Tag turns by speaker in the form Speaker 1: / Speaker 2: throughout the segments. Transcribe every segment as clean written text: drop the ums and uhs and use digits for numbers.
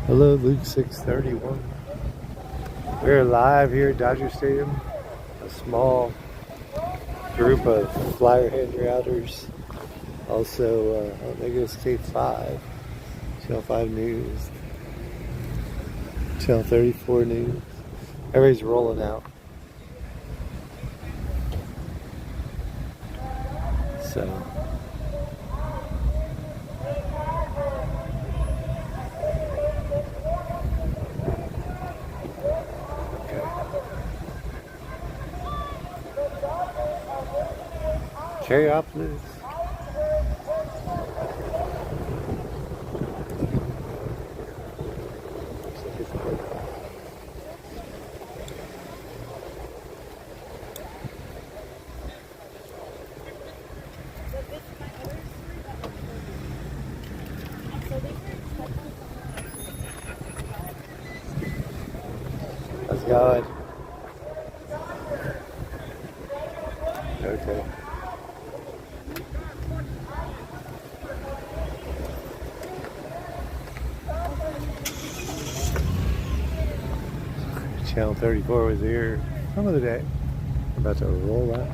Speaker 1: Hello, Luke 631. We're live here at Dodger Stadium. A small group of flyer hand routers. Also, they go State 5, Channel 5 News, Channel 34 News. Everybody's rolling out. So. Carry up, please. How's it going? Okay. Channel 34 was here some of the day. I'm about to roll out.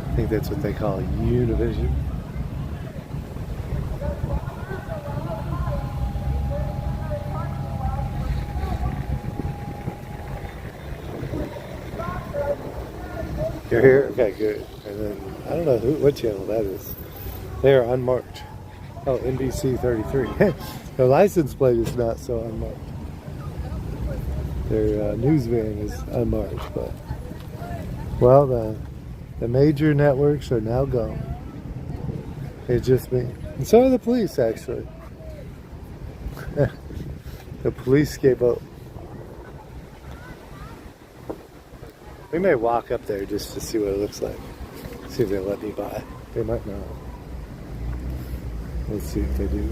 Speaker 1: I think that's what they call Univision. You're here? Okay, good. And then, I don't know what channel that is. They are unmarked. Oh, NBC 33. Their license plate is not so unmarked. Their news van is unmarked, but well, the major networks are now gone. It's just me, and so are the police. Actually, the police gave up. We may walk up there just to see what it looks like. See if they let me by. They might not. Let's see if they do.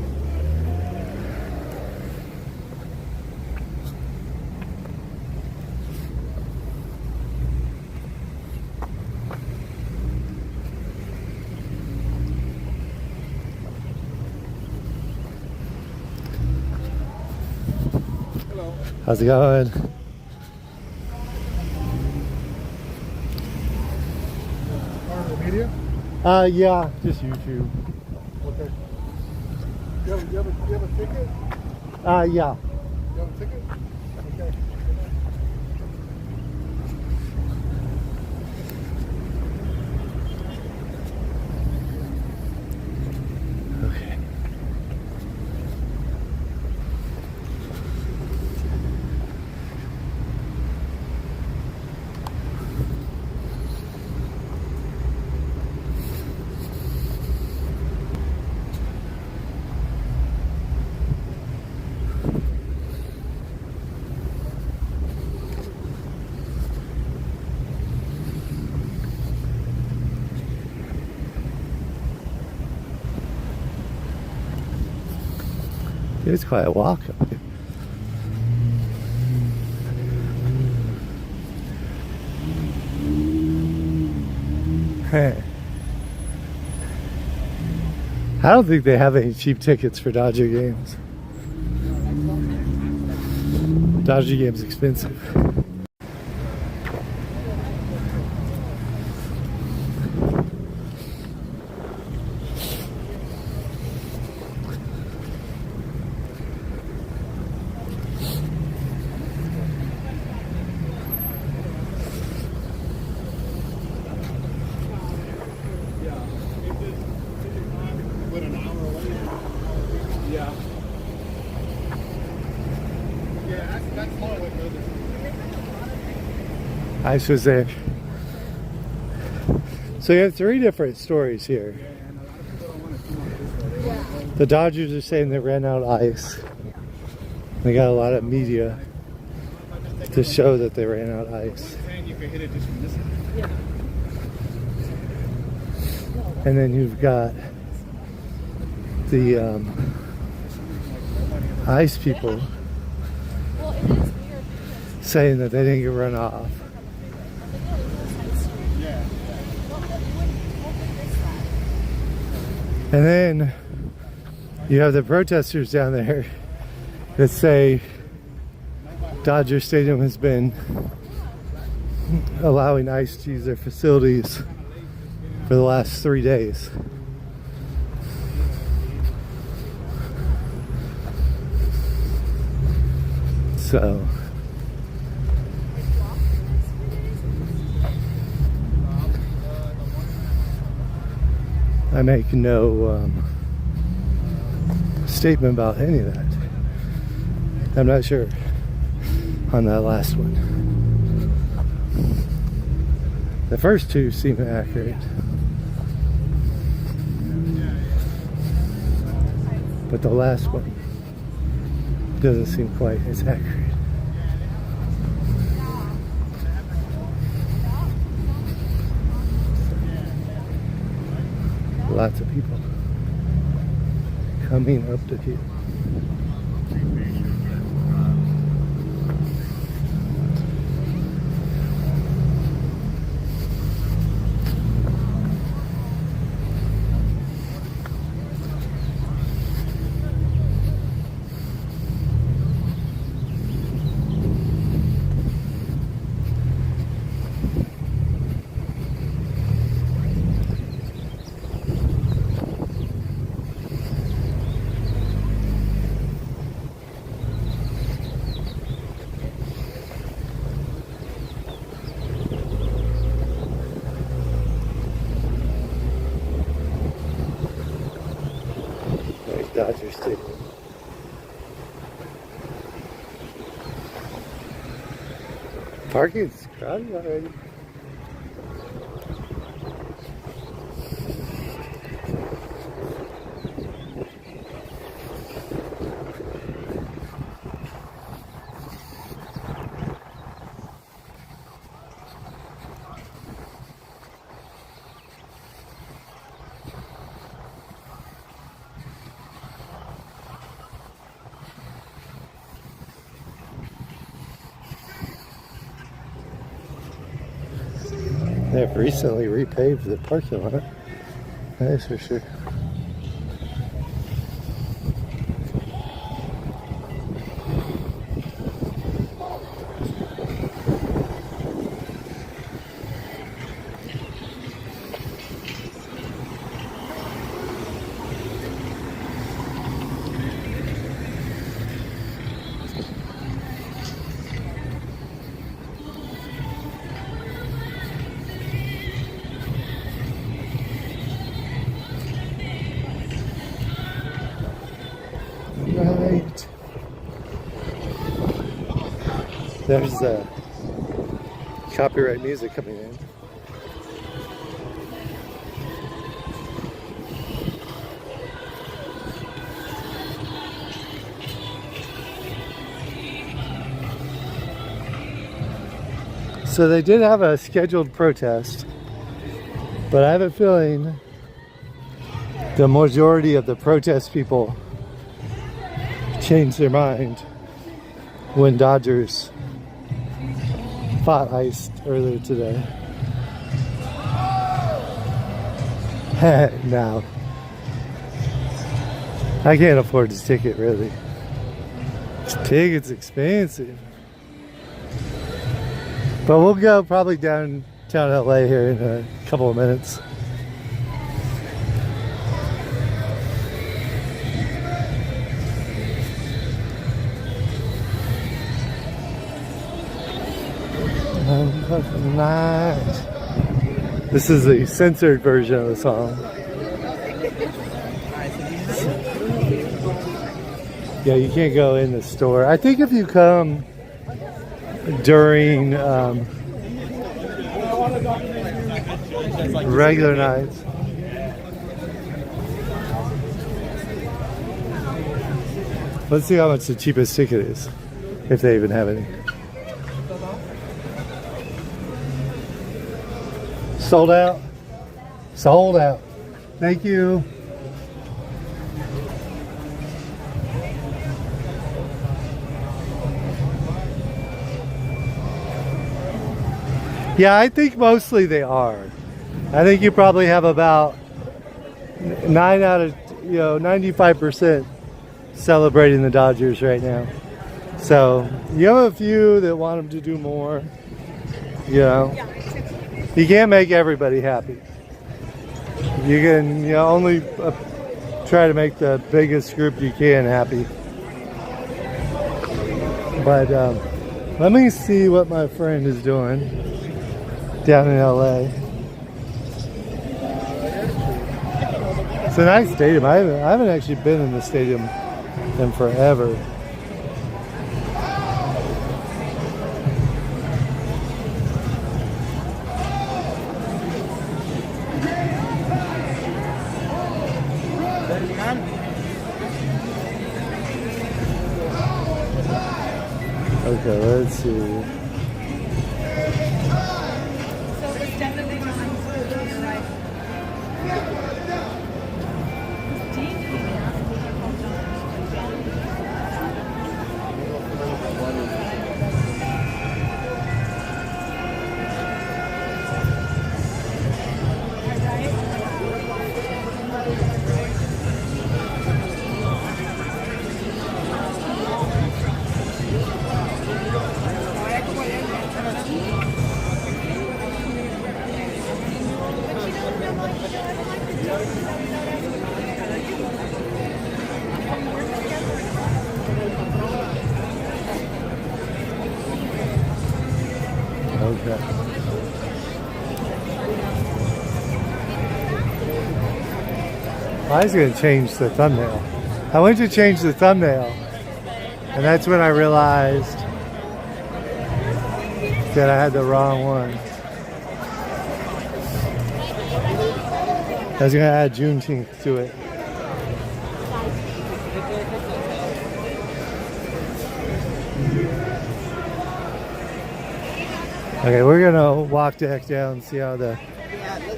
Speaker 2: Hello.
Speaker 1: How's it going?
Speaker 2: Media?
Speaker 1: Yeah, just YouTube.
Speaker 2: Okay. You have a ticket?
Speaker 1: Yeah.
Speaker 2: You have a ticket? Okay.
Speaker 1: Okay. It's quite a walk up here. Hey. I don't think they have any cheap tickets for Dodger games. Dodger games expensive. Ice was there. So you have three different stories here. The Dodgers are saying they ran out of ice. They got a lot of media to show that they ran out of ice. And then you've got the ice people saying that they didn't get run off. And then You have the protesters down there that say Dodger Stadium has been allowing ICE to use their facilities for the last 3 days. So I make no statement about any of that. I'm not sure on that last one. The first two seem accurate, but the last one doesn't seem quite as accurate. Lots of people coming up the hill. Dodgers Stadium. Parking's crowded already. They've recently repaved the parking lot. That's for sure. Right. There's copyright music coming in. So they did have a scheduled protest, but I have a feeling the majority of the protest people changed their mind when Dodgers fought ICE earlier today. Now, I can't afford this ticket really. This ticket's expensive. But we'll go probably downtown LA here in a couple of minutes. Nice. This is the censored version of the song. Yeah, you can't go in the store. I think if you come during regular nights. Let's see how much the cheapest ticket is, if they even have any. Sold out. Sold out. Thank you. Yeah, I think mostly they are. I think you probably have about 9 out of 95% celebrating the Dodgers right now. So you have a few that want them to do more. You can't make everybody happy. You can only try to make the biggest group you can happy. But let me see what my friend is doing down in LA. It's a nice stadium. I haven't actually been in the stadium in forever. Okay, let's see.
Speaker 3: So it's definitely not you're right.
Speaker 1: Okay. I was going to change the thumbnail. I went to change the thumbnail, and that's when I realized that I had the wrong one. I was going to add Juneteenth to it. Okay, we're gonna walk the heck down and see how the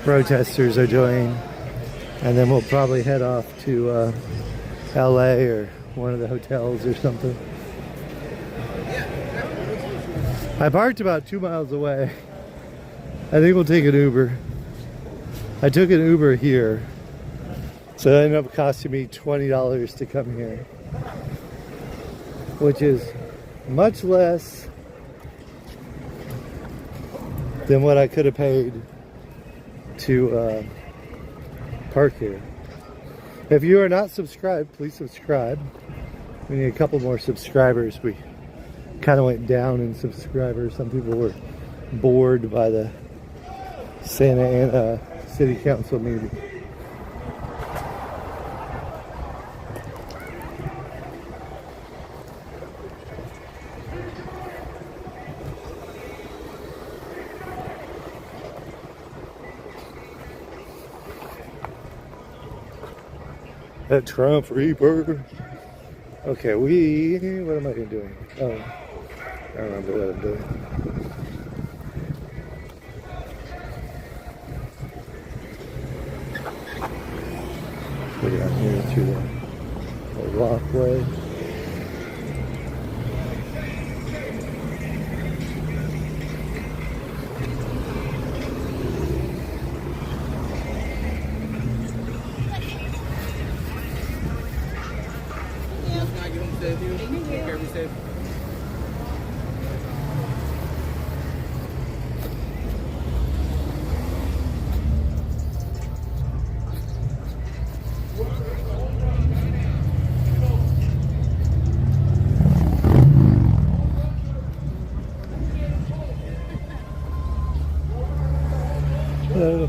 Speaker 1: protesters are doing, and then we'll probably head off to LA or one of the hotels or something. I parked about 2 miles away. I think we'll take an Uber. I took an Uber here, so it ended up costing me $20 to come here, which is much less than what I could have paid to park here. If you are not subscribed, please subscribe. We need a couple more subscribers. We kind of went down in subscribers. Some people were bored by the Santa Ana City Council meeting. That Trump Reaper. Okay, what am I doing? Oh, I don't remember what I'm doing. Go down here through the walkway. Hello.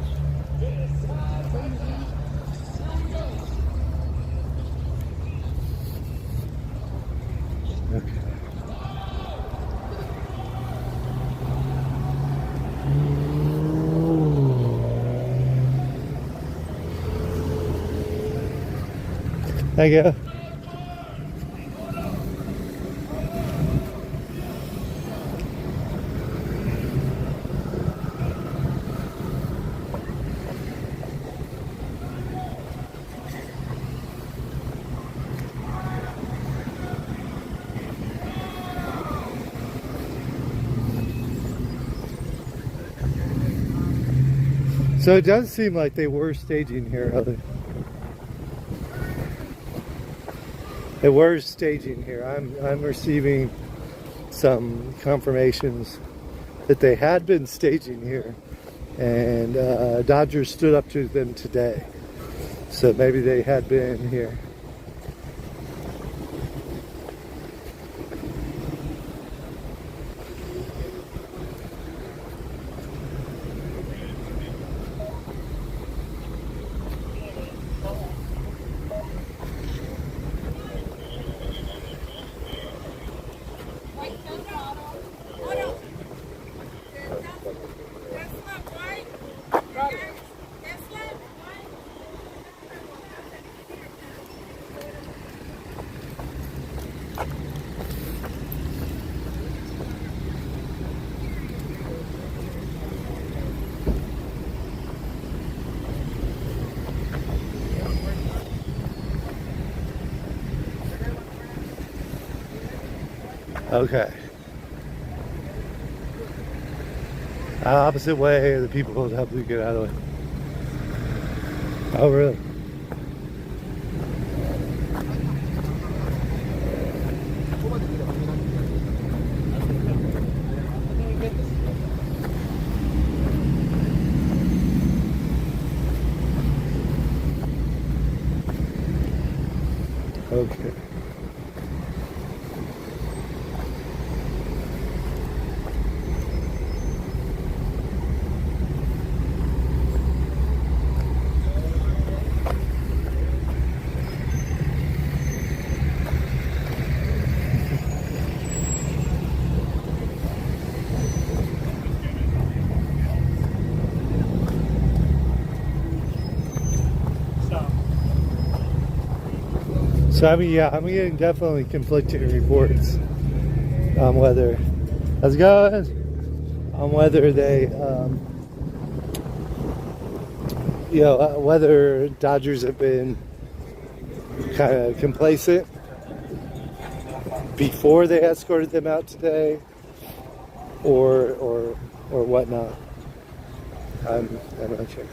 Speaker 1: Okay. Thank you. So it does seem like they were staging here. They were staging here. I'm receiving some confirmations that they had been staging here, and Dodgers stood up to them today. So maybe they had been here. Okay. Opposite way, the people will help you get out of the way. Oh, really? Okay. So I mean, yeah, I'm getting definitely conflicting reports on whether, how's it going? On whether they, whether Dodgers have been kind of complacent before they escorted them out today, or whatnot. I'm not sure.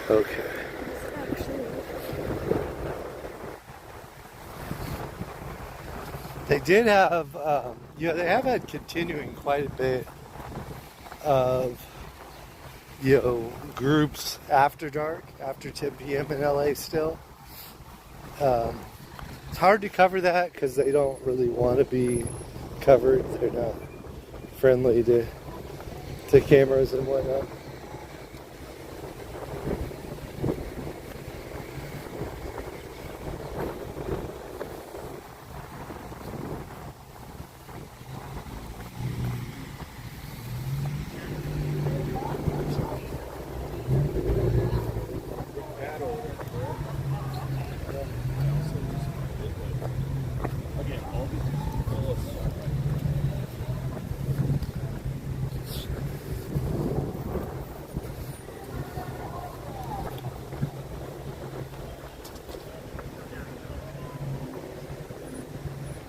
Speaker 1: Okay. They did have, they have had continuing quite a bit of, groups after dark, after 10 p.m. in LA still. It's hard to cover that because they don't really want to be covered. They're not friendly to cameras and whatnot.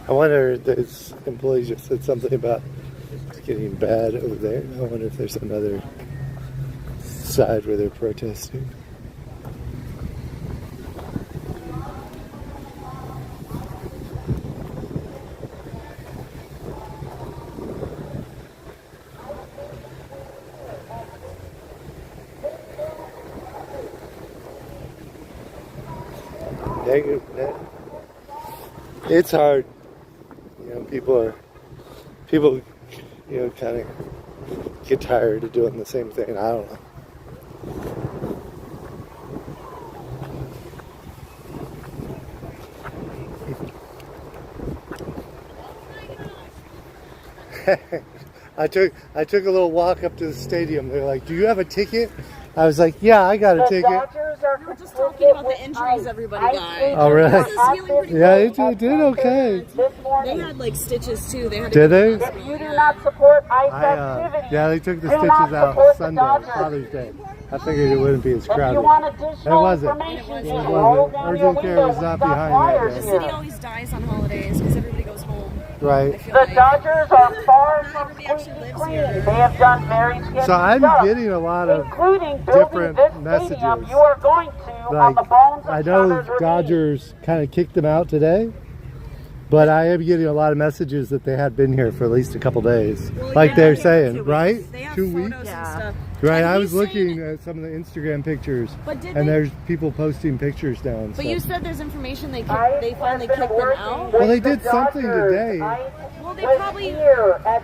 Speaker 1: I wonder if those employees just said something about it's getting bad over there. I wonder if there's another side where they're protesting. Negative net. It's hard. People, kind of get tired of doing the same thing. I don't know. I took a little walk up to the stadium. They're like, "Do you have a ticket?" I was like, "Yeah, I got a ticket."
Speaker 3: We were just talking about the injuries everybody got.
Speaker 1: Oh, really?
Speaker 3: This is healing pretty
Speaker 1: Yeah,
Speaker 3: well.
Speaker 1: it did okay.
Speaker 3: They had like stitches too. They had
Speaker 1: Did they?
Speaker 4: If you do not support ICE activities,
Speaker 1: Yeah, they took the
Speaker 4: do
Speaker 1: stitches
Speaker 4: not
Speaker 1: out
Speaker 4: support the
Speaker 1: Sunday,
Speaker 4: Dodgers.
Speaker 1: Father's Day. I figured it wouldn't be as
Speaker 4: If you
Speaker 1: crowded.
Speaker 4: want
Speaker 1: It
Speaker 4: additional
Speaker 1: wasn't.
Speaker 4: information,
Speaker 1: It
Speaker 4: just
Speaker 1: wasn't.
Speaker 4: roll down your
Speaker 1: Urgent care
Speaker 4: window.
Speaker 1: was
Speaker 4: We've
Speaker 1: not
Speaker 4: got
Speaker 1: behind
Speaker 4: flyers
Speaker 1: that.
Speaker 3: The
Speaker 4: here.
Speaker 3: city always dies on holidays because everybody goes home.
Speaker 1: Right.
Speaker 3: I feel
Speaker 4: The
Speaker 3: like.
Speaker 4: Dodgers are far
Speaker 3: Not
Speaker 4: from
Speaker 3: everybody actually
Speaker 4: completely
Speaker 3: lives
Speaker 4: clean.
Speaker 3: here.
Speaker 4: They have done very sketchy
Speaker 1: So I'm
Speaker 4: stuff,
Speaker 1: getting a lot of
Speaker 4: including building
Speaker 1: different
Speaker 4: this
Speaker 1: messages.
Speaker 4: stadium you are going to on
Speaker 1: like
Speaker 4: the bones of
Speaker 1: I know
Speaker 4: Turner's Ravine.
Speaker 1: Dodgers kind of kicked them out today, but I am getting a lot of messages that they had been here for at least a couple days,
Speaker 3: Well,
Speaker 1: like
Speaker 3: yeah,
Speaker 1: they're
Speaker 3: yeah,
Speaker 1: saying,
Speaker 3: 2
Speaker 1: right?
Speaker 3: weeks. They have
Speaker 1: 2
Speaker 3: photos
Speaker 1: weeks.
Speaker 3: and
Speaker 4: Yeah.
Speaker 3: stuff.
Speaker 1: Right,
Speaker 3: And
Speaker 1: I
Speaker 3: he's
Speaker 1: was looking
Speaker 3: saying-
Speaker 1: at some of the Instagram pictures,
Speaker 3: But did
Speaker 1: and
Speaker 3: they-
Speaker 1: there's people posting pictures now and
Speaker 3: But
Speaker 1: stuff.
Speaker 3: you said there's information they
Speaker 4: ICE
Speaker 3: finally
Speaker 4: has been
Speaker 3: kicked them
Speaker 4: working
Speaker 3: out.
Speaker 1: Well, they
Speaker 4: with the
Speaker 1: did something
Speaker 4: Dodgers.
Speaker 1: today.
Speaker 4: ICE
Speaker 3: Well, they
Speaker 4: was
Speaker 3: probably-
Speaker 4: here at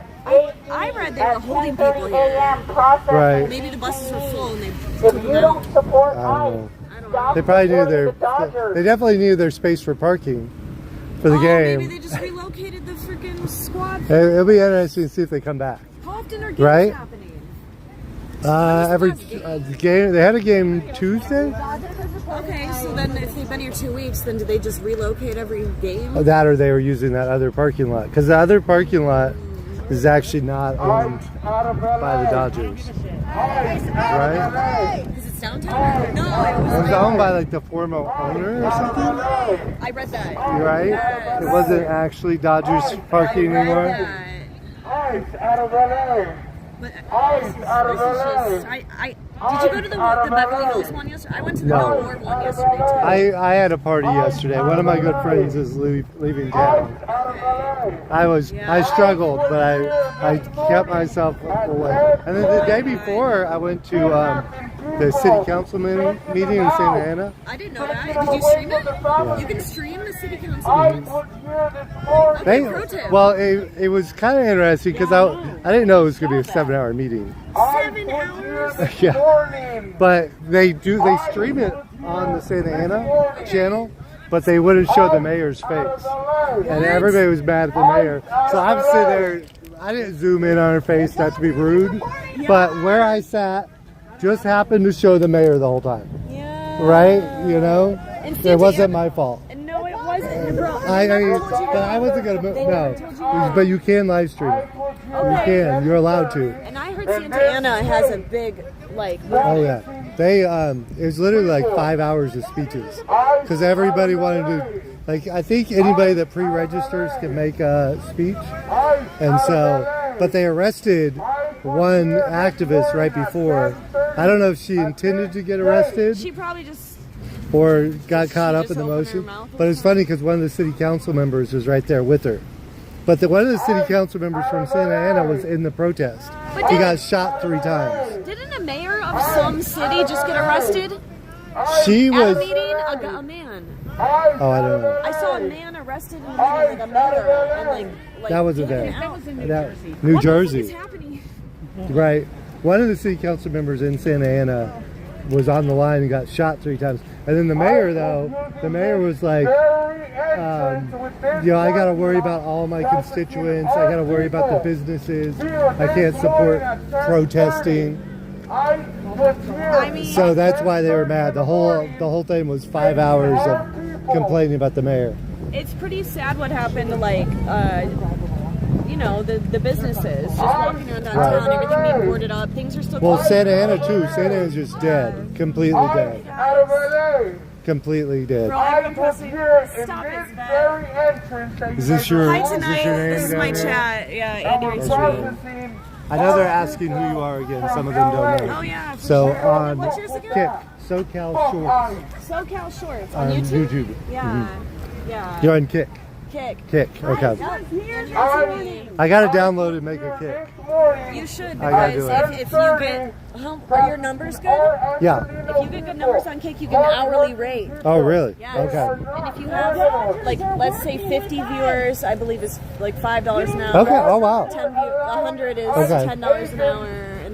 Speaker 3: I read they were
Speaker 4: at
Speaker 3: holding people
Speaker 4: 10:30
Speaker 3: here.
Speaker 4: a.m. processing
Speaker 1: Right.
Speaker 3: Maybe the buses were full and they
Speaker 4: If
Speaker 3: took
Speaker 4: you
Speaker 3: them
Speaker 4: don't
Speaker 3: out.
Speaker 4: support
Speaker 1: I don't know.
Speaker 4: ICE,
Speaker 3: I don't
Speaker 4: stop
Speaker 3: know.
Speaker 1: They probably knew
Speaker 4: supporting the Dodgers.
Speaker 1: they definitely knew their space for parking for the
Speaker 3: Maybe
Speaker 1: game.
Speaker 3: they just relocated the freaking squad.
Speaker 1: It'll be interesting to see if they come back.
Speaker 3: How often are games
Speaker 1: Right?
Speaker 3: happening?
Speaker 1: Every game, they had a game Tuesday.
Speaker 3: Okay, so then if they've been here 2 weeks, then do they just relocate every game?
Speaker 1: That or they were using that other parking lot, because the other parking lot is actually not owned by the Dodgers, right?
Speaker 3: Because it's downtown? No,
Speaker 1: It was owned by like the former owner or something,
Speaker 3: I read that.
Speaker 1: right? It wasn't actually Dodgers parking anymore.
Speaker 2: Ice out of LA.
Speaker 3: But
Speaker 2: Ice
Speaker 3: this is
Speaker 2: out of
Speaker 3: just,
Speaker 2: LA.
Speaker 3: did you go to the Beverly Hills one yesterday? I went to the
Speaker 1: No.
Speaker 3: Billboard one yesterday too.
Speaker 1: I had a party yesterday. One of my good friends is leaving town.
Speaker 2: Out of LA.
Speaker 1: I struggled, but I kept myself away. And then the day before, I went to the city council meeting in Santa Ana.
Speaker 3: I didn't know that. Did you stream it?
Speaker 1: Yeah.
Speaker 3: You can stream the city council meetings.
Speaker 1: They,
Speaker 3: Okay, pro tip.
Speaker 1: well, it was kind of interesting because I didn't know it was going to be a 7-hour meeting.
Speaker 3: 7 hours?
Speaker 1: Yeah, but they stream it on the Santa Ana channel, but they wouldn't show the mayor's face, and everybody was mad at the mayor. So I'm sitting there. I didn't zoom in on her face, not to be rude, but where I sat just happened to show the mayor the whole time.
Speaker 3: Yeah.
Speaker 1: Right? You know,
Speaker 3: And
Speaker 1: it wasn't my fault.
Speaker 3: No, it wasn't. Bro,
Speaker 1: But I wasn't gonna move. No, but you can live stream it. You can. You're allowed to.
Speaker 3: And I heard Santa Ana has a big, like,
Speaker 1: Oh yeah, they it was literally like 5 hours of speeches because everybody wanted to. Like, I think anybody that pre-registers can make a speech, and so, but they arrested one activist right before. I don't know if she intended to get arrested
Speaker 3: she probably just,
Speaker 1: or got caught up
Speaker 3: just
Speaker 1: in the
Speaker 3: opened her
Speaker 1: motion.
Speaker 3: mouth.
Speaker 1: But it's funny because one of the city council members was right there with her. But one of the city council members from Santa Ana was in the protest. He got shot 3 times.
Speaker 3: didn't a mayor of some city just get arrested?
Speaker 1: She
Speaker 3: At
Speaker 1: was.
Speaker 3: a meeting, a man.
Speaker 1: Oh, I don't know.
Speaker 3: I saw a man arrested in a meeting, like a mayor, and like
Speaker 1: That wasn't
Speaker 3: taken
Speaker 1: there.
Speaker 3: out.
Speaker 1: New
Speaker 3: What
Speaker 1: Jersey.
Speaker 3: the fuck is happening?
Speaker 1: Right. One of the city council members in Santa Ana was on the line and got shot 3 times. And then the mayor, was like, I got to worry about all my constituents. I got to worry about the businesses. I can't support protesting.
Speaker 3: I mean,
Speaker 1: So that's why they were mad. The whole thing was 5 hours of complaining about the mayor.
Speaker 3: it's pretty sad what happened to, like, the businesses just walking around downtown,
Speaker 1: Right.
Speaker 3: everything being boarded up. Things are still
Speaker 1: Well,
Speaker 3: closed.
Speaker 1: Santa Ana too. Santa Ana's just dead. Completely dead.
Speaker 2: Out of LA.
Speaker 1: Completely dead.
Speaker 3: Bro,
Speaker 2: I
Speaker 3: everyone
Speaker 2: was
Speaker 3: posting-
Speaker 2: here
Speaker 3: Stop
Speaker 2: in
Speaker 3: it,
Speaker 2: this
Speaker 3: Sven.
Speaker 2: very entrance. that
Speaker 1: Is
Speaker 2: you
Speaker 1: this
Speaker 2: guys
Speaker 1: your?
Speaker 2: are
Speaker 3: Hi
Speaker 1: Is
Speaker 3: tonight.
Speaker 1: this your name?
Speaker 3: This is
Speaker 1: down
Speaker 3: my
Speaker 1: there?
Speaker 3: chat. Yeah, Andy Reed's
Speaker 2: processing.
Speaker 1: I know they're asking who you are again. Some of them don't know.
Speaker 3: Oh yeah. for
Speaker 1: So
Speaker 3: sure.
Speaker 1: on
Speaker 3: What's yours again?
Speaker 1: Kick, SoCal Shorts
Speaker 3: SoCal Shorts on
Speaker 1: on
Speaker 3: YouTube.
Speaker 1: YouTube.
Speaker 3: Yeah. Yeah.
Speaker 1: You're on Kick.
Speaker 3: Kick.
Speaker 1: Kick. Okay. I gotta download and make a Kick.
Speaker 3: You should,
Speaker 1: I gotta
Speaker 3: because
Speaker 1: do it.
Speaker 3: if you get, are your numbers good?
Speaker 1: Yeah.
Speaker 3: If you get good numbers on Kick, you get an hourly rate.
Speaker 1: Oh really?
Speaker 3: Yes.
Speaker 1: Okay.
Speaker 3: And if you have, like, let's say 50 viewers, I believe is like $5 an hour.
Speaker 1: Okay. Oh wow.
Speaker 3: 100 is
Speaker 1: Okay.
Speaker 3: $10 an hour.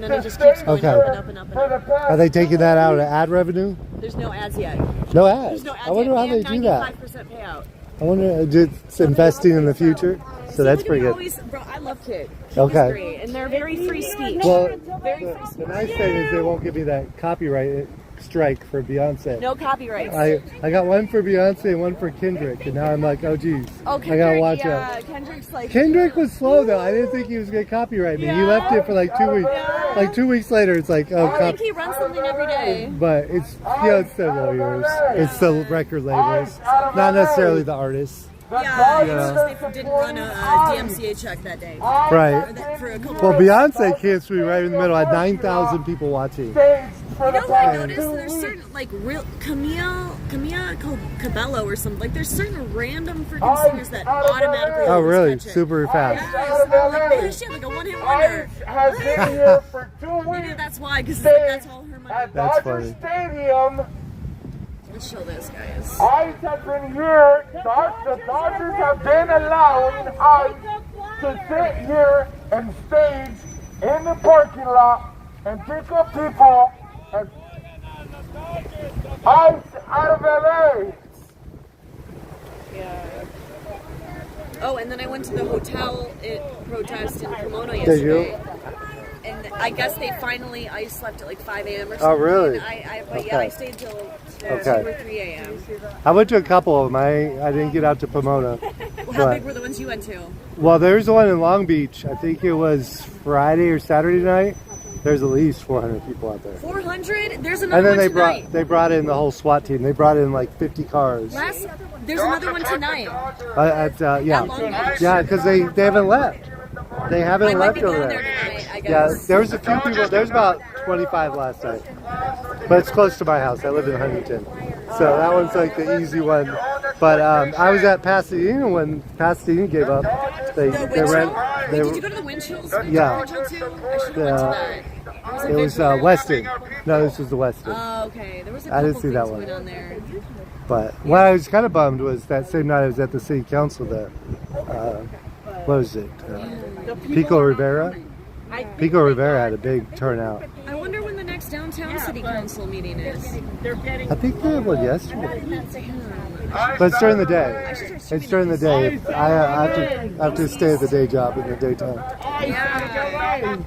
Speaker 3: and then it just keeps going
Speaker 1: Okay.
Speaker 3: up and up and up and up.
Speaker 1: Are they taking that out of ad revenue?
Speaker 3: There's no ads yet.
Speaker 1: No ads.
Speaker 3: There's no ads
Speaker 1: I wonder
Speaker 3: yet.
Speaker 1: how they do that.
Speaker 3: 95% payout.
Speaker 1: I wonder it's investing in the future. So that's pretty good.
Speaker 3: Bro, I love Kid.
Speaker 1: Okay.
Speaker 3: It's great, and they're very free speech.
Speaker 1: Well,
Speaker 3: Very free
Speaker 1: the
Speaker 3: speech.
Speaker 1: nice thing is they won't give me that copyright strike for Beyonce.
Speaker 3: No copyrights.
Speaker 1: I got one for Beyonce and one for Kendrick, and now I'm like, oh geez,
Speaker 3: Oh,
Speaker 1: I
Speaker 3: Kendrick,
Speaker 1: gotta watch
Speaker 3: yeah,
Speaker 1: out.
Speaker 3: Kendrick's like...
Speaker 1: Kendrick was slow though. I didn't think he was gonna copyright me. He left it for like 2 weeks. Like 2 weeks later, it's like, oh,
Speaker 3: I think he runs something every day.
Speaker 1: but it's it's the lawyers, it's the record labels, not necessarily the artists.
Speaker 3: Yeah,
Speaker 1: Yeah.
Speaker 3: it's just they didn't run a DMCA check that day.
Speaker 1: Right.
Speaker 3: For a couple
Speaker 1: Well,
Speaker 3: days.
Speaker 1: Beyonce can't be right in the middle. I had 9,000 people watching.
Speaker 3: You know what I noticed? There's certain, like, real Camilla Cabello or something. Like, there's certain random freaking singers that automatically.
Speaker 1: Oh, really?
Speaker 3: always catch it.
Speaker 1: Super fast.
Speaker 3: Yes, like, holy shit, like a one-hit wonder.
Speaker 2: Has been here for 2
Speaker 3: Maybe
Speaker 2: weeks.
Speaker 3: that's why, because like, that's all her money.
Speaker 2: At
Speaker 1: That's
Speaker 2: Dodger
Speaker 1: funny.
Speaker 2: Stadium.
Speaker 3: Let's show this, guys.
Speaker 2: Ice has been here. The Dodgers have been allowing Ice to sit here and stage in the parking lot and pick up people. And Ice out of LA.
Speaker 3: Yeah. Oh, and then I went to the hotel protest in Pomona
Speaker 1: Did
Speaker 3: yesterday.
Speaker 1: you?
Speaker 3: And I guess they finally, I slept at like 5 a.m. or something.
Speaker 1: Oh, really?
Speaker 3: But yeah, I stayed till 2 or 3 a.m.
Speaker 1: I went to a couple of them. I didn't get out to Pomona.
Speaker 3: Well, how big were the ones you went to?
Speaker 1: Well, there's one in Long Beach. I think it was Friday or Saturday night. There's at least 400 people out there.
Speaker 3: 400? There's
Speaker 1: And
Speaker 3: another
Speaker 1: then
Speaker 3: one tonight.
Speaker 1: they brought in the whole SWAT team. They brought in like 50 cars.
Speaker 3: There's another one tonight.
Speaker 1: Yeah, because they haven't left. They haven't
Speaker 3: I might
Speaker 1: left
Speaker 3: be
Speaker 1: over
Speaker 3: going
Speaker 1: there.
Speaker 3: there tonight, I
Speaker 1: Yeah,
Speaker 3: guess.
Speaker 1: there was a few people. There's about 25 last night, but it's close to my house. I live in Huntington, so that one's like the easy one. But I was at Pasadena when Pasadena gave up. They
Speaker 3: The
Speaker 1: ran.
Speaker 3: Winchell? Wait, did you go to the Winchills?
Speaker 1: Yeah.
Speaker 3: Winchell too? I should have went to that.
Speaker 1: It was Weston. No, this was the Weston.
Speaker 3: Oh, okay. There was a
Speaker 1: I
Speaker 3: couple
Speaker 1: didn't see that
Speaker 3: things
Speaker 1: one.
Speaker 3: going on there.
Speaker 1: But what I was kind of bummed was that same night I was at the city council. What was it? Pico Rivera. Pico Rivera had a big turnout.
Speaker 3: I wonder when the next downtown city council meeting is.
Speaker 1: I think they had one yesterday. But it's during the day. It's during the day. I have to stay at the day job in the daytime.
Speaker 3: Yeah.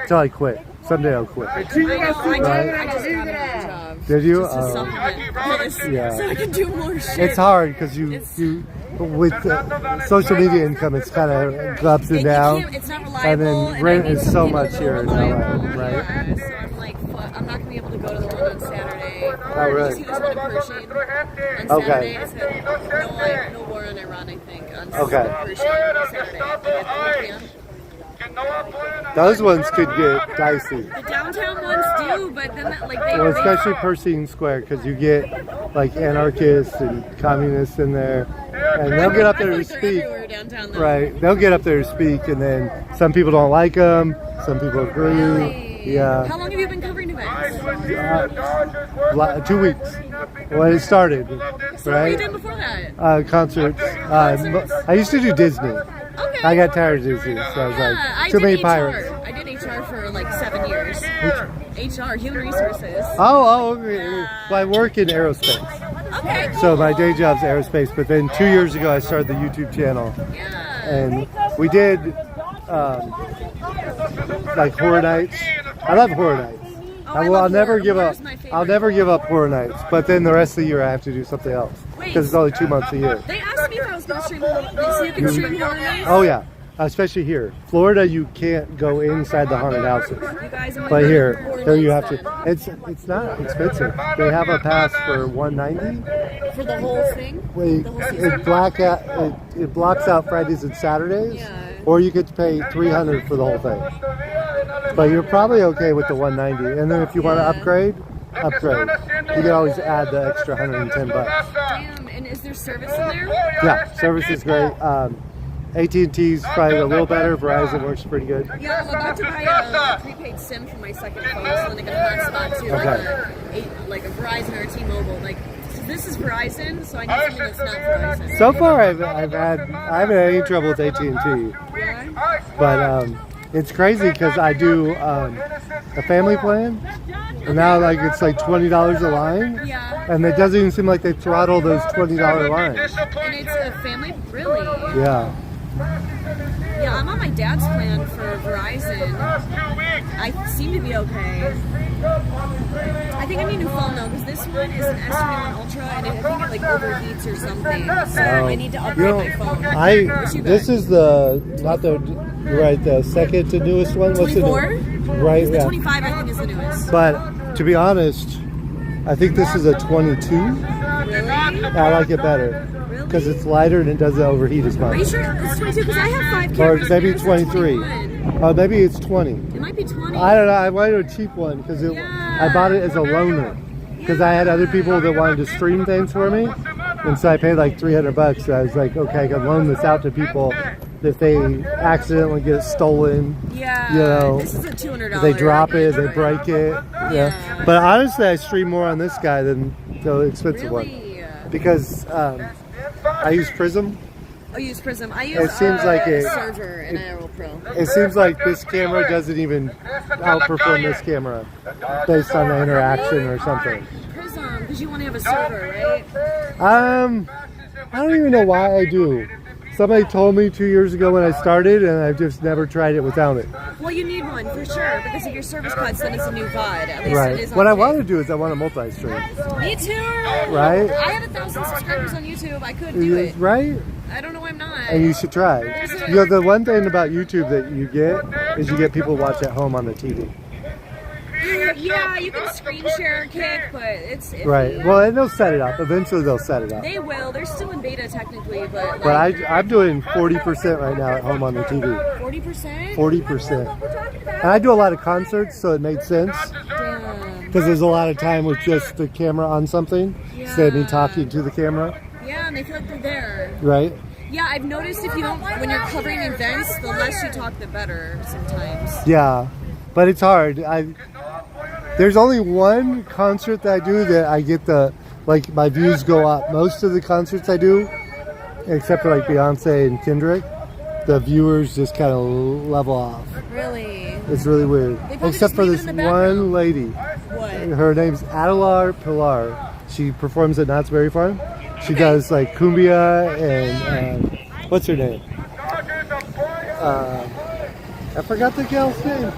Speaker 1: Until I quit. Someday I'll quit.
Speaker 3: I just got another job.
Speaker 1: Did you?
Speaker 3: Just to supplement this,
Speaker 1: Yeah.
Speaker 3: so I can do more shit.
Speaker 1: It's hard because you with social media income, it's kind of ups and down.
Speaker 3: It's not
Speaker 1: And
Speaker 3: reliable.
Speaker 1: then rent
Speaker 3: I need
Speaker 1: is so
Speaker 3: something
Speaker 1: much
Speaker 3: a little
Speaker 1: here in
Speaker 3: reliable.
Speaker 1: LA, right?
Speaker 3: Yeah, so I'm like, fuck, I'm not gonna be able to go to the one on Saturday.
Speaker 1: Oh, really?
Speaker 3: You see this one in Pershing on
Speaker 1: Okay.
Speaker 3: Saturday? It's got no war on Iran, I think. On
Speaker 1: Okay.
Speaker 3: Pershing on Saturday. I think it's 4 p.m.
Speaker 1: Those ones could get dicey.
Speaker 3: The downtown ones do, but then like they.
Speaker 1: Well, especially Pershing Square, because you get like anarchists and communists in there, and they'll get up there to speak.
Speaker 3: Downtown, though.
Speaker 1: Right, they'll get up there to speak, and then some people don't like them, some people agree.
Speaker 3: Really?
Speaker 1: Yeah.
Speaker 3: How long have you been covering events?
Speaker 1: 2 weeks when it started,
Speaker 3: So what were
Speaker 1: right?
Speaker 3: you doing before that?
Speaker 1: Concerts. I used to do Disney.
Speaker 3: Okay.
Speaker 1: I got tired of Disney, so I was
Speaker 3: Yeah,
Speaker 1: like,
Speaker 3: I
Speaker 1: too
Speaker 3: did
Speaker 1: many
Speaker 3: HR.
Speaker 1: pirates.
Speaker 3: I did HR for like 7 years. HR, human resources.
Speaker 1: Okay. Well, I work in aerospace.
Speaker 3: Okay, cool.
Speaker 1: So my day job's aerospace, but then 2 years ago I started the YouTube channel,
Speaker 3: Yeah.
Speaker 1: and we did like horror nights. I love horror nights. I'll never give up. I'll never give up horror nights. But then the rest of the year I have to do something else because it's only 2 months a year.
Speaker 3: They asked me if I was going to stream horror. So you can stream horror nights?
Speaker 1: Oh yeah, especially here, Florida. You can't go inside the haunted houses.
Speaker 3: You guys in my
Speaker 1: But here
Speaker 3: horror
Speaker 1: you
Speaker 3: nights
Speaker 1: have to.
Speaker 3: then.
Speaker 1: It's not expensive. They have a pass for $190.
Speaker 3: For the whole thing?
Speaker 1: Wait,
Speaker 3: The whole season?
Speaker 1: it blocks out Fridays and Saturdays,
Speaker 3: Yeah.
Speaker 1: or you could pay $300 for the whole thing. But you're probably okay with the $190. And then if you want to upgrade. You can always add the extra $110.
Speaker 3: Damn, and is there service in there?
Speaker 1: Yeah, service is great. AT&T's probably a little better. Verizon works pretty good.
Speaker 3: Yeah, I'm about to buy a prepaid SIM for my second phone, so then I get a hotspot to like a Verizon or a T-Mobile. Like, so this is Verizon, so I need something that's not Verizon.
Speaker 1: So far, I haven't had any trouble with AT&T.
Speaker 3: Yeah?
Speaker 1: But It's crazy because I do a family plan, and now like it's like $20 a line,
Speaker 3: Yeah.
Speaker 1: and it doesn't even seem like they throttle those $20 lines.
Speaker 3: And it's a family, really?
Speaker 1: Yeah.
Speaker 3: Yeah, I'm on my dad's plan for Verizon. I seem to be okay. I think I need a new phone though, because this one is an S21 Ultra, and I think it like overheats or something. So I need to upgrade my phone. What you got?
Speaker 1: This is the second to newest one. What's
Speaker 3: 24?
Speaker 1: the right?
Speaker 3: The
Speaker 1: Yeah.
Speaker 3: 25 I think is the newest.
Speaker 1: But to be honest, I think this is a 22.
Speaker 3: Really?
Speaker 1: I like it better because
Speaker 3: Really?
Speaker 1: it's lighter and it doesn't overheat as
Speaker 3: Are you
Speaker 1: much.
Speaker 3: sure it's 22? Because I have 5
Speaker 1: Or
Speaker 3: cameras.
Speaker 1: maybe
Speaker 3: Yours is
Speaker 1: 23.
Speaker 3: 21.
Speaker 1: Maybe it's 20.
Speaker 3: It might be 20.
Speaker 1: I don't know. I wanted a cheap one because I bought it as a loaner because I had other people that wanted to stream things for me, and so I paid like $300. So I was like, okay, I can loan this out to people if they accidentally get stolen.
Speaker 3: Yeah.
Speaker 1: You know,
Speaker 3: this is a $200.
Speaker 1: If they drop it, they break it. Yeah. But honestly, I stream more on this guy than the expensive one
Speaker 3: Really?
Speaker 1: because I use Prism.
Speaker 3: Oh, you use Prism. I use
Speaker 1: It seems like it-
Speaker 3: Server and Aero Pro.
Speaker 1: It seems like this camera doesn't even outperform this camera based on the interaction or something.
Speaker 3: Prism, because you want to have a server, right?
Speaker 1: I don't even know why I do. Somebody told me 2 years ago when I started, and I've just never tried it without it.
Speaker 3: Well, you need one for sure, because if your service cuts, then it's a new VOD. At least it
Speaker 1: Right.
Speaker 3: is on
Speaker 1: What I
Speaker 3: tape.
Speaker 1: want to do is I want a multi-stream.
Speaker 3: Me too.
Speaker 1: Right?
Speaker 3: I have 1,000 subscribers on YouTube. I could do it.
Speaker 1: Right?
Speaker 3: I don't know why I'm not.
Speaker 1: And you should try. You know, the one thing about YouTube that you get is you get people watch at home on the TV.
Speaker 3: Yeah, you can screen share a kick, but it's iffy.
Speaker 1: Right. Well, and they'll set it up. Eventually, they'll set it up.
Speaker 3: They will. They're still in beta technically, but
Speaker 1: But
Speaker 3: like
Speaker 1: I'm doing 40% right now at home on the TV.
Speaker 3: 40%.
Speaker 1: 40%. And I do a lot of concerts, so it made sense.
Speaker 3: Damn.
Speaker 1: Because there's a lot of time with just the camera on something instead of me talking to the camera.
Speaker 3: Yeah, and they feel like they're there.
Speaker 1: Right?
Speaker 3: Yeah, I've noticed if you don't, when you're covering events, the less you talk, the better sometimes.
Speaker 1: Yeah. But it's hard. There's only one concert that I do that I get my views go up. Most of the concerts I do, except for like Beyonce and Kendrick, the viewers just kind of level off.
Speaker 3: Really?
Speaker 1: It's really weird.
Speaker 3: They probably
Speaker 1: Except
Speaker 3: just
Speaker 1: for
Speaker 3: leave it
Speaker 1: this
Speaker 3: in the background.
Speaker 1: one lady.
Speaker 3: What?
Speaker 1: Her name's Adelar Pilar. She performs at Knott's Berry Farm. She does like cumbia and what's her name? I forgot the gal's name.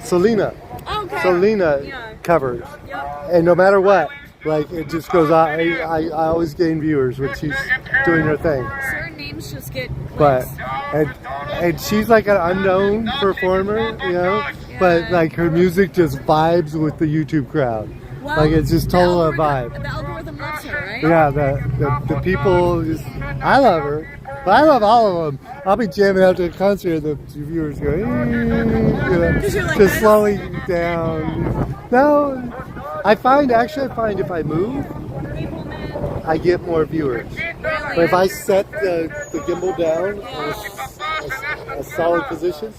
Speaker 1: Selena.
Speaker 3: Okay.
Speaker 1: Selena
Speaker 3: Yeah.
Speaker 1: covers.
Speaker 3: Yep.
Speaker 1: And no matter what, like it just goes out. I always gain viewers when she's doing her thing.
Speaker 3: Certain names just get
Speaker 1: But
Speaker 3: clicks.
Speaker 1: and she's like an unknown performer, you know. But like her music just vibes with the YouTube crowd.
Speaker 3: Well,
Speaker 1: Like it's just total a
Speaker 3: the
Speaker 1: vibe.
Speaker 3: The algorithm loves her, right?
Speaker 1: Yeah, the people just, I love her, but I love all of them. I'll be jamming out to a concert and the viewers go, you know,
Speaker 3: 'Cause you're like,
Speaker 1: just
Speaker 3: "That's-
Speaker 1: slowing down. No, I find if I move, I get more viewers. But if I set the gimbal down in a solid position,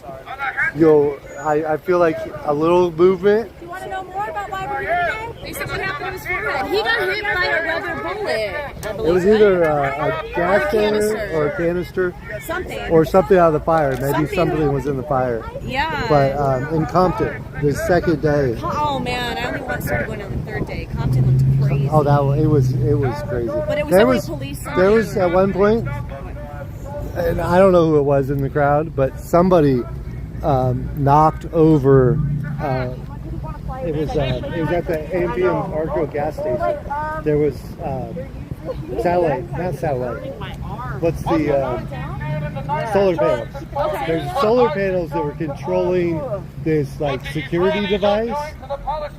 Speaker 1: I feel like a little movement.
Speaker 3: You want to know more about why we're here today? They said what happened to his forehead. He got hit by a rubber bullet. I believe,
Speaker 1: It was
Speaker 3: right?
Speaker 1: either a gas
Speaker 3: canister.
Speaker 1: cannon or a canister.
Speaker 3: Something.
Speaker 1: Or something out of the fire. Maybe
Speaker 3: Something.
Speaker 1: something was in the fire.
Speaker 3: Yeah.
Speaker 1: But in Compton, the second day.
Speaker 3: Oh man, I only started going on the third day. Compton looked crazy.
Speaker 1: Oh, it was crazy.
Speaker 3: But it was
Speaker 1: there
Speaker 3: only
Speaker 1: was
Speaker 3: police on
Speaker 1: there
Speaker 3: it,
Speaker 1: was
Speaker 3: or-
Speaker 1: at one point, and I don't know who it was in the crowd, but somebody knocked over. It was at the AMPM Arco gas station. There was not satellite. What's the solar panels? There's solar panels that were controlling this like security device,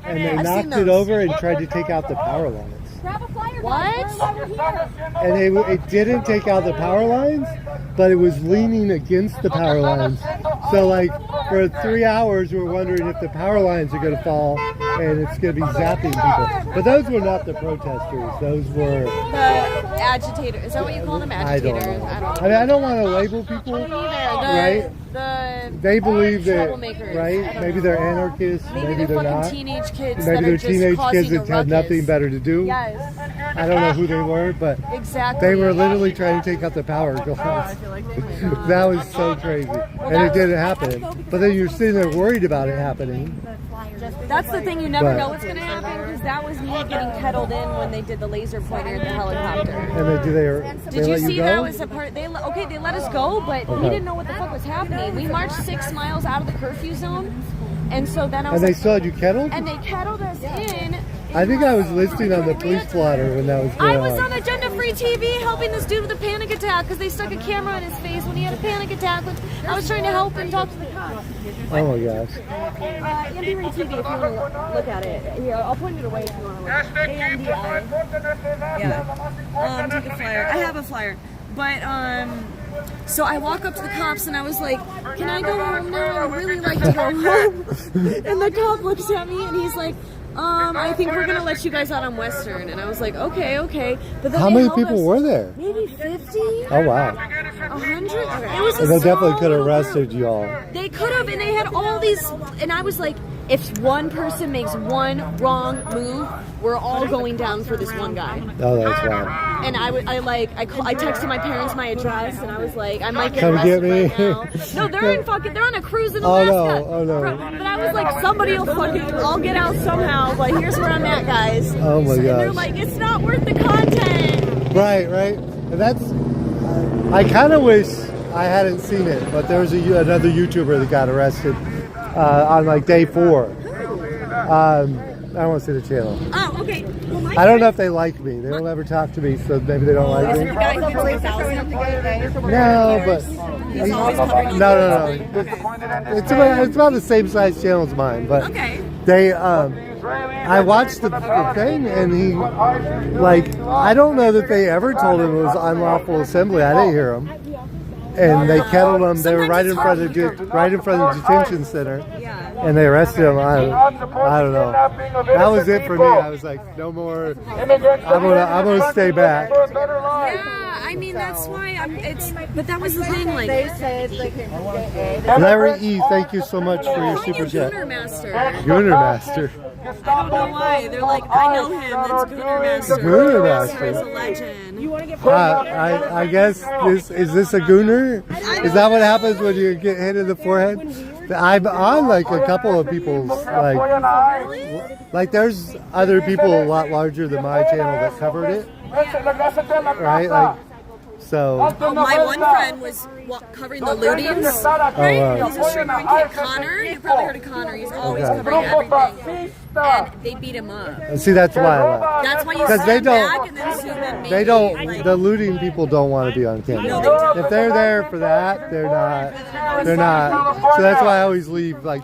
Speaker 1: and they
Speaker 3: I've
Speaker 1: knocked
Speaker 3: seen
Speaker 1: it
Speaker 3: those.
Speaker 1: over and tried to take out the power lines.
Speaker 3: What?
Speaker 1: And it didn't take out the power lines, but it was leaning against the power lines. So like for 3 hours we're wondering if the power lines are going to fall and it's going to be zapping people. But those were not the protesters. Those were
Speaker 3: The agitators. Is that what you call them? Agitators?
Speaker 1: I mean, I don't want to label people, right? They believe that, right? Maybe they're anarchists. Maybe they're not.
Speaker 3: Teenage kids.
Speaker 1: Maybe they're teenage kids that had
Speaker 3: ruckus.
Speaker 1: nothing better to do.
Speaker 3: Yes.
Speaker 1: I don't know who they were, but they were literally trying to take out the power lines. That was so crazy. And it didn't happen. But then you're sitting there worried about it happening.
Speaker 3: That's the thing, you never know what's going to happen, because that was me getting kettled in when they did the laser pointer at the helicopter.
Speaker 1: And then
Speaker 3: Did you see that was a part? They let us go, but we didn't know what the fuck was happening. We marched 6 miles out of the curfew zone, and so then I was.
Speaker 1: And they still had you kettled?
Speaker 3: And they kettled us in.
Speaker 1: I think I was listening on the police blotter when that was going on.
Speaker 3: I was on Agenda Free TV helping this dude with a panic attack because they stuck a camera in his face when he had a panic attack. I was trying to help him talk to the cops.
Speaker 1: Oh my gosh.
Speaker 3: AMD TV, if you want to look at it. Here, I'll point it away if you want to look. AMDI. Yeah. Take a flyer. I have a flyer. But, so I walk up to the cops and I was like, can I go home now? I would really like to go home. And the cop looks at me and he's like, I think we're gonna let you guys out on Western. And I was like, okay. But then
Speaker 1: how many people were there?
Speaker 3: Maybe 50?
Speaker 1: Oh wow.
Speaker 3: 100? It was
Speaker 1: and they definitely could have arrested you all.
Speaker 3: They could have, and they had all these, and I was like, if one person makes one wrong move, we're all going down for this one guy.
Speaker 1: Oh, that's wild.
Speaker 3: And I texted my parents my address, and I was like, I might get
Speaker 1: come
Speaker 3: arrested
Speaker 1: get me.
Speaker 3: right now. No, they're on a cruise in Alaska.
Speaker 1: Oh no.
Speaker 3: But I was like, somebody will I'll get out somehow, but here's where I'm at, guys.
Speaker 1: Oh my gosh.
Speaker 3: And they're like, it's not worth the content.
Speaker 1: Right. And that's, I kind of wish I hadn't seen it, but there was another YouTuber that got arrested on like day 4. I don't want to say the channel.
Speaker 3: Oh, okay. Well,
Speaker 1: I don't know if they like me. They don't ever talk to me, so maybe they don't like me.
Speaker 3: the guy who gets 3,000?
Speaker 1: No, but no. It's about the same size channel as mine, but they I watched the thing, and he I don't know that they ever told him it was unlawful assembly. I didn't hear him. And they kettled him. They were right in front of the detention center, and they arrested him. I don't know. That was it for me. I was like, no more. I'm gonna stay back.
Speaker 3: Yeah, I mean that's why but that was the thing. Like
Speaker 1: Larry E, thank you so much for your super chat.
Speaker 3: Gooner Master.
Speaker 1: Gooner Master.
Speaker 3: I don't know why. They're like, I know him. That's Gooner Master.
Speaker 1: Gooner Master
Speaker 3: is a legend.
Speaker 1: I guess is this a gooner? Is that what happens when you get hit in the forehead? I'm on like a couple of people's like there's other people a lot larger than my channel that covered it, right? Like so.
Speaker 3: My one friend was covering the lootings. Right? He's a streamer in Cape Connor. You probably heard of Connor. He's always covering everything. And they beat him up.
Speaker 1: And see, that's why I left.
Speaker 3: That's why you stand back and then zoom in.
Speaker 1: They don't. The looting people don't want to be on camera. If they're there for that, they're not. They're not. So that's why I always leave. Like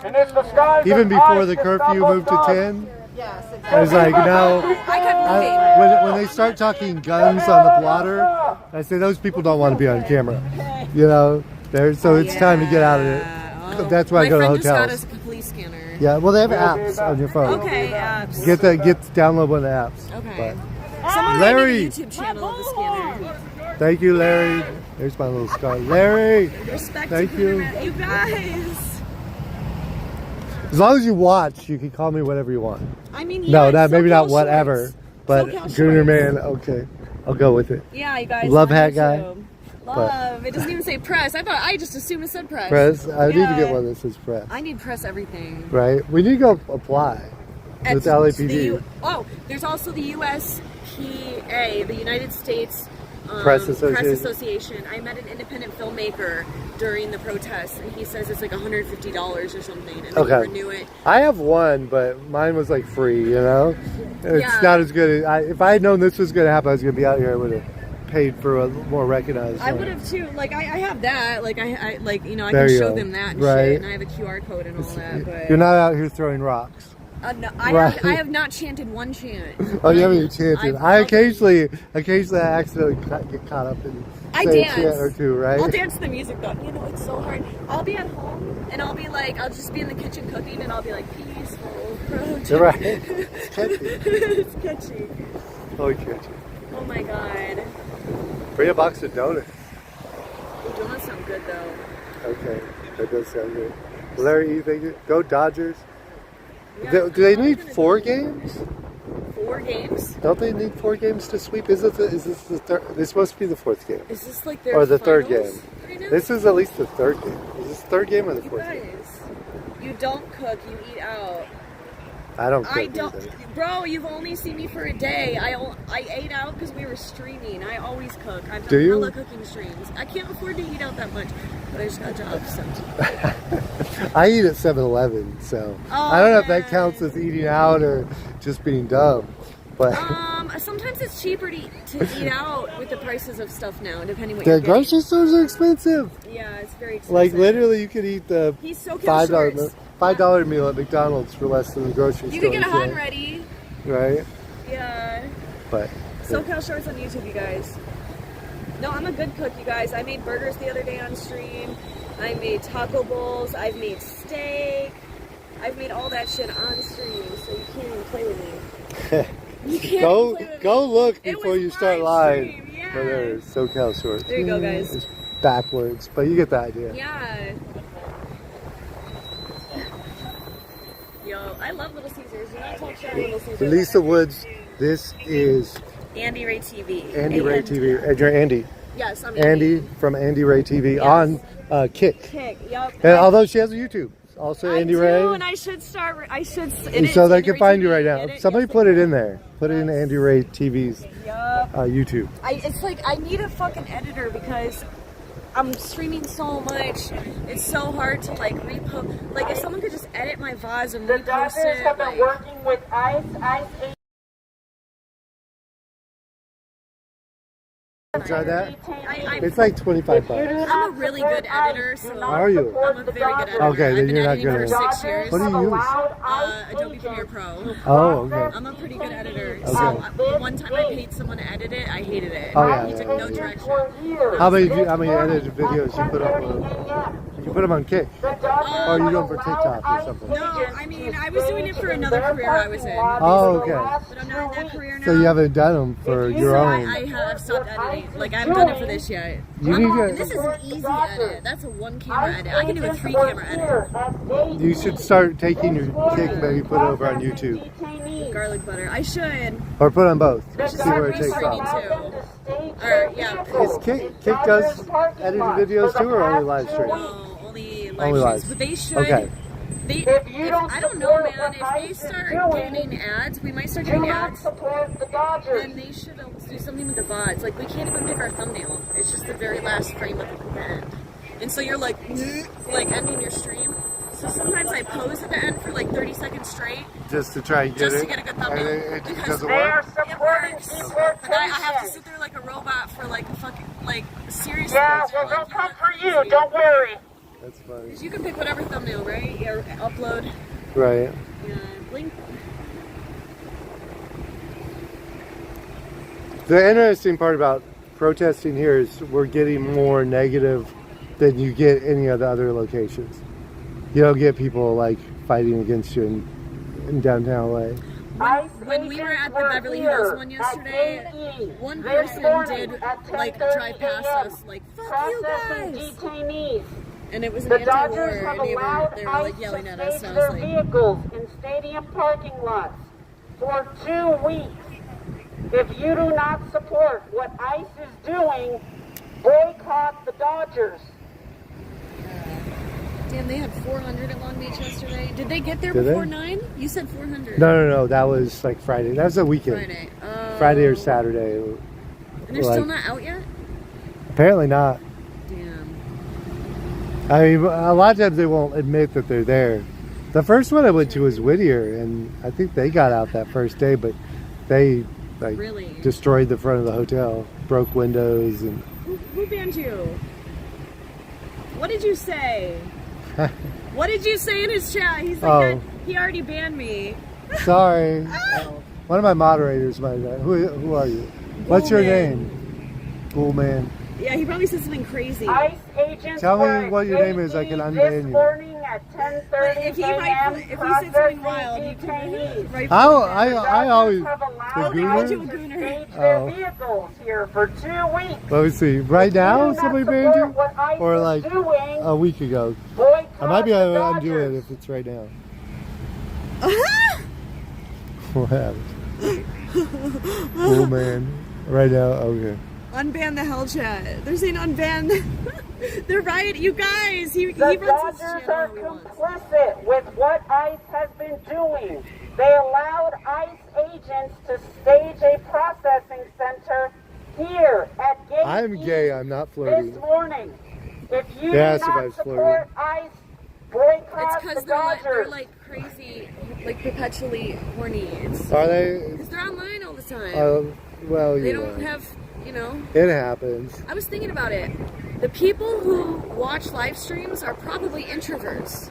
Speaker 1: even before the curfew moved to 10. I was like, no. When they start talking guns on the blotter, I say those people don't want to be on camera. You know, so it's time to get out of it. That's why I go to hotels.
Speaker 3: My friend just got us a police scanner.
Speaker 1: Yeah, well they have apps on your phone.
Speaker 3: Okay, apps.
Speaker 1: Get download one of the apps.
Speaker 3: Okay.
Speaker 1: But
Speaker 3: Someone
Speaker 1: Larry,
Speaker 3: made a YouTube channel of the scanner.
Speaker 1: Thank you, Larry. There's my little scar. Larry,
Speaker 3: Respect
Speaker 1: thank you.
Speaker 3: You guys.
Speaker 1: As long as you watch, you can call me whatever you want.
Speaker 3: I mean,
Speaker 1: no, maybe not
Speaker 3: SoCal
Speaker 1: whatever,
Speaker 3: shorts.
Speaker 1: but
Speaker 3: SoCal
Speaker 1: Gooner
Speaker 3: shorts.
Speaker 1: Man. Okay, I'll go with it.
Speaker 3: Yeah, you guys.
Speaker 1: Love hat guy.
Speaker 3: Love. It doesn't even say press. I just assumed it said press.
Speaker 1: Press. I need to get one that says press.
Speaker 3: I need press everything.
Speaker 1: Right. We need to go apply with LAPD.
Speaker 3: There's also the USPA, the United States
Speaker 1: Press Association.
Speaker 3: I met an independent filmmaker during the protests, and he says it's like $150 or something, and
Speaker 1: okay.
Speaker 3: you renew it.
Speaker 1: I have one, but mine was like free. You know, it's not as good. If I had known this was going to happen, I was going to be out here. I would have paid for a more recognized.
Speaker 3: I would have too. Like I have that. Like I can show them that and shit, and I have a QR code and all that. But
Speaker 1: you're not out here throwing rocks.
Speaker 3: No, I have not chanted one chant.
Speaker 1: Oh, you haven't chanted. I occasionally accidentally get caught up in
Speaker 3: I
Speaker 1: say a
Speaker 3: dance.
Speaker 1: chant or two, right?
Speaker 3: I'll dance to the music though. You know, it's so hard. I'll be at home and I'll be like, I'll just be in the kitchen cooking and I'll be like, peaceful approach.
Speaker 1: You're right. It's catchy.
Speaker 3: It's catchy.
Speaker 1: Oh, catchy.
Speaker 3: Oh my god.
Speaker 1: Bring a box of donuts.
Speaker 3: The donuts sound good though.
Speaker 1: Okay, that does sound good. Larry, you think go Dodgers?
Speaker 3: Yeah,
Speaker 1: Do they
Speaker 3: I'm
Speaker 1: need
Speaker 3: gonna
Speaker 1: 4
Speaker 3: do
Speaker 1: games?
Speaker 3: 4 games?
Speaker 1: Don't they need 4 games to sweep? Is this the third? It's supposed to be the 4th game.
Speaker 3: Is this like their
Speaker 1: Or the 3rd
Speaker 3: finals
Speaker 1: game.
Speaker 3: right now?
Speaker 1: This is at least the 3rd game. Is this the 3rd game or the
Speaker 3: You
Speaker 1: 4th game?
Speaker 3: guys, you don't cook, you eat out.
Speaker 1: I don't cook
Speaker 3: I don't,
Speaker 1: either.
Speaker 3: bro. You've only seen me for a day. I ate out because we were streaming. I always cook. I've
Speaker 1: Do
Speaker 3: done
Speaker 1: you?
Speaker 3: hella cooking streams. I can't afford to eat out that much, but I just got jobs. So.
Speaker 1: I eat at 7-Eleven, so I don't know if that
Speaker 3: man.
Speaker 1: counts as eating out or just being dumb. But
Speaker 3: Sometimes it's cheaper to eat out with the prices of stuff now, depending what
Speaker 1: the
Speaker 3: you're getting.
Speaker 1: grocery stores are expensive.
Speaker 3: Yeah, it's very expensive.
Speaker 1: Like literally, you could eat the
Speaker 3: He's SoCal
Speaker 1: $5
Speaker 3: shorts.
Speaker 1: $5 meal at McDonald's for less than the grocery
Speaker 3: You
Speaker 1: store.
Speaker 3: could get a hot and ready.
Speaker 1: Right?
Speaker 3: Yeah.
Speaker 1: But
Speaker 3: SoCal shorts on YouTube, you guys. No, I'm a good cook, you guys. I made burgers the other day on stream. I made taco bowls. I've made steak. I've made all that shit on stream, so you can't even play with me. You can't
Speaker 1: go
Speaker 3: play with
Speaker 1: go
Speaker 3: me.
Speaker 1: look
Speaker 3: It
Speaker 1: before
Speaker 3: was
Speaker 1: you start
Speaker 3: live
Speaker 1: live.
Speaker 3: stream, yeah.
Speaker 1: For their SoCal shorts.
Speaker 3: There you go, guys.
Speaker 1: It's backwards, but you get the idea.
Speaker 3: Yeah. Yo, I love Little Caesars. You know, talk shit on Little Caesars.
Speaker 1: Lisa Woods, this is
Speaker 3: Andy Ray TV.
Speaker 1: Andy Ray TV. And you're Andy.
Speaker 3: Yes, I'm
Speaker 1: Andy from Andy Ray TV
Speaker 3: Yes.
Speaker 1: on Kick.
Speaker 3: Kick, yep.
Speaker 1: And although she has a YouTube, also
Speaker 3: I
Speaker 1: Andy
Speaker 3: do,
Speaker 1: Ray.
Speaker 3: and I should start. I should.
Speaker 1: And so they can find you right now. Somebody put it in there. Put it in Andy Ray TV's
Speaker 3: Yup.
Speaker 1: YouTube.
Speaker 3: It's like I need a fucking editor because I'm streaming so much. It's so hard to like repost. Like if someone could just edit my VODs and
Speaker 4: The
Speaker 3: repost
Speaker 4: Dodgers
Speaker 3: it.
Speaker 4: have been
Speaker 3: Like,
Speaker 4: working with Ice 8.
Speaker 1: Try that.
Speaker 3: I'm
Speaker 1: It's like 25 bucks.
Speaker 3: a really good editor, so
Speaker 1: Are you?
Speaker 3: I'm a very good editor.
Speaker 1: Okay, then
Speaker 3: I've been
Speaker 1: you're not
Speaker 3: editing
Speaker 1: good
Speaker 3: for
Speaker 1: at it.
Speaker 3: 6 years.
Speaker 1: What do you use?
Speaker 3: Adobe Premiere Pro.
Speaker 1: Oh, okay.
Speaker 3: I'm a pretty good editor.
Speaker 1: Okay.
Speaker 3: So one time I paid someone to edit it, I hated it.
Speaker 1: Oh, yeah,
Speaker 3: He took
Speaker 1: yeah,
Speaker 3: no
Speaker 1: yeah.
Speaker 3: direction.
Speaker 1: How many edited videos you put up on? You put them on Kick, or you do them for TikTok or something.
Speaker 3: No, I mean, I was doing it for another career I was in.
Speaker 1: Oh, okay.
Speaker 3: But I'm not in that career now.
Speaker 1: So you haven't done them for your
Speaker 3: So
Speaker 1: own.
Speaker 3: I have stopped editing. Like, I haven't done it for this yet.
Speaker 1: You need
Speaker 3: And
Speaker 1: to.
Speaker 3: this is an easy edit. That's a 1 camera edit. I can do a 3 camera edit.
Speaker 1: You should start taking your Kick, maybe put it over on YouTube,
Speaker 3: Garlic butter. I should.
Speaker 1: or put on both.
Speaker 3: I should
Speaker 1: See where
Speaker 3: start
Speaker 1: it takes
Speaker 3: restreaming
Speaker 1: off.
Speaker 3: too. Or, yeah.
Speaker 1: Is Kick does edited videos too, or only live stream?
Speaker 3: No, only live
Speaker 1: Only live.
Speaker 3: streams. But they should.
Speaker 1: Okay.
Speaker 3: I don't know, man. If they start getting ads, we might start getting ads.
Speaker 4: Support the Dodgers.
Speaker 3: Then they should do something with the VODs. Like, we can't even pick our thumbnail. It's just the very last frame of the end. And so you're like ending your stream. So sometimes I pose at the end for like 30 seconds straight.
Speaker 1: Just to try and get
Speaker 3: Just
Speaker 1: it.
Speaker 3: to get a good
Speaker 1: And
Speaker 3: thumbnail.
Speaker 1: it
Speaker 3: Because
Speaker 1: doesn't
Speaker 4: They are
Speaker 1: work.
Speaker 4: supporting
Speaker 3: And I have to
Speaker 4: deportation.
Speaker 3: sit there like a robot for like fucking, like, seriously.
Speaker 4: Yeah, well, they'll come for you. Don't worry.
Speaker 1: That's funny.
Speaker 3: You can pick whatever thumbnail, right? Yeah, upload.
Speaker 1: Right.
Speaker 3: Yeah, link.
Speaker 1: The interesting part about protesting here is we're getting more negative than you get any of the other locations. You don't get people like fighting against you in downtown LA.
Speaker 3: When we were at the Beverly Hills one yesterday, one person did like drive past us like, fuck you guys!
Speaker 4: Detainees.
Speaker 3: And it was an
Speaker 4: The
Speaker 3: anti-war
Speaker 4: Dodgers have
Speaker 3: neighbor.
Speaker 4: allowed
Speaker 3: They were like
Speaker 4: ICE
Speaker 3: yelling
Speaker 4: to
Speaker 3: at us,
Speaker 4: stage
Speaker 3: and I was
Speaker 4: their
Speaker 3: like,
Speaker 4: vehicles in stadium parking lots for 2 weeks. If you do not support what ICE is doing, boycott the Dodgers.
Speaker 3: damn, they had 400 at Long Beach yesterday. Did they get there
Speaker 1: Did
Speaker 3: before
Speaker 1: they?
Speaker 3: 9? You said 400.
Speaker 1: No. That was like Friday. That was a weekend.
Speaker 3: Friday.
Speaker 1: Friday or Saturday.
Speaker 3: And they're
Speaker 1: like-
Speaker 3: still not out yet?
Speaker 1: Apparently not.
Speaker 3: Damn.
Speaker 1: I mean, a lot of times they won't admit that they're there. The first one I went to was Whittier, and I think they got out that first day, but they like
Speaker 3: Really?
Speaker 1: destroyed the front of the hotel, broke windows, and
Speaker 3: Who banned you? What did you say? What did you say in his chat? He's like,
Speaker 1: Oh.
Speaker 3: he already banned me.
Speaker 1: sorry. One of my moderators might have. Who are you? What's your
Speaker 3: Bullman.
Speaker 1: name? Bullman.
Speaker 3: Yeah, he probably said something crazy.
Speaker 4: ICE agents
Speaker 1: Tell me
Speaker 4: were
Speaker 1: what your name is, I
Speaker 4: at
Speaker 1: can
Speaker 4: this
Speaker 1: unban you.
Speaker 4: morning at 10:30
Speaker 3: If he
Speaker 4: a.m.
Speaker 3: said something wild, you
Speaker 4: processing
Speaker 3: can right
Speaker 1: I always
Speaker 4: have
Speaker 1: the
Speaker 4: allowed
Speaker 1: gooner.
Speaker 4: ICE
Speaker 3: You a
Speaker 4: to
Speaker 3: gooner.
Speaker 4: stage their
Speaker 1: Oh.
Speaker 4: vehicles here for 2 weeks.
Speaker 1: Let me see. Right now, somebody banned you, or like
Speaker 4: doing,
Speaker 1: a week ago.
Speaker 4: boycott
Speaker 1: I might be able
Speaker 4: the
Speaker 1: to undo it
Speaker 4: Dodgers.
Speaker 1: if it's right now.
Speaker 3: now.
Speaker 1: What happened? Cool, man. Right now, okay.
Speaker 3: Unban the hell chat. They're saying unban. They're right, you guys. He
Speaker 4: The
Speaker 3: runs his
Speaker 4: Dodgers
Speaker 3: channel
Speaker 4: are
Speaker 3: how he wants.
Speaker 4: complicit with what ICE has been doing. They allowed ICE agents to stage a processing center here at Gate
Speaker 1: I'm
Speaker 4: E
Speaker 1: gay. I'm not flirting.
Speaker 4: this morning. If you
Speaker 1: Yes,
Speaker 4: do
Speaker 1: if I
Speaker 4: not
Speaker 1: was
Speaker 4: support ICE, boycott
Speaker 3: It's because
Speaker 4: the
Speaker 3: they're
Speaker 4: Dodgers.
Speaker 3: like crazy, like perpetually horny. It's
Speaker 1: Are they?
Speaker 3: because they're online all the time.
Speaker 1: Well,
Speaker 3: They
Speaker 1: you
Speaker 3: don't
Speaker 1: know,
Speaker 3: have, you know.
Speaker 1: it happens.
Speaker 3: I was thinking about it. The people who watch live streams are probably introverts.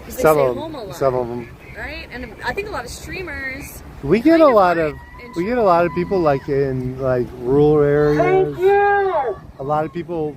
Speaker 3: 'Cause they
Speaker 1: Some
Speaker 3: stay
Speaker 1: of
Speaker 3: home a
Speaker 1: them.
Speaker 3: lot,
Speaker 1: Some of them.
Speaker 3: right? And I think a lot of streamers.
Speaker 1: We get
Speaker 3: kind
Speaker 1: a
Speaker 3: of
Speaker 1: lot
Speaker 3: are
Speaker 1: of. We get a lot of people like in like rural areas.
Speaker 4: Thank you.
Speaker 1: A lot of people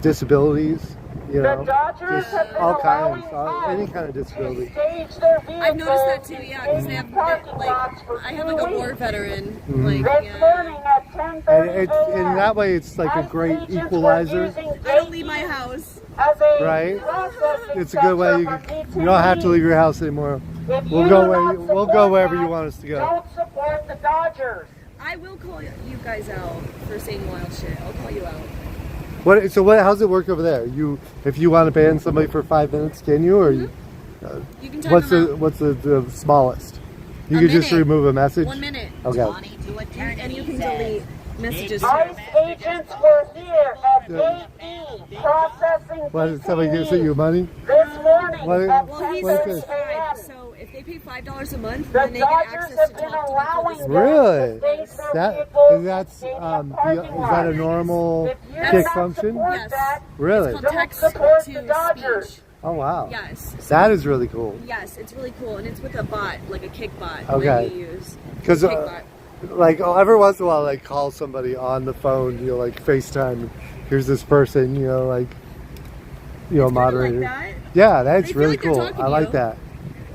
Speaker 1: disabilities. You
Speaker 4: The
Speaker 1: know,
Speaker 4: Dodgers
Speaker 1: just
Speaker 4: have been
Speaker 1: all kinds,
Speaker 4: allowing
Speaker 1: any
Speaker 4: ICE
Speaker 1: kind of
Speaker 4: to
Speaker 1: disability.
Speaker 4: stage their vehicles
Speaker 3: I've noticed that too, yeah, because they
Speaker 4: in
Speaker 3: have
Speaker 4: parking
Speaker 3: like
Speaker 4: lots for
Speaker 3: I have
Speaker 4: 2
Speaker 3: like a war
Speaker 4: weeks.
Speaker 3: veteran,
Speaker 1: Mhm.
Speaker 3: like
Speaker 4: This
Speaker 3: yeah.
Speaker 4: morning at 10:30
Speaker 1: And it's
Speaker 4: a.m.
Speaker 1: in that way, it's like a
Speaker 4: ICE
Speaker 1: great
Speaker 4: agents were
Speaker 1: equalizer,
Speaker 4: using
Speaker 3: I don't leave my house.
Speaker 4: as a
Speaker 1: right?
Speaker 4: processing
Speaker 1: It's a good way.
Speaker 4: center for
Speaker 1: You don't have to
Speaker 4: detainees.
Speaker 1: leave your house anymore.
Speaker 4: If
Speaker 1: We'll
Speaker 4: you
Speaker 1: go
Speaker 4: do
Speaker 1: where
Speaker 4: not
Speaker 1: we'll go
Speaker 4: support
Speaker 1: wherever you
Speaker 4: that,
Speaker 1: want us to go.
Speaker 4: Don't support the Dodgers.
Speaker 3: I will call you guys out for saying wild shit. I'll call you out.
Speaker 1: What? So what? How's it work over there? You, if you want to ban somebody for 5 minutes, can you? Or you,
Speaker 3: You can time
Speaker 1: what's
Speaker 3: them
Speaker 1: the
Speaker 3: out.
Speaker 1: what's the smallest? You
Speaker 3: A
Speaker 1: can just
Speaker 3: minute.
Speaker 1: remove a message.
Speaker 3: 1 minute.
Speaker 1: Okay.
Speaker 3: And you can delete messages.
Speaker 4: ICE agents were here at Gate E processing
Speaker 1: What? Did somebody give
Speaker 4: detainees
Speaker 1: you money?
Speaker 4: this morning
Speaker 1: What-
Speaker 4: at
Speaker 3: Well, he's
Speaker 1: What is
Speaker 4: 10:30
Speaker 1: it?
Speaker 4: a.m.
Speaker 3: so if they pay $5 a month,
Speaker 4: The
Speaker 3: then they get
Speaker 4: Dodgers
Speaker 3: access
Speaker 4: have
Speaker 3: to
Speaker 4: been
Speaker 3: talk to
Speaker 4: allowing
Speaker 3: people.
Speaker 4: them
Speaker 1: Really?
Speaker 4: to stage their
Speaker 1: That
Speaker 4: vehicles
Speaker 1: and that's
Speaker 4: in stadium
Speaker 1: is
Speaker 4: parking
Speaker 1: that a
Speaker 4: lots.
Speaker 1: normal
Speaker 4: If you
Speaker 1: kick
Speaker 4: do not
Speaker 1: function?
Speaker 4: support
Speaker 3: Yes.
Speaker 4: that,
Speaker 1: Really?
Speaker 3: It's
Speaker 4: Don't
Speaker 3: called text
Speaker 4: support
Speaker 3: to
Speaker 4: the Dodgers.
Speaker 3: speech.
Speaker 1: Oh wow.
Speaker 3: Yes.
Speaker 1: That is really cool.
Speaker 3: Yes, it's really cool, and it's with a bot, like a kick bot
Speaker 1: Okay.
Speaker 3: that you use.
Speaker 1: Because
Speaker 3: Kick bot.
Speaker 1: like every once in a while, like call somebody on the phone, you know, like FaceTime. Here's this person, you know, like
Speaker 3: Kinda
Speaker 1: moderator.
Speaker 3: Like that.
Speaker 1: Yeah, that's
Speaker 3: They feel
Speaker 1: really
Speaker 3: like they're
Speaker 1: cool.
Speaker 3: talking
Speaker 1: I
Speaker 3: to
Speaker 1: like
Speaker 3: you.
Speaker 1: that.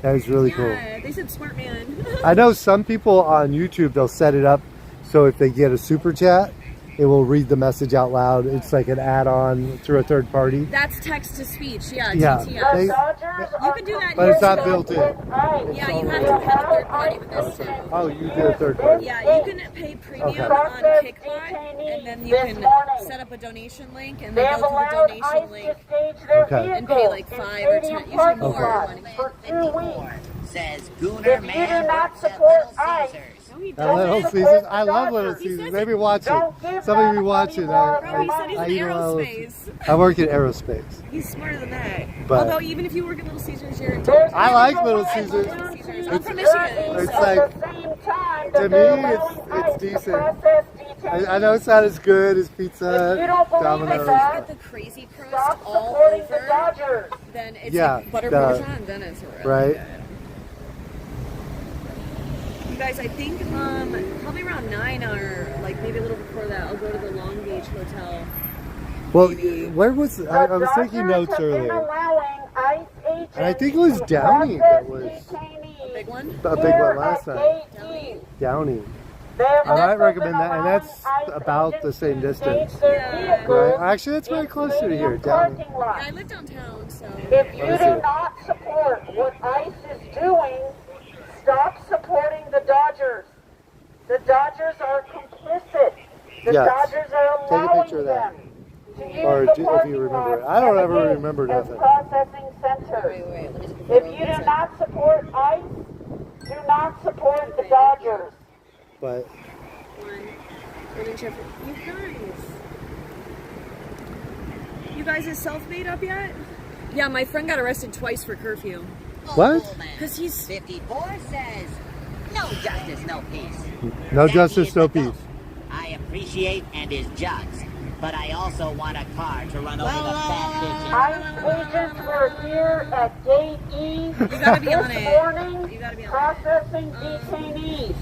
Speaker 1: That is really cool.
Speaker 3: Yeah, they said smart man.
Speaker 1: I know some people on YouTube, they'll set it up so if they get a super chat, it will read the message out loud. It's like an add-on through a third party.
Speaker 3: That's text to speech. Yeah,
Speaker 1: Yeah.
Speaker 3: TTS.
Speaker 1: They-
Speaker 4: The Dodgers
Speaker 3: You
Speaker 4: are
Speaker 3: can do that
Speaker 1: But it's
Speaker 3: here,
Speaker 1: not
Speaker 3: too.
Speaker 1: built in.
Speaker 3: Yeah, you have to have a third party with this too.
Speaker 1: Oh, you did a third party.
Speaker 3: Yeah, you can pay premium
Speaker 1: Okay.
Speaker 3: on Kickbot, and then you can set up a donation link, and
Speaker 4: They
Speaker 3: they
Speaker 4: have
Speaker 3: go through the
Speaker 4: allowed
Speaker 3: donation
Speaker 4: ICE to
Speaker 3: link.
Speaker 4: stage their
Speaker 1: Okay.
Speaker 4: vehicles
Speaker 3: And pay like
Speaker 4: in
Speaker 3: 5 or 10,
Speaker 4: stadium
Speaker 3: usually
Speaker 4: parking
Speaker 3: more
Speaker 4: lots
Speaker 3: money.
Speaker 4: for 2 weeks.
Speaker 5: Says
Speaker 4: If
Speaker 5: Gooner
Speaker 4: you do
Speaker 5: Man
Speaker 4: not
Speaker 5: works at
Speaker 4: support
Speaker 5: Little
Speaker 4: ICE,
Speaker 5: Caesars.
Speaker 3: No, he
Speaker 1: At
Speaker 3: doesn't.
Speaker 1: Little
Speaker 4: Don't
Speaker 1: Caesars.
Speaker 4: support
Speaker 1: I
Speaker 4: the
Speaker 1: love Little
Speaker 4: Dodgers.
Speaker 1: Caesars.
Speaker 3: says
Speaker 1: Maybe
Speaker 3: it-
Speaker 1: watch it.
Speaker 4: Don't give
Speaker 1: Somebody
Speaker 4: them
Speaker 1: be watching.
Speaker 4: any more
Speaker 3: Bro, he said he's in
Speaker 1: know Little
Speaker 3: aerospace.
Speaker 1: I work in aerospace.
Speaker 3: He's smarter than that.
Speaker 1: But-
Speaker 3: Although even if you work at Little Caesars, you're in
Speaker 4: There's
Speaker 1: I like
Speaker 4: no
Speaker 1: Little
Speaker 4: way
Speaker 1: Caesars.
Speaker 4: to
Speaker 3: I'm
Speaker 4: use
Speaker 3: from
Speaker 4: these
Speaker 3: Michigan.
Speaker 1: It's
Speaker 4: at
Speaker 1: like-
Speaker 4: the same time
Speaker 1: to
Speaker 4: that they're
Speaker 1: me,
Speaker 4: allowing
Speaker 1: it's
Speaker 4: ICE to
Speaker 1: decent.
Speaker 4: process
Speaker 1: I know it's not as good as Pizza
Speaker 4: If
Speaker 1: Hut,
Speaker 4: you don't believe
Speaker 3: I
Speaker 1: Domino's.
Speaker 3: think
Speaker 4: that,
Speaker 3: with the crazy crust
Speaker 4: stop
Speaker 3: all
Speaker 4: supporting the
Speaker 3: over,
Speaker 4: Dodgers.
Speaker 3: then it's
Speaker 1: Yeah,
Speaker 3: like butter
Speaker 1: the-
Speaker 3: parmesan, then it's really
Speaker 1: right?
Speaker 3: good. You guys, I think probably around 9 or like maybe a little before that, I'll go to the Long Beach Hotel.
Speaker 1: Well, where was I was
Speaker 4: The
Speaker 1: taking
Speaker 4: Dodgers
Speaker 1: notes
Speaker 4: have been
Speaker 1: earlier.
Speaker 4: allowing ICE agents
Speaker 1: And I think it was
Speaker 4: to
Speaker 1: Downey
Speaker 4: process
Speaker 1: that was
Speaker 4: detainees
Speaker 3: Big one?
Speaker 1: a big
Speaker 4: here
Speaker 1: one last
Speaker 4: at
Speaker 1: time.
Speaker 4: Gate E.
Speaker 1: Downy.
Speaker 4: They have
Speaker 1: I might
Speaker 4: also
Speaker 1: recommend
Speaker 4: been
Speaker 1: that, and
Speaker 4: allowing
Speaker 1: that's
Speaker 4: ICE
Speaker 1: about the
Speaker 4: agents
Speaker 1: same
Speaker 4: to
Speaker 1: distance.
Speaker 4: stage their
Speaker 3: Yeah.
Speaker 4: vehicles
Speaker 1: Right? Actually, it's very
Speaker 4: in
Speaker 1: close to
Speaker 4: stadium
Speaker 1: here, Downey.
Speaker 4: parking
Speaker 3: Yeah,
Speaker 4: lots.
Speaker 3: I live downtown, so.
Speaker 4: If you
Speaker 1: Let me
Speaker 4: do
Speaker 1: see.
Speaker 4: not support what ICE is doing, stop supporting the Dodgers. The Dodgers are complicit. The
Speaker 1: Yes.
Speaker 4: Dodgers are
Speaker 1: Take a
Speaker 4: allowing
Speaker 1: picture of that.
Speaker 4: them to use
Speaker 1: Or
Speaker 4: the
Speaker 1: if you
Speaker 4: parking
Speaker 1: remember it.
Speaker 4: lots
Speaker 1: I don't
Speaker 4: as
Speaker 1: ever
Speaker 4: a-
Speaker 1: remember
Speaker 4: as
Speaker 1: nothing.
Speaker 4: processing centers.
Speaker 3: Wait, let me just
Speaker 4: If you do not support ICE, do not support the Dodgers.
Speaker 1: But
Speaker 3: You guys is self-made up yet? Yeah, my friend got arrested twice for curfew.
Speaker 1: What?
Speaker 3: Because he's
Speaker 5: 54 says, no justice, no peace.
Speaker 1: no
Speaker 5: That
Speaker 1: justice,
Speaker 5: is
Speaker 1: no
Speaker 5: the goat.
Speaker 1: peace.
Speaker 5: I appreciate and is just, but I also want a car to run over the fat bitches.
Speaker 4: ICE agents were here at Gate E
Speaker 3: You gotta be on
Speaker 4: this
Speaker 3: it.
Speaker 4: morning
Speaker 3: You gotta be on it.
Speaker 4: processing detainees.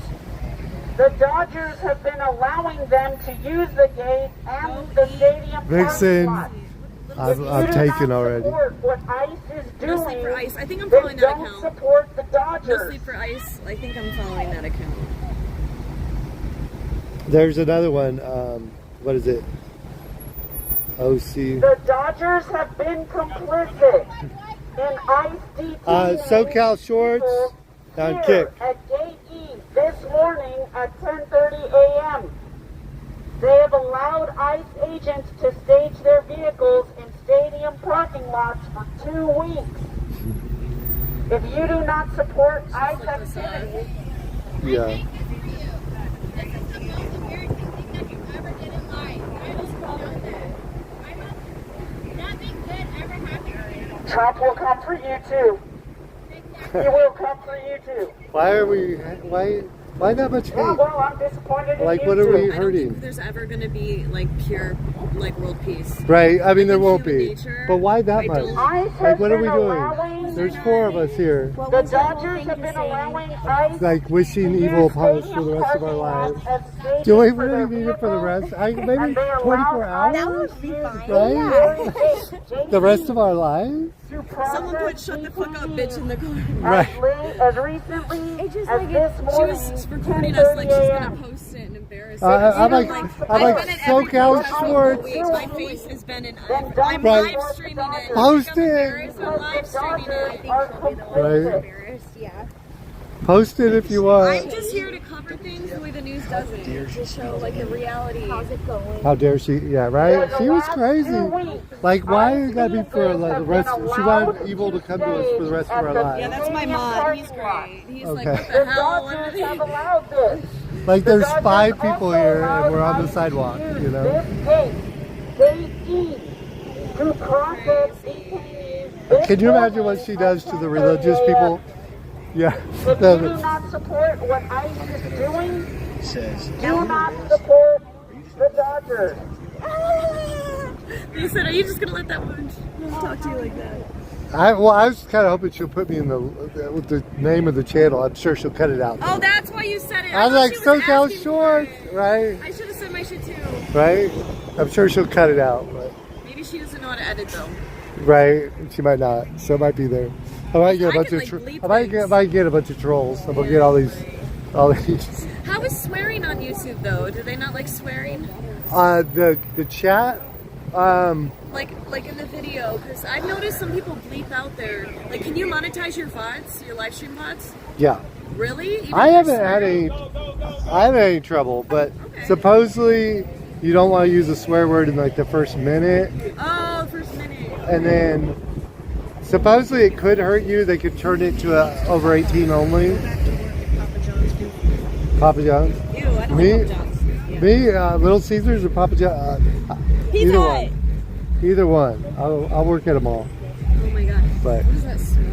Speaker 4: The Dodgers have been allowing them to use the gate and the stadium
Speaker 1: Vixen,
Speaker 4: parking lot. If you
Speaker 1: I'm
Speaker 4: do
Speaker 1: taken
Speaker 4: not
Speaker 1: already.
Speaker 4: support what ICE is
Speaker 3: No sleep
Speaker 4: doing,
Speaker 3: for ice. I think I'm
Speaker 4: then
Speaker 3: following that
Speaker 4: don't
Speaker 3: account.
Speaker 4: support the
Speaker 3: No
Speaker 4: Dodgers.
Speaker 3: sleep for ice. I think I'm following that account.
Speaker 1: There's another one. What is it? OC.
Speaker 4: The Dodgers have been complicit in ICE detaining
Speaker 1: SoCal Shorts
Speaker 4: people
Speaker 1: on
Speaker 4: here
Speaker 1: Kick.
Speaker 4: at Gate E this morning at 10:30 a.m. They have allowed ICE agents to stage their vehicles in stadium parking lots for 2 weeks. If you do not support ICE activities,
Speaker 1: Yeah.
Speaker 4: Trump will come for you too. He will come for you too.
Speaker 1: Why are we? Why not much hate?
Speaker 4: Well, I'm disappointed in
Speaker 1: Like,
Speaker 4: you
Speaker 1: what are
Speaker 4: too.
Speaker 1: we
Speaker 3: I don't
Speaker 1: hurting?
Speaker 3: think there's ever going to be like pure like world peace.
Speaker 1: Right. I mean, there
Speaker 3: think
Speaker 1: won't
Speaker 3: human
Speaker 1: be.
Speaker 3: nature,
Speaker 1: But why that
Speaker 3: I
Speaker 1: much?
Speaker 3: don't-
Speaker 4: ICE has
Speaker 1: Like, what are we
Speaker 4: been
Speaker 1: doing?
Speaker 4: allowing
Speaker 1: There's 4 of us here.
Speaker 4: the Dodgers have been allowing ICE
Speaker 1: Like wishing
Speaker 4: to
Speaker 1: evil
Speaker 4: use
Speaker 1: upon us for
Speaker 4: stadium
Speaker 1: the rest of our
Speaker 4: parking
Speaker 1: lives.
Speaker 4: lots as staging
Speaker 1: Do we
Speaker 4: for
Speaker 1: really
Speaker 4: their
Speaker 1: need it for the
Speaker 4: vehicles,
Speaker 1: rest? Maybe
Speaker 4: and they
Speaker 1: 24
Speaker 4: allow
Speaker 1: hours?
Speaker 4: ICE to use
Speaker 1: Right?
Speaker 4: very
Speaker 1: The rest of our lives?
Speaker 4: to
Speaker 3: Someone put
Speaker 4: process
Speaker 3: "shut the fuck up,
Speaker 4: detainees
Speaker 3: bitch" in the car.
Speaker 1: Right.
Speaker 4: as recently
Speaker 3: It's just
Speaker 4: as
Speaker 3: like
Speaker 4: this
Speaker 3: she
Speaker 4: morning,
Speaker 3: was recording us like she's
Speaker 4: 10:30
Speaker 3: gonna
Speaker 4: a.m.
Speaker 3: post it and embarrass
Speaker 1: I'm
Speaker 3: us.
Speaker 1: like
Speaker 3: I've been at every
Speaker 1: SoCal
Speaker 3: protest for
Speaker 1: Shorts.
Speaker 3: weeks. My face has been in. I'm
Speaker 4: Right.
Speaker 3: live streaming it.
Speaker 1: Post
Speaker 3: I'm
Speaker 1: it.
Speaker 3: embarrassed, I'm live streaming it.
Speaker 4: Are complicit.
Speaker 1: Post it if you
Speaker 3: I'm
Speaker 1: want.
Speaker 3: just here to cover things the way the news does it. To show like the reality. How's it going?
Speaker 1: How dare she? Yeah, right? She was crazy. Like, why it gotta be for like, the rest? She wanted evil to come to us for the rest of our
Speaker 3: Yeah,
Speaker 1: lives.
Speaker 3: that's my mod. He's great. He's like,
Speaker 1: Okay.
Speaker 3: what the
Speaker 4: The
Speaker 3: hell? What are
Speaker 4: Dodgers
Speaker 3: they?
Speaker 4: have allowed this.
Speaker 1: Like,
Speaker 4: The
Speaker 1: there's
Speaker 4: Dodgers
Speaker 1: 5 people
Speaker 4: also
Speaker 1: here
Speaker 4: allowed
Speaker 1: and we're on the
Speaker 4: ICE
Speaker 1: sidewalk,
Speaker 4: to
Speaker 1: you
Speaker 4: use
Speaker 1: know?
Speaker 4: This gate E, to process detainees.
Speaker 1: Can you imagine what she does to the religious people? Yeah.
Speaker 4: If you do not support what ICE is doing, do not support the Dodgers.
Speaker 3: He said, "Are you just gonna let that woman talk to you like that?"
Speaker 1: I was kind of hoping she'll put me in with the name of the channel. I'm sure she'll cut it out.
Speaker 3: Oh, that's why you said it.
Speaker 1: I was
Speaker 3: thought
Speaker 1: like,
Speaker 3: she was
Speaker 1: SoCal
Speaker 3: asking for
Speaker 1: Shorts,
Speaker 3: it.
Speaker 1: right?
Speaker 3: I should have said my shit too.
Speaker 1: Right? I'm sure she'll cut it out, but
Speaker 3: Maybe she doesn't know how to edit though.
Speaker 1: right? She might not, so it might be there. I might get a
Speaker 3: I
Speaker 1: bunch
Speaker 3: can,
Speaker 1: of
Speaker 3: like, bleep
Speaker 1: I might get a bunch of trolls. I'm gonna get all these.
Speaker 3: How is swearing on YouTube though? Do they not like swearing?
Speaker 1: The chat.
Speaker 3: Like in the video, because I've noticed some people bleep out their like. Can you monetize your VODs, your live stream VODs?
Speaker 1: Yeah.
Speaker 3: Really? Even
Speaker 1: I
Speaker 3: if
Speaker 1: haven't
Speaker 3: you're
Speaker 1: had
Speaker 3: swearing?
Speaker 1: any trouble, but
Speaker 3: Okay.
Speaker 1: supposedly you don't want to use a swear word in like the first minute,
Speaker 3: Oh, first minute.
Speaker 1: and then supposedly it could hurt you. They could turn it to a over 18 only.
Speaker 3: Papa John's.
Speaker 1: Papa John's.
Speaker 3: Ew, I don't
Speaker 1: Me?
Speaker 3: like Papa John's. Yeah.
Speaker 1: Me, Little Caesars or Papa John's.
Speaker 3: Pizza
Speaker 1: Either
Speaker 3: Hut.
Speaker 1: one. Either one. I'll work at them all.
Speaker 3: Oh my god.
Speaker 1: But
Speaker 3: What does that smell?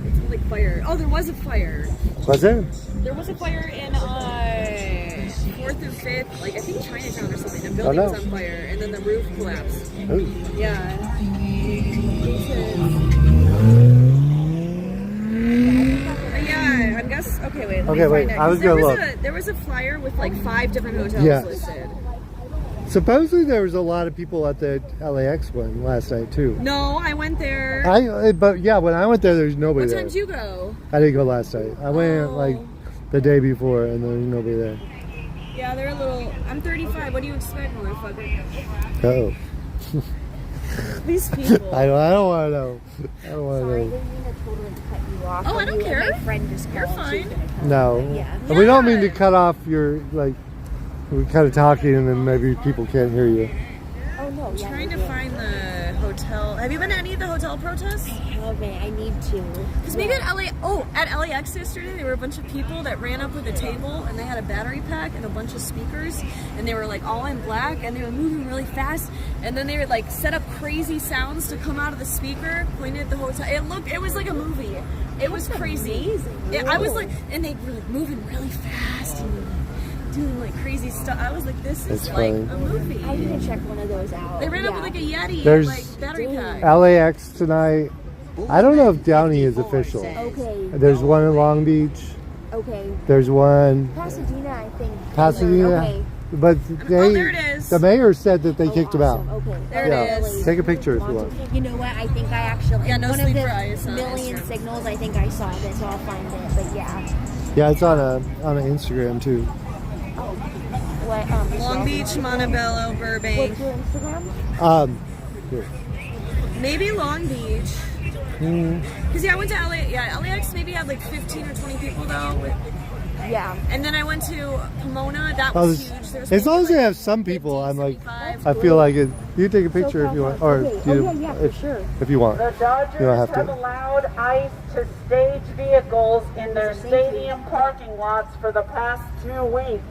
Speaker 3: It smelled like fire. Oh, there was a fire.
Speaker 1: was there?
Speaker 3: There was a fire in 4th or 5th, like I think Chinatown or something. The building
Speaker 1: no.
Speaker 3: was on fire, and then the roof collapsed.
Speaker 1: Ooh.
Speaker 3: Yeah. Yeah, I guess. Okay, wait. Let me
Speaker 1: Okay, wait,
Speaker 3: find out,
Speaker 1: I was
Speaker 3: 'cause
Speaker 1: gonna
Speaker 3: there was a flyer with like 5 different hotels
Speaker 1: Yes.
Speaker 3: listed.
Speaker 1: Supposedly there was a lot of people at the LAX one last night too.
Speaker 3: No, I went there.
Speaker 1: But yeah, when I went there, there's nobody
Speaker 3: What
Speaker 1: there.
Speaker 3: time did you go?
Speaker 1: I didn't go last night. I went
Speaker 3: Oh.
Speaker 1: like the day before, and there's nobody there.
Speaker 3: Yeah, they're a little. I'm 35. What do you expect, motherfucker?
Speaker 1: Oh,
Speaker 3: These people.
Speaker 1: I don't want to know. I don't want to know.
Speaker 3: Oh, I don't care.
Speaker 6: My friend just
Speaker 3: You're
Speaker 6: called. She's
Speaker 3: fine.
Speaker 6: gonna come.
Speaker 1: No,
Speaker 6: Yeah.
Speaker 1: And we don't mean to cut off your like. We're kind of talking, and then maybe people can't hear you.
Speaker 6: Oh no, yeah.
Speaker 3: Trying to
Speaker 6: we did.
Speaker 3: find the hotel. Have you been to any of the hotel protests?
Speaker 6: Oh man, I need to.
Speaker 3: Because maybe at LAX yesterday, there were a bunch of people that ran up with a table and they had a battery pack and a bunch of speakers and they were like all in black and they were moving really fast and then they would like set up crazy sounds to come out of the speaker, pointed at the hotel. It was like a movie. It was crazy.
Speaker 6: amazing.
Speaker 3: I was like, and they were like moving really fast and doing like crazy stuff. I was like, this is
Speaker 1: That's
Speaker 3: like
Speaker 1: funny.
Speaker 3: a movie.
Speaker 6: I need to check one of those out.
Speaker 3: They ran up
Speaker 6: Yeah.
Speaker 3: with like a Yeti,
Speaker 1: There's-
Speaker 3: like battery pack.
Speaker 1: LAX tonight. I don't know if Downey is official.
Speaker 6: Okay.
Speaker 1: There's one in Long Beach.
Speaker 6: Okay.
Speaker 1: There's one
Speaker 6: Pasadena, I think.
Speaker 1: Pasadena.
Speaker 6: Okay.
Speaker 1: But
Speaker 3: there it is.
Speaker 1: the mayor said that they kicked him out.
Speaker 6: Okay.
Speaker 3: There
Speaker 1: Yeah.
Speaker 3: it is.
Speaker 1: Take a picture if you want.
Speaker 6: You know what? I think I actually.
Speaker 3: Yeah, no
Speaker 6: one
Speaker 3: sleep
Speaker 6: of
Speaker 3: for
Speaker 6: the
Speaker 3: eyes on
Speaker 6: million
Speaker 3: Instagram.
Speaker 6: signals. I think I saw this, so I'll find it. But yeah.
Speaker 1: Yeah, it's on an Instagram too.
Speaker 6: What?
Speaker 3: Long Beach, Montabella, Burbank.
Speaker 6: What's your Instagram?
Speaker 1: Here.
Speaker 3: Maybe Long Beach.
Speaker 1: Mm.
Speaker 3: Because I went to LA. Yeah, LAX maybe had like 15 or 20 people though.
Speaker 6: Yeah.
Speaker 3: And then I went to Pomona. That
Speaker 1: Oh,
Speaker 3: was huge. There was
Speaker 1: as long as
Speaker 3: maybe,
Speaker 1: they
Speaker 3: like,
Speaker 1: have some people,
Speaker 3: 50,
Speaker 1: I'm like,
Speaker 3: 75.
Speaker 1: I feel like it. You take a picture if you want, or
Speaker 6: Okay.
Speaker 1: you,
Speaker 6: Oh, yeah, for sure.
Speaker 1: if you want.
Speaker 4: The Dodgers
Speaker 1: You don't have
Speaker 4: have
Speaker 1: to.
Speaker 4: allowed ICE to stage vehicles in their stadium parking lots for the past 2 weeks.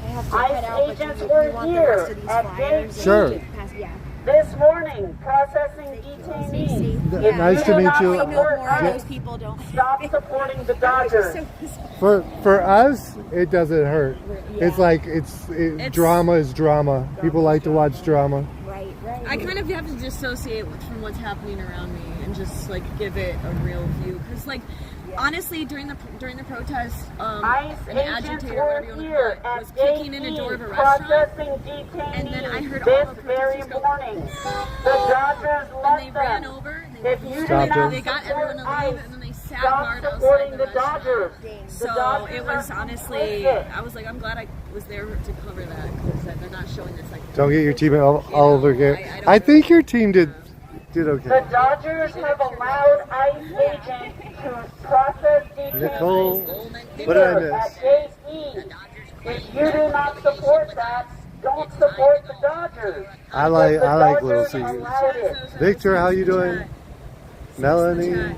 Speaker 6: I have to head out, but
Speaker 4: agents
Speaker 6: you
Speaker 4: were
Speaker 6: want the
Speaker 4: here
Speaker 6: rest of these
Speaker 4: at
Speaker 6: flyers?
Speaker 4: gate
Speaker 1: Sure.
Speaker 6: Yeah.
Speaker 4: This morning, processing detainees.
Speaker 1: Yeah.
Speaker 4: If
Speaker 1: Nice
Speaker 4: you
Speaker 1: to
Speaker 4: do
Speaker 1: meet
Speaker 4: not
Speaker 1: you.
Speaker 6: I know
Speaker 4: support
Speaker 6: more of
Speaker 4: ICE,
Speaker 6: those people don't.
Speaker 4: stop supporting the Dodgers.
Speaker 1: For us, it doesn't hurt. It's
Speaker 6: Yeah.
Speaker 1: like
Speaker 3: It's-
Speaker 1: drama is drama. People like to watch drama.
Speaker 6: Right.
Speaker 3: I kind of have to dissociate from what's happening around me and just like give it a real view. Because like honestly, during the protest,
Speaker 4: ICE
Speaker 3: an
Speaker 4: agents
Speaker 3: agitator,
Speaker 4: were
Speaker 3: whatever you want to
Speaker 4: here
Speaker 3: call it,
Speaker 4: at
Speaker 3: was
Speaker 4: gate
Speaker 3: kicking in a door of a
Speaker 4: E,
Speaker 3: restaurant.
Speaker 4: processing detainees
Speaker 3: And then I heard
Speaker 4: this
Speaker 3: all the
Speaker 4: very
Speaker 3: protesters go,
Speaker 4: morning. The Dodgers
Speaker 3: And
Speaker 4: let
Speaker 3: they ran
Speaker 4: them.
Speaker 3: over. And
Speaker 4: If
Speaker 3: they,
Speaker 4: you do
Speaker 1: Stopped
Speaker 4: not
Speaker 1: it.
Speaker 3: they got
Speaker 4: support
Speaker 3: everyone to leave,
Speaker 4: ICE,
Speaker 3: and then they sat
Speaker 4: stop
Speaker 3: guard
Speaker 4: supporting
Speaker 3: outside
Speaker 4: the
Speaker 3: the restaurant.
Speaker 4: Dodgers.
Speaker 3: So
Speaker 4: The Dodgers
Speaker 3: it was
Speaker 4: are
Speaker 3: honestly,
Speaker 4: complicit.
Speaker 3: I was like, I'm glad I was there to cover that because they're not showing this like.
Speaker 1: Don't get your team all over again.
Speaker 3: I don't
Speaker 1: I
Speaker 3: know.
Speaker 1: think your team did
Speaker 4: The
Speaker 1: okay.
Speaker 4: Dodgers have allowed ICE agents to process
Speaker 1: Nicole,
Speaker 4: detainees
Speaker 1: what did I
Speaker 4: here
Speaker 1: miss?
Speaker 4: at gate E. If you do not support that, don't support the Dodgers.
Speaker 1: I like Little
Speaker 4: Dodgers
Speaker 1: Caesars.
Speaker 4: allowed it.
Speaker 1: Victor, how you doing? Melanie.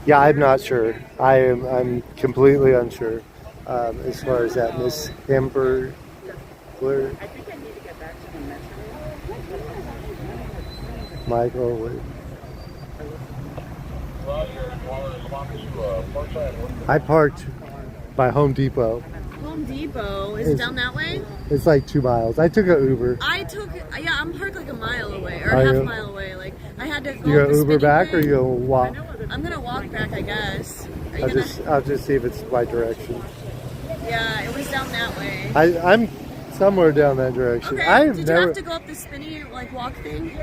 Speaker 1: Yeah, I'm not sure. I'm completely unsure as far as that Miss Amber. Blair. Michael. Wait. I parked by Home Depot.
Speaker 3: Home Depot is it down that way?
Speaker 1: It's like 2 miles. I took an Uber.
Speaker 3: I'm parked like a mile away or
Speaker 1: Are
Speaker 3: half
Speaker 1: you?
Speaker 3: a mile away. Like I had to go.
Speaker 1: You
Speaker 3: up
Speaker 1: gonna
Speaker 3: the
Speaker 1: Uber
Speaker 3: spinning
Speaker 1: back or
Speaker 3: thing.
Speaker 1: you gonna walk?
Speaker 3: I'm gonna walk back, I guess. Are you
Speaker 1: I'll just see if it's my direction.
Speaker 3: Yeah, it was down that way.
Speaker 1: I'm somewhere down that direction.
Speaker 3: Okay.
Speaker 1: I've
Speaker 3: Did you
Speaker 1: never.
Speaker 3: have to go up the spinny like walk thing?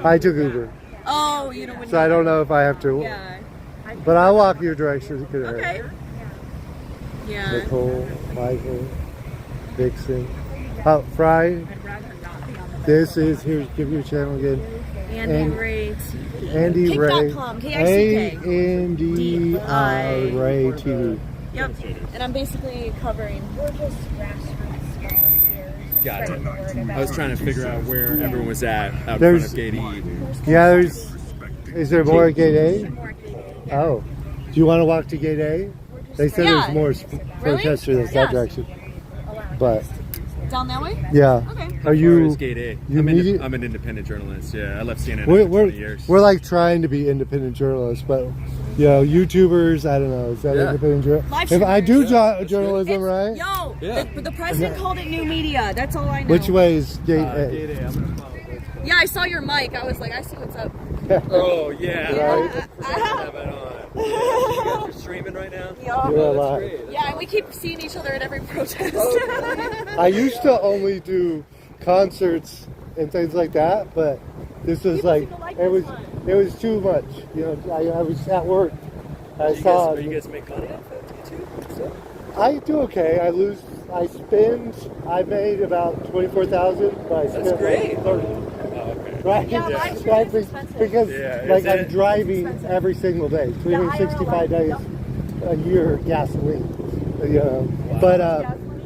Speaker 1: I took Uber,
Speaker 3: Oh, you know when.
Speaker 1: so I don't know if I have to.
Speaker 3: Yeah.
Speaker 1: But I'll walk your direction. It could hurt.
Speaker 3: Okay. Yeah.
Speaker 1: Nicole, Michael, Dixon. Oh, Fry. This is here. Give your channel again.
Speaker 3: Andy Ray.
Speaker 1: Andy Ray.
Speaker 3: Kick.com, K-I-C-K.
Speaker 1: ANDI Ray TV.
Speaker 3: Yep. And I'm basically covering.
Speaker 6: We're just grassroots volunteers.
Speaker 7: Got it.
Speaker 6: spreading word about
Speaker 7: I was trying to figure out where everyone was at out
Speaker 1: There's-
Speaker 7: front of Gate E.
Speaker 1: Yeah, there's. Is there more at Gate A? Oh. Do you want to walk to Gate A? They said
Speaker 3: Yeah.
Speaker 1: there's more
Speaker 3: Really?
Speaker 1: protesters
Speaker 3: Yeah.
Speaker 1: that direction. But
Speaker 3: Down that way?
Speaker 1: yeah.
Speaker 3: Okay.
Speaker 1: Are
Speaker 7: Where
Speaker 1: you?
Speaker 7: is Gate A?
Speaker 1: you
Speaker 7: I'm,
Speaker 1: need-
Speaker 7: I'm an independent journalist. Yeah, I left CNN
Speaker 1: We're,
Speaker 7: after 20
Speaker 1: we're,
Speaker 7: years.
Speaker 1: we're like trying to be independent journalists, but you know, YouTubers. I don't know. Is that
Speaker 7: Yeah.
Speaker 1: independent journalism?
Speaker 3: Live
Speaker 1: If I do
Speaker 7: streamers.
Speaker 1: journalism, right?
Speaker 3: Yo,
Speaker 7: Yeah.
Speaker 3: the president called it new media. That's all I know.
Speaker 1: Which way is Gate A?
Speaker 7: Gate A. I'm gonna follow this.
Speaker 3: Yeah, I saw your mic. I was like, I see what's up.
Speaker 7: Oh yeah.
Speaker 1: Right.
Speaker 7: I have it on. You guys are streaming right now.
Speaker 1: You're
Speaker 7: Oh, that's
Speaker 1: alive.
Speaker 7: great.
Speaker 3: Yeah, and we keep seeing each other at every protest.
Speaker 1: I used to only do concerts and things like that, but this was like it was too much. You know, I was at work. I saw.
Speaker 7: You guys make money off of YouTube?
Speaker 1: I do okay. I made about 24,000, but I spent
Speaker 7: great.
Speaker 1: like 30.
Speaker 7: Oh, okay.
Speaker 1: Right?
Speaker 6: Yeah, live streaming
Speaker 1: Right,
Speaker 6: is expensive.
Speaker 1: because
Speaker 7: Yeah,
Speaker 1: like
Speaker 7: is
Speaker 1: I'm
Speaker 7: it?
Speaker 1: driving every single day, 365 days a year gasoline. You know, but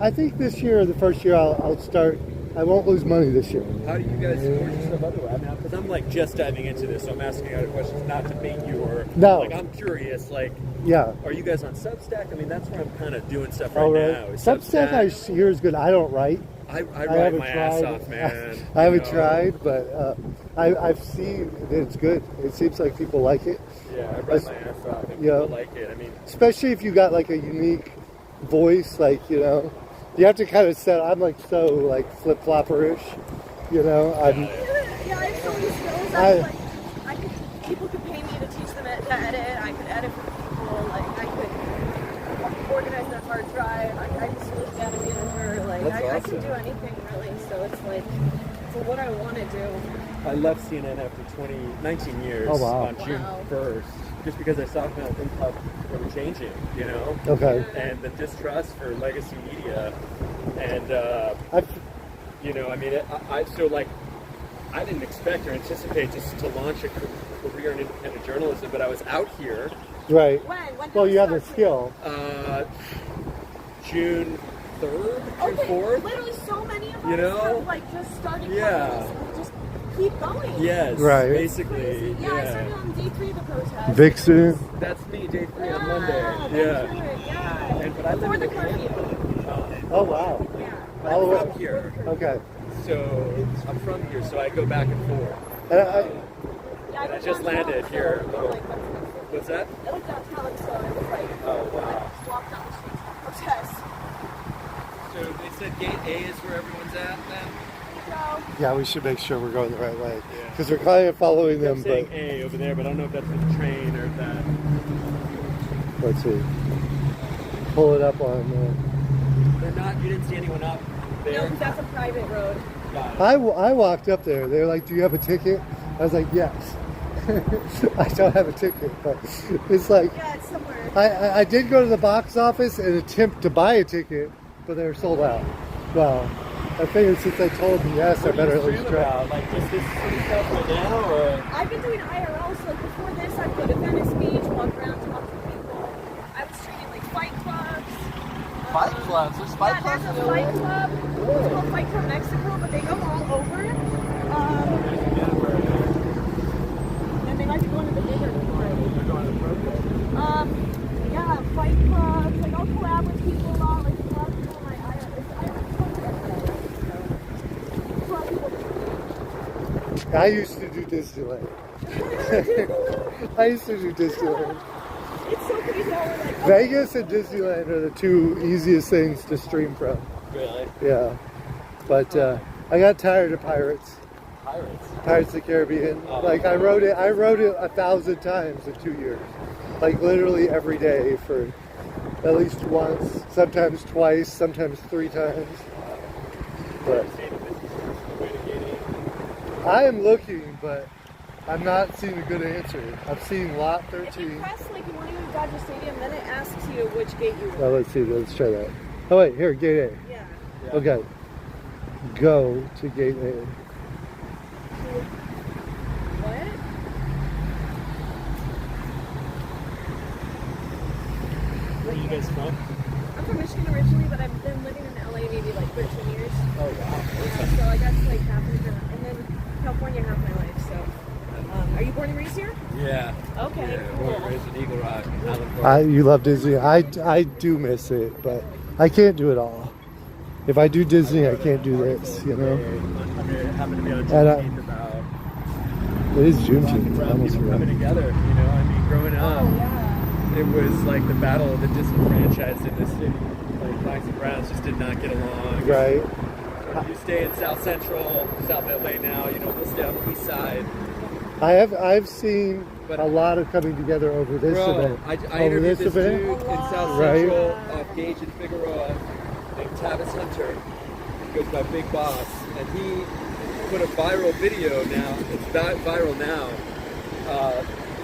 Speaker 1: I think this year, the first year, I'll start. I won't lose money this year.
Speaker 7: How do you guys support yourself otherwise now? Because I'm like just diving into this, so I'm asking other questions not to bait you or
Speaker 1: No.
Speaker 7: like I'm curious. Like,
Speaker 1: Yeah.
Speaker 7: are you guys on Substack? I mean, that's where I'm kind of doing stuff right
Speaker 1: All right.
Speaker 7: now. is
Speaker 1: Substack I hear is good. I don't write.
Speaker 7: I
Speaker 1: I
Speaker 7: write
Speaker 1: haven't
Speaker 7: my ass
Speaker 1: tried.
Speaker 7: off, man.
Speaker 1: I haven't
Speaker 7: You know?
Speaker 1: tried, but I've seen that it's good. It seems like people like it,
Speaker 7: Yeah, I write my ass off. And
Speaker 1: Yeah.
Speaker 7: people like it. I mean,
Speaker 1: especially if you got like a unique voice. Like you know, you have to kind of set. I'm like so like flip flopperish, You know, I'm.
Speaker 3: Yeah, I have so many skills. I could, people could pay me to teach them to edit. I could edit for people. Like I could organize their hard drive. I could switch data manager. Like
Speaker 7: That's
Speaker 3: I
Speaker 7: awesome.
Speaker 3: can do anything really. So it's like for what I want to do.
Speaker 7: I left CNN after 19 years
Speaker 1: Oh, wow.
Speaker 7: on June 1st, just because I saw kind of things how they were changing, you know?
Speaker 1: Okay.
Speaker 7: And the distrust for legacy media. And,
Speaker 1: I've,
Speaker 7: you know, I mean, I didn't expect or anticipate just to launch a career in independent journalism, but I was out here
Speaker 1: right.
Speaker 3: When
Speaker 1: Well,
Speaker 3: did
Speaker 1: you
Speaker 3: it
Speaker 1: have the
Speaker 3: start?
Speaker 1: skill.
Speaker 7: June 3rd, June
Speaker 3: Okay,
Speaker 7: 4th.
Speaker 3: literally so many of us
Speaker 7: You know?
Speaker 3: have like just started
Speaker 7: Yeah.
Speaker 3: covering this and we just keep going.
Speaker 7: Yes,
Speaker 1: Right.
Speaker 7: basically.
Speaker 3: Yeah, I started on day 3 of the protest.
Speaker 1: Vixen.
Speaker 7: That's me, day 3
Speaker 3: Yeah,
Speaker 7: on Monday.
Speaker 3: that's
Speaker 7: Yeah.
Speaker 3: good, yeah.
Speaker 7: And, but I live
Speaker 3: Before
Speaker 7: in
Speaker 3: the
Speaker 7: the
Speaker 3: curfew.
Speaker 1: Oh, wow.
Speaker 3: Yeah.
Speaker 1: All the
Speaker 7: I'm
Speaker 1: way.
Speaker 7: from here,
Speaker 1: Okay.
Speaker 7: so I'm from here, so I go back and forth.
Speaker 1: And
Speaker 3: Yeah,
Speaker 7: I
Speaker 3: lived
Speaker 7: just
Speaker 3: downtown,
Speaker 7: landed
Speaker 3: so,
Speaker 7: here.
Speaker 3: like,
Speaker 7: What's that?
Speaker 3: I lived downtown, so it was like,
Speaker 7: Oh, wow.
Speaker 3: like, walk down the street to protest.
Speaker 7: So they said gate A is where everyone's at then?
Speaker 3: So,
Speaker 1: yeah, we should make sure we're going the right way.
Speaker 7: Yeah.
Speaker 1: Because we're kind of following
Speaker 7: I'm
Speaker 1: them,
Speaker 7: saying
Speaker 1: but
Speaker 7: A over there, but I don't know if that's the train or that.
Speaker 1: let's see. Pull it up on.
Speaker 7: They're not, you didn't see anyone up
Speaker 3: no,
Speaker 7: there?
Speaker 3: 'cause that's a private road.
Speaker 7: Got it.
Speaker 1: I walked up there. They were like, "Do you have a ticket?" I was like, "Yes." I don't have a ticket, but it's like
Speaker 3: Yeah, it's somewhere.
Speaker 1: I did go to the box office and attempt to buy a ticket, but they were sold out. Well, I figured since they told me yes, I
Speaker 7: What do
Speaker 1: better
Speaker 7: you
Speaker 1: at least
Speaker 7: stream
Speaker 1: try.
Speaker 7: about? Like just this city stuff right now, or?
Speaker 3: I've been doing IRL, so like before this, I'd go to Venice Beach, walk around, talk to people. I was streaming like fight clubs.
Speaker 7: Fight clubs? There's fight
Speaker 3: Yeah,
Speaker 7: clubs
Speaker 3: there's
Speaker 7: in
Speaker 3: a fight club. It's called Fight Club Mexico, but they go all over. And they like to go into the bigger party. Yeah, fight clubs. Like I'll collab with people a lot. Like a lot of people in my
Speaker 1: I used to do Disneyland. I used to do Disneyland.
Speaker 3: It's so crazy how we're like, oh,
Speaker 1: Vegas and Disneyland are the two easiest things to stream from.
Speaker 7: Really?
Speaker 1: Yeah, but I got tired of Pirates. Pirates of the Caribbean.
Speaker 7: Oh.
Speaker 1: Like I wrote it 1,000 times in 2 years. Like literally every day for at least once, sometimes twice, sometimes 3 times. But I am looking, but I'm not seeing a good answer. I've seen Lot
Speaker 3: if you
Speaker 1: 13.
Speaker 3: press like you want to go to Dodger Stadium, then it asks you which gate you want.
Speaker 1: Well, let's see. Let's try that. Oh wait, here, Gate
Speaker 3: Yeah.
Speaker 1: A. Okay. Go to Gate A.
Speaker 3: What?
Speaker 7: Where are you guys from?
Speaker 3: I'm from Michigan originally, but I've been living in LA maybe like 13 years.
Speaker 7: Oh, wow.
Speaker 3: Yeah, so I guess like half of it, and then California half my life. So, are you born and raised here?
Speaker 7: Yeah.
Speaker 3: Okay,
Speaker 7: Yeah,
Speaker 3: cool.
Speaker 7: born and raised in Eagle Rock, Island Park.
Speaker 1: You love Disney. I do miss it, but I can't do it all. If I do Disney, I can't do this, you know?
Speaker 7: I happened to be on
Speaker 1: And,
Speaker 7: Juneteenth about
Speaker 1: It is
Speaker 7: walking
Speaker 1: Juneteenth. I
Speaker 7: around
Speaker 1: almost
Speaker 7: people
Speaker 1: forgot.
Speaker 7: coming together, you know? I mean, growing up,
Speaker 3: Oh yeah.
Speaker 7: it was like the battle of the disenfranchised in the city. Like, blacks and browns just did not get along.
Speaker 1: Right?
Speaker 7: You stay in South Central, South LA now, you know, we'll stay on the east side.
Speaker 1: I've seen a lot of coming together over this event.
Speaker 7: I
Speaker 1: over
Speaker 7: interviewed
Speaker 1: this
Speaker 7: this
Speaker 1: event?
Speaker 7: dude in South
Speaker 1: Right.
Speaker 7: Central off Gage and Figueroa named Tavis Hunter. He goes by Big Boss, and he put a viral video now, it's viral now,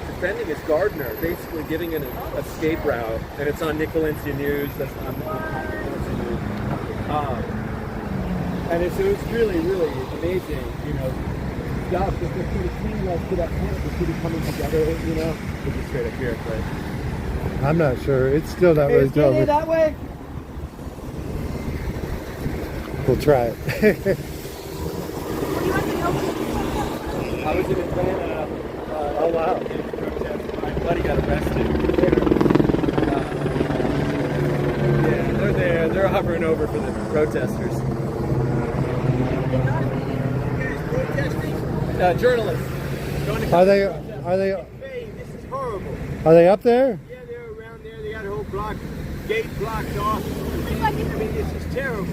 Speaker 7: defending his gardener, basically giving an escape route, and it's on Nicolancia News, that's on Nicolancia News. And it was really, really amazing, you know, stuff, just the sort of team like to that point, the city coming together, you know, which is straight up here, but...
Speaker 1: I'm not sure. It's still not really telling me.
Speaker 7: that way?
Speaker 1: We'll try it.
Speaker 7: I was in Atlanta.
Speaker 1: Oh, wow.
Speaker 7: My buddy got arrested there. Yeah, they're there. They're hovering over for the protesters. Journalists. Going to
Speaker 1: Are they
Speaker 8: Hey, this is horrible.
Speaker 1: are they up there?
Speaker 8: Yeah, they're around there. They got a whole gate blocked off. I mean, this is terrible.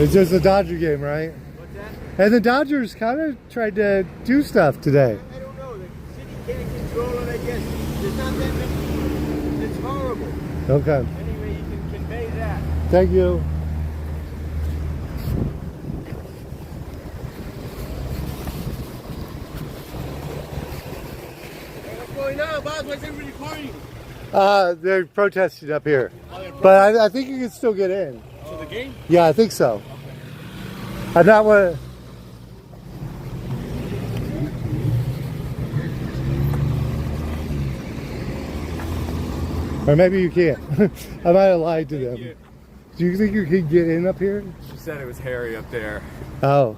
Speaker 1: It's just a Dodger game, right?
Speaker 8: What's that?
Speaker 1: And the Dodgers kind of tried to do stuff today.
Speaker 8: I don't know. The city can't control it, I guess. There's not that many. It's horrible.
Speaker 1: Okay.
Speaker 8: Anyway, you can convey that.
Speaker 1: Thank you.
Speaker 8: What's going on, boss? Why's everybody partying?
Speaker 1: They're protesting up here. But I think you can still get in.
Speaker 8: To the game?
Speaker 1: Yeah, I think so. I'm not one. Or maybe you can't. I might have lied to them. Do you think you can get in up here?
Speaker 7: She said it was hairy up there.
Speaker 1: Oh.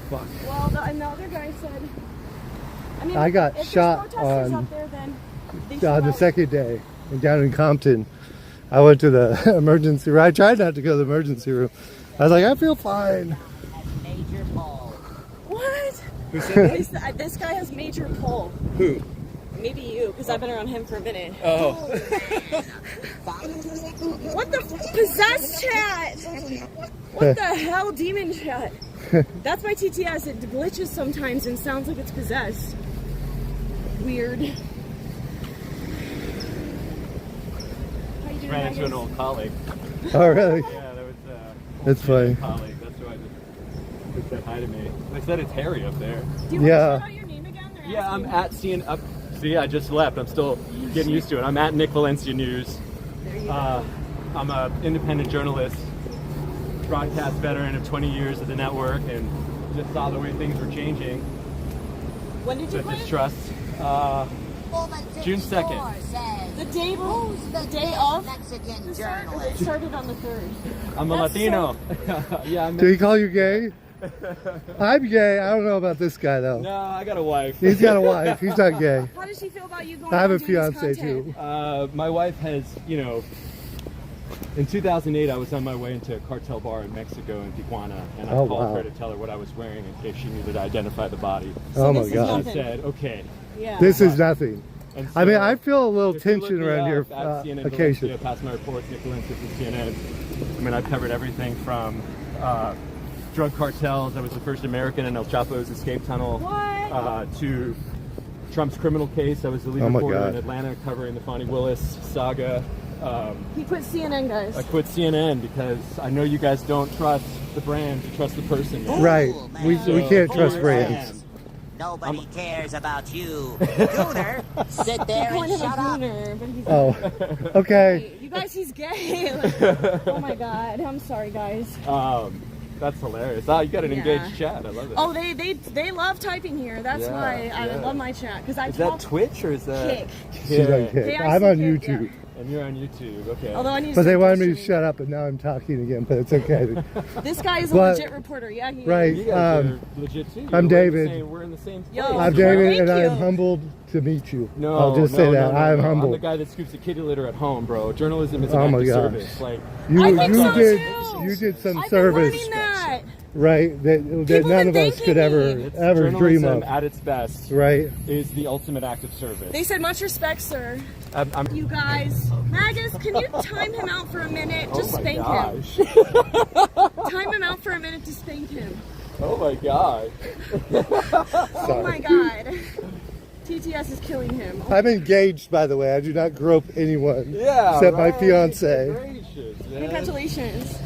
Speaker 7: Fuck.
Speaker 3: Well, the other guy said. I mean,
Speaker 1: I got
Speaker 3: if there's
Speaker 1: shot
Speaker 3: protesters
Speaker 1: on
Speaker 3: up there, then they should
Speaker 1: the
Speaker 3: have-
Speaker 1: second day down in Compton. I went to the emergency room. I tried not to go to the emergency room. I was like, I feel fine.
Speaker 5: Major ball.
Speaker 3: What?
Speaker 7: Who said
Speaker 3: This guy has major pull.
Speaker 7: Who?
Speaker 3: Maybe you, because I've been around him for a minute.
Speaker 7: Oh.
Speaker 3: What the possessed chat? What the hell, demon chat? That's my TTS. It glitches sometimes and sounds like it's possessed. Weird. How you doing,
Speaker 7: Ran into
Speaker 3: Megan?
Speaker 7: an old colleague.
Speaker 1: Oh, really?
Speaker 7: Yeah, that was
Speaker 1: That's funny.
Speaker 7: colleague. That's who I just said hi to me. They said it's hairy up there.
Speaker 3: Do you want to
Speaker 1: Yeah.
Speaker 3: shout out your name again? They're
Speaker 7: Yeah, I'm
Speaker 3: asking.
Speaker 7: at seeing up. See, I just left. I'm still getting used to it. I'm at Nick Valencia News.
Speaker 3: There you go.
Speaker 7: I'm an independent journalist, broadcast veteran of 20 years at the network, and just saw the way things were changing.
Speaker 3: When did you
Speaker 7: The
Speaker 3: quit?
Speaker 7: distrust. June 2nd.
Speaker 3: The day before? The day of?
Speaker 5: Mexican
Speaker 3: It started on the 3rd.
Speaker 7: I'm a
Speaker 3: That's
Speaker 7: Latino. Yeah, I'm.
Speaker 1: Do you call you gay? I'm gay. I don't know about this guy, though.
Speaker 7: No, I got a wife.
Speaker 1: He's got a wife. He's not gay.
Speaker 3: How does she feel about you going
Speaker 1: I have a
Speaker 3: and doing this
Speaker 1: fiance,
Speaker 3: content?
Speaker 1: too.
Speaker 7: My wife has, in 2008, I was on my way into a cartel bar in Mexico in Tijuana, and I
Speaker 1: Oh,
Speaker 7: called
Speaker 1: wow.
Speaker 7: her to tell her what I was wearing in case she needed to identify the body.
Speaker 1: Oh, my
Speaker 3: this is
Speaker 1: God.
Speaker 7: She
Speaker 3: nothing.
Speaker 7: said, okay.
Speaker 3: Yeah.
Speaker 1: This is nothing.
Speaker 7: And
Speaker 1: I mean,
Speaker 7: so,
Speaker 1: I feel a little
Speaker 7: if you look
Speaker 1: tension
Speaker 7: me
Speaker 1: around
Speaker 7: up
Speaker 1: here
Speaker 7: at CNN
Speaker 1: occasion.
Speaker 7: Valencia, past my reports, Nick Valencia from CNN. I mean, I've covered everything from drug cartels. I was the first American in El Chapo's escape tunnel.
Speaker 3: What?
Speaker 7: To Trump's criminal case. I was the lead
Speaker 1: Oh my
Speaker 7: reporter in
Speaker 1: God.
Speaker 7: Atlanta covering the Fonnie Willis saga.
Speaker 3: He quit CNN, guys.
Speaker 7: I quit CNN because I know you guys don't trust the brand, you trust the person.
Speaker 1: Right. We can't trust
Speaker 7: So,
Speaker 1: brands.
Speaker 5: Nobody cares about you. Gooner, sit there
Speaker 3: Calling
Speaker 5: and
Speaker 3: him a
Speaker 5: shut up.
Speaker 3: gooner, but he's
Speaker 1: Oh, okay.
Speaker 3: You guys, he's gay. Like, oh my God. I'm sorry, guys.
Speaker 7: That's hilarious. Oh, you got an
Speaker 3: Yeah.
Speaker 7: engaged chat. I love it.
Speaker 3: Oh, they love typing here. That's
Speaker 7: Yeah,
Speaker 3: why I
Speaker 7: yeah.
Speaker 3: love my chat because I
Speaker 7: is
Speaker 3: talk
Speaker 7: that Twitch or is that
Speaker 3: kick.
Speaker 1: She's on
Speaker 7: Kick?
Speaker 1: kick.
Speaker 3: KICK,
Speaker 1: I'm on
Speaker 3: yeah.
Speaker 1: YouTube.
Speaker 7: And you're on YouTube, okay.
Speaker 3: Although I need to
Speaker 1: But they
Speaker 3: start
Speaker 1: wanted me to
Speaker 3: posting.
Speaker 1: shut up, and now I'm talking again, but it's okay.
Speaker 3: This guy is a
Speaker 1: But-
Speaker 3: legit reporter. Yeah, he
Speaker 1: Right.
Speaker 3: is.
Speaker 7: You guys
Speaker 1: Um,
Speaker 7: are legit too.
Speaker 1: I'm
Speaker 7: We're in the
Speaker 1: David.
Speaker 7: same- We're in the same
Speaker 3: Yo,
Speaker 7: place.
Speaker 1: I'm
Speaker 3: Oh,
Speaker 1: David,
Speaker 3: thank
Speaker 1: and I am
Speaker 3: you.
Speaker 1: humbled to meet you.
Speaker 7: No,
Speaker 1: I'll just
Speaker 7: no,
Speaker 1: say
Speaker 7: no,
Speaker 1: that.
Speaker 7: no,
Speaker 1: I am
Speaker 7: no. I'm
Speaker 1: humbled.
Speaker 7: the guy that scoops a kitty litter at home, bro. Journalism is an
Speaker 1: Oh
Speaker 7: act
Speaker 1: my
Speaker 7: of
Speaker 1: gosh.
Speaker 7: service. Like,
Speaker 1: You
Speaker 3: I think so
Speaker 1: did
Speaker 3: too.
Speaker 1: you did some
Speaker 3: I've
Speaker 1: service,
Speaker 3: been learning that.
Speaker 1: right? That
Speaker 3: People
Speaker 1: none
Speaker 3: been
Speaker 1: of us
Speaker 3: thanking
Speaker 1: could
Speaker 3: me.
Speaker 7: it's
Speaker 1: ever dream
Speaker 7: journalism
Speaker 1: of.
Speaker 7: at its best
Speaker 1: Right?
Speaker 7: is the ultimate act of service.
Speaker 3: They said much respect, sir.
Speaker 7: I'm
Speaker 3: You guys, Magus, can you time him out for a minute? Just
Speaker 7: oh my
Speaker 3: spank
Speaker 7: gosh.
Speaker 3: him. Time him out for a minute to spank him.
Speaker 7: Oh my god.
Speaker 3: Oh my God. TTS is killing him.
Speaker 1: I'm engaged, by the way. I do not grope anyone
Speaker 7: Yeah.
Speaker 1: except my
Speaker 7: right.
Speaker 1: fiance.
Speaker 7: Gracious, man.
Speaker 3: Congratulations.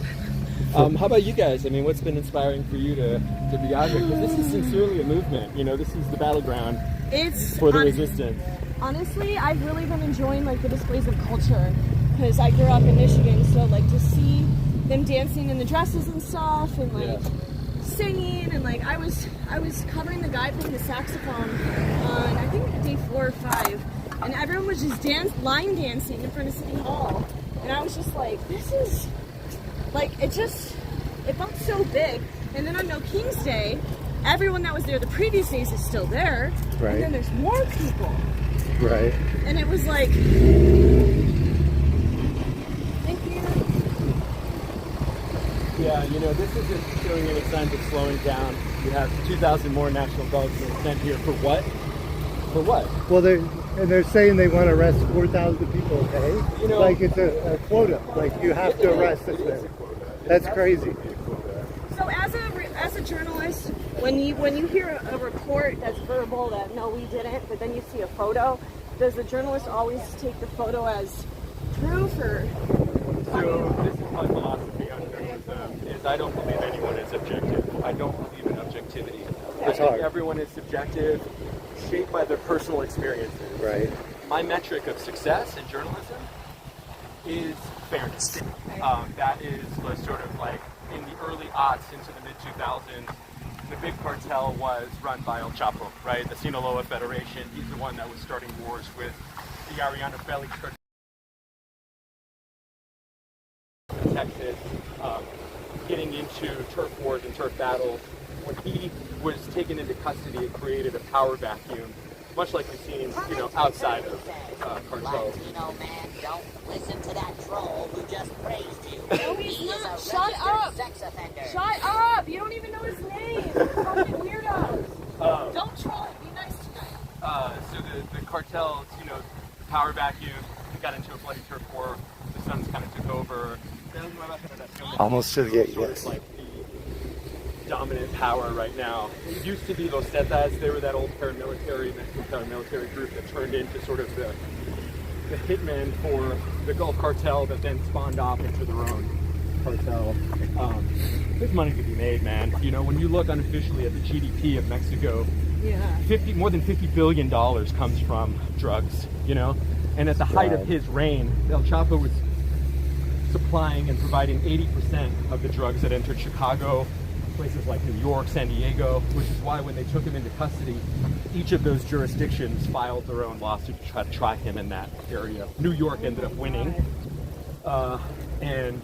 Speaker 7: How about you guys? I mean, what's been inspiring for you to be out here? Because this is sincerely a movement. You know, this is the battleground
Speaker 3: It's
Speaker 7: for the resistance.
Speaker 3: honestly, I've really been enjoying like the displays of culture because I grew up in Michigan, so like to see them dancing in the dresses and stuff, and like singing, and like I was covering the guy playing the saxophone on I think day 4 or 5, and everyone was just line dancing in front of City Hall, and I was just like, this is like it felt so big. And then on No King's Day, everyone that was there the previous days is still there,
Speaker 1: Right.
Speaker 3: and then there's more people.
Speaker 1: Right.
Speaker 3: And it was like, thank you.
Speaker 7: Yeah, you know, this isn't showing any signs of slowing down. You have 2,000 more National Guards being sent here for what? For what?
Speaker 1: Well, they're saying they want to arrest 4,000 people a day.
Speaker 7: You know-
Speaker 1: like it's a quota. Like you have to arrest this many. That's crazy.
Speaker 3: So as as a journalist, when you hear a report that's verbal that no, we didn't, but then you see a photo, does the journalist always take the photo as proof, or?
Speaker 7: So this is my philosophy on journalism: is I don't believe anyone is objective. I don't believe in objectivity. I think everyone is subjective, shaped by their personal experiences.
Speaker 1: Right.
Speaker 7: My metric of success in journalism is fairness. That is sort of like in the early aughts into the mid 2000s, the big cartel was run by El Chapo, right? The Sinaloa Federation. He's the one that was starting wars with the Ariana Belli in Texas, getting into turf wars and turf battles. When he was taken into custody, it created a power vacuum, much like we've seen, you know, outside of cartels.
Speaker 5: Latino man, don't listen to that troll who just praised you.
Speaker 3: No, he's
Speaker 5: He is
Speaker 3: not.
Speaker 5: a
Speaker 3: Shut
Speaker 5: registered
Speaker 3: up.
Speaker 5: sex offender.
Speaker 3: Shut up! You don't even know his name. Fucking weirdos. Don't troll him. Be nice tonight.
Speaker 7: So the cartels, you know, the power vacuum, got into a bloody turf war. The Suns kind of took over.
Speaker 1: Almost to the gate,
Speaker 7: Sort
Speaker 1: yes.
Speaker 7: of like the dominant power right now. It used to be Los Zetas. They were that old paramilitary, Mexican paramilitary group that turned into sort of the hitmen for the Gulf cartel that then spawned off into their own cartel. There's money to be made, man. You know, when you look unofficially at the GDP of Mexico, more than $50 billion comes from drugs, you know? And at the height of his reign, El Chapo was supplying and providing 80% of the drugs that entered Chicago, places like New York, San Diego, which is why when they took him into custody, each of those jurisdictions filed their own lawsuit to try to try him in that area. New York ended up winning, and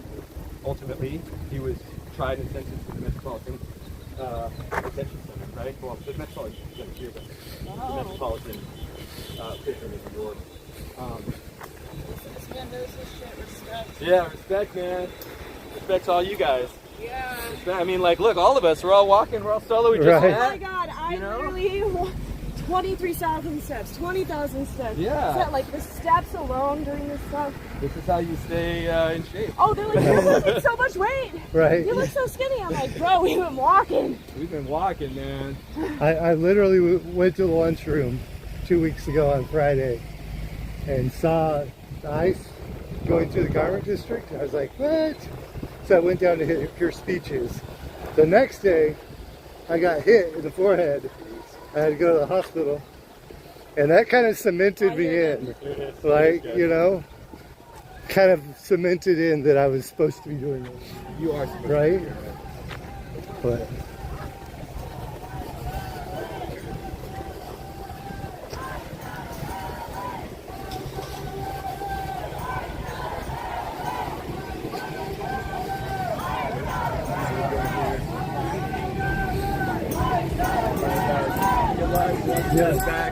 Speaker 7: ultimately he was tried and sentenced to the Metropolitan Detention Center, right? Well, the Metropolitan Center here, but the Metropolitan Prison in New York.
Speaker 3: This man knows his shit. Respect.
Speaker 7: Yeah, respect, man. Respect to all you guys.
Speaker 3: Yeah.
Speaker 7: I mean, like, look, all of us, we're all walking, we're all solo. We just
Speaker 1: Right.
Speaker 3: Oh my
Speaker 7: met,
Speaker 3: God! I
Speaker 7: you know?
Speaker 3: literally 23,000 steps, 20,000 steps.
Speaker 7: Yeah.
Speaker 3: Is that, like the steps alone during this stuff?
Speaker 7: This is how you stay in shape.
Speaker 3: Oh, they're like, you're losing so much weight.
Speaker 1: Right.
Speaker 3: You look so skinny. I'm like, bro, we've been walking.
Speaker 7: We've been walking, man.
Speaker 1: I literally went to the lunchroom 2 weeks ago on Friday and saw the ICE going through the garment district. I was like, what? So I went down to hear speeches. The next day, I got hit in the forehead. I had to go to the hospital. And that kind of cemented me in. Like, you know, kind of cemented in that I was supposed to be doing it.
Speaker 7: You are supposed
Speaker 1: Right?
Speaker 7: to be doing it.
Speaker 1: But yes, thank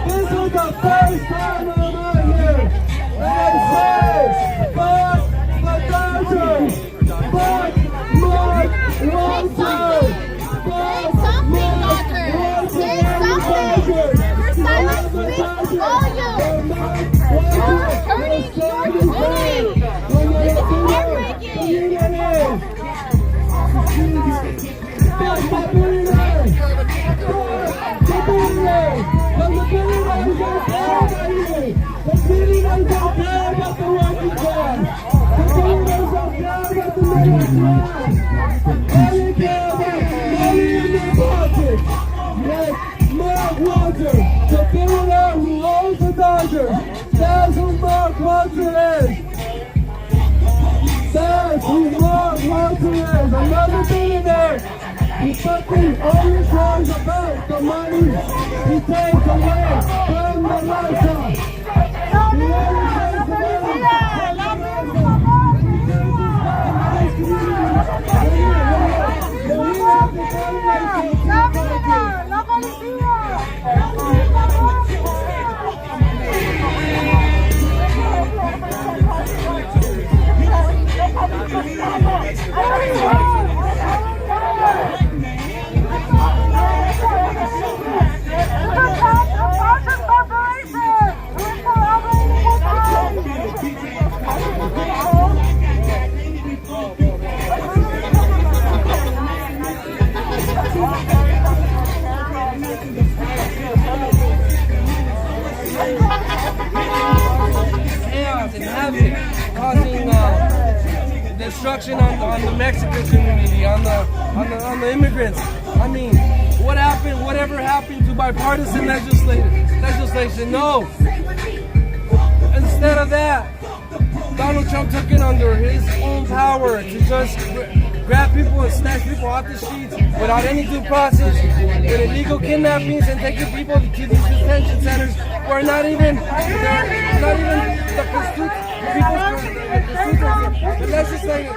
Speaker 2: This is the first time I'm out here. And say, fuck the Dodgers. Fuck Mark Walter. Fuck Mark Walter.
Speaker 6: Your silence speaks volume. You're hurting your community. This is heartbreaking.
Speaker 2: Mark Walter, the billionaire who owns the Dodgers. That's who Mark Walter is. That's who Mark Walter is. Another billionaire. He fucking always wrongs about the money he takes away from the lifestyle. He always takes away.
Speaker 9: havoc, causing destruction on the Mexican community, on the immigrants. I mean, what happened? Whatever happened to bipartisan legislation? No. Instead of that, Donald Trump took it under his own power to just grab people and snatch people off the streets without any due process, with illegal kidnappings and taking people to these detention centers where not even the legislators,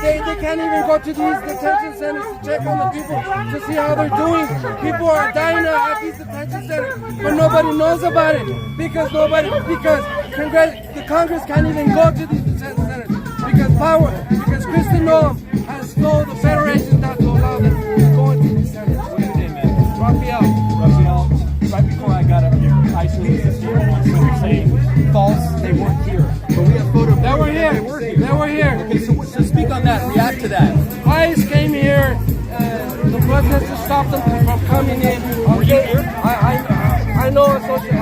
Speaker 9: they can't even go to these detention centers to check on the people to see how they're doing. People are dying at these detention centers, but nobody knows about it because the Congress can't even go to these detention centers because Kristen Noem has told the Federation not to allow them to go into these centers.
Speaker 7: What's your name, man?
Speaker 9: Raphael,
Speaker 7: right before I got up here, I saw this here, so you're saying false, they weren't here. But we have photo.
Speaker 9: They were here. They were here.
Speaker 7: Okay, so speak on that, react to that.
Speaker 9: ICE came here, the protesters stopped them from coming in.
Speaker 7: Were you here?
Speaker 9: I know on social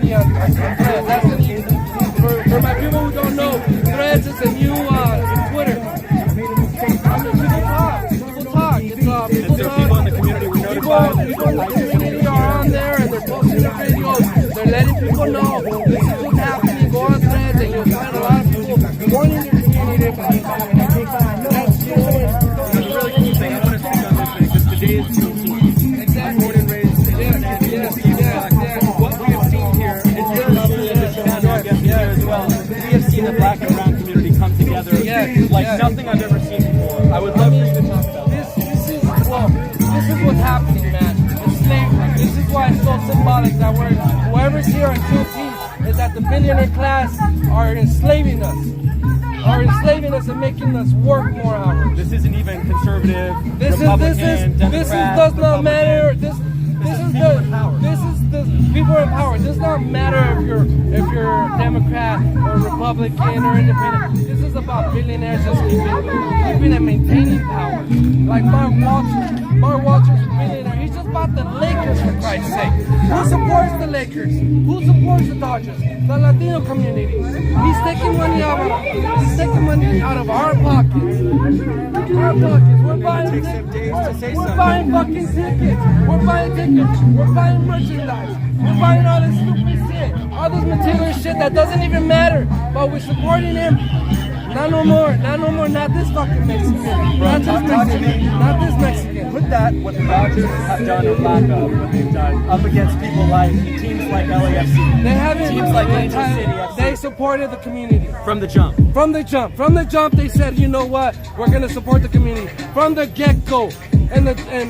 Speaker 9: media, that's the new, for my people who don't know, Threads is a new Twitter. I mean, people talk.
Speaker 7: People in the community were notified.
Speaker 9: People in the community are on there and they're posting their videos. They're letting people know this is what's happening. Go on Threads and you'll find a lot of people warning their community.
Speaker 7: That's a really cool thing. I want to speak on this thing because today is Juneteenth.
Speaker 9: Exactly.
Speaker 7: I'm born and raised in what we have seen here is very lovely in the Chicago, I guess, here as well. We have seen the black and brown community come together like nothing I've ever seen before. I would love for you to talk about
Speaker 9: this is what's happening, man. It's slavery. This is why it's so symbolic that whoever's here on Juneteenth is that the billionaire class are enslaving us and making us work more hours.
Speaker 7: This isn't even conservative,
Speaker 9: This
Speaker 7: Republican, Democrat,
Speaker 9: does not matter. This is the people in power. It does not matter if you're Democrat or Republican or independent. This is about billionaires just keeping and maintaining power. Like Mark Walters, a billionaire. He's just bought the Lakers, for Christ's sake. Who supports the Lakers? Who supports the Dodgers? The Latino community. He's taking money out of our pockets. We're buying fucking tickets. We're buying tickets. We're buying merchandise. We're buying all this stupid shit. All this material shit that doesn't even matter. But we're supporting him. Not no more. Not this fucking Mexican. Not this Mexican.
Speaker 7: Put that, what the Dodgers have done or lack of, what they've done, up against people like teams like LAFC.
Speaker 9: They haven't.
Speaker 7: Teams like Kansas City FC.
Speaker 9: They supported the community.
Speaker 7: From the jump.
Speaker 9: From the jump, they said, you know what? We're gonna support the community from the get-go. And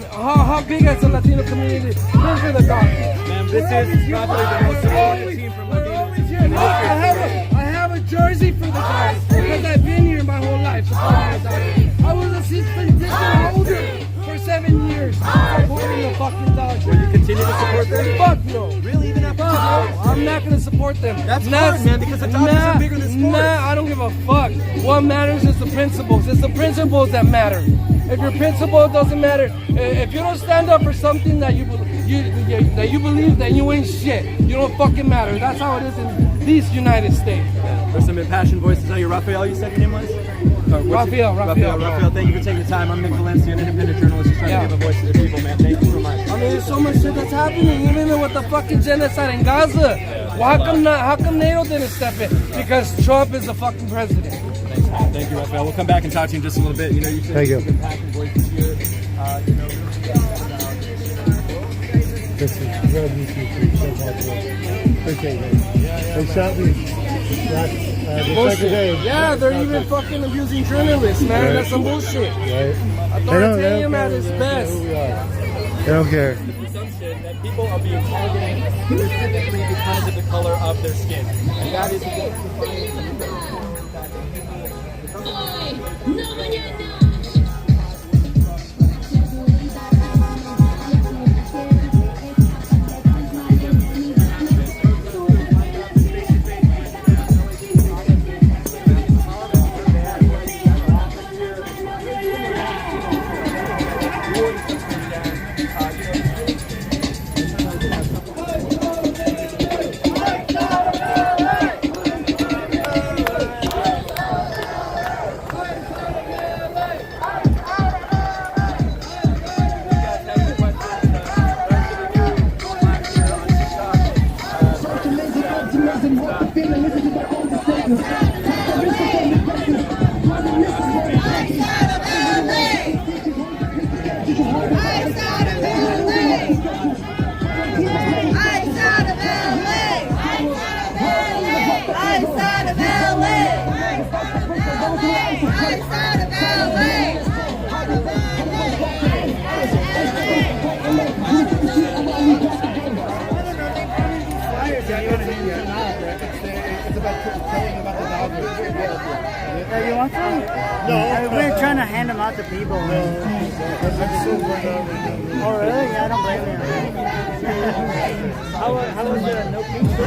Speaker 9: how big has the Latino community been for the Dodgers?
Speaker 7: Man, this is probably the most supported team from Latinos.
Speaker 9: I have a jersey for the Dodgers because I've been here my whole life supporting the Dodgers. I was a season ticket holder for 7 years supporting the fucking Dodgers.
Speaker 7: Will you continue to support them?
Speaker 9: Fuck no.
Speaker 7: Really, even after
Speaker 9: I'm not gonna support them.
Speaker 7: That's hard, man, because the Dodgers are bigger than sports.
Speaker 9: I don't give a fuck. What matters is the principles. It's the principles that matter. If your principle doesn't matter, if you don't stand up for something that you believe, then you ain't shit. You don't fucking matter. That's how it is in these United States.
Speaker 7: There's some impassioned voices. Are you Raphael, you said your name was?
Speaker 9: Raphael.
Speaker 7: Raphael, thank you for taking the time. I'm Nick Valencia, an independent journalist who's trying to give a voice to the people, man. Thank you so much.
Speaker 9: I mean, there's so much shit that's happening, even with the fucking genocide in Gaza. Well, how come NATO didn't step in? Because Trump is the fucking president.
Speaker 7: Thanks, man. Thank you, Raphael. We'll come back and talk to you in just a little bit. You know, you said
Speaker 1: Thank you.
Speaker 7: impassioned voices here.
Speaker 1: This is real YouTube appreciate it. They shot me the second day.
Speaker 9: Yeah, they're even fucking abusing journalists, man.
Speaker 1: Right.
Speaker 9: That's some bullshit.
Speaker 1: Right?
Speaker 9: Authoritarian at its best.
Speaker 1: They don't care.
Speaker 7: The presumption that people are being targeted specifically because of the color of their skin. And that is
Speaker 10: You want some? No. We're trying to hand them out to people. Oh, really? Yeah, I don't blame you. How was the no pizza?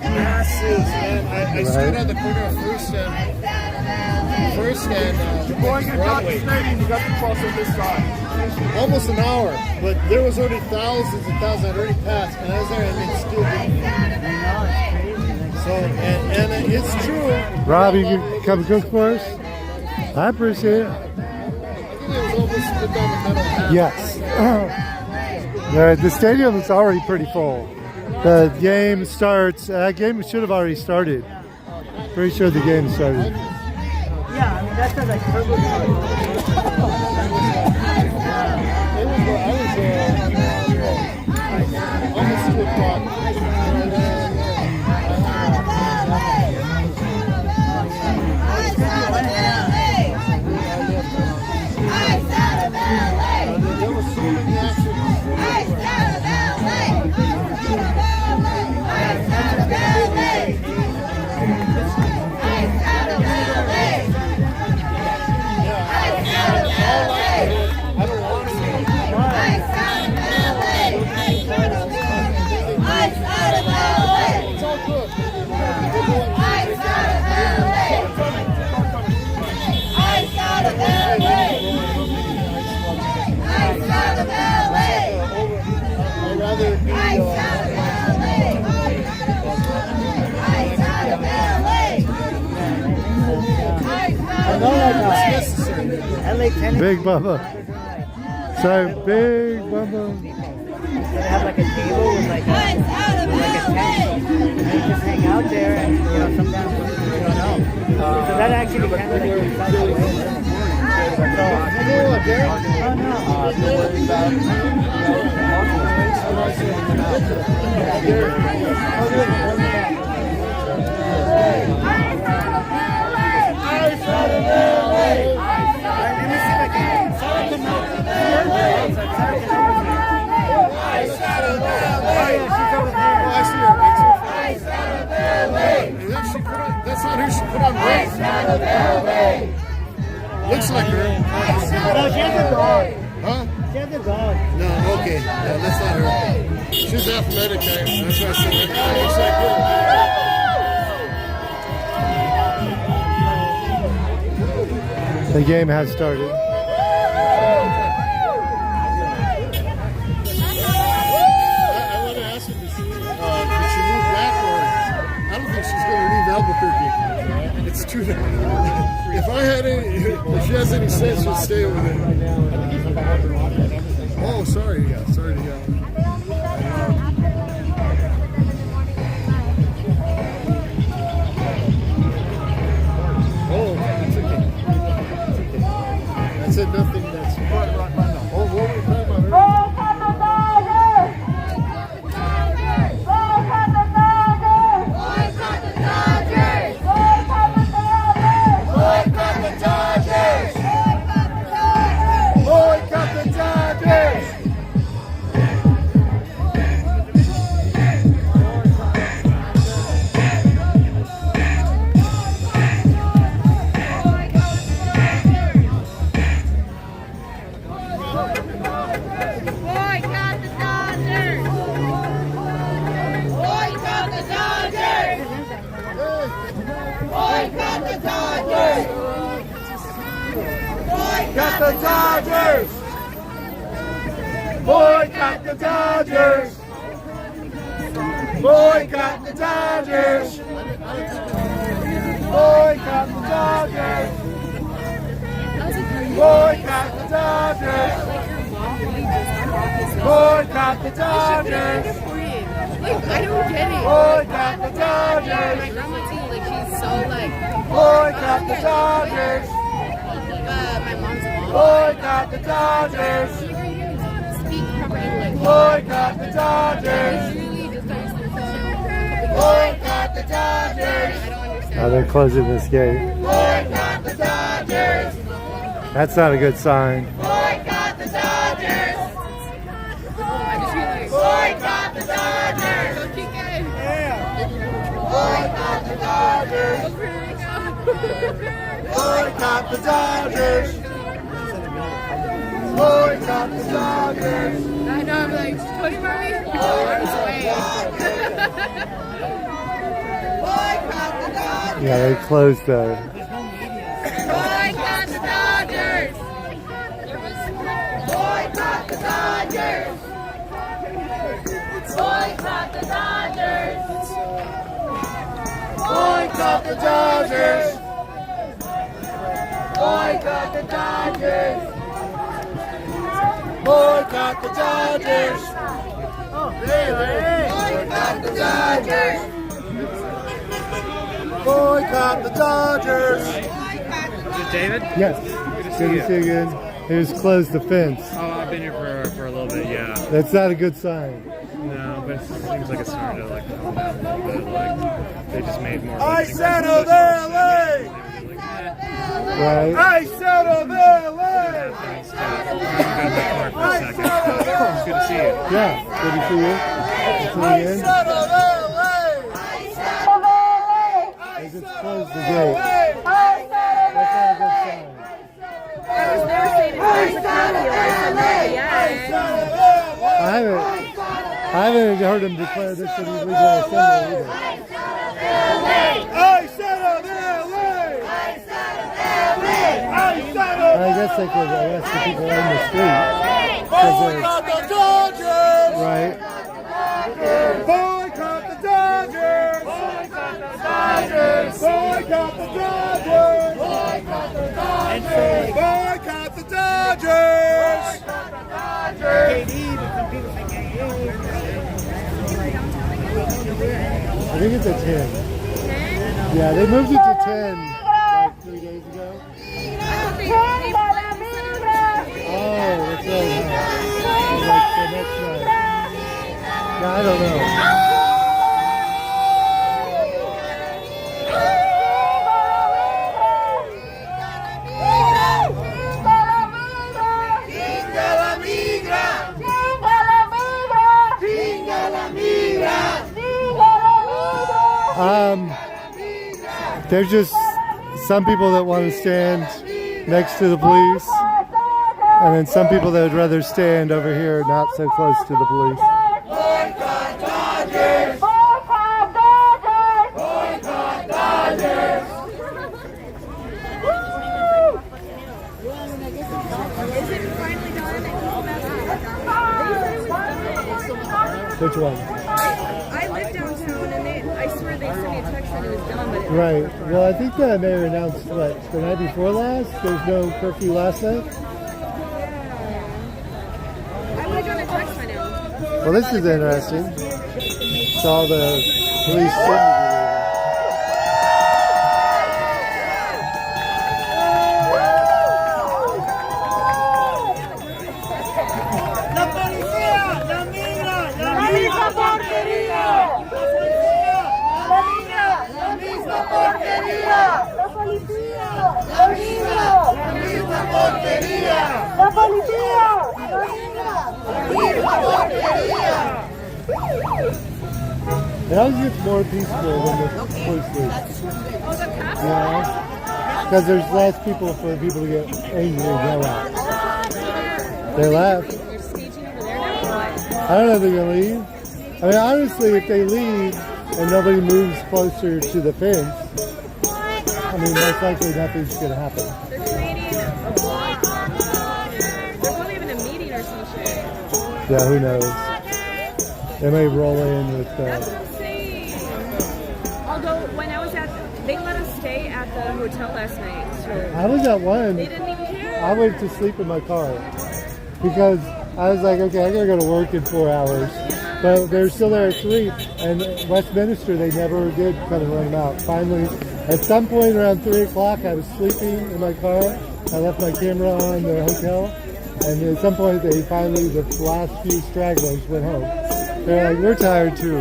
Speaker 2: Massive, man. I stood on the corner of First and before I got to the stadium, you got to cross on this side. Almost an hour, but there was already thousands and thousands that already passed, and I was there and it's still getting. So, and it's true.
Speaker 1: Rob, you can come cook for us? I appreciate it.
Speaker 2: I think it was almost split down the middle half.
Speaker 1: Yes. The stadium is already pretty full. The game starts, game should have already started. Pretty sure the game started.
Speaker 10: Yeah, I mean, that's like turbo.
Speaker 2: Almost 2 o'clock.
Speaker 1: Big Bubba. Sorry, Big Bubba.
Speaker 10: They have like a table with like a tent. And you just hang out there and, sometimes you don't know. So that actually kind of like excites away.
Speaker 2: That's not who she put on break. Looks like her.
Speaker 10: No, she has a dog.
Speaker 2: Huh?
Speaker 10: She has a dog.
Speaker 2: No, okay. No, that's not her. She's athletic. That's why I said that. Looks like her.
Speaker 1: The game has started.
Speaker 2: I want to ask her, did she move back or I don't think she's going to leave Albuquerque. It's true that if I had any, if she has any sense, she'll stay over there. Oh, sorry. Yeah, sorry to hear. Oh, it's okay. I said nothing that's right now. Oh, what were we talking about?
Speaker 8: Boycott the Dodgers! Boycott the Dodgers! Boycott the Dodgers! Boycott the Dodgers! Boycott the Dodgers! Boycott the Dodgers!
Speaker 11: Like, I don't get it.
Speaker 8: Boycott the Dodgers!
Speaker 11: My grandma too, like she's so like
Speaker 8: boycott the Dodgers!
Speaker 11: my
Speaker 2: Boycott the Dodgers.
Speaker 11: Speak proper English.
Speaker 2: Boycott the Dodgers. Boycott the Dodgers.
Speaker 1: Oh, they're closing this gate.
Speaker 2: Boycott the Dodgers.
Speaker 1: That's not a good sign.
Speaker 2: Boycott the Dodgers. Boycott the Dodgers. Boycott the Dodgers. Boycott the Dodgers. Boycott the Dodgers.
Speaker 11: I know, I'm like, Tony Murray?
Speaker 2: Boycott the Dodgers.
Speaker 1: Yeah, they closed the.
Speaker 2: Boycott the Dodgers. Boycott the Dodgers. Boycott the Dodgers. Boycott the Dodgers. Boycott the Dodgers. Boycott the Dodgers. Boycott the Dodgers. Boycott the Dodgers.
Speaker 7: Is it David?
Speaker 1: Yes. Good to see you again. They just closed the fence.
Speaker 7: Oh, I've been here for a little bit, yeah.
Speaker 1: That's not a good sign.
Speaker 7: No, but it seems like it's starting to like calm down a little bit. Like they just made more.
Speaker 2: I settled LA.
Speaker 1: Right?
Speaker 2: I settled LA.
Speaker 7: It's good to see you.
Speaker 1: Yeah. Good to see you. Good to see you again.
Speaker 2: Settled LA.
Speaker 1: They just closed the gate. That's not a good sign.
Speaker 3: I was there saying it's
Speaker 1: I haven't heard him declare this to be legal assembly either.
Speaker 2: I settled LA.
Speaker 1: I guess they could arrest the people in the street.
Speaker 2: Boycott the Dodgers.
Speaker 1: Right.
Speaker 2: Boycott the Dodgers. Boycott the Dodgers. Boycott the Dodgers. Boycott the Dodgers. Boycott the Dodgers.
Speaker 1: I think it's a 10. Yeah, they moved it to 10 like 3 days ago. Oh, that's right. Like the next night. Yeah, I don't know. There's just some people that want to stand next to the police, and then some people that would rather stand over here, not so close to the police.
Speaker 2: Boycott Dodgers. Boycott Dodgers. Boycott Dodgers.
Speaker 3: Is it finally done?
Speaker 1: Which one?
Speaker 3: I live downtown and I swear they sent me a text that it was done, but it
Speaker 1: Right. Well, I think the mayor announced, what, the night before last? There's no curfew last night?
Speaker 3: I would have done a text by now.
Speaker 1: Well, this is interesting. Saw the police shouldn't It always gets more peaceful when the police leave. Yeah. Because there's less people for people to get angry and yell at. They left. I don't know if they're going to leave. I mean, honestly, if they leave and nobody moves closer to the fence, I mean, most likely nothing's going to happen.
Speaker 3: They're creating a block. They're probably having a meeting or some shit.
Speaker 1: Yeah, who knows? They may roll in with...
Speaker 3: That's insane. Although, when I was they let us stay at the hotel last night. So
Speaker 1: I was at one.
Speaker 3: they didn't even care.
Speaker 1: I went to sleep in my car because I was like, okay, I gotta go to work in 4 hours. But they were still there at 3. And Westminster, they never did kind of run them out. Finally, at some point around 3 o'clock, I was sleeping in my car, I left my camera on the hotel, and at some point they finally, the last few stragglers went home. They're like, we're tired too.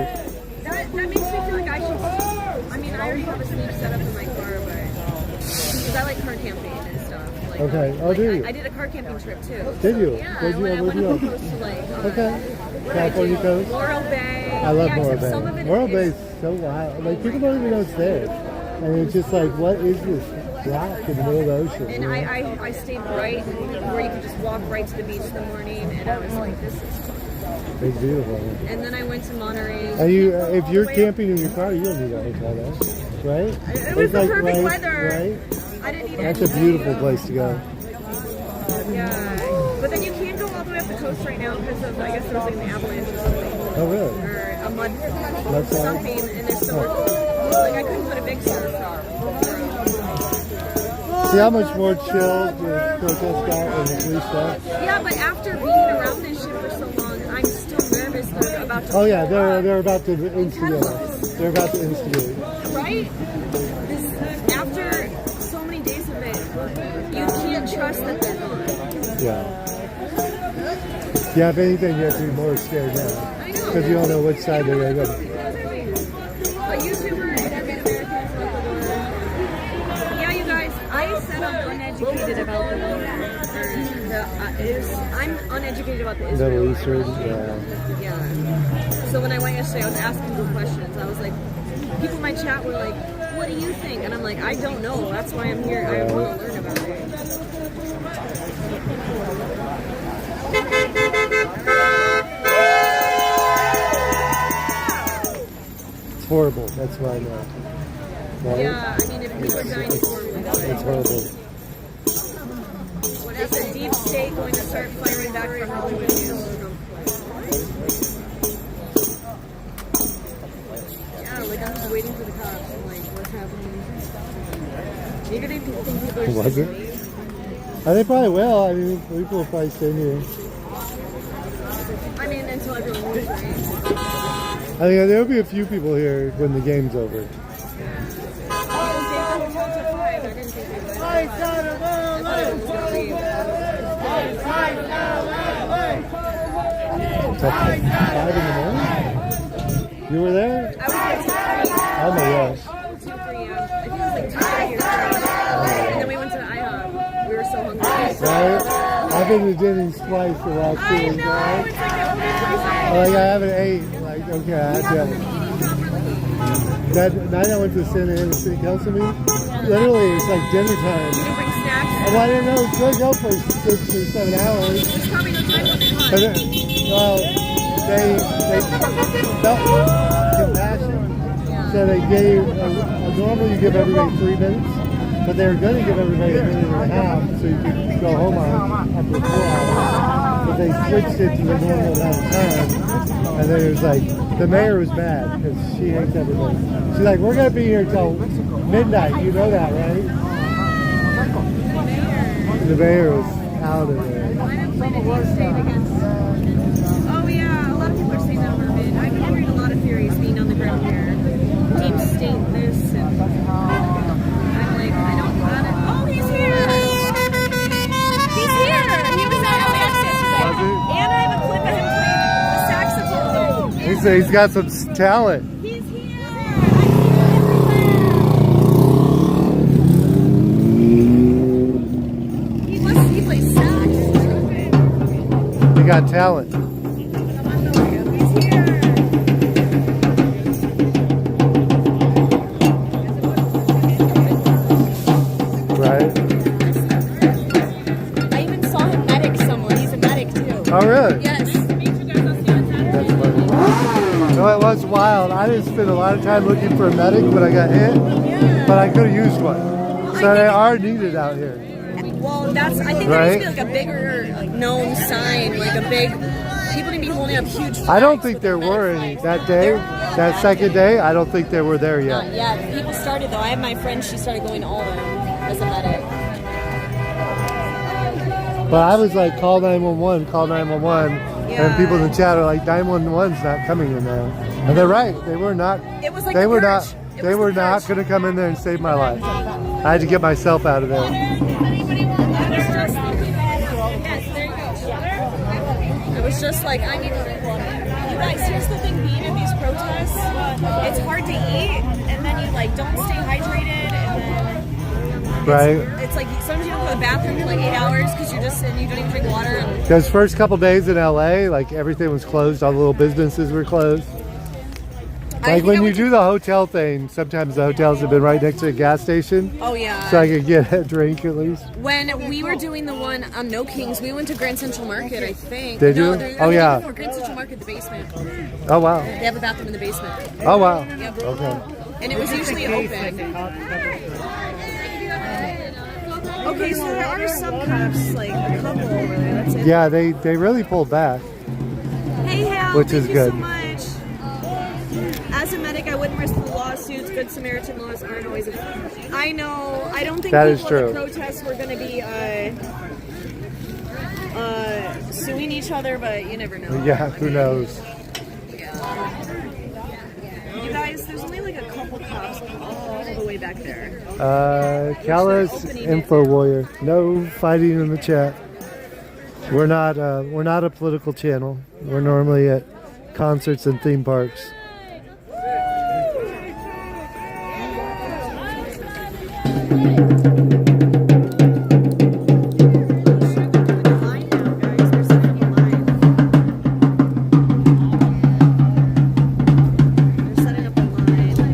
Speaker 3: That makes me feel like I should. I mean, I already have a sleep set up in my car, but because I like car camping and stuff. Like,
Speaker 1: Okay. Oh, do you?
Speaker 3: I did a car camping trip too.
Speaker 1: Did you?
Speaker 3: Yeah,
Speaker 1: Where'd you
Speaker 3: I went
Speaker 1: go?
Speaker 3: up the coast to like.
Speaker 1: Okay. California coast.
Speaker 3: Morro Bay.
Speaker 1: I love
Speaker 3: yeah,
Speaker 1: Morro
Speaker 3: except some of
Speaker 1: Bay.
Speaker 3: it
Speaker 1: Morro
Speaker 3: is-
Speaker 1: Bay is so wild. Like, people don't even know it's there. And it's just like, what is this rock in the middle of the ocean?
Speaker 3: And
Speaker 1: you know?
Speaker 3: I stayed right where you could just walk right to the beach in the morning, and I was like, this is fun.
Speaker 1: It's beautiful.
Speaker 3: And then I went to Monterey.
Speaker 1: And you, if you're camping in your car, you don't need a hotel though, right?
Speaker 3: It was
Speaker 1: It's
Speaker 3: the
Speaker 1: like,
Speaker 3: perfect
Speaker 1: right,
Speaker 3: weather.
Speaker 1: Right?
Speaker 3: I didn't need
Speaker 1: That's a beautiful place to go.
Speaker 3: Yeah, but then you can't go all the way up the coast right now because of, I guess there was like an avalanche or something.
Speaker 1: Oh, really?
Speaker 3: Or a mud
Speaker 1: That's
Speaker 3: something, and there's so like I couldn't put a big surf.
Speaker 1: See how much more chill the protest got when the police left?
Speaker 3: Yeah, but after being around this shit for so long, I'm still nervous they're about to.
Speaker 1: Oh yeah, they're about to instigate. They're about to instigate.
Speaker 3: Right? This, after so many days of it, you can't trust that they're gone.
Speaker 1: Yeah. Yeah, if anything, you have to be more scared now.
Speaker 3: I know.
Speaker 1: Because you don't know which side they're going to go.
Speaker 3: A YouTuber and every American's like, yeah, you guys, I said I'm uneducated about the war. I'm uneducated about the Israel.
Speaker 1: Middle Eastern, yeah.
Speaker 3: Yeah. So when I went yesterday, I was asking them questions. I was like, people in my chat were like, what do you think? And I'm like, I don't know. That's why I'm here. I want to learn about it.
Speaker 1: It's horrible. That's why I know. Right?
Speaker 3: Yeah, I mean, if people are dying, it's horrible.
Speaker 1: It's horrible.
Speaker 3: What is the deep state going to start firing back from Hollywood news? Yeah, like I'm just waiting for the cops. I'm like, what's happening? Maybe they think people are
Speaker 1: Was it? They probably will. I mean, people will probably stay near.
Speaker 3: I mean, until everyone moves, right?
Speaker 1: I think there'll be a few people here when the game's over.
Speaker 3: Oh, they don't tell till 5. I didn't think they would. I thought everyone was going to leave.
Speaker 1: Until 5 in the morning? You were there?
Speaker 3: I was there till 3.
Speaker 1: Oh my gosh.
Speaker 3: 2, 3, yeah. I think it was like 2, 3 or 3. And then we went to IHOP. We were so hungry.
Speaker 1: Right? I've been to Denny's twice the last 2 weeks. Right?
Speaker 3: It's like the only place I
Speaker 1: Like I haven't ate. Like, okay, I have to have it. That night I went to Santa Ana City Council meeting, literally it's like dinner time.
Speaker 3: You didn't bring snacks?
Speaker 1: Well, I didn't know it was going to go for 6 or 7 hours.
Speaker 3: There's probably no time limit, huh?
Speaker 1: But well, they felt compassion, so they gave, normally you give everybody 3 minutes, but they were going to give everybody a minute and a half so you could go home on after 4 hours. But they switched it to the normal amount of time, and then it was like, the mayor was mad because she hates everybody. She's like, we're going to be here till midnight, you know that, right? The mayor was out of there.
Speaker 3: I didn't play the deep state against. Oh yeah, a lot of people are saying that mermaid. I've been hearing a lot of theories being on the ground here. Deep state this and I'm like, I don't got it. Oh, he's here! He's here! He was at Alexis. And I have a clip of him playing the saxophone.
Speaker 1: He's got some talent.
Speaker 3: He's here! He plays sax.
Speaker 1: He got talent. Right?
Speaker 3: I even saw him medic someone. He's a medic too.
Speaker 1: Oh, really?
Speaker 3: Yes.
Speaker 1: That's funny. No, it was wild. I didn't spend a lot of time looking for a medic when I got hit, but I could have used one. So they are needed out here.
Speaker 3: Well, that's. I think there needs to be like a bigger known sign, like a big. People need to be holding up huge.
Speaker 1: I don't think there were any that day. That second day, I don't think they were there yet.
Speaker 3: Yeah, people started though. I have my friend. She started going to all of them as a medic.
Speaker 1: But I was like, call 911, call 911. And people in the chat are like, 911's not coming in there. And they're right. They were not.
Speaker 3: It was like
Speaker 1: they
Speaker 3: the
Speaker 1: were
Speaker 3: purge.
Speaker 1: not. They were not going to come in there and save my life. I had to get myself out of there.
Speaker 3: just like, I need to drink water. You guys, here's the thing being in these protests, it's hard to eat, and then you like don't stay hydrated, and then it's like sometimes you don't go to the bathroom for like 8 hours because you're just and you don't even drink water. And
Speaker 1: Those first couple days in LA, like everything was closed, all the little businesses were closed. Like when you do the hotel thing, sometimes the hotels have been right next to a gas station.
Speaker 3: Oh yeah.
Speaker 1: So I could get a drink at least.
Speaker 3: When we were doing the one on No Kings, we went to Grand Central Market, I think.
Speaker 1: Did you? Oh yeah.
Speaker 3: Grand Central Market, the basement.
Speaker 1: Oh wow.
Speaker 3: They have a bathroom in the basement.
Speaker 1: Oh wow.
Speaker 3: Yep.
Speaker 1: Okay.
Speaker 3: And it was usually open. Okay, so there are some cops, like a couple over there. That's it.
Speaker 1: Yeah, they really pulled back.
Speaker 3: Hey, Hal,
Speaker 1: which is
Speaker 3: thank
Speaker 1: good.
Speaker 3: you so much. As a medic, I wouldn't risk the lawsuits. Good Samaritan laws aren't always. I know. I don't think
Speaker 1: that
Speaker 3: people
Speaker 1: is true.
Speaker 3: in the protests were going to be suing each other, but you never know.
Speaker 1: Yeah, who knows?
Speaker 3: You guys, there's only like a couple cops all the way back there.
Speaker 1: Callis, Info Warrior. No fighting in the chat. We're not a political channel. We're normally at concerts and theme parks.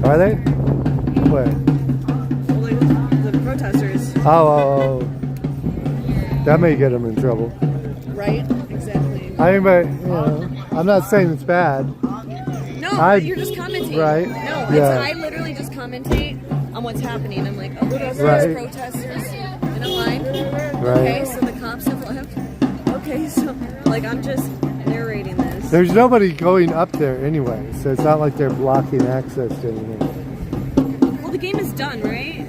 Speaker 1: Are they? Where?
Speaker 3: The protesters.
Speaker 1: Oh. That may get them in trouble.
Speaker 3: Right? Exactly.
Speaker 1: I mean, but, you know, I'm not saying it's bad.
Speaker 3: No, you're just commenting.
Speaker 1: Right?
Speaker 3: No,
Speaker 1: Yeah.
Speaker 3: I literally just commentate on what's happening. I'm like, oh, there's protesters in a line.
Speaker 1: Right.
Speaker 3: Okay, so the cops have left. Okay, so, like, I'm just narrating this.
Speaker 1: There's nobody going up there anyway, so it's not like they're blocking access to anything.
Speaker 3: Well, the game is done, right?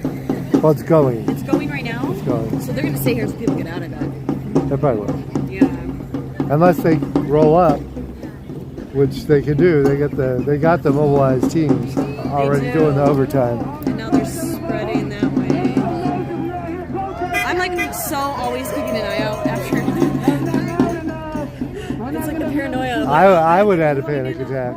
Speaker 1: Well, it's going.
Speaker 3: It's going right now?
Speaker 1: It's going.
Speaker 3: So they're going to stay here so people get out of it.
Speaker 1: They probably will.
Speaker 3: Yeah.
Speaker 1: Unless they roll up, which they could do. They got the mobilized teams already doing the overtime.
Speaker 3: And now they're spreading that way. I'm like so always keeping an eye out after. It's like the paranoia.
Speaker 1: I would have had a panic attack.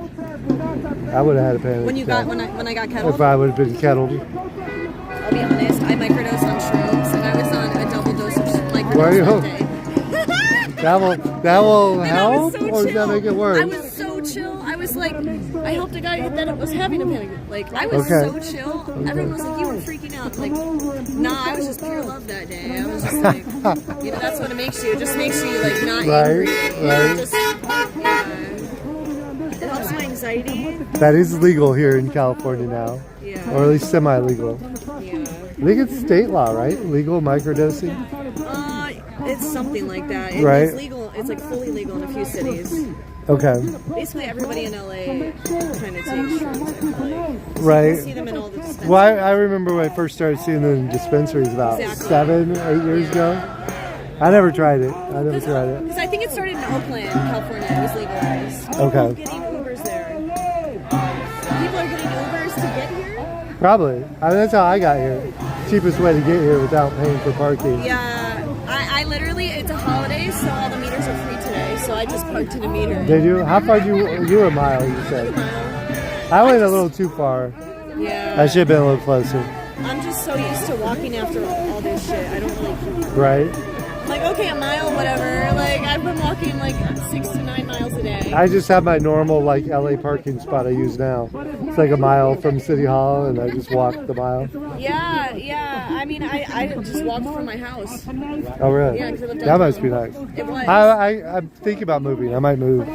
Speaker 1: I would have had a panic
Speaker 3: When you
Speaker 1: attack.
Speaker 3: got when I got kettled.
Speaker 1: If I would have been kettled.
Speaker 3: I'll be honest, I microdosed on shrooms and I was on a double dose of microdose that day.
Speaker 1: That will
Speaker 3: And
Speaker 1: help,
Speaker 3: I was so
Speaker 1: or does that
Speaker 3: chill.
Speaker 1: make it worse?
Speaker 3: I was so chill. I was like, I helped a guy that was having a panic. Like, I was
Speaker 1: Okay.
Speaker 3: so chill. Everyone was like, you were freaking out. Like, nah, I was just pure love that day. I was just like, you know, that's what it makes you. It just makes you like not angry.
Speaker 1: Right.
Speaker 3: Just, it helps my anxiety.
Speaker 1: That is legal here in California now.
Speaker 3: Yeah.
Speaker 1: Or at least semi-legal.
Speaker 3: Yeah.
Speaker 1: I think it's state law, right? Legal microdosing?
Speaker 3: It's something like that.
Speaker 1: Right.
Speaker 3: It's legal. It's like fully legal in a few cities.
Speaker 1: Okay.
Speaker 3: Basically, everybody in LA kind of takes shrooms. I feel like.
Speaker 1: Right.
Speaker 3: You see them in all the dispensaries.
Speaker 1: Well, I remember when I first started seeing them in dispensaries about 7, 8 years ago. I never tried it.
Speaker 3: Because I think it started in Oakland, California. It was legalized.
Speaker 1: Okay.
Speaker 3: Getting Ubers there. People are getting Ubers to get here?
Speaker 1: Probably. I mean, that's how I got here. Cheapest way to get here without paying for parking.
Speaker 3: Yeah. I literally, it's a holiday, so all the meters are free today. So I just parked in a meter.
Speaker 1: Did you? How far you were a mile, you said? I went a little too far.
Speaker 3: Yeah.
Speaker 1: I should have been a little closer.
Speaker 3: I'm just so used to walking after all this shit. I don't really keep.
Speaker 1: Right?
Speaker 3: I'm like, okay, a mile, whatever. Like, I've been walking like 6 to 9 miles a day.
Speaker 1: I just have my normal like LA parking spot I use now. It's like a mile from City Hall, and I just walk the mile.
Speaker 3: Yeah. I mean, I just walked from my house.
Speaker 1: Oh really?
Speaker 3: Yeah, 'cause I lived
Speaker 1: that must be
Speaker 3: downtown.
Speaker 1: nice.
Speaker 3: It was.
Speaker 1: I'm thinking about moving. I might move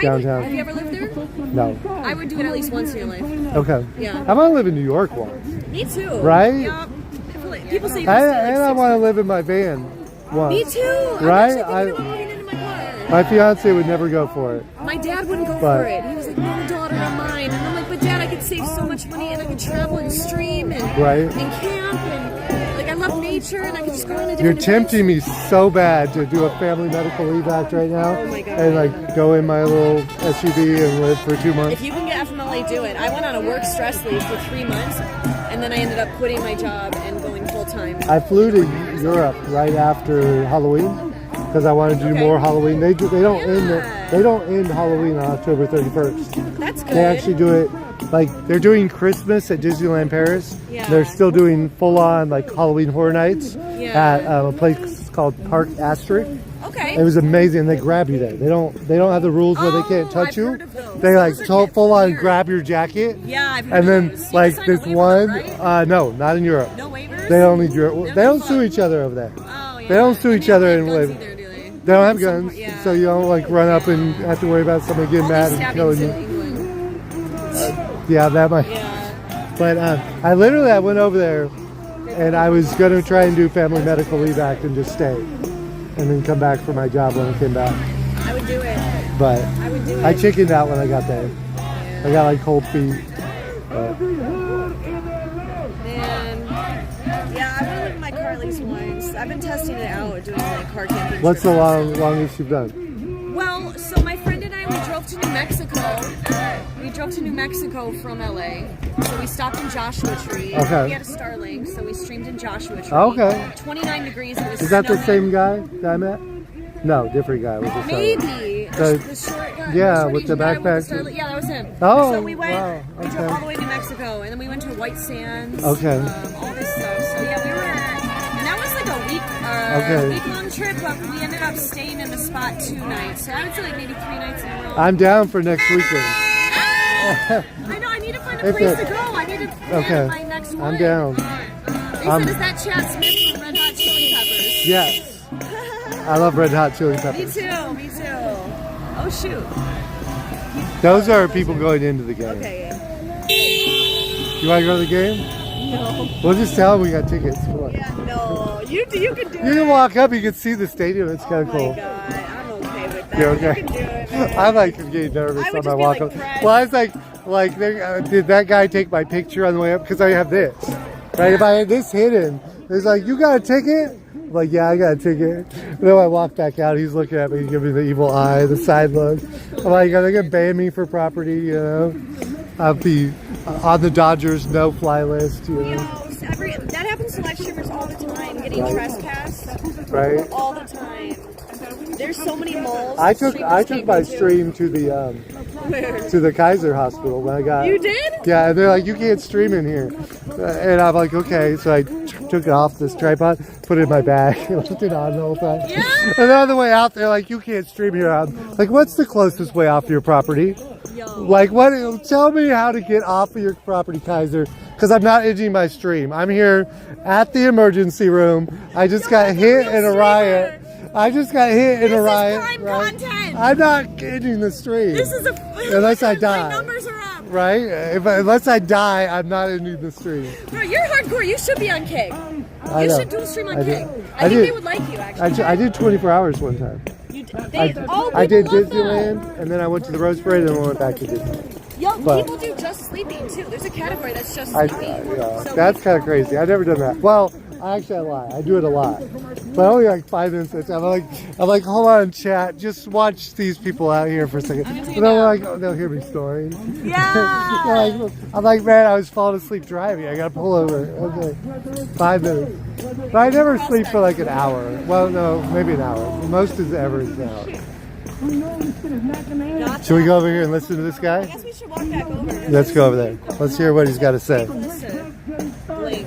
Speaker 1: downtown.
Speaker 3: Have you ever lived there?
Speaker 1: No.
Speaker 3: I would do it at least once in your life.
Speaker 1: Okay.
Speaker 3: Yeah.
Speaker 1: I want to live in New York once.
Speaker 3: Me too.
Speaker 1: Right?
Speaker 3: Yeah. People say you can stay like
Speaker 1: And I want to live in my van once.
Speaker 3: Me too.
Speaker 1: Right?
Speaker 3: I'm actually thinking about moving into my car.
Speaker 1: My fiance would never go for it.
Speaker 3: My dad wouldn't go
Speaker 1: But-
Speaker 3: for it. He was like, no, daughter, not mine. And I'm like, but Dad, I could save so much money and I could travel and stream and
Speaker 1: Right.
Speaker 3: camp and like I love nature and I could just go on a different
Speaker 1: You're
Speaker 3: adventure.
Speaker 1: tempting me so bad to do a family medical leave act right now.
Speaker 3: Oh my God.
Speaker 1: And like go in my little SUV and live for 2 months.
Speaker 3: If you can get FMLA, do it. I went on a work stress leave for 3 months and then I ended up quitting my job and going full time.
Speaker 1: I flew to Europe right after Halloween because I wanted to do more Halloween. They don't end it. they don't end Halloween on October 31st.
Speaker 3: That's good.
Speaker 1: They actually do it, like, they're doing Christmas at Disneyland Paris.
Speaker 3: Yeah.
Speaker 1: They're still doing full-on, like, Halloween Horror Nights
Speaker 3: Yeah.
Speaker 1: at a place called Park Asterisk.
Speaker 3: Okay.
Speaker 1: It was amazing. They grab you there. They don't have the rules where they can't touch
Speaker 3: I've
Speaker 1: you.
Speaker 3: heard of those.
Speaker 1: They like
Speaker 3: Those are
Speaker 1: full on
Speaker 3: weird.
Speaker 1: grab your jacket.
Speaker 3: Yeah, I've heard
Speaker 1: And then
Speaker 3: of those.
Speaker 1: like
Speaker 3: You can
Speaker 1: this
Speaker 3: sign a
Speaker 1: one,
Speaker 3: waiver, right?
Speaker 1: no, not in Europe.
Speaker 3: No waivers?
Speaker 1: They don't need your. They don't
Speaker 3: fun.
Speaker 1: sue each other over there.
Speaker 3: Oh, yeah.
Speaker 1: They don't sue
Speaker 3: And
Speaker 1: each
Speaker 3: they
Speaker 1: other
Speaker 3: don't
Speaker 1: in
Speaker 3: have
Speaker 1: waiver.
Speaker 3: guns either, do they?
Speaker 1: They don't have
Speaker 3: Some
Speaker 1: guns,
Speaker 3: part- yeah.
Speaker 1: so you don't like run up and have to worry about somebody getting
Speaker 3: All
Speaker 1: mad
Speaker 3: these
Speaker 1: and
Speaker 3: stabbings
Speaker 1: killing
Speaker 3: in
Speaker 1: you.
Speaker 3: England.
Speaker 1: Yeah, that might.
Speaker 3: Yeah.
Speaker 1: But I went over there, and I was gonna try and do Family Medical Leave Act and just stay, and then come back for my job when I came back.
Speaker 3: I would do it.
Speaker 1: But
Speaker 3: I would do it.
Speaker 1: I chickened out when I got there. I got like cold feet. But
Speaker 3: Man. Yeah, I've been in my car at least once. I've been testing it out, doing like car camping.
Speaker 1: what's the
Speaker 3: trips.
Speaker 1: longest you've done?
Speaker 3: Well, so my friend and I, we drove to New Mexico. We drove to New Mexico from LA. So we stopped in Joshua Tree.
Speaker 1: Okay.
Speaker 3: We had a Starlink, so we streamed in Joshua Tree.
Speaker 1: Okay.
Speaker 3: 29 degrees. It was
Speaker 1: Is that the
Speaker 3: snowing.
Speaker 1: same guy that I met? No, different guy with the Starlink.
Speaker 3: Maybe.
Speaker 1: The-
Speaker 3: The short guy.
Speaker 1: yeah,
Speaker 3: short
Speaker 1: with the
Speaker 3: Asian guy
Speaker 1: backpack.
Speaker 3: with the Starlink. Yeah, that was him.
Speaker 1: Oh,
Speaker 3: So we went,
Speaker 1: wow,
Speaker 3: we drove
Speaker 1: okay.
Speaker 3: all the way to New Mexico, and then we went to White Sands.
Speaker 1: Okay.
Speaker 3: All this stuff. So yeah, we were, and that was like a
Speaker 1: Okay.
Speaker 3: week-long trip, but we ended up staying in the spot 2 nights. So I would say like maybe 3 nights in a row.
Speaker 1: I'm down for next weekend.
Speaker 3: I know, I need to find a
Speaker 1: If
Speaker 3: place
Speaker 1: it-
Speaker 3: to go. I need to plan
Speaker 1: Okay.
Speaker 3: my next one.
Speaker 1: I'm down.
Speaker 3: They said, is that Chad Smith from Red Hot Chili Peppers?
Speaker 1: Yes. I love Red Hot Chili
Speaker 3: Me
Speaker 1: Peppers.
Speaker 3: too, me too. Oh shoot.
Speaker 1: Those are people going into the game.
Speaker 3: Okay.
Speaker 1: You want to go to the game?
Speaker 3: No.
Speaker 1: We'll just tell them we got tickets. Come on.
Speaker 3: Yeah, no. You can do
Speaker 1: You
Speaker 3: it.
Speaker 1: can walk up, you can see the stadium. It's kind of cool.
Speaker 3: Oh my god, I'm okay with that.
Speaker 1: You're
Speaker 3: You
Speaker 1: okay?
Speaker 3: can do it, man.
Speaker 1: I like getting nervous
Speaker 3: I would
Speaker 1: on
Speaker 3: just
Speaker 1: my
Speaker 3: be,
Speaker 1: walk
Speaker 3: like,
Speaker 1: up.
Speaker 3: pressed.
Speaker 1: Well, I was like, did that guy take my picture on the way up? Because I have this. Right? If I had this hidden, it's like, you got a ticket? I'm like, yeah, I got a ticket. And then I walk back out, he's looking at me, he's giving me the evil eye, the side look. I'm like, are they going to ban me for property, you know? I'll be on the Dodgers no-fly list, you know?
Speaker 3: That happens to live streamers all the time, getting trespassed.
Speaker 1: Right?
Speaker 3: All the time. There's so many malls.
Speaker 1: I took
Speaker 3: streamers can't
Speaker 1: my
Speaker 3: go to.
Speaker 1: stream to the Kaiser Hospital when I got.
Speaker 3: You did?
Speaker 1: Yeah, and they're like, you can't stream in here, and I'm like, okay. So I took it off this tripod, put it in my bag, and left it on the whole time.
Speaker 3: Yeah.
Speaker 1: And then on the way out, they're like, you can't stream here. I'm like, what's the closest way off your property?
Speaker 3: Yo.
Speaker 1: Like, what? Tell me how to get off of your property, Kaiser, because I'm not ending my stream. I'm here at the emergency room. I just got hit in a riot. I just got hit in a riot.
Speaker 3: This is prime
Speaker 1: right?
Speaker 3: content.
Speaker 1: I'm not ending the stream.
Speaker 3: This is
Speaker 1: Unless I die.
Speaker 3: My numbers are up.
Speaker 1: Right? Unless I die, I'm not ending the stream.
Speaker 3: Bro, you're hardcore. You should be on Kick.
Speaker 1: I
Speaker 3: You
Speaker 1: know.
Speaker 3: should do a stream on
Speaker 1: I
Speaker 3: Kick.
Speaker 1: did.
Speaker 3: I think they would like you, actually.
Speaker 1: I did 24 hours one time. I did Disneyland, and then I went to the Rose Parade, and then I went back to Disneyland.
Speaker 3: Yo,
Speaker 1: But-
Speaker 3: people do just sleeping, too. There's a category that's just
Speaker 1: Yeah,
Speaker 3: sleeping. So
Speaker 1: that's kind of crazy. I've never done that. Well, actually, I lie. I do it a lot, but only like 5 minutes. I'm like, hold on, chat. Just watch these people out here for a second. And they're like, oh, they'll hear me snoring.
Speaker 3: Yeah.
Speaker 1: I'm like, man, I was falling asleep driving. I got to pull over. Okay, 5 minutes. But I never sleep for like an hour. Well, no, maybe an hour. Most is ever is an hour. Should we go over here and listen to this guy?
Speaker 3: I guess we should walk back over.
Speaker 1: Let's go over there. Let's hear what he's got to say.
Speaker 3: Listen. Blink.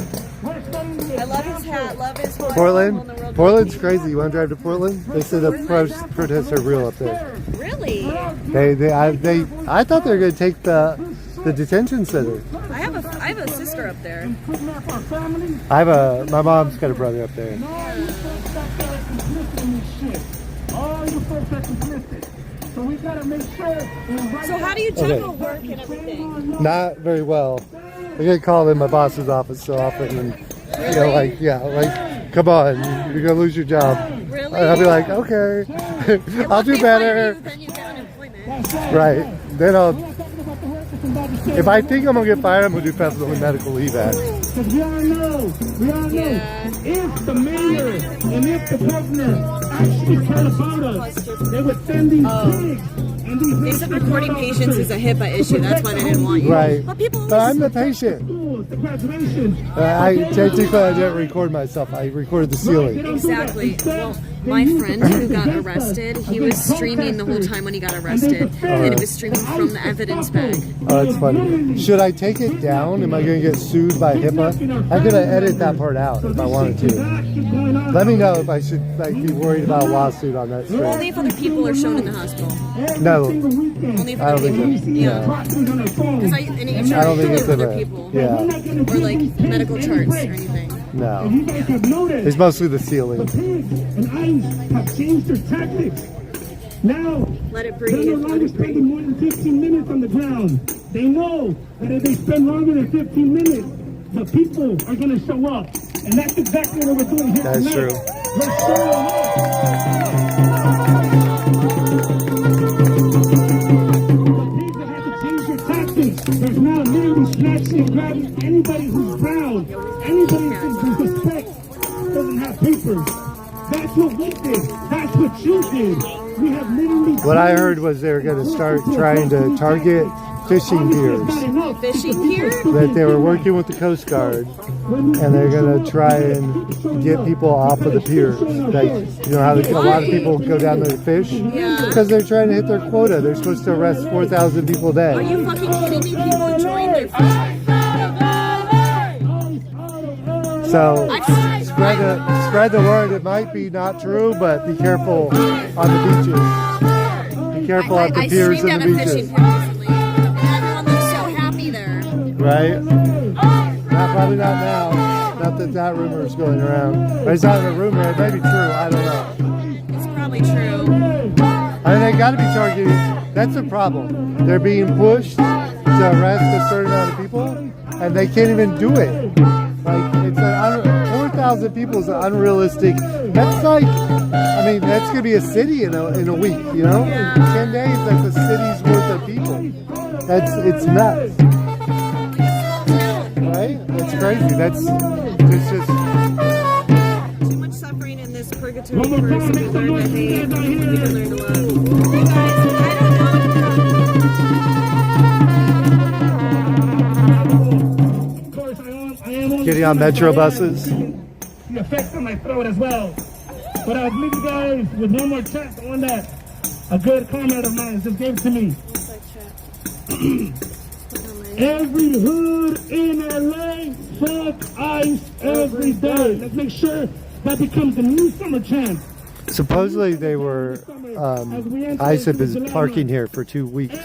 Speaker 3: I love his hat. Love his heart.
Speaker 1: Portland? Portland's crazy. You want to drive to Portland? They said the protests are real up there.
Speaker 3: Really?
Speaker 1: I thought they were going to take the detention center.
Speaker 3: I have a sister up there.
Speaker 1: My mom's got a brother up there.
Speaker 3: So how do you juggle work and everything?
Speaker 1: Not very well. I get called in my boss's office so often, and come on, you're gonna lose your job.
Speaker 3: Really?
Speaker 1: And I'll be like, okay, I'll do better.
Speaker 3: Then you get unemployment.
Speaker 1: Right. Then if I think I'm gonna get fired, I'm gonna do Family Medical Leave Act.
Speaker 2: Because we all know, if the mayor and if the governor actually cared about us, they would send these pigs. And these
Speaker 3: They said recording patients is a HIPAA issue. That's why they didn't want you.
Speaker 1: Right.
Speaker 3: But people
Speaker 1: But I'm the patient.
Speaker 2: the graduation.
Speaker 1: Technically, I didn't record myself. I recorded the ceiling.
Speaker 3: Exactly. Well, my friend who got arrested, he was streaming the whole time when he got arrested, and it was streaming from the evidence bag.
Speaker 1: Oh, that's funny. Should I take it down? Am I going to get sued by HIPAA? I'm going to edit that part out if I wanted to. Let me know if I should be worried about a lawsuit on that stream.
Speaker 3: Only if other people are shown in the hospital.
Speaker 1: No.
Speaker 3: Only if
Speaker 1: I
Speaker 3: other
Speaker 1: don't
Speaker 3: people.
Speaker 1: think so.
Speaker 3: Yeah. Because I
Speaker 1: don't think it's
Speaker 3: other
Speaker 1: ever.
Speaker 3: people.
Speaker 1: Yeah.
Speaker 3: Or like medical charts or anything.
Speaker 1: No. It's mostly the ceiling.
Speaker 2: And ICE have changed their tactics. Now,
Speaker 3: Let it
Speaker 2: they're
Speaker 3: breathe.
Speaker 2: no
Speaker 3: Let
Speaker 2: longer
Speaker 3: it breathe.
Speaker 2: spending more than 15 minutes on the ground. They know that if they spend longer than 15 minutes, the people are going to show up. And that's exactly what we're doing here
Speaker 1: That's
Speaker 2: tonight.
Speaker 1: true.
Speaker 2: We're showing up. There's now literally snatching and grabbing anybody who's brown, anybody who's suspect doesn't have papers. That's what we did. That's what you did. We have literally.
Speaker 1: What I heard was they were going to start trying to target fishing piers.
Speaker 3: Fishing pier?
Speaker 1: That they were working with the Coast Guard, and they're going to try and get people off of the piers. Like, you know how a lot of people go down there to fish?
Speaker 3: Yeah.
Speaker 1: Because they're trying to hit their quota. They're supposed to arrest 4,000 people a day.
Speaker 3: Are you fucking kidding me? People enjoying their fishing.
Speaker 1: So spread the word. It might be not true, but be careful on the beaches. Be careful at the piers
Speaker 3: streamed
Speaker 1: and
Speaker 3: at
Speaker 1: the
Speaker 3: a fishing
Speaker 1: beaches.
Speaker 3: pier recently, and everyone looks so happy there.
Speaker 1: Right? Probably not now. Not that rumor is going around. But it's not a rumor. It may be true. I don't know.
Speaker 3: It's probably true.
Speaker 1: I mean, they got to be targeted. That's the problem. They're being pushed to arrest a certain amount of people, and they can't even do it. Like, it's 4,000 people is unrealistic. That's like, I mean, that's gonna be a city in a week. You know, 10 days. That's a city's worth of people. It's nuts. Right? That's crazy. It's just
Speaker 3: Too much suffering in this purgatory for some to learn to hate. We can learn to love. Hey guys,
Speaker 1: getting on metro buses.
Speaker 2: The effects on my throat as well. But I'll leave you guys with one more chat, the one that a good comrade of mine just gave to me. Every hood in LA, fuck ICE every day. Let's make sure that becomes the new summer chant.
Speaker 1: Supposedly they were ICE had been parking here for 2 weeks.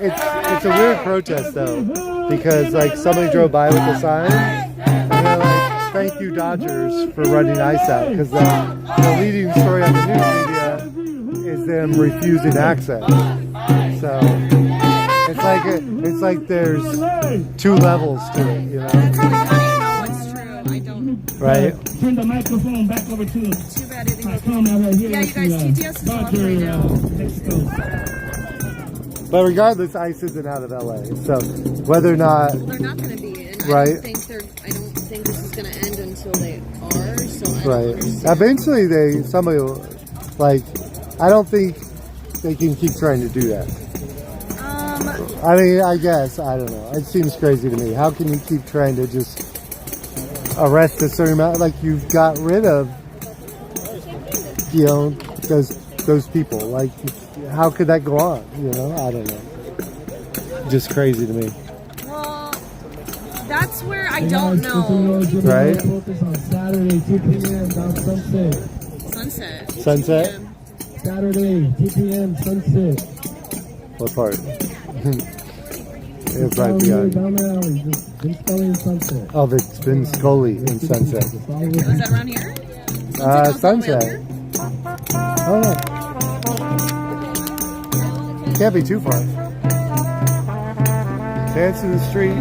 Speaker 1: It's a weird protest though, because like somebody drove by with a sign and they're like, "Thank you Dodgers for running ICE out," because the leading story on the news media is them refusing access. So it's like there's 2 levels to it, you know. Right?
Speaker 2: Turn the microphone back over to
Speaker 3: Too bad it didn't go.
Speaker 2: right here.
Speaker 3: Yeah, you guys, TTS is off right now.
Speaker 1: But regardless, ICE isn't out of LA. So whether or not
Speaker 3: Well, they're not going to be, and
Speaker 1: Right.
Speaker 3: I don't think this is going to end until they are. So I don't
Speaker 1: right,
Speaker 3: understand.
Speaker 1: eventually somebody will, like, I don't think they can keep trying to do that. I mean, I guess, I don't know. It seems crazy to me. How can you keep trying to just arrest a certain amount? Like, you've got rid of, you know, those people. Like, how could that go on? You know, I don't know. Just crazy to me.
Speaker 3: Well, that's where I don't know.
Speaker 1: Right?
Speaker 2: On Saturday, 2 p.m. down Sunset.
Speaker 3: Sunset.
Speaker 1: Sunset?
Speaker 2: Saturday, 2 p.m. Sunset.
Speaker 1: What part? It'll probably be on.
Speaker 2: Down the alley, just Vince Scully and Sunset.
Speaker 1: Oh, it's Vin Scully in Sunset.
Speaker 3: Is that around here?
Speaker 1: Sunset. Oh, no. Can't be too far. Dance in the street.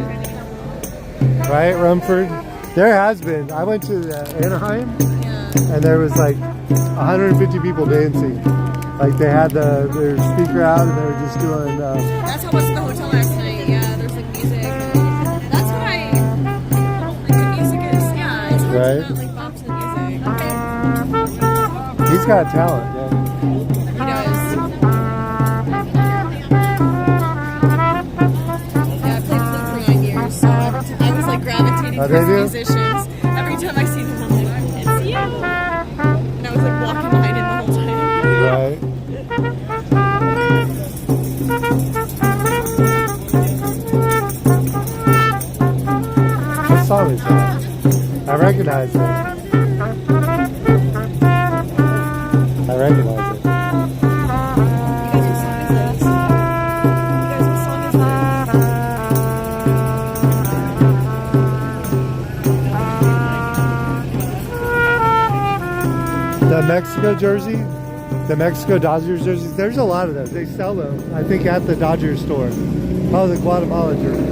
Speaker 1: Right, Rumford. There has been. I went to Anaheim, and there was like 150 people dancing. Like they had their speaker out, and they were just doing.
Speaker 3: That's how it was at the hotel last night. Yeah, there's like music. That's what like the music is. Yeah, it's hard
Speaker 1: Right.
Speaker 3: to not like bop to the music.
Speaker 1: He's got talent. Yeah.
Speaker 3: He does. Like,
Speaker 1: Oh,
Speaker 3: there's
Speaker 1: they do?
Speaker 3: musicians. Every time I see them, I'm like, it's you. And I was like walking behind him the whole time.
Speaker 1: Right. What song is that? I recognize it. I recognize it.
Speaker 3: You guys, what song is this?
Speaker 1: The Mexico jersey, the Mexico Dodgers jerseys, there's a lot of those. They sell them, I think, at the Dodgers store. Oh, the Guatemala jersey.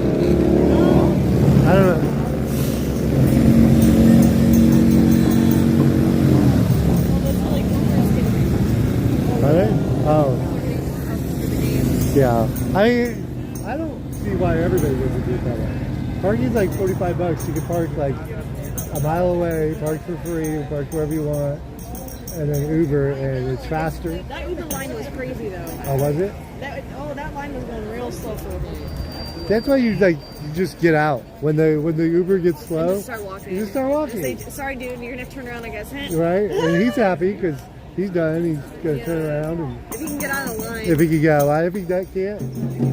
Speaker 1: I don't know. Are they? Oh. Yeah. I don't see why everybody doesn't do it that way. Parking's like $45. You can park like a mile away, park for free, park wherever you want, and then Uber, and it's faster.
Speaker 3: That Uber line was crazy though.
Speaker 1: Oh, was it?
Speaker 3: That line was going real slow for Uber.
Speaker 1: That's why you just get out when the Uber gets slow.
Speaker 3: Just start walking.
Speaker 1: You just start walking.
Speaker 3: Say, sorry, dude, you're gonna have to turn around, I guess.
Speaker 1: Right, and he's happy because he's done. He's gonna turn around and
Speaker 3: If he can get out of the line.
Speaker 1: if he can get out of line, if he can't,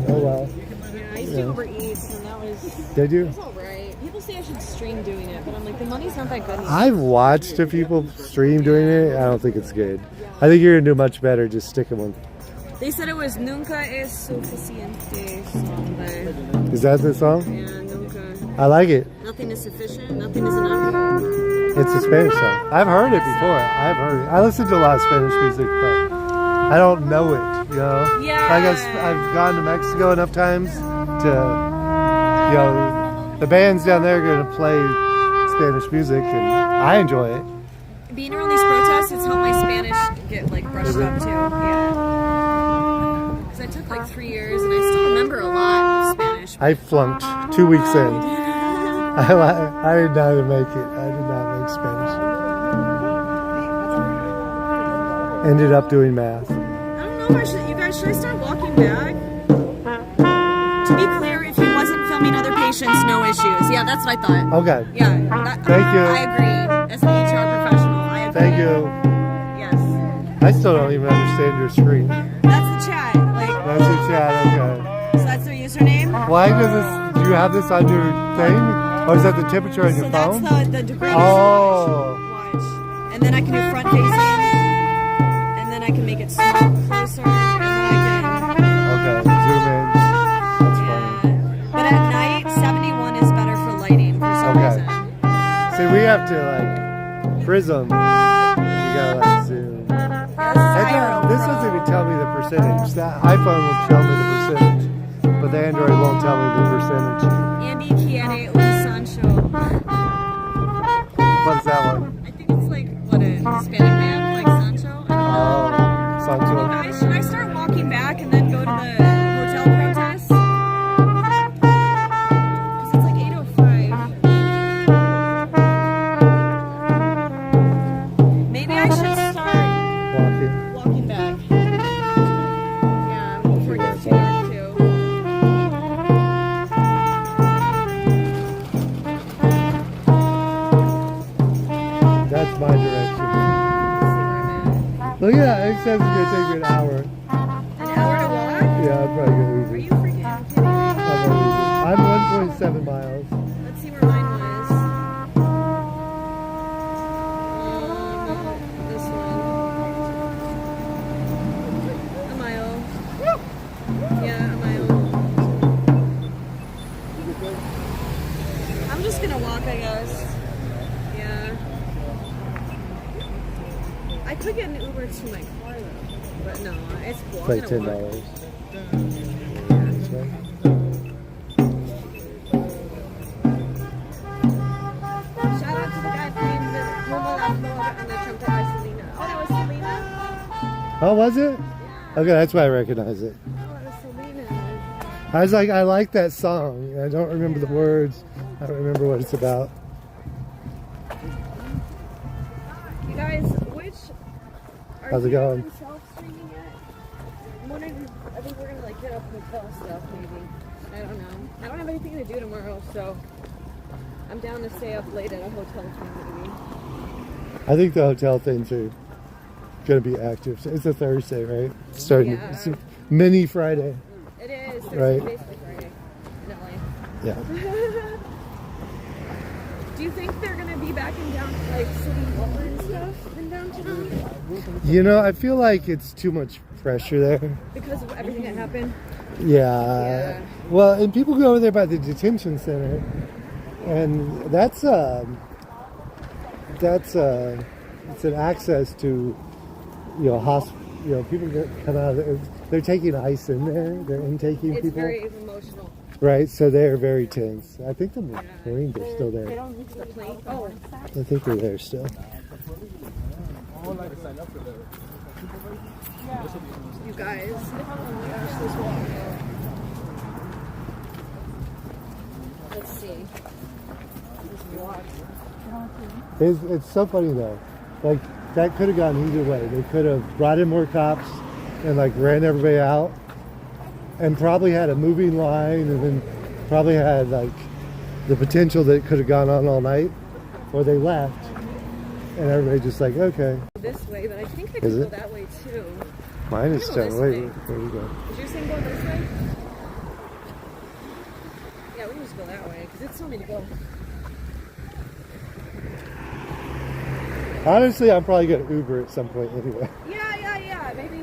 Speaker 1: oh well.
Speaker 3: Yeah, I used to Uber Eats, and that was.
Speaker 1: Did you?
Speaker 3: It was alright. People say I should stream doing it, but I'm like, the money's not that good.
Speaker 1: I've watched a people stream doing it. I don't think it's good. I think you're gonna do much better just sticking one.
Speaker 3: They said it was Nunca es suficiente.
Speaker 1: Is that the song?
Speaker 3: Yeah, Nunca.
Speaker 1: I like it.
Speaker 3: Nothing is sufficient. Nothing is enough.
Speaker 1: It's a Spanish song. I've heard it before. I've heard it. I listen to a lot of Spanish music, but I don't know it. You know.
Speaker 3: Yeah.
Speaker 1: Like I've gone to Mexico enough times to, you know, the bands down there are gonna play Spanish music, and I enjoy it.
Speaker 3: Being around these protests, it's helped my Spanish get like brushed up too. Yeah. Because I took like 3 years, and I still remember a lot of Spanish.
Speaker 1: I flunked 2 weeks in. I did not even make it. I did not make Spanish. Ended up doing math.
Speaker 3: I don't know. Should I start walking back? To be clear, if he wasn't filming other patients, no issues. Yeah, that's what I thought.
Speaker 1: Okay.
Speaker 3: Yeah.
Speaker 1: Thank you.
Speaker 3: I agree. As an HR professional, I agree.
Speaker 1: Thank you.
Speaker 3: Yes.
Speaker 1: I still don't even understand your screen.
Speaker 3: That's the chat. Like.
Speaker 1: That's your chat. Okay.
Speaker 3: So that's their username.
Speaker 1: Why does this? Do you have this on your thing? Or is that the temperature on your phone?
Speaker 3: That's the degree.
Speaker 1: Oh.
Speaker 3: Watch. And then I can do front facing. And then I can make it closer. And then I can.
Speaker 1: Okay. Zoom in. That's funny.
Speaker 3: But at night, 71 is better for lighting for some reason.
Speaker 1: See, we have to like prism. We gotta like zoom. This doesn't even tell me the percentage. That iPhone will tell me the percentage, but the Android won't tell me the percentage.
Speaker 3: Andy quiere un Sancho.
Speaker 1: What's that one?
Speaker 3: I think it's like what a Hispanic man, like Sancho.
Speaker 1: Oh, Sancho.
Speaker 3: Well, guys, should I start walking back and then go to the hotel protest? Because it's like 8:05. Maybe I should start walking back. Yeah, before it gets too dark too.
Speaker 1: That's my direction. Look at that. It says it's gonna take me an hour.
Speaker 3: An hour to walk?
Speaker 1: Yeah, I'm probably gonna lose
Speaker 3: Are
Speaker 1: it.
Speaker 3: you freaking kidding me?
Speaker 1: I'm 1.7 miles.
Speaker 3: Let's see where mine was. This one. A mile. Yeah, a mile. I'm just gonna walk, I guess. Yeah. I could get an Uber to my car though, but no, it's cool.
Speaker 1: It's like
Speaker 3: I'm gonna
Speaker 1: $10.
Speaker 3: walk. Shout out to the guy playing the Howl-O-Scream and the trumpet by Selena. Oh, that was Selena?
Speaker 1: Oh, was it? Okay, that's why I recognize it.
Speaker 3: Oh, that was Selena.
Speaker 1: I was like, I like that song. I don't remember the words. I don't remember what it's about.
Speaker 3: You guys, which are
Speaker 1: How's it
Speaker 3: you
Speaker 1: going?
Speaker 3: doing self-streaming yet? I'm wondering, I think we're gonna like hit up hotel stuff maybe. I don't know. I don't have anything to do tomorrow, so I I'm down to stay up late at a hotel too, maybe.
Speaker 1: I think the hotel things are going to be active. It's a Thursday, right? Starting it's a mini Friday.
Speaker 3: It is.
Speaker 1: Right.
Speaker 3: Basically Friday in LA.
Speaker 1: Yeah.
Speaker 3: Do you think they're going to be back in downtown, like City Hall and stuff in downtown?
Speaker 1: You know, I feel like it's too much pressure there.
Speaker 3: Because of everything that happened?
Speaker 1: Yeah. Well, and people go over there by the detention center, and it's an access to, people come out of there. They're taking ICE in there. They're intaking people.
Speaker 3: It's very emotional.
Speaker 1: Right, so they're very tense. I think the Marines are still there.
Speaker 3: The plane. Oh.
Speaker 1: I think they're there still.
Speaker 3: You guys. Let's see.
Speaker 1: It's so funny though. Like, that could have gone either way. They could have brought in more cops and like ran everybody out, and probably had a moving line, and then probably had like the potential that it could have gone on all night, or they left and everybody just like, okay.
Speaker 3: This way, but I think they could go that way too.
Speaker 1: Mine is still wait, where you go?
Speaker 3: Is your thing going this way? Yeah, we can just go that way because it's still need to go.
Speaker 1: Honestly, I'm probably gonna Uber at some point anyway.
Speaker 3: Yeah. Maybe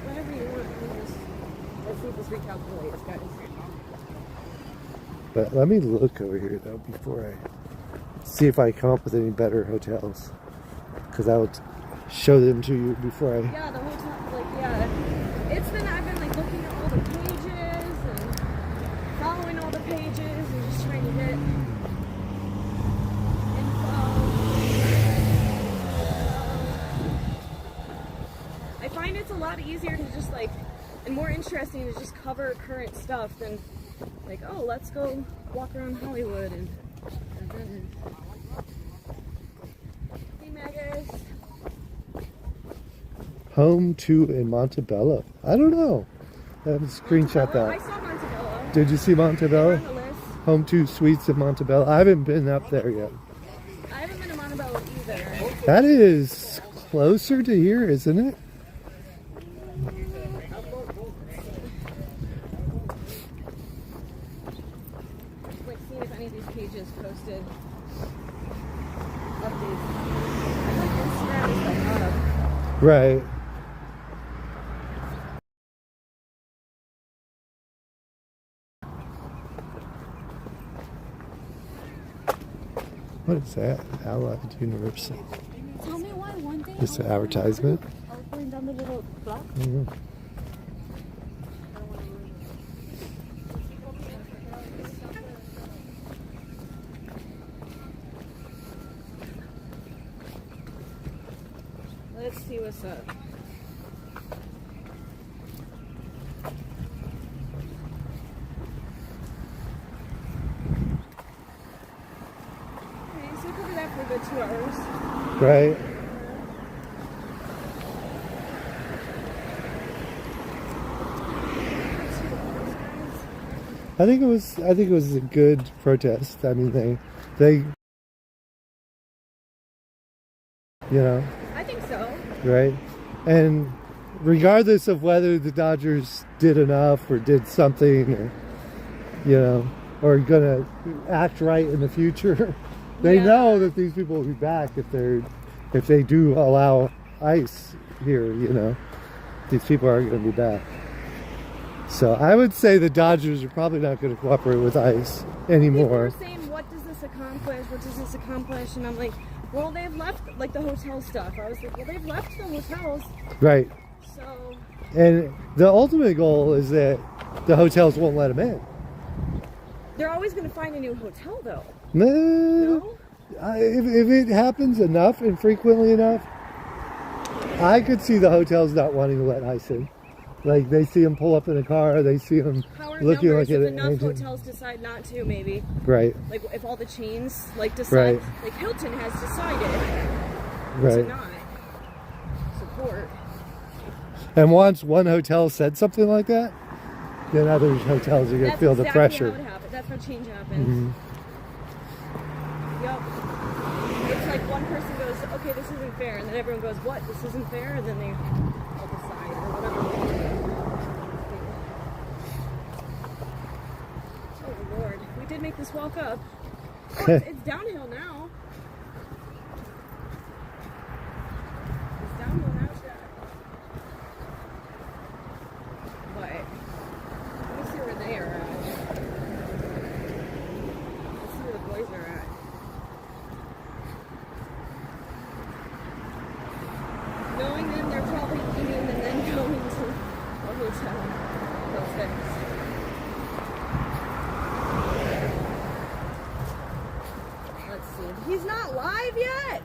Speaker 3: whatever you want. Let's see if this recalculates, guys.
Speaker 1: But let me look over here though before I see if I come up with any better hotels, because I would show them to you before I.
Speaker 3: Yeah, the hotel, I've been like looking at all the pages and following all the pages and just trying to get info. I find it's a lot easier to just like, and more interesting to just cover current stuff than like, oh, let's go walk around Hollywood and hey, Magus.
Speaker 1: Home to in Montabella. I don't know. I have a screenshot that.
Speaker 3: I saw Montabella.
Speaker 1: Did you see Montabella?
Speaker 3: On the list.
Speaker 1: Home to Suites in Montabella. I haven't been up there yet.
Speaker 3: I haven't been to Montabella either.
Speaker 1: That is closer to here, isn't it?
Speaker 3: Like seeing if any of these pages posted updates. I think Instagram is like not up.
Speaker 1: Right. What is that? Allied University.
Speaker 6: Tell me why one day.
Speaker 1: Just an advertisement.
Speaker 6: I was going down the little block.
Speaker 1: Mm-hmm.
Speaker 3: Let's see what's up. Okay, so we could do that for a good 2 hours.
Speaker 1: Right. I think it was a good protest. I mean, they
Speaker 3: I think so.
Speaker 1: right? And regardless of whether the Dodgers did enough or did something, or, or gonna act right in the future, they know that these people will be back if they do allow ICE here. These people are going to be back. So I would say the Dodgers are probably not going to cooperate with ICE anymore.
Speaker 3: People were saying, what does this accomplish? What does this accomplish? And I'm like, well, they've left, like, the hotel stuff. I was like, well, they've left the hotels.
Speaker 1: Right.
Speaker 3: So.
Speaker 1: And the ultimate goal is that the hotels won't let them in.
Speaker 3: They're always going to find a new hotel, though.
Speaker 1: No? If it happens enough and frequently enough, I could see the hotels not wanting to let ICE in. Like, they see them pull up in a car, they see them looking like
Speaker 3: if
Speaker 1: an
Speaker 3: enough
Speaker 1: agent.
Speaker 3: hotels decide not to, maybe.
Speaker 1: Right.
Speaker 3: Like, if all the chains, like, decide.
Speaker 1: Right.
Speaker 3: Like, Hilton has decided
Speaker 1: Right.
Speaker 3: to not support.
Speaker 1: And once one hotel said something like that, then other hotels are going to feel the pressure.
Speaker 3: How it happens. That's how change happens. okay, this isn't fair, and then everyone goes, what, this isn't fair, and then they all decide, or whatever. Oh Lord, we did make this walk up. Oh, it's downhill now. It's downhill now, Jack. But, let me see where they are at. Let's see where the boys are at. Knowing them, they're probably eating and then going to a hotel. Perfect. Let's see. He's not live yet!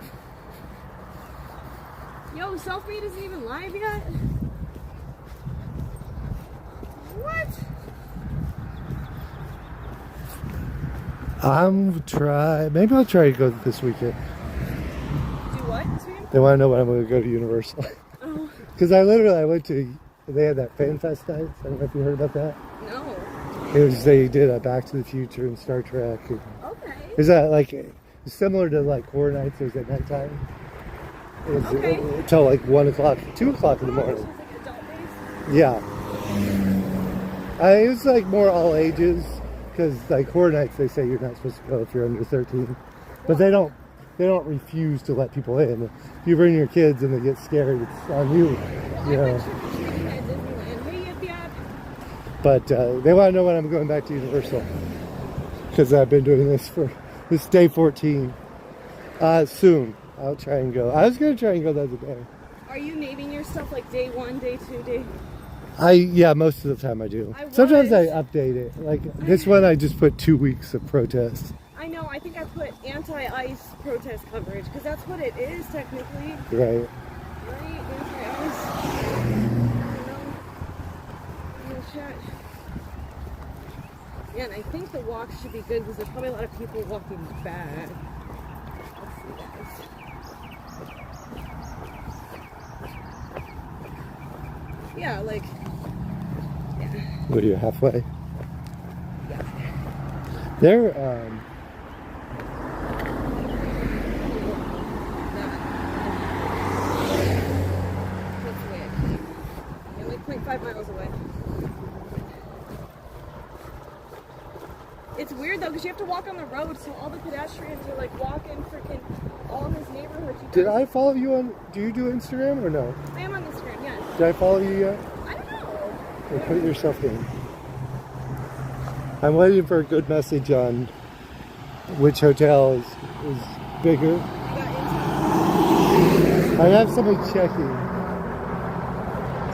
Speaker 3: Yo, Self-Made isn't even live yet? What?
Speaker 1: Maybe I'll try to go this weekend.
Speaker 3: Do what this weekend?
Speaker 1: They want to know when I'm going to go to Universal.
Speaker 3: Oh.
Speaker 1: Because I went to, they had that Fan Fest night. I don't know if you heard about that.
Speaker 3: No.
Speaker 1: They did a Back to the Future and Star Trek. And
Speaker 3: Okay.
Speaker 1: is that like similar to like horror nights? It was at nighttime. It was until like 1 o'clock, 2 o'clock in the morning.
Speaker 3: Like adult based?
Speaker 1: Yeah. It was like more all ages. Because like horror nights, they say you're not supposed to go if you're under 13. But they don't refuse to let people in. If you bring your kids and they get scared, it's on you. You know. But they want to know when I'm going back to Universal. Because I've been doing this this day 14. Soon. I'll try and go. I was going to try and go the other day.
Speaker 3: Are you naming your stuff like day 1, day 2, day...
Speaker 1: Yeah, most of the time I do. Sometimes I update it. Like this one, I just put 2 weeks of protests.
Speaker 3: I know, I think I put anti-ice protest coverage, because that's what it is, technically.
Speaker 1: Right.
Speaker 3: Right? Anti-ice. Yeah, and I think the walk should be good, because there's probably a lot of people walking back. Let's see, guys. Yeah, like... Yeah.
Speaker 1: What are you, halfway?
Speaker 3: Yeah.
Speaker 1: They're,
Speaker 3: That's the way I came. You're like 0.5 miles away. It's weird though, because you have to walk on the road, so all the pedestrians are like walking freaking all in this neighborhood.
Speaker 1: did I follow you on, do you do Instagram or no?
Speaker 3: I am on Instagram, yes.
Speaker 1: Did I follow you yet?
Speaker 3: I don't know.
Speaker 1: Or put it yourself in. I'm waiting for a good message on which hotel is bigger. I have somebody checking.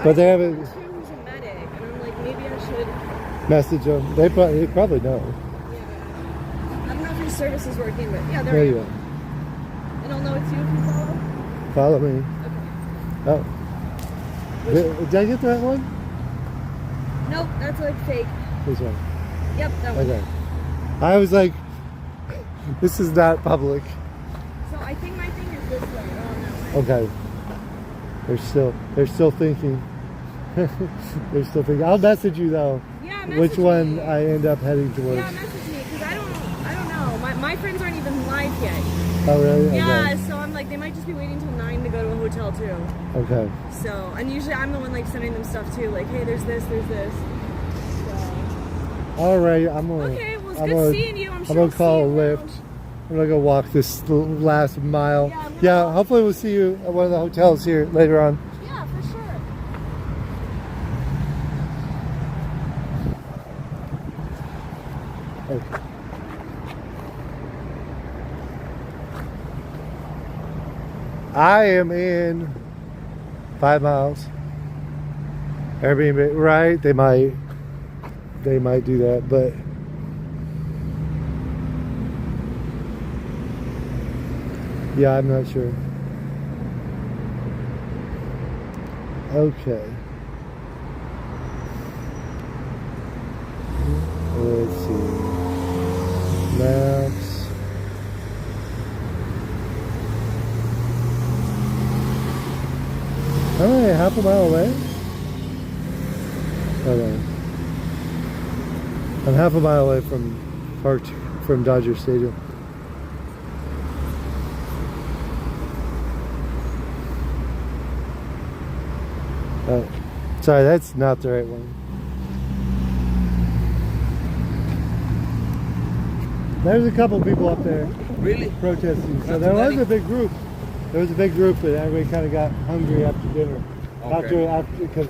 Speaker 1: But they haven't.
Speaker 3: Who's a medic, and I'm like, maybe I should
Speaker 1: message them. They probably know.
Speaker 3: Yeah. I don't know if your service is working, but yeah,
Speaker 1: There you
Speaker 3: are. And I'll know it's you if you follow?
Speaker 1: Follow me.
Speaker 3: Okay.
Speaker 1: Oh. Did I get that one?
Speaker 3: Nope, that's like fake.
Speaker 1: This one.
Speaker 3: Yep, that one.
Speaker 1: Okay. I was like, this is not public.
Speaker 3: So I think my thing is this way. Oh, no.
Speaker 1: Okay. They're still thinking. They're still thinking. I'll message you though.
Speaker 3: Yeah, message
Speaker 1: which one
Speaker 3: me.
Speaker 1: I end up heading towards.
Speaker 3: Yeah, message me, because I don't know. My friends aren't even live yet.
Speaker 1: Oh really?
Speaker 3: Yeah,
Speaker 1: Okay.
Speaker 3: so I'm like, they might just be waiting till 9 to go to a hotel too.
Speaker 1: Okay.
Speaker 3: So, and usually I'm the one like sending them stuff too, like, hey, there's this. So.
Speaker 1: All right, I'm gonna.
Speaker 3: Okay, well, it's good seeing you. I'm sure
Speaker 1: gonna call a
Speaker 3: we'll see you
Speaker 1: Lyft.
Speaker 3: around.
Speaker 1: I'm gonna go walk this last mile. Yeah, hopefully we'll see you at one of the hotels here later on.
Speaker 3: Yeah, for sure.
Speaker 1: Okay. I am in 5 miles. Airbnb, right? They might do that, but yeah, I'm not sure. Okay. Let's see. Maps. How many? Half a mile away? Okay. I'm half a mile away from Dodger Stadium. Sorry, that's not the right one. There's a couple people up there.
Speaker 12: Really?
Speaker 1: Protesting. So
Speaker 12: Not
Speaker 1: there
Speaker 12: too
Speaker 1: was
Speaker 12: many?
Speaker 1: a big group. There was a big group, and everybody kind of got hungry after dinner.
Speaker 12: Okay.
Speaker 1: After, because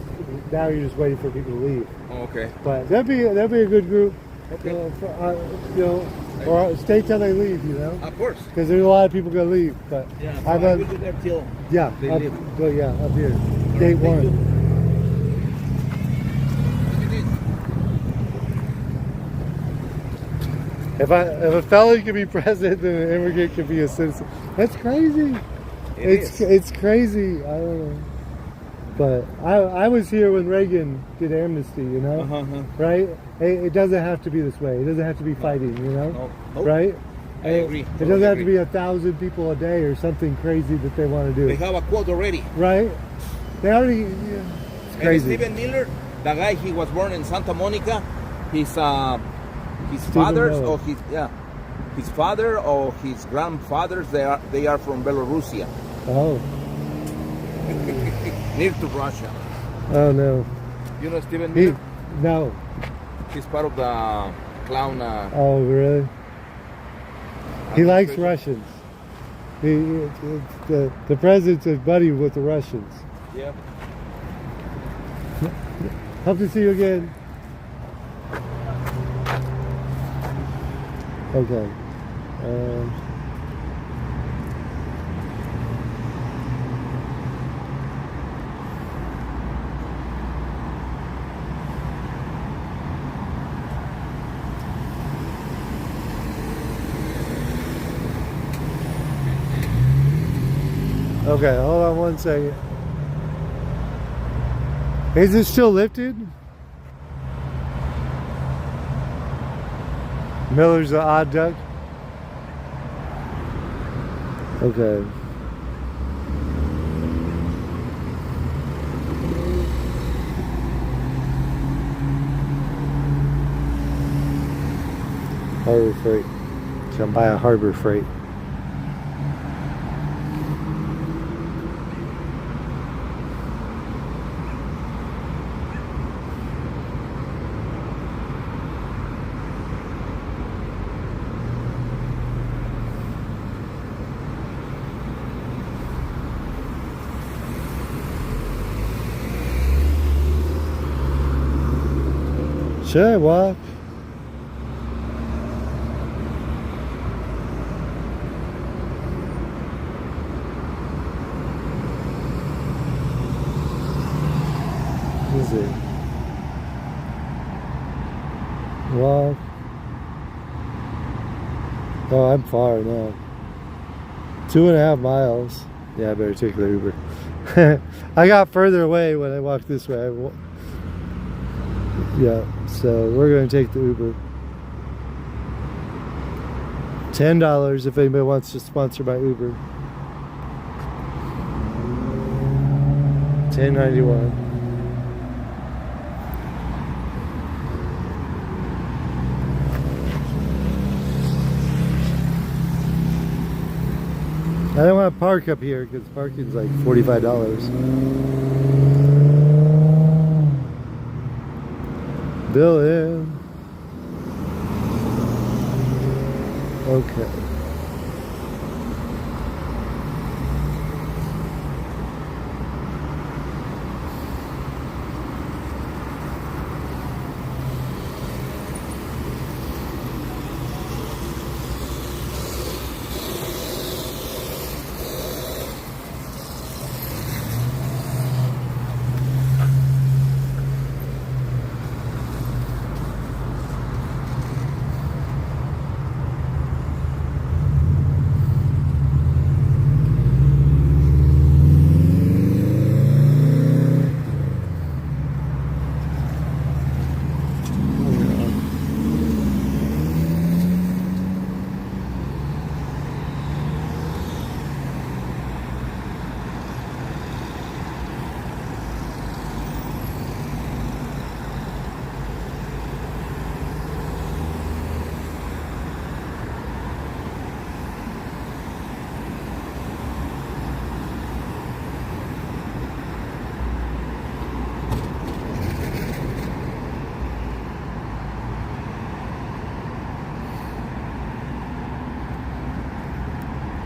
Speaker 1: now you're just waiting for people to leave.
Speaker 12: Okay.
Speaker 1: But there'll be a good group.
Speaker 12: Okay.
Speaker 1: You know, or stay till they leave. You know.
Speaker 12: Of course.
Speaker 1: Because there's a lot of people gonna leave. But
Speaker 12: Yeah. So
Speaker 1: I'm
Speaker 12: I will be there till
Speaker 1: yeah.
Speaker 12: they
Speaker 1: Up,
Speaker 12: leave.
Speaker 1: well, yeah, up here. Gate
Speaker 12: Thank you.
Speaker 1: 1. If a felon can be president, then an immigrant can be a citizen. That's crazy. It's crazy. I don't know. But I was here when Reagan did amnesty, you know? Right? It doesn't have to be this way. It doesn't have to be fighting, you know?
Speaker 12: No. Nope.
Speaker 1: Right?
Speaker 12: I agree.
Speaker 1: It doesn't have to be 1,000 people a day or something crazy that they want to do.
Speaker 12: They have a quote already.
Speaker 1: Right? They already. Yeah, it's
Speaker 12: And
Speaker 1: crazy.
Speaker 12: Stephen Miller, the guy, he was born in Santa Monica. His
Speaker 1: Stephen
Speaker 12: fathers
Speaker 1: Miller.
Speaker 12: or his father or his grandfathers, they are from Belarusia,
Speaker 1: Oh.
Speaker 12: near to Russia.
Speaker 1: Oh no.
Speaker 12: You know Stephen
Speaker 1: He,
Speaker 12: Miller?
Speaker 1: no.
Speaker 12: He's part of the clown.
Speaker 1: Oh really? He likes
Speaker 12: administration.
Speaker 1: Russians. The president's a buddy with the Russians.
Speaker 12: Yeah.
Speaker 1: Hope to see you again. Okay. Okay, hold on one second. Is it still lifted? Miller's the odd duck? Okay. Harbor Freight. Should buy a Harbor Freight. Should I walk? Is it? Walk. Oh, I'm far now. 2.5 miles. Yeah, I better take the Uber. I got further away when I walked this way. Yeah, so we're going to take the Uber. $10 if anybody wants to sponsor my Uber. $10.91. I don't want to park up here because parking's like $45. Bill in. Okay.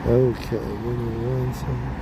Speaker 1: Okay, give me 1 second.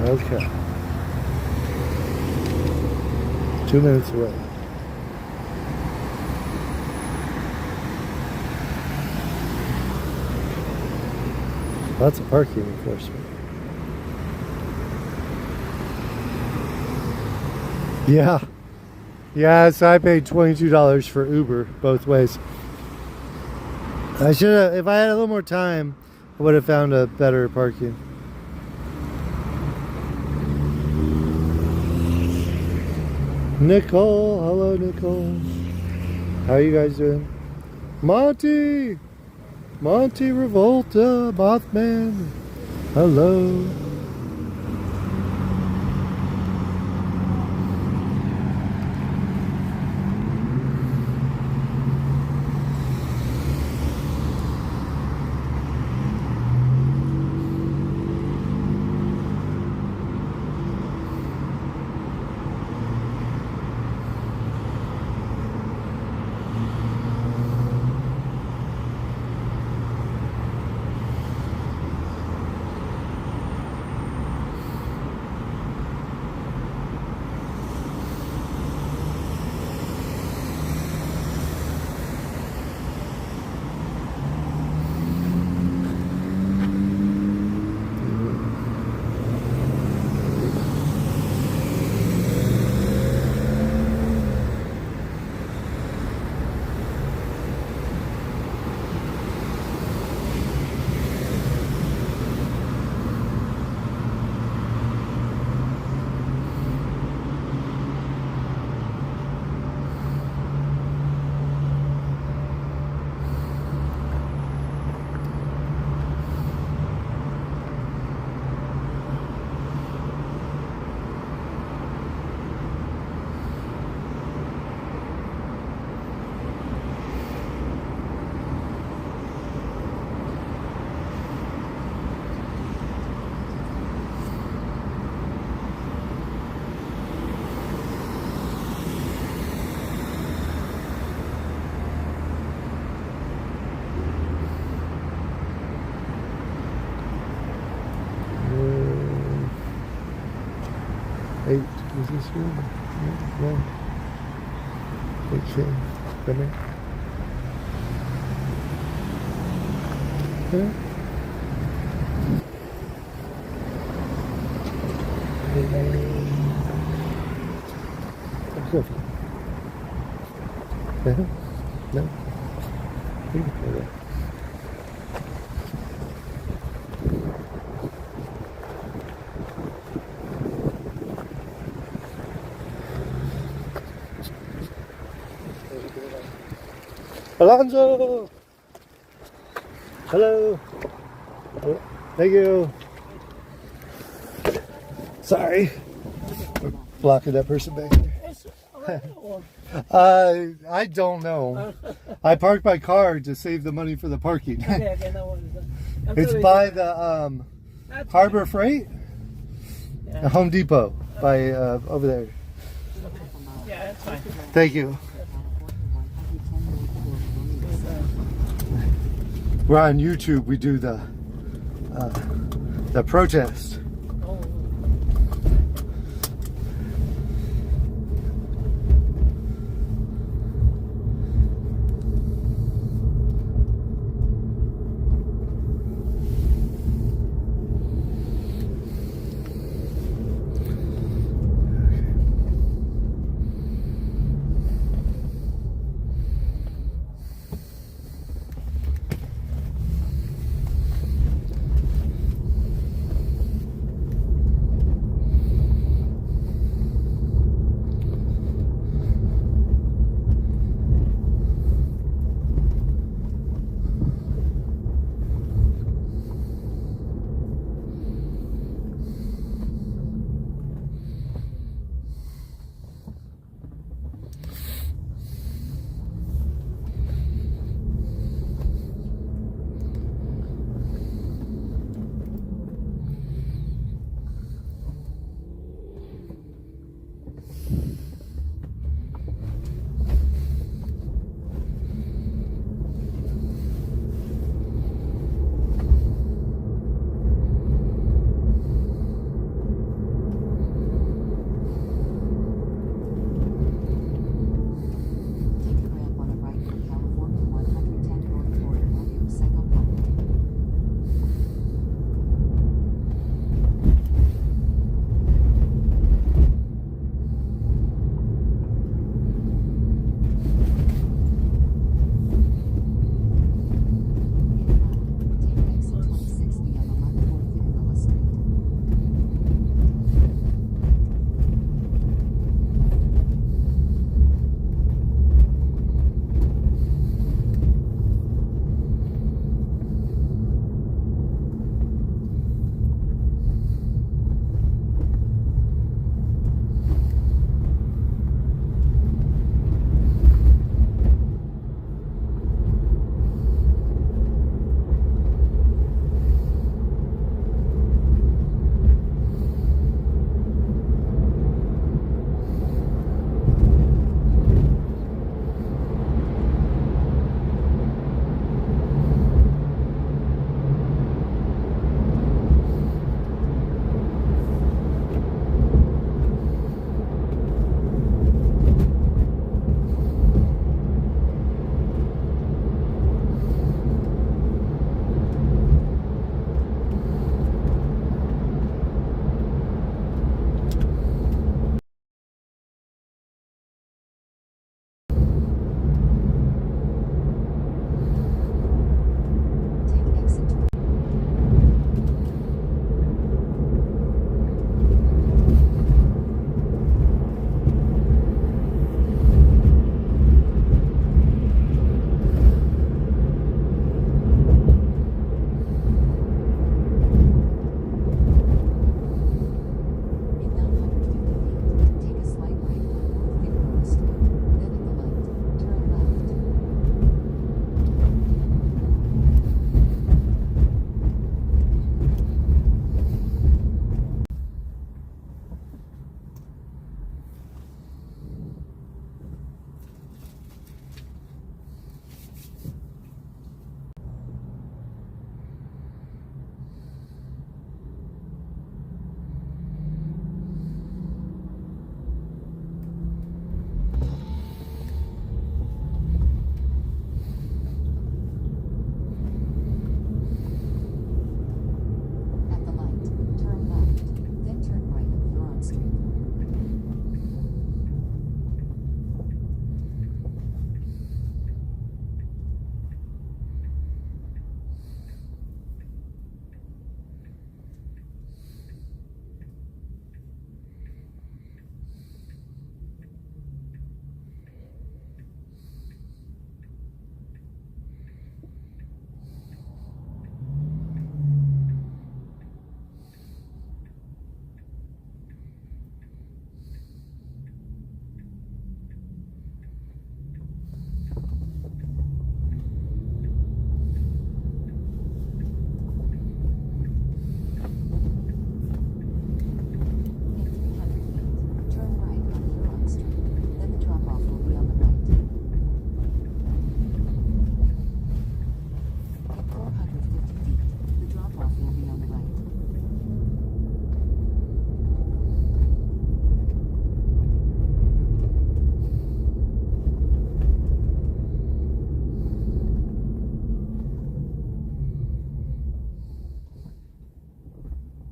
Speaker 1: Okay. 2 minutes away. Lots of parking enforcement. Yeah. Yeah, so I paid $22 for Uber both ways. I should have, if I had a little more time, I would have found a better parking. Nicole, hello Nicole. How are you guys doing? Monty Revolta, Mothman. Hello. Eight, is this here? No. Okay, come here. Okay. No. Okay. Alonzo! Hello! Oh, thank you! Sorry. We're blocking that person back there. I don't know. I parked my car to save the money for the parking. It's by the Harbor Freight? The Home Depot by over there.
Speaker 10: Yeah, that's fine.
Speaker 1: Thank you. We're on YouTube. We do the protest.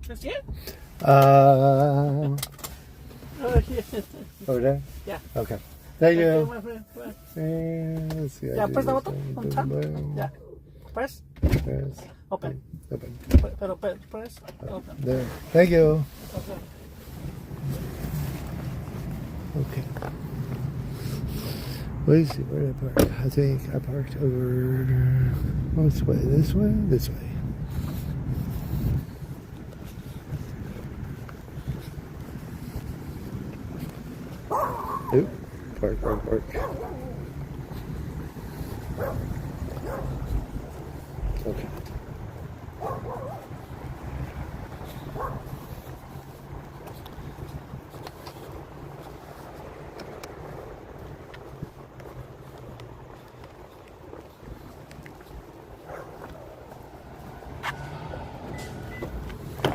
Speaker 9: That's it?
Speaker 1: Over there?
Speaker 9: Yeah.
Speaker 1: Okay. Thank you.
Speaker 9: my friend.
Speaker 1: And let's see.
Speaker 9: Yeah, press the button on top. Yeah. Press.
Speaker 1: Press.
Speaker 9: Open.
Speaker 1: Open.
Speaker 9: Press. Open.
Speaker 1: There. Thank you.
Speaker 9: Okay.
Speaker 1: Okay. Let's see, where did I park? I think I parked over which way? This way? This way. Oop. Park. Okay.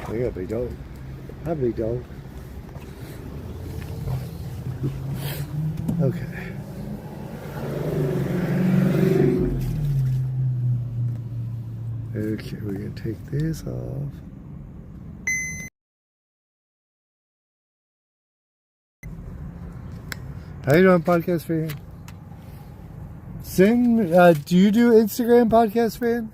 Speaker 1: We got a big dog. Hi, big dog. Okay. Okay, we're gonna take this off. How you doing, podcast fan? Do you do Instagram, podcast fan?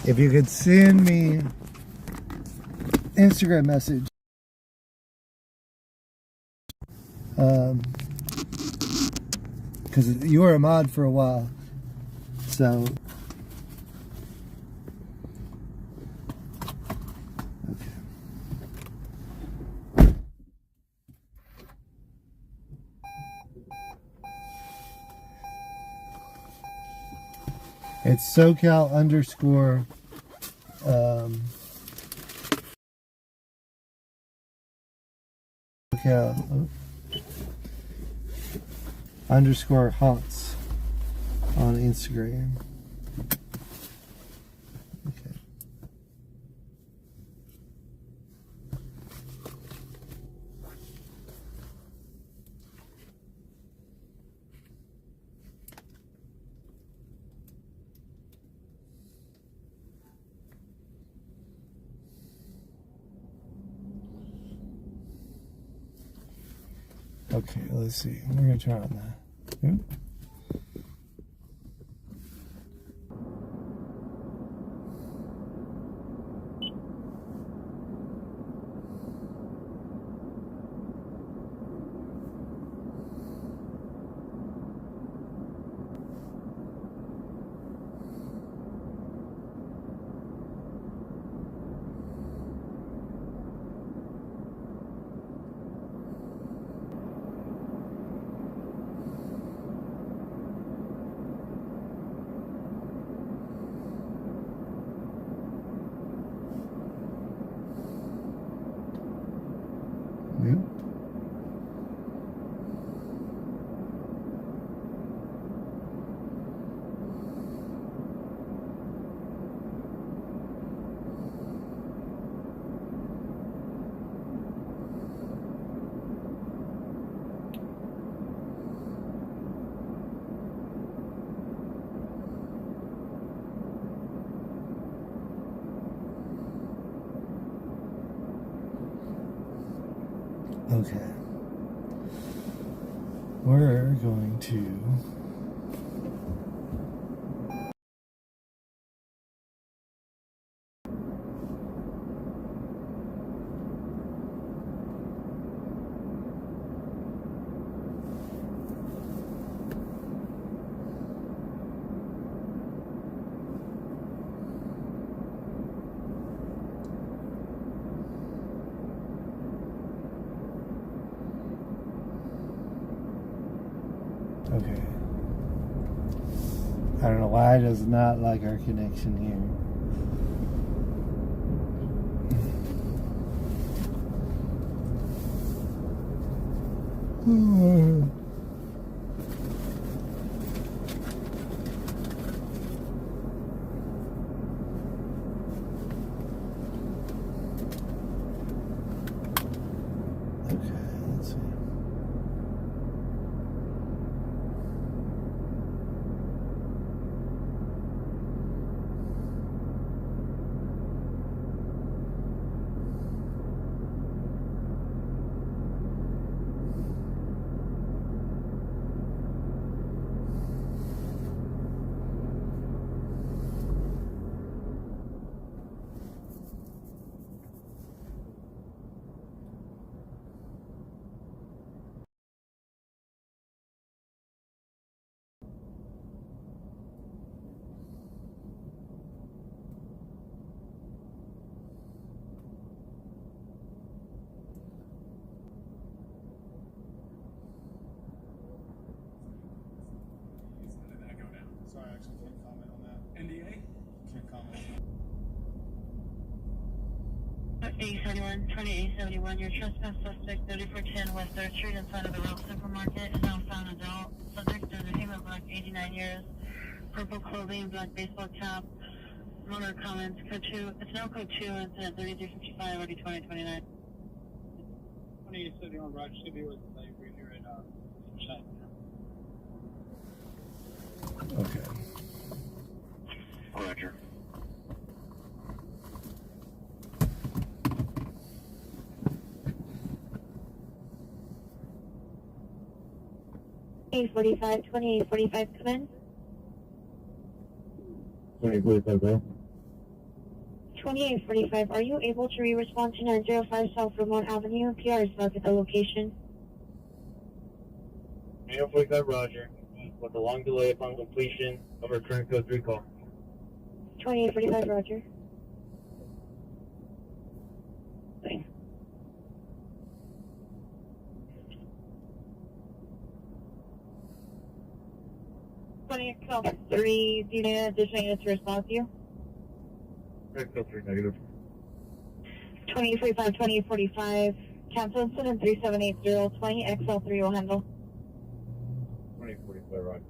Speaker 1: If you could send me Instagram message, because you were a mod for a while, so okay. It's SoCal _ SoCal _ haunts on Instagram. Okay. Okay, let's see. We're gonna try on that. Yeah. Okay. We're going to okay. I don't know why it does not like our connection here. Okay, let's see.
Speaker 2: sorry, I actually can't comment on that.
Speaker 7: NDA?
Speaker 2: Can't comment.
Speaker 4: 2871, your trespass suspect, 3410 West 3rd Street inside of the Ralph Supermarket, is now found adult. Subject is a female, black, 89 years, purple clothing, black baseball cap, motor comments, code 2, it's now code 2, incident 3355, already 2029.
Speaker 8: 2871, Roger, should be with the right here at Shine.
Speaker 1: Okay.
Speaker 2: Roger.
Speaker 4: Eight 2845, come in.
Speaker 2: 2845, go.
Speaker 4: 2845, are you able to re-respond to 905 South Vermont Avenue? PR is back at the location.
Speaker 2: 2845, Roger. With a long delay upon completion of our current code 3 call.
Speaker 4: 2845, Roger. Thanks. 3, do you need an additional unit to respond to you?
Speaker 2: Current code 3, negative.
Speaker 4: 2845, 2845, cancel incident 3780, 20 XL3 will handle.
Speaker 2: 2845, Roger.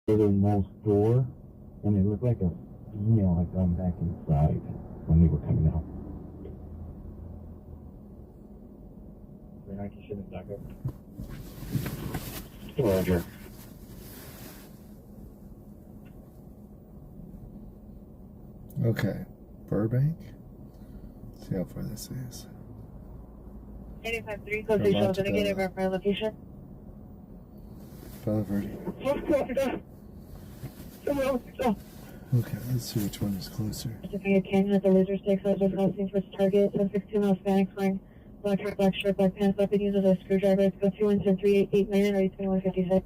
Speaker 13: The most door, and it looked like a female had gone back inside when they were coming out.
Speaker 2: Nike shouldn't back up. Roger.
Speaker 1: Okay. Burbank. See how far this is.
Speaker 4: 853, code 3 shows indicated verify location.
Speaker 1: Bella Verde. Okay, let's see which one is closer.
Speaker 4: Pacific Canyon at the Laser Stakes, laser crossing for its target, 762 Miles Hispanic wearing black shirt, black shirt, black pants, weapon uses a screwdriver. Go 217 million, ready 2156.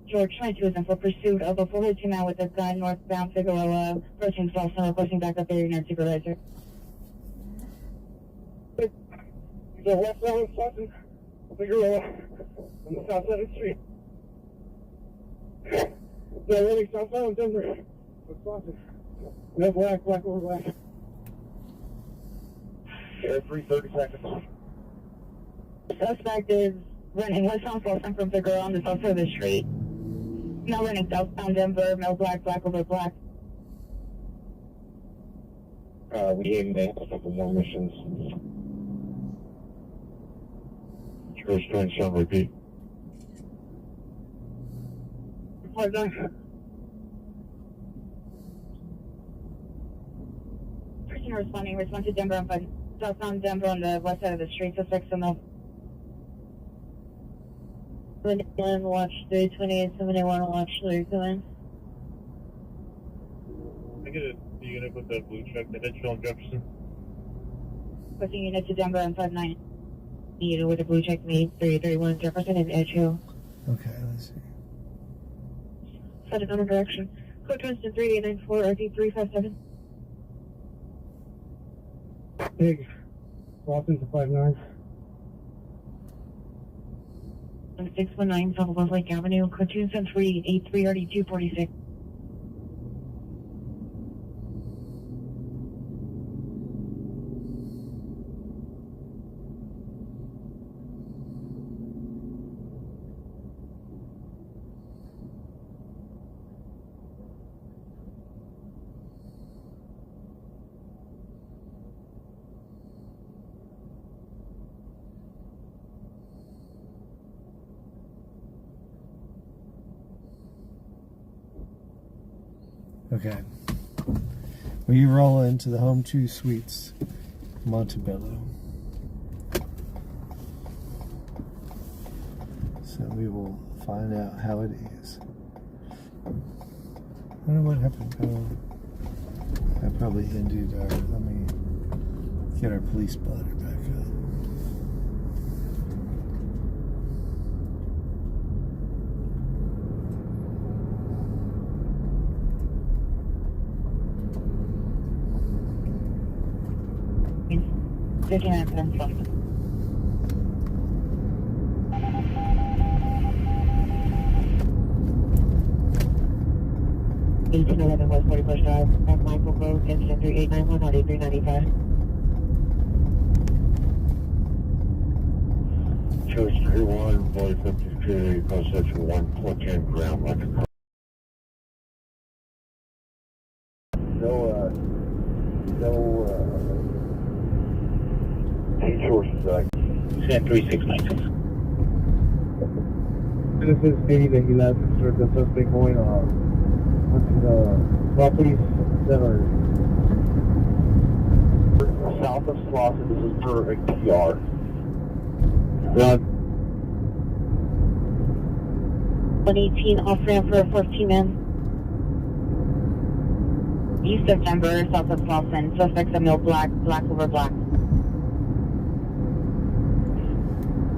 Speaker 4: George 22 is in full pursuit of a 402 man with a gun northbound Figueroa, approaching south and requesting backup area near supervisor.
Speaker 2: The westbound crossing Figueroa on the south side of the street. Yeah, really southbound Denver. Responsive. No black, black over black. Every 30 seconds.
Speaker 4: Suspect is running westbound Folsom from Figueroa on the south side of the street. Now running southbound Denver, male black, black over black.
Speaker 2: We aimed at a couple more missions. George 27, repeat.
Speaker 4: Report done. Person responding, respond to Denver on southbound Denver on the west side of the street, suspects on the watch 328, 71, watch 3, come in.
Speaker 2: I get a unit with the blue truck that hit you on Jefferson.
Speaker 4: Pushing unit to Denver on 59. Unit with a blue check me 331 Jefferson and Edge Hill.
Speaker 1: Okay, let's see.
Speaker 4: Set another direction. Code Winston 3894 RD 357.
Speaker 2: Big. Boston to 59.
Speaker 4: 619 South West Lake Avenue. Code Winston 383 RD 246.
Speaker 1: Okay. We roll into the Home 2 Suites, Montabella. So we will find out how it is. I don't know what happened. I probably ended our, let me get our police spotter back up.
Speaker 4: 59 cents left. West 41st Drive, and Michael Road, incident 3891 on 8395.
Speaker 13: Church 31, boy 53, cross section 1.10 ground like a car. Heat sources, 3696.
Speaker 2: This is stating that he left for the suspect going onto the properties that are
Speaker 13: South of Slauson. This is per PR. Run.
Speaker 4: 118 off ramp for 14 men. East of Denver, south of Slauson. Suspects a mill black over black.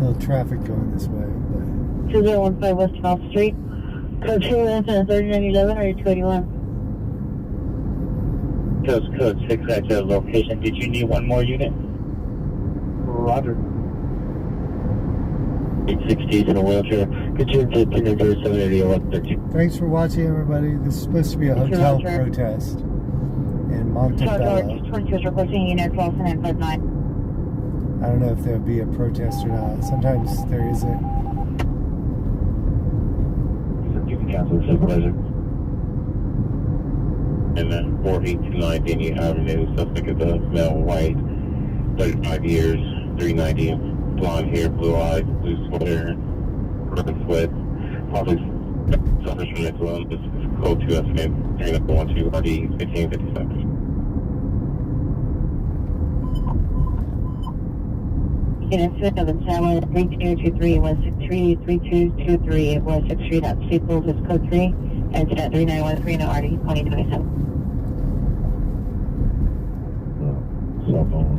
Speaker 1: Little traffic going this way, but
Speaker 4: 2015 West 12th Street. Code 2 and 3911 or 281.
Speaker 13: Code 6 at your location. Did you need one more unit?
Speaker 2: Roger.
Speaker 13: 860 in a wheelchair. Continue to New Jersey 780 1113.
Speaker 1: thanks for watching, everybody. This is supposed to be a hotel protest in Montabella.
Speaker 4: 22 is requesting units Lawson and 59.
Speaker 1: I don't know if there'll be a protest or not. Sometimes there isn't.
Speaker 13: You can cancel the supervisor. And then 4829 Dania Avenue, suspect is a male, white, 35 years, 390, blonde hair, blue eyes, blue sweater, purple sweat, probably suffers from mental illness. This is code 2 estimate, 3912 RD 1557.
Speaker 4: Unit 7 Tower 3223 163 3223 163. That's Staples is code 3 and set 3913 no RD 2027.
Speaker 13: Cell phone,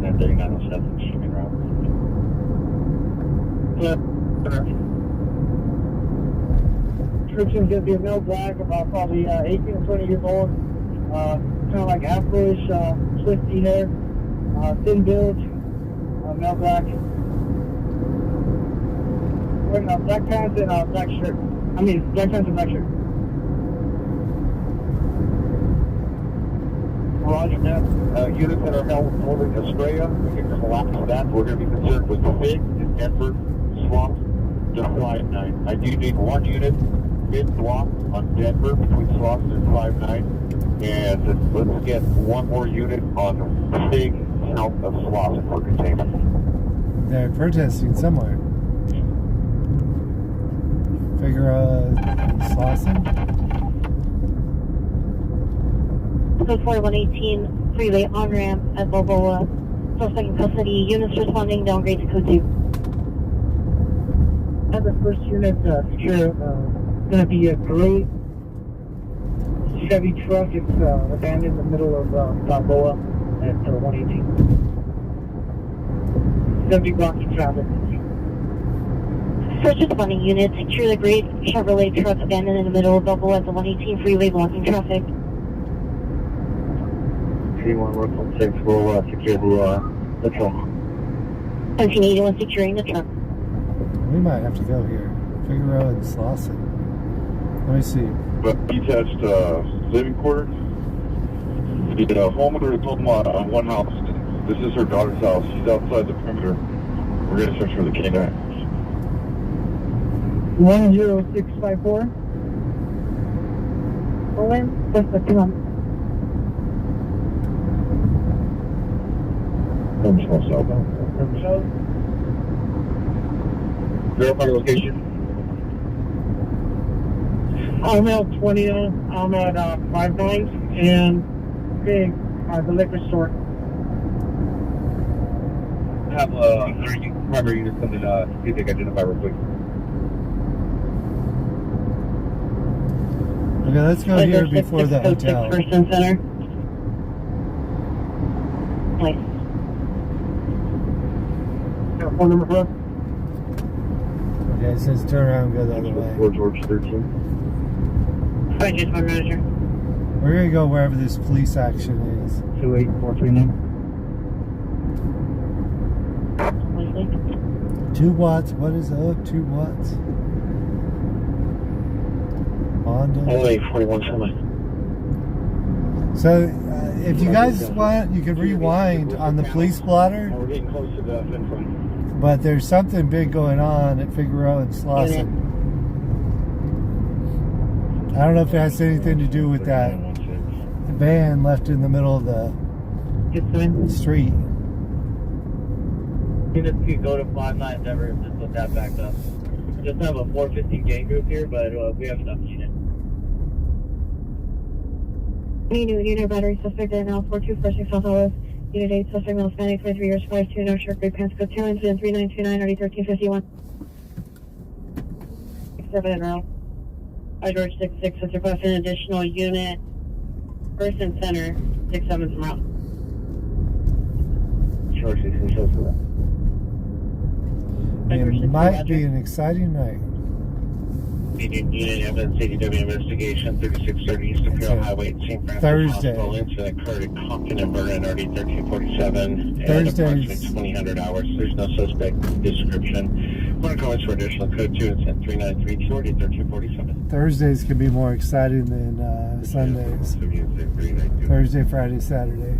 Speaker 13: and 3907 shipping route.
Speaker 2: Description could be a male black, about probably 18 to 20 years old. Kind of like afro-ish, twisty hair, thin build, male black. Wearing black pants and black shirt. Black pants and black shirt.
Speaker 13: Roger that. Units that are held holding Estrella, we can collapse that. We're going to be concerned with Fig and Denver swaps to 5-9. I do need one unit mid-block on Denver between Slauson and 5-9. And let's get one more unit on Fig south of Slauson for containment.
Speaker 1: They're protesting somewhere. Slauson?
Speaker 4: Code 4118 freeway on ramp at Balboa. Suspect in custody. Units responding. Downgrade to code 2.
Speaker 2: And the first unit secure, going to be a gray Chevy truck. It's abandoned in the middle of Balboa at 118. 70 blocks of traffic.
Speaker 4: First responding unit, secure the gray Chevrolet truck abandoned in the middle of Balboa at the 118 freeway, blocking traffic.
Speaker 13: 31 work on 6 will secure the truck.
Speaker 4: 1781 securing the truck.
Speaker 1: We might have to go here. Figueroa and Slauson. Let me see.
Speaker 13: But detached living quarters. The homeowner told on one house. This is her daughter's house. She's outside the perimeter. We're going to search for the canine.
Speaker 2: 10654.
Speaker 4: Owen, suspect 200.
Speaker 13: Small cell phone. Verify your location.
Speaker 2: I'm at 20. I'm at 5-9 and Big, the liquor store.
Speaker 13: Have primary unit come and see if they can identify real quick.
Speaker 1: Okay, let's go here before the hotel.
Speaker 4: Person center. Place.
Speaker 2: Phone number 4.
Speaker 1: Yeah, it says turn around and go the other way.
Speaker 13: 4 George 13.
Speaker 4: Just one manager.
Speaker 1: We're gonna go wherever this police action is.
Speaker 13: 28439.
Speaker 1: 2 watts. What is up? 2 watts. Honda.
Speaker 13: LA 41 semi.
Speaker 1: So, if you guys want, you can rewind on the police blotter.
Speaker 13: We're getting close to the fin front.
Speaker 1: But there's something big going on at Figueroa and Slauson. I don't know if it has anything to do with that van left in the middle of the street.
Speaker 10: Even if you go to 59 ever, just put that back up. Just have a 450 gang group here, but we have enough unit.
Speaker 4: Unit battery suspect in L4246 South Hollis. Unit 8 suspect male Hispanic 23 years 5'2", no shirt, gray pants, code 2 incident 3929 RD 1351. 7 in row. I George 66 has requested an additional unit. First and center 67 from route.
Speaker 13: George 66 shows for that.
Speaker 1: It might be an exciting night.
Speaker 13: Unit evidence CDW investigation 3630 East Imperial Highway at St. Francis
Speaker 1: Thursday.
Speaker 13: Hospital. Incident occurred at Compton and Vernon, RD 1347.
Speaker 1: Thursdays.
Speaker 13: At approximately 2000 hours. There's no suspect description. One comments for additional code 2 incident 3932 RD 1347.
Speaker 1: Thursdays can be more exciting than Sundays. Thursday, Friday, Saturday.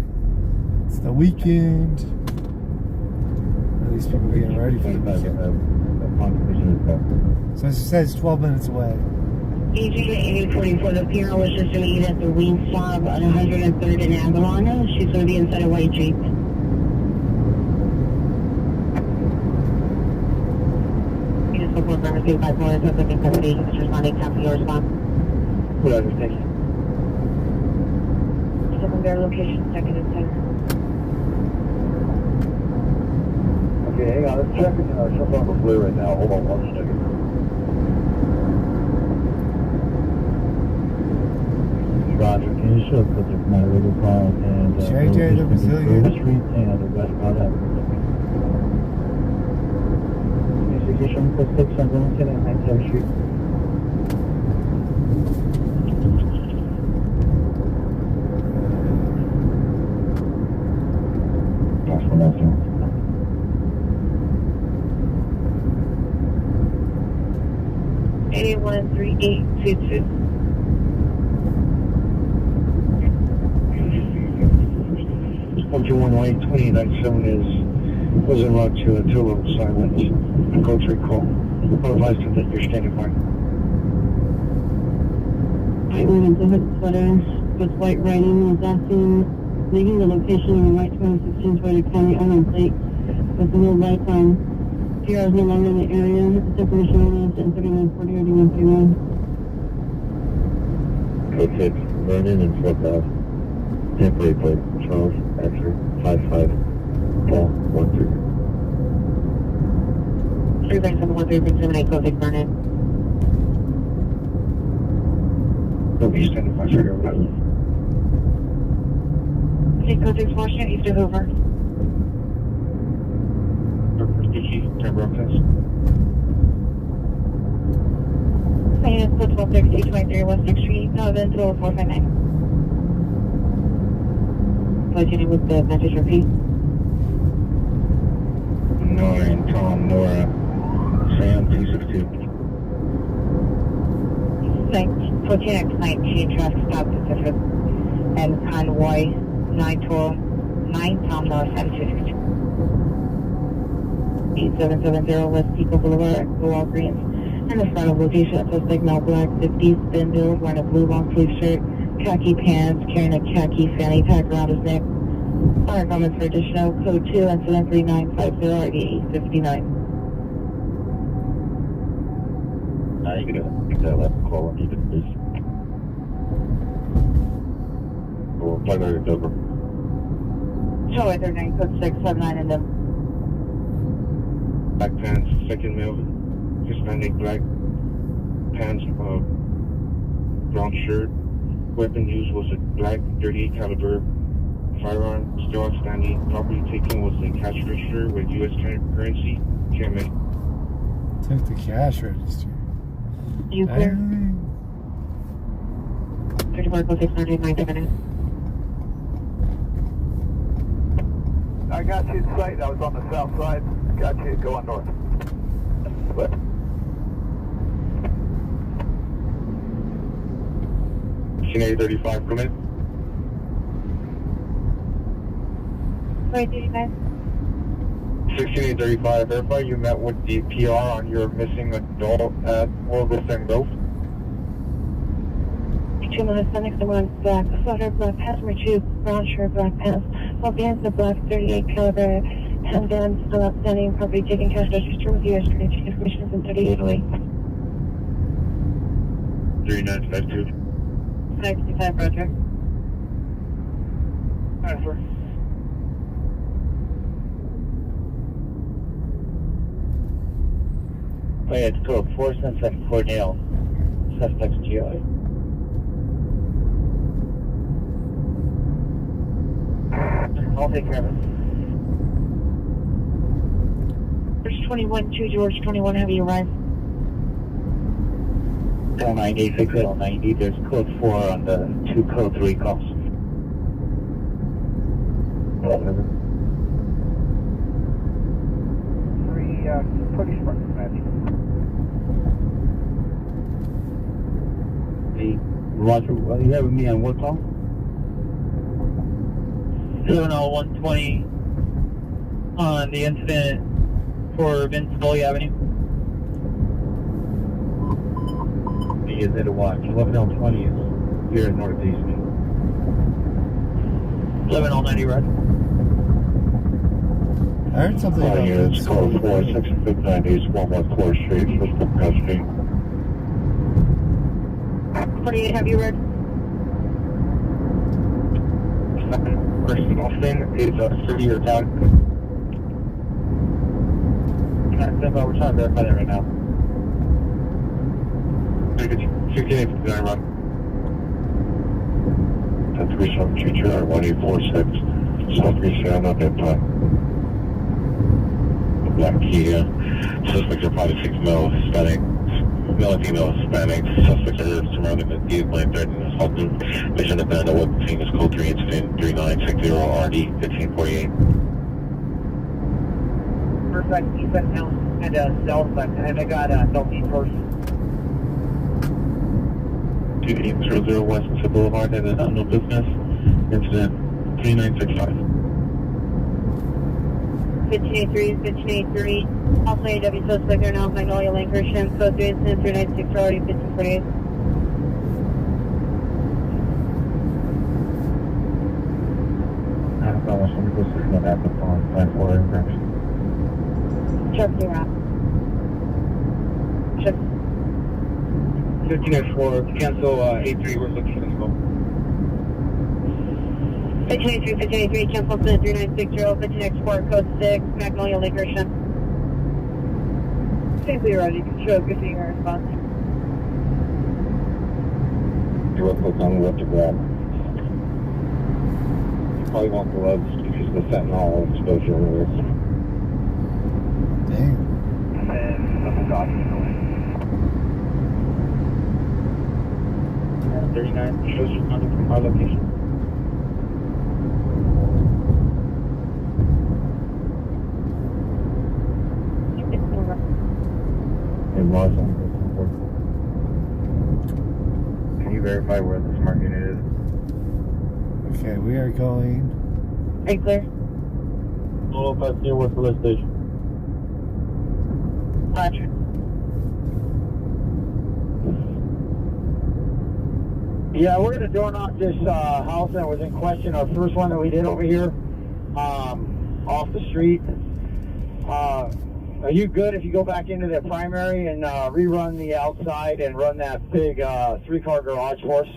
Speaker 1: It's the weekend. At least people getting ready for the weekend. So it says 12 minutes away.
Speaker 4: EJ 8044, the Piero was just going to eat at the wing stop on 103rd and Avalon. She's going to be inside a white Jeep. You just support number 254, so looking for the agents responding, time for your response.
Speaker 13: Whatever, thank you.
Speaker 4: Secondary location, second and center.
Speaker 13: Okay, hang on, let's check it. Something on the blue right now. Hold on 1 second. Roger, can you show us the moderator call and
Speaker 1: JJ the Brazilian
Speaker 13: Street and the West Coast Avenue? Investigation for 6 on Wilmington and 97th Street. That's what I'm doing.
Speaker 4: 813822.
Speaker 13: One way 29 was en route to a two-level silence. Code 3 call. Advise them that you're standing by.
Speaker 4: I went into hood sweater with white writing, was asking, leaving the location of a white 2016 Toyota Camry on plate with no lights on. PR is no longer in the area. This information only is at 3940 or 2131.
Speaker 13: Code 6, Vernon and SoCal. Temporary plate, Charles, X-ray, 55, Paul, 13.
Speaker 4: 33713, code 6, Vernon.
Speaker 13: They'll be standing by for your arrival.
Speaker 4: Take code 6, Washington, east of Hoover.
Speaker 13: Turn broadcast.
Speaker 4: Units code 123223 West 6th Street, no event 459. Budgeting with the message repeat.
Speaker 13: Nora and Tom, Nora, Sam, 262.
Speaker 4: Thanks. 14X19 traffic stop Pacific and convoy 912 Tom North 726. 8770 West Pico Boulevard, Walgreens. And the front of location that says Signal Black 50, spindle, wearing a blue long sleeve shirt, khaki pants, carrying a khaki fanny pack around his neck. Fire comments for additional code 2 incident 3950 59.
Speaker 13: You're gonna pick that left call and even this. We'll plug it over.
Speaker 4: Show it, their name, code 679 in them.
Speaker 13: Black pants, second male, Hispanic, black pants, brown shirt. Weapon used was a black 38 caliber firearm, still outstanding. Property taken was a cash register with U.S. currency. Camming.
Speaker 1: Took the cash register.
Speaker 4: You clear? 34, code 699,
Speaker 13: I got you in sight. I was on the south side. Got you going north. Split. Machine 35, come in. 1635, verify you met with the PR on your missing adult at World Western Grove.
Speaker 4: 2 Hispanics, the one black, sweater, black pants, two brown shirt, black pants, all bands of black 38 caliber, handguns, still outstanding, property taken, cash registered with U.S. Trade Commission from 3808.
Speaker 13: 3952.
Speaker 4: 565, Roger.
Speaker 13: Over.
Speaker 14: Wait, it's code 477 Cornell. Suspect's GI. I'll take care of it.
Speaker 4: There's 21, 2 George, 21, have you arrived?
Speaker 14: 0986 L90, there's code 4 on the 2 code 3 calls.
Speaker 13: Whatever. 3, push front, Matthew.
Speaker 14: Hey, Roger, what do you have with me on what call?
Speaker 10: 70120 on the incident for Vince Foley Avenue.
Speaker 14: He is at a watch. 11L20 is here in Northeast.
Speaker 10: 11L90, right?
Speaker 1: I heard something about
Speaker 13: it's code 4, 659 East 114 Street, just from custody.
Speaker 4: 48, have you read?
Speaker 13: Person Austin is a city or town.
Speaker 14: We're trying to verify that right now.
Speaker 13: 6859 run. That's 3722 1846. Southeast Sound on that time. The black Kia. Suspects are 5 to 6 male Hispanic. Male and female Hispanic. Suspects are surrounding the vehicle and threatening assaulting. Mission to find out what the team is code 3 incident 3960 RD 1548.
Speaker 10: First side, east side town, and south side, and I got southeast first.
Speaker 13: 2800 West Boulevard at an unknown business. Incident 3965.
Speaker 4: 1583, 1583. Also AW suspect are now Magnolia Lane Christian. Code 3 incident 396 already 1548.
Speaker 13: I don't know, somebody goes to the back of the phone, plan for interaction.
Speaker 4: Check the route. Check.
Speaker 14: 1504, cancel 83, we're looking for this call.
Speaker 4: 1583, 1583, cancel incident 3960, 15x4, code 6, Magnolia Lane Christian. Safely ready, you can show a good finger response.
Speaker 13: You're up, tell me what to grab. Probably want gloves because the fentanyl exposure is.
Speaker 1: Dang.
Speaker 13: And the Dodgers going.
Speaker 14: 39 shows you coming from our location.
Speaker 13: It was on the Can you verify where this smart unit is?
Speaker 1: Okay, we are going.
Speaker 4: Are you clear?
Speaker 14: Oh, if I see what's the lift station.
Speaker 4: Roger.
Speaker 14: Yeah, we're going to door knock this house that was in question. Our first one that we did over here, off the street. Are you good if you go back into the primary and rerun the outside and run that big 3-car garage for us?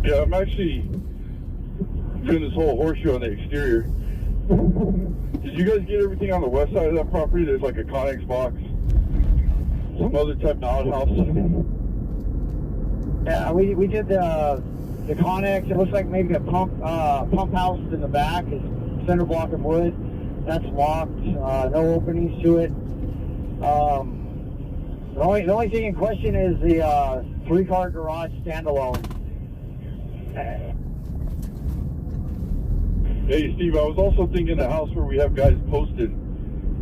Speaker 13: Yeah, I'm actually doing this whole horseshoe on the exterior. Did you guys get everything on the west side of that property? There's like a Connex box, some other type of outhouse.
Speaker 14: Yeah, we did the Connex. It looks like maybe a pump house in the back. It's center block of wood. That's locked. No openings to it. The only thing in question is the 3-car garage standalone.
Speaker 15: Hey, Steve, I was also thinking the house where we have guys posted,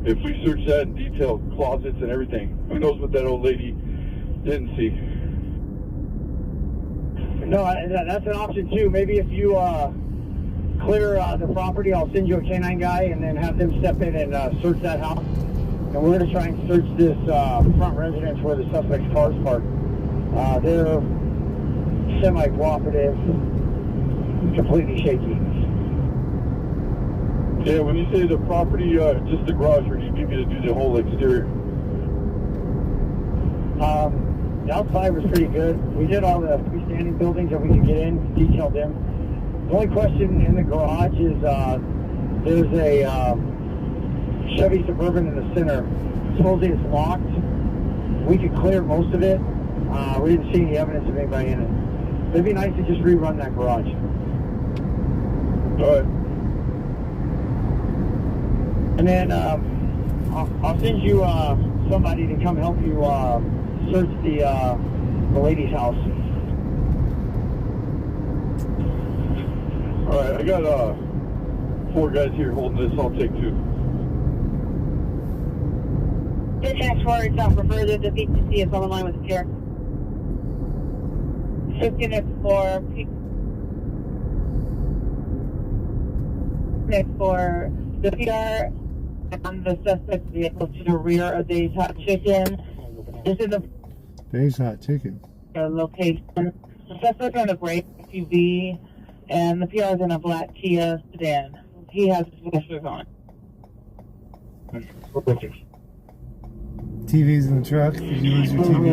Speaker 15: if we search that in detail, closets and everything, who knows what that old lady didn't see.
Speaker 14: No, that's an option too. Maybe if you clear the property, I'll send you a K9 guy and then have them step in and search that house. And we're going to try and search this front residence where the suspect's car's parked. They're semi-cooperative, completely shaky.
Speaker 15: Yeah, when you say the property, just the garage, or do you need me to do the whole exterior?
Speaker 14: The outside was pretty good. We did all the freestanding buildings that we could get in, detailed them. The only question in the garage is there's a Chevy Suburban in the center. Supposedly it's locked. We could clear most of it. We didn't see any evidence of anybody in it. It'd be nice to just rerun that garage.
Speaker 15: All right.
Speaker 14: And then I'll send you somebody to come help you search the lady's house.
Speaker 15: All right, I got 4 guys here holding this. I'll take 2.
Speaker 4: Dispatch forward, south for further. The BTC is on the line with the chair. 6 units for the PR and the suspect vehicle to the rear of Dave's Hot Chicken. This is the
Speaker 1: Dave's Hot Chicken.
Speaker 4: Location. The suspect on a gray SUV, and the PR is in a black Kia sedan. He has his whiskers on.
Speaker 1: TV's in the truck. Did you lose your TV?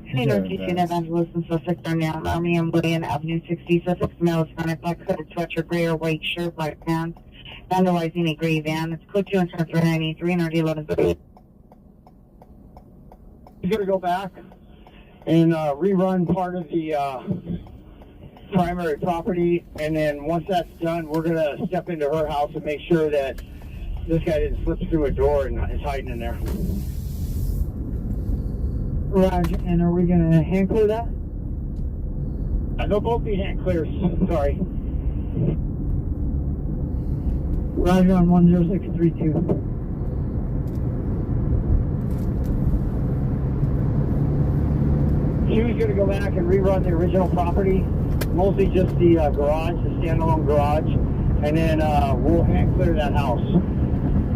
Speaker 4: Hey, Northeastern Evangelist and suspect are now Army and William Avenue 60. Suspect male Hispanic, black hooded sweatshirt, gray or white shirt, black pants, vandalizing a gray van. It's code 2 insurance 393 and RD11 30.
Speaker 14: He's going to go back and rerun part of the primary property, and then once that's done, we're going to step into her house and make sure that this guy didn't slip through a door and is hiding in there.
Speaker 4: Roger, and are we going to hand clear that?
Speaker 14: They'll both be hand clears, sorry.
Speaker 4: Roger on 10632.
Speaker 14: She was going to go back and rerun the original property, mostly just the garage, the standalone garage, and then we'll hand clear that house.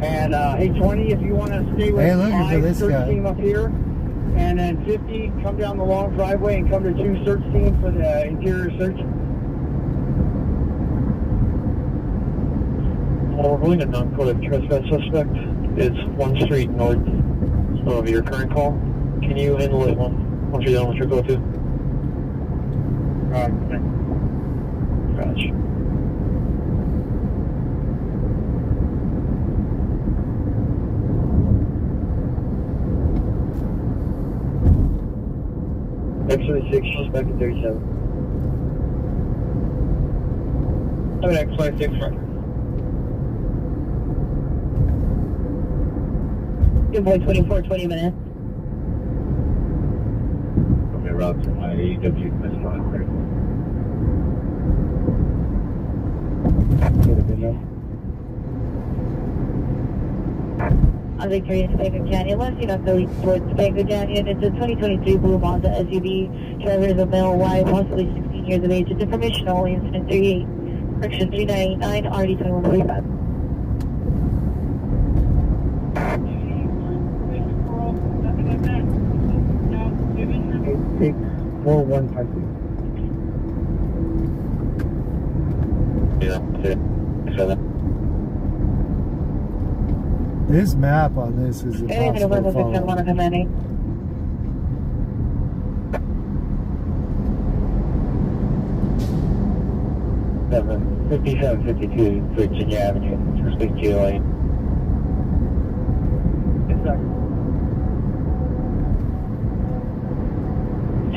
Speaker 14: And hey, 20, if you want to stay with 5 search team up here, and then 50, come down the long driveway and come to 2 search teams for the interior search.
Speaker 16: We're going to non-coded trespass suspect. It's 1 street north of your current call. Can you handle it once you're done with your go-to? Gotcha.
Speaker 14: X-26, suspect at 37.
Speaker 16: I'm an X-26 front.
Speaker 4: Good boy, 24, 20 minutes.
Speaker 16: Okay, route to my AEW Mr.
Speaker 4: On Victoria Topeka Canyon, once you know, Philly towards Topeka Canyon, it's a 2023 blue Monza SUV. Driver is a male, white, possibly 16 years of age. It's information only, incident 38, correction 3989, RD 2145.
Speaker 14: Take 4156.
Speaker 16: Yeah, that's it.
Speaker 1: This map on this is impossible to follow.
Speaker 16: 5752 Virginia Avenue, suspect GOA.
Speaker 14: Yes, sir.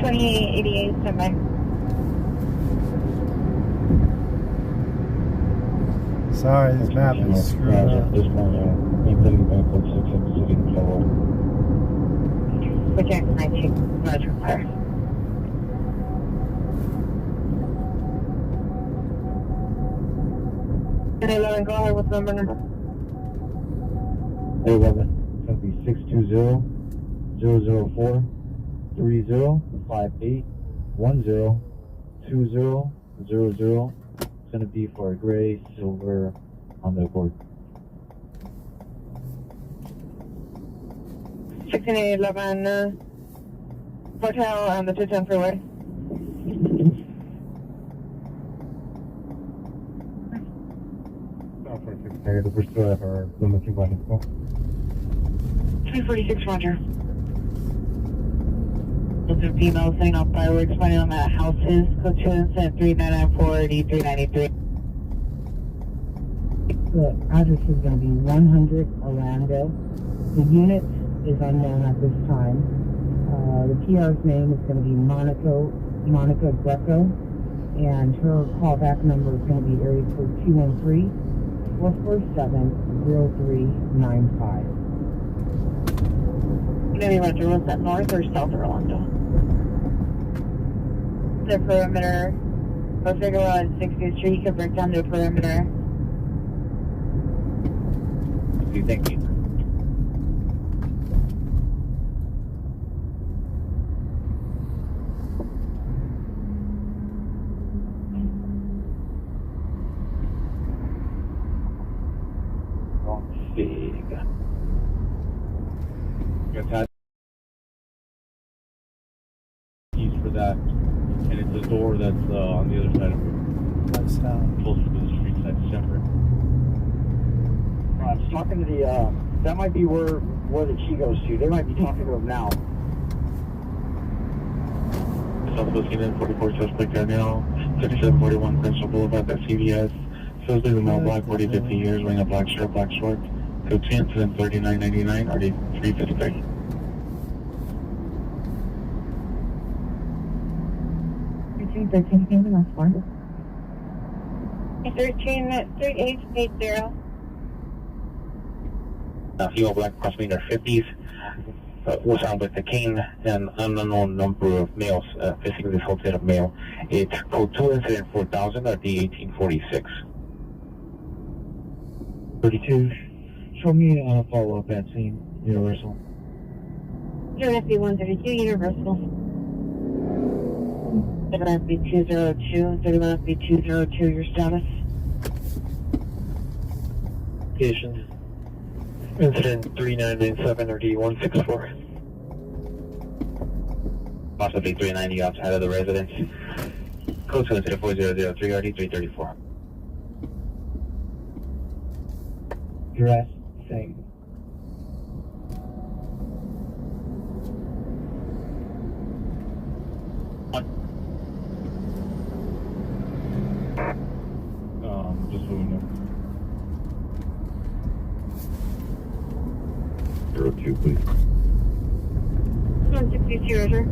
Speaker 4: 2888, stand by.
Speaker 1: Sorry, this map is screwed up.
Speaker 16: This one,
Speaker 4: Roger, clear. And 11, go ahead with number.
Speaker 14: 11. It's going to be 620-004-3058-10-20-00. It's going to be for a gray silver Honda Accord.
Speaker 4: 1611 Hotel on the 210 freeway.
Speaker 14: We're still at our limit
Speaker 4: 346, Roger. Those are females setting off fireworks, finding them at houses, coaches at 3994-8393.
Speaker 17: The address is going to be 100 Orlando. The unit is unknown at this time. The PR's name is going to be Monica Greco, and her callback number is going to be area code 213-447-0395.
Speaker 4: Maybe Roger, was that north or south Orlando? The perimeter, go figure out 60th Street, you can break down the perimeter.
Speaker 14: Thank you.
Speaker 15: Keys for that, and it's a door that's on the other side of it.
Speaker 1: That's how.
Speaker 15: Closer to the street side, separate.
Speaker 14: I was talking to the, that might be where the key goes to. They might be talking to him now.
Speaker 13: Southwest Union 44 suspect right now, 3741 Crystal Boulevard, that's CVS. Says there's a male black, 40, 50 years, wearing a black shirt, black shorts. Code 2 incident 3999, RD 353.
Speaker 4: That's fine. 133880.
Speaker 13: Female black, approximately in their 50s, was found with a cane and an unknown number of males, physically assaulted a male. It's code 2 incident 4000, RD 1846.
Speaker 14: 32. Show me a follow-up at scene, Universal.
Speaker 4: USP 132, Universal. 31FB 202, 31FB 202, your status.
Speaker 16: Location. Incident 3997 RD 164.
Speaker 13: Possibly 390 outside of the residence. Code 2 incident 4003, RD 334.
Speaker 14: Dress, same.
Speaker 15: Just so we know.
Speaker 13: 02, please.
Speaker 4: 162, Roger.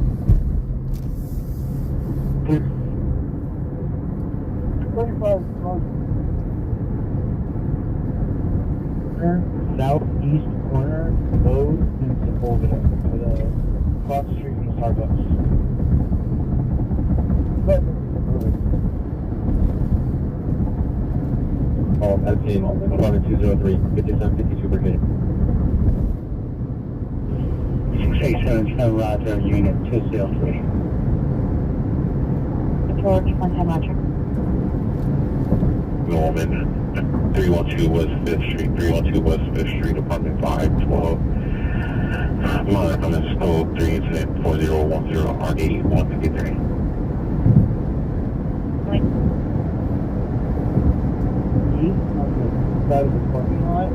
Speaker 14: Southeast corner, Bode and Sepulveda, with a cross the street from the Starbucks.
Speaker 13: All at scene, 203, 5752 Brigade.
Speaker 14: 6877 Roger, Unit 203.
Speaker 4: George, 110 Roger.
Speaker 13: Norman, 312 West 5th Street, 312 West 5th Street, apartment 512. Monica is code 3 incident 4010, RD 153.
Speaker 14: East on the side of the parking lot,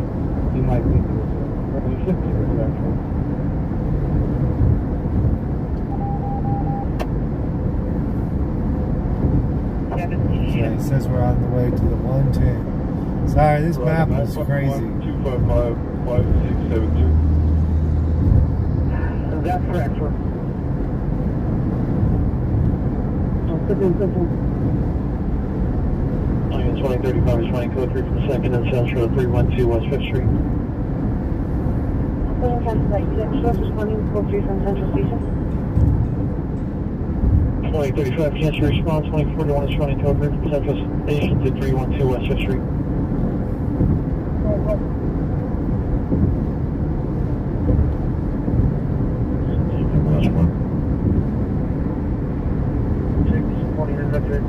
Speaker 14: you might think it was, or you should think it was actually.
Speaker 1: Yeah, it says we're on the way to the 110. Sorry, this map is crazy.
Speaker 15: 255-5672.
Speaker 14: That's correct, sir.
Speaker 16: Line 2035 is running code 3 from the second and Central 312 West 5th Street.
Speaker 4: Calling cancel that. You got trust responding to code 3 from Central Station.
Speaker 16: 2035, chance to respond. 2041 is running over. Central Station to 312 West 5th Street.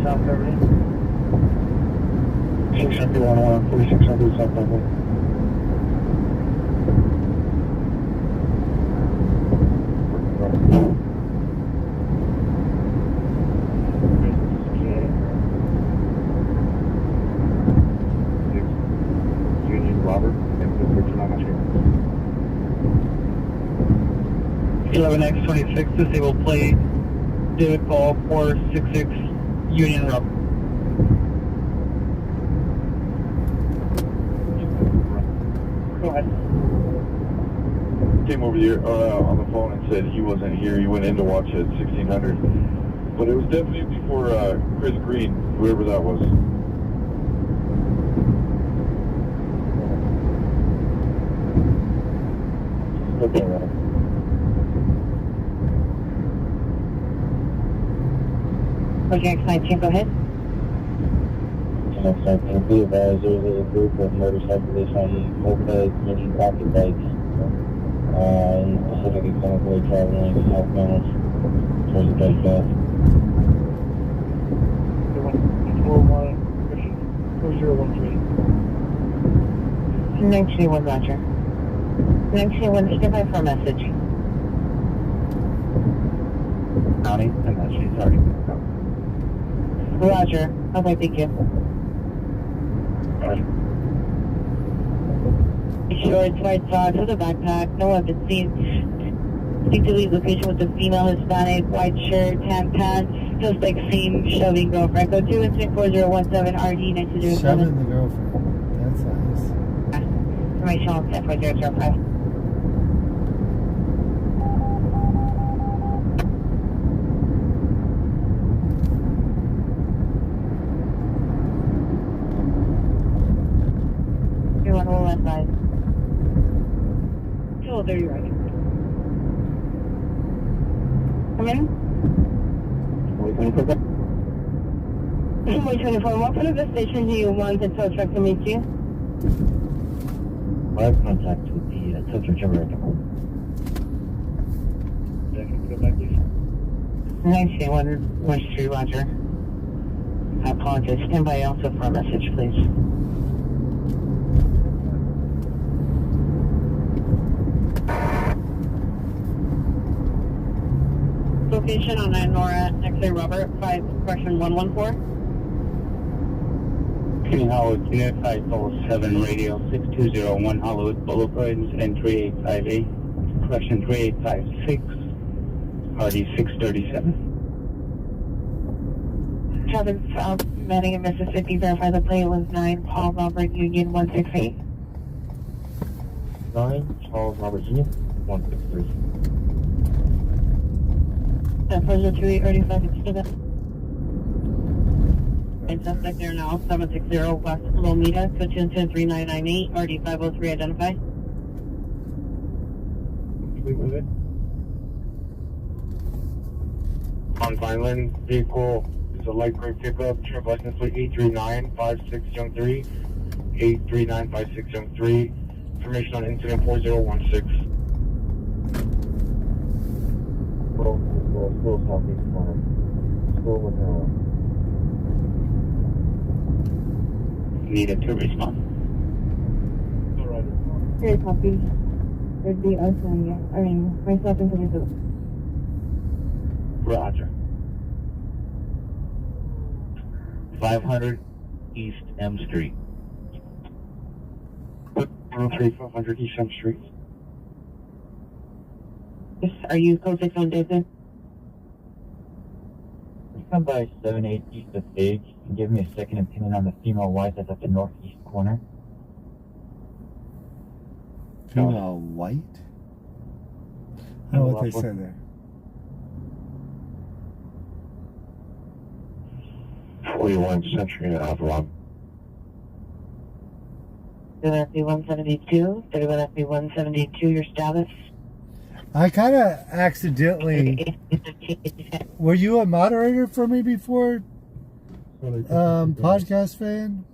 Speaker 16: South Beverly. 600 4600 South Beverly. Union Robert, and 11X26, disabled plate, David Paul 466, Union Robert. Go ahead.
Speaker 15: Came over here on the phone and said he wasn't here. He went in to watch at 1600. But it was definitely before Chris Green, whoever that was.
Speaker 16: Okay, right.
Speaker 17: Okay, X19, go ahead.
Speaker 16: X19, be advised, there's a group of motorcyclists on mopeds and pocket bikes. Specifically chemically traveling southbound towards the Dutch Path.
Speaker 17: 4013. 1981, Roger. 1981, stand by for a message.
Speaker 16: County, and that she's already been out.
Speaker 17: Roger. Okay, thank you.
Speaker 16: Roger.
Speaker 17: Short, white socks with a backpack. No one been seen. Seek to leave location with a female Hispanic, white shirt, tan pants. Suspect seen shoving girlfriend. Go 2-4017 RD 907.
Speaker 1: Shoving the girlfriend. That's nice.
Speaker 17: Information on 10-4005. You're on roll left side. 230 right. Come in. 24, what part of the station do you want the tow truck to meet you?
Speaker 16: I have contact with the tow truck driver. Go back, please.
Speaker 17: 1981 West Street, Roger. I apologize. Stand by also for a message, please. Location on Nora, X-ray Robert, 5-114.
Speaker 16: King Howard, Unit 507 Radio 6201 Hollywood Boulevard, Incident 3858, Correction 3856, Hardy 637.
Speaker 17: Traffic South, Manning in Mississippi, verify the plate was 9, Paul Robert Union 168.
Speaker 16: 9, Charles Robert Union 163.
Speaker 17: Pleasure 2835, and suspect there now, 760 West Lomita, Cochin 103998, RD 503, identify.
Speaker 16: Can we move it? On Vineland, vehicle is a light gray pickup, trip license plate 83956 83956 Information on incident 4016. School southeast corner. School with needed to respond.
Speaker 17: Very copy. There'd be us and myself and the
Speaker 16: Roger. 500 East M Street. 500 East M Street.
Speaker 17: Are you code 6 on David?
Speaker 16: Come by 78 East of Stage and give me a second opinion on the female white that's at the northeast corner.
Speaker 1: Female white? I don't know what they said there.
Speaker 16: 41 Century Avalon.
Speaker 17: 31FB 172, 31FB 172, your status?
Speaker 1: I kind of accidentally... Were you a moderator for me before, podcast fan?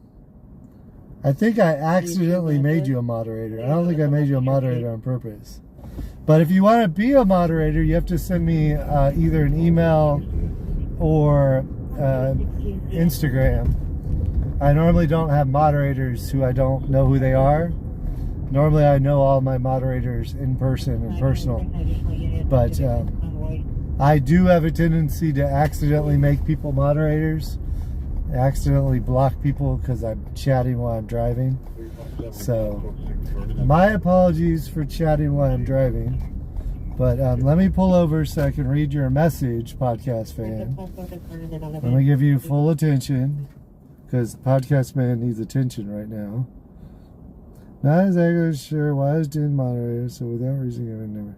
Speaker 1: I think I accidentally made you a moderator. I don't think I made you a moderator on purpose. But if you want to be a moderator, you have to send me either an email or Instagram. I normally don't have moderators who I don't know who they are. Normally I know all my moderators in person and personal. But I do have a tendency to accidentally make people moderators. I accidentally block people because I'm chatting while I'm driving. So my apologies for chatting while I'm driving. But let me pull over so I can read your message, podcast fan. Let me give you full attention, because podcast man needs attention right now. Not exactly sure why I was doing moderator, so without reason,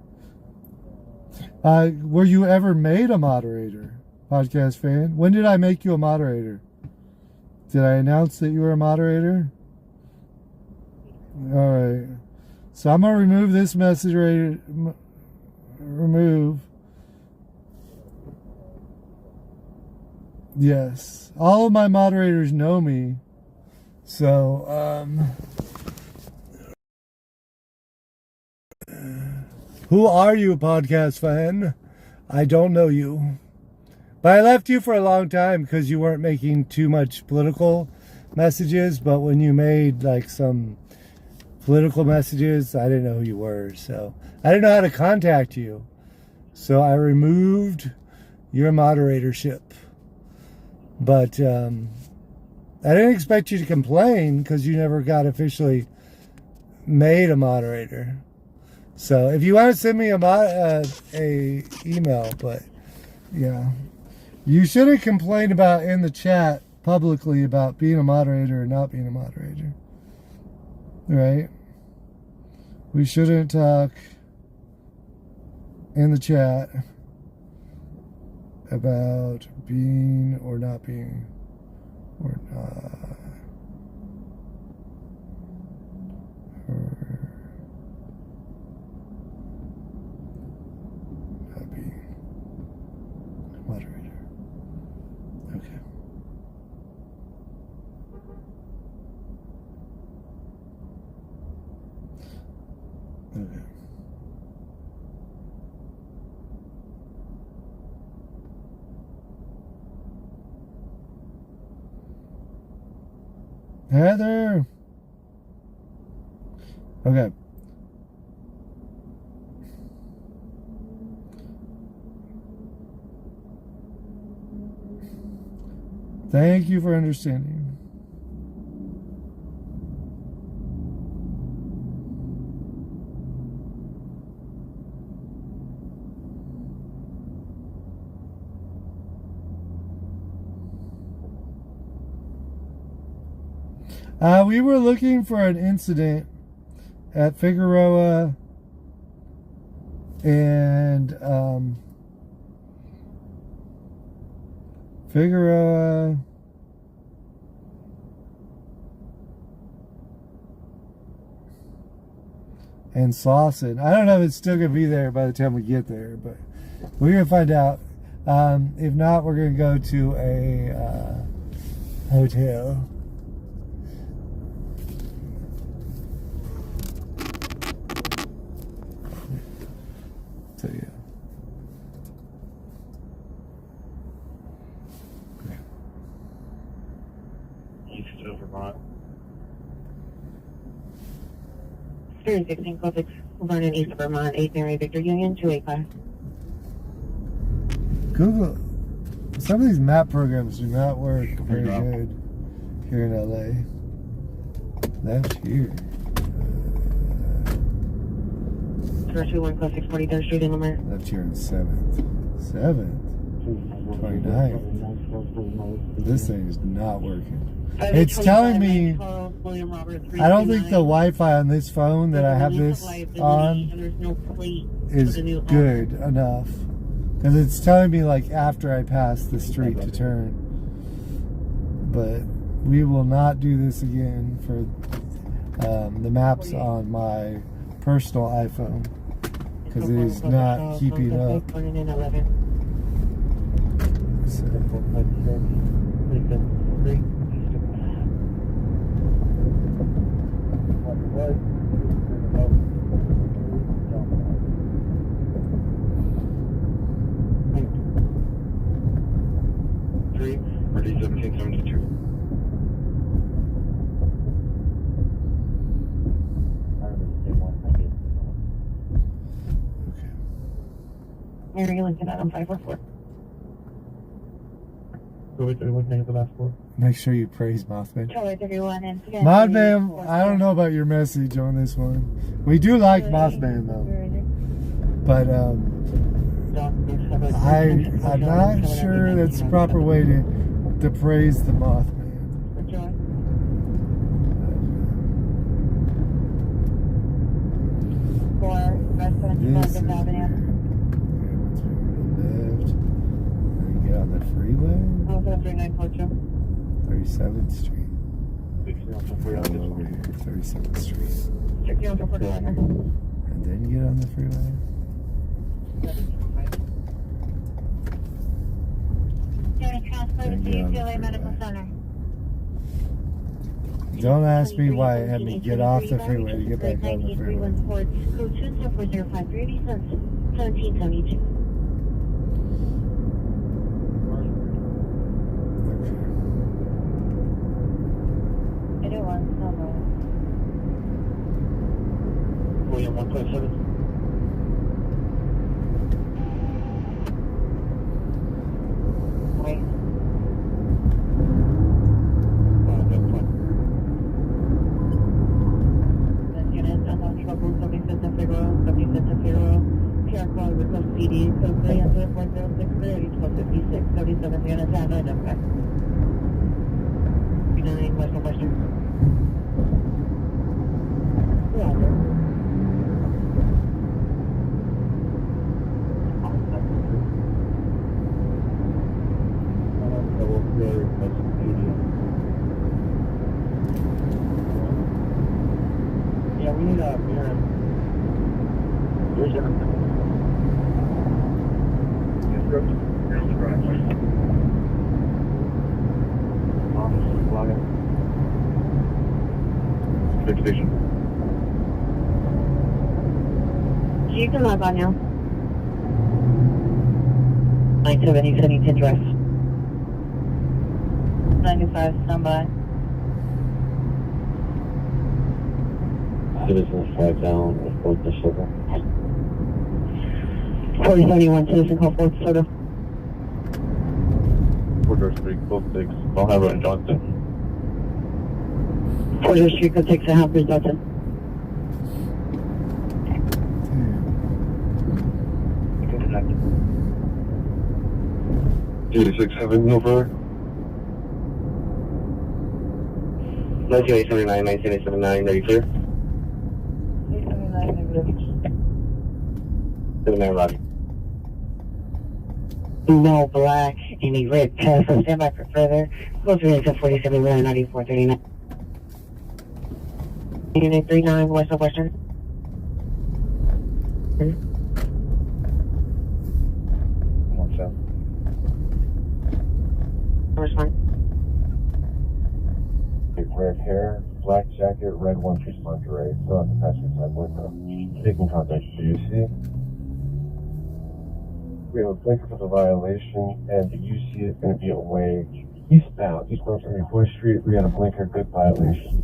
Speaker 1: I never. Were you ever made a moderator, podcast fan? When did I make you a moderator? Did I announce that you were a moderator? All right. So I'm gonna remove this message right. Remove. Yes, all of my moderators know me, so who are you, podcast fan? I don't know you, but I left you for a long time because you weren't making too much political messages. But when you made like some political messages, I didn't know who you were, so I didn't know how to contact you. So I removed your moderatorship. But I didn't expect you to complain because you never got officially made a moderator. So if you want to send me a email, but yeah, you shouldn't complain about in the chat publicly about being a moderator or not being a moderator. Right? We shouldn't talk in the chat about being or not being or not being a moderator. Okay. Okay. Heather. Okay. Thank you for understanding. We were looking for an incident at Figueroa and Figueroa and Slauson. I don't know if it's still going to be there by the time we get there, but we're going to find out. If not, we're going to go to a hotel. So yeah.
Speaker 16: East of Vermont.
Speaker 17: 316 call 6 Vernon, East of Vermont, 8 Mary Victor Union, 285.
Speaker 1: Google. Some of these map programs do not work very good here in LA. That's here.
Speaker 17: 021 call 6 43rd Street in Lamar.
Speaker 1: Left here in 7th. 7th? 29th. This thing is not working. It's telling me, I don't think the Wi-Fi on this phone that I have this on is good enough. Because it's telling me like after I pass the street to turn. But we will not do this again for the maps on my personal iPhone. because it is not keeping up. So,
Speaker 13: Ready 1772.
Speaker 17: Where are you looking at on 544?
Speaker 14: So wait, looking at the last four.
Speaker 1: make sure you praise Mothman.
Speaker 17: Charlie 31 and
Speaker 1: Mothman, I don't know about your message on this one. We do like Mothman though. But I'm not sure that's the proper way to praise the Mothman. This is left. Then get on the freeway. 37th Street. All over here, 37th Street. And then get on the freeway. Don't ask me why it had me get off the freeway to get back on the freeway.
Speaker 14: William 1.7.
Speaker 17: Wait. PR call request PD, code 300-4063, 1256, 37 units, and 9 number. 39 Western Western.
Speaker 14: Yeah, we need a mirror. Where's everything?
Speaker 13: Big station.
Speaker 17: You can log on now. 970 Huntington Drive. 95, standby.
Speaker 16: Citizens 5 down with both the silver.
Speaker 17: 4071 Citizen call Fort Soda.
Speaker 13: 4 Street, both 6. I'll have it in Johnson.
Speaker 17: Porter Street, code 6 and a half, Bridge Johnson.
Speaker 13: You can connect. 86-7 over.
Speaker 16: 1979, 1979, ready clear? 79 Rocky.
Speaker 17: No black, any red test, so stand by for further. Close to 47, 9439. 8939 West of Western.
Speaker 16: One south.
Speaker 17: Respond.
Speaker 16: Red hair, black jacket, red one-piece lingerie, still at the passenger side window. Taking contact with the UC. We have a blinker for the violation, and the UC is going to be away eastbound from 34th Street. We got a blinker, good violation.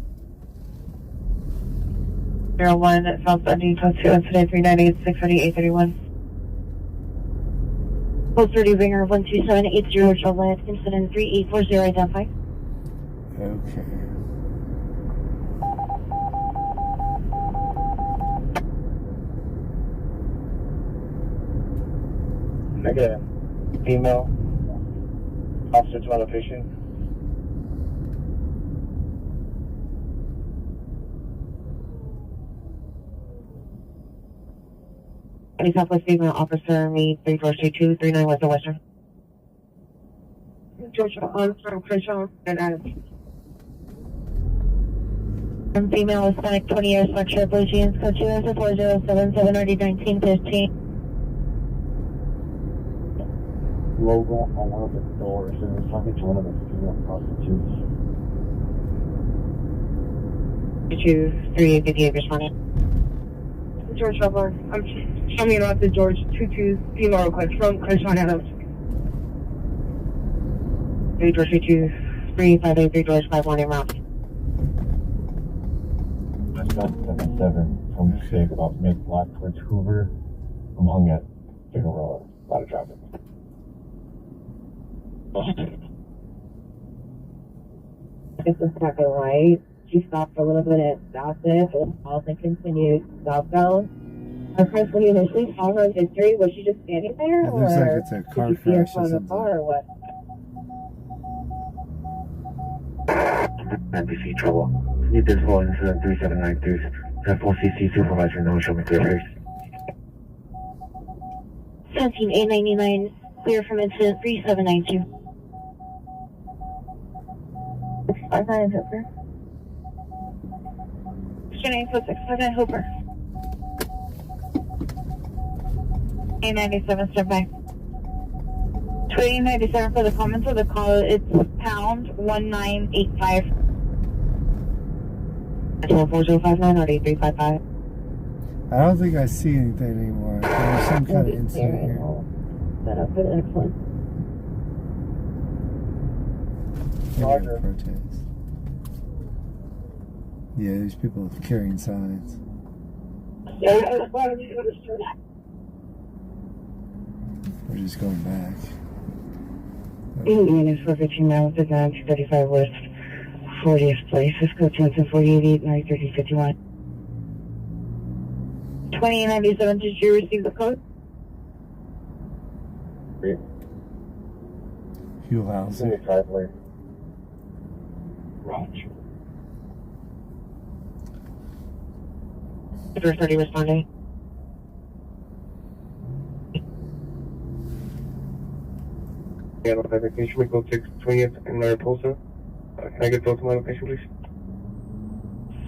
Speaker 17: 01 South Sunday, code 2, incident 398 638 Code 30 Ringer 12780 Charlotte, incident 3840 identified.
Speaker 1: Okay.
Speaker 16: Negative. Female. Officer to my location.
Speaker 17: Any Southwest female officer, me 343239 West of Western. Georgia Armstrong, Crenshaw, and Adams. Female Hispanic, 20 years, sweatshirt, blue jeans, code 24077, already 1915.
Speaker 14: Logo on one of the doors, and was talking to one of the female prostitutes.
Speaker 17: 23858 responding.
Speaker 18: George Butler. I'm show me about the George 22 female request from Crenshaw Adams.
Speaker 17: 3 George 323 George 51 round.
Speaker 14: That's not 77 from the state about mid-block towards Hoover. I'm hung at Figueroa. A lot of traffic.
Speaker 17: This is second right. She stopped for a little bit at Gossip and also continued southbound. Her friends, when you initially saw her history, was she just standing there?
Speaker 1: It looks like it's a car
Speaker 17: did you see her
Speaker 1: crash or
Speaker 17: from the
Speaker 1: something.
Speaker 17: car or what?
Speaker 14: NBC trouble. Need this whole incident 3793. Have full CC supervisor know, show me clear face.
Speaker 17: 17899, clear from incident 3792. 659 Hooper. 659 Hooper. 897, step by. 2897 for the comments of the call, it's pound 1985. 14059 or 8355.
Speaker 1: I don't think I see anything anymore. There's some kind of incident here.
Speaker 17: Set up for the next one.
Speaker 1: Maybe a protest. Yeah, there's people carrying signs. We're just going back.
Speaker 17: Units for 15 miles to 235 West 40th Place. Cisco 10-48, 930-51. 2897, did you receive the code?
Speaker 1: Howl-O.
Speaker 14: Driveway. Roger.
Speaker 17: 30 responding.
Speaker 14: Yeah, my location, we go 620th and Mariposa. Can I get those to my location, please?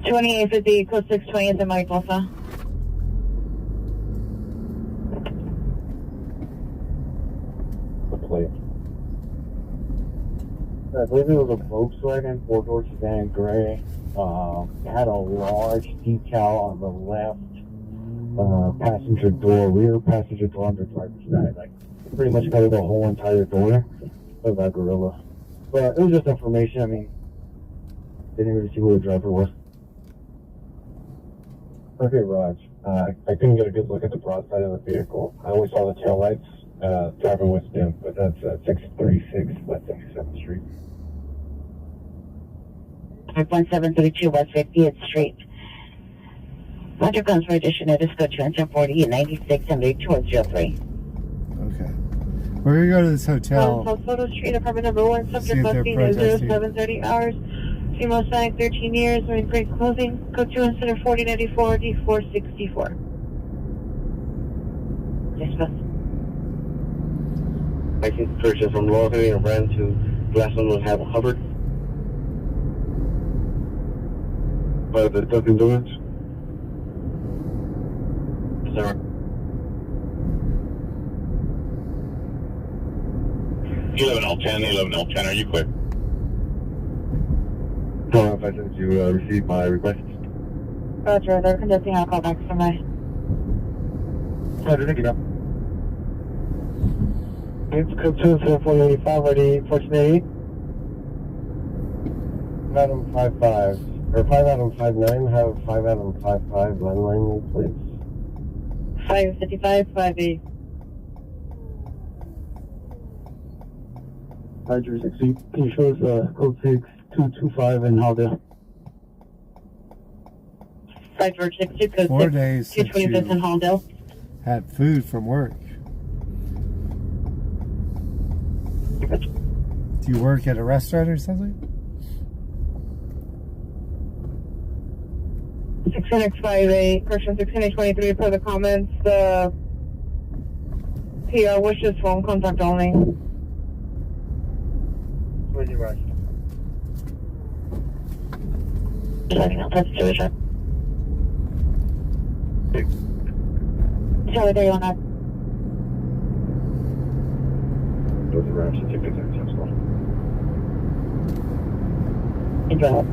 Speaker 17: 2850, code 620th in Mariposa.
Speaker 14: The plate. I believe it was a Volkswagen 4-door sedan, gray. It had a large decal on the left passenger door, rear passenger door on the driver's side. Like, pretty much covered the whole entire door of that Gorilla. But it was just information. I mean, didn't really see who the driver was. Okay, Raj. I couldn't get a good look at the broad side of the vehicle. I only saw the taillights. Driver was dim, but that's 636 West 67th Street.
Speaker 17: 51732 West 50th Street. Roger guns for addition at Disco 240 and 96 and 203.
Speaker 1: Okay. We're going to go to this hotel.
Speaker 17: South Photo Street, apartment number 1,
Speaker 1: See
Speaker 17: subject
Speaker 1: if they're
Speaker 17: busting
Speaker 1: protesting.
Speaker 17: 0730 hours. Female Hispanic, 13 years, marine grade clothing. Code 2 Center 4094 D464. Yes, boss.
Speaker 14: License purchase from Loyalty and Brand to last one was have Hubbard. By the Dunkin' Donuts. Sir.
Speaker 13: 11L10, are you clear?
Speaker 14: Don't know if I sent you received my request.
Speaker 17: Roger, they're conducting a call back from my.
Speaker 14: Roger, thank you, now. It's code 27485, ready, 1488. 5 Adam 55, or 5 Adam 59, have 5 Adam 55, landline, please.
Speaker 17: 555, 58.
Speaker 14: Roger, 60. Can you show us code 6225 in Halldale?
Speaker 17: 5 George 62, code
Speaker 1: 4 days since
Speaker 17: 225 in Halldale.
Speaker 1: had food from work. Do you work at a restaurant or something?
Speaker 18: 658, person 623 for the comments. The PR wishes phone contact only.
Speaker 14: Where's your rush?
Speaker 18: Driving out, that's Georgia. Sorry, there you on that.
Speaker 13: Those are actually tickets and stuff.
Speaker 18: Enjoy.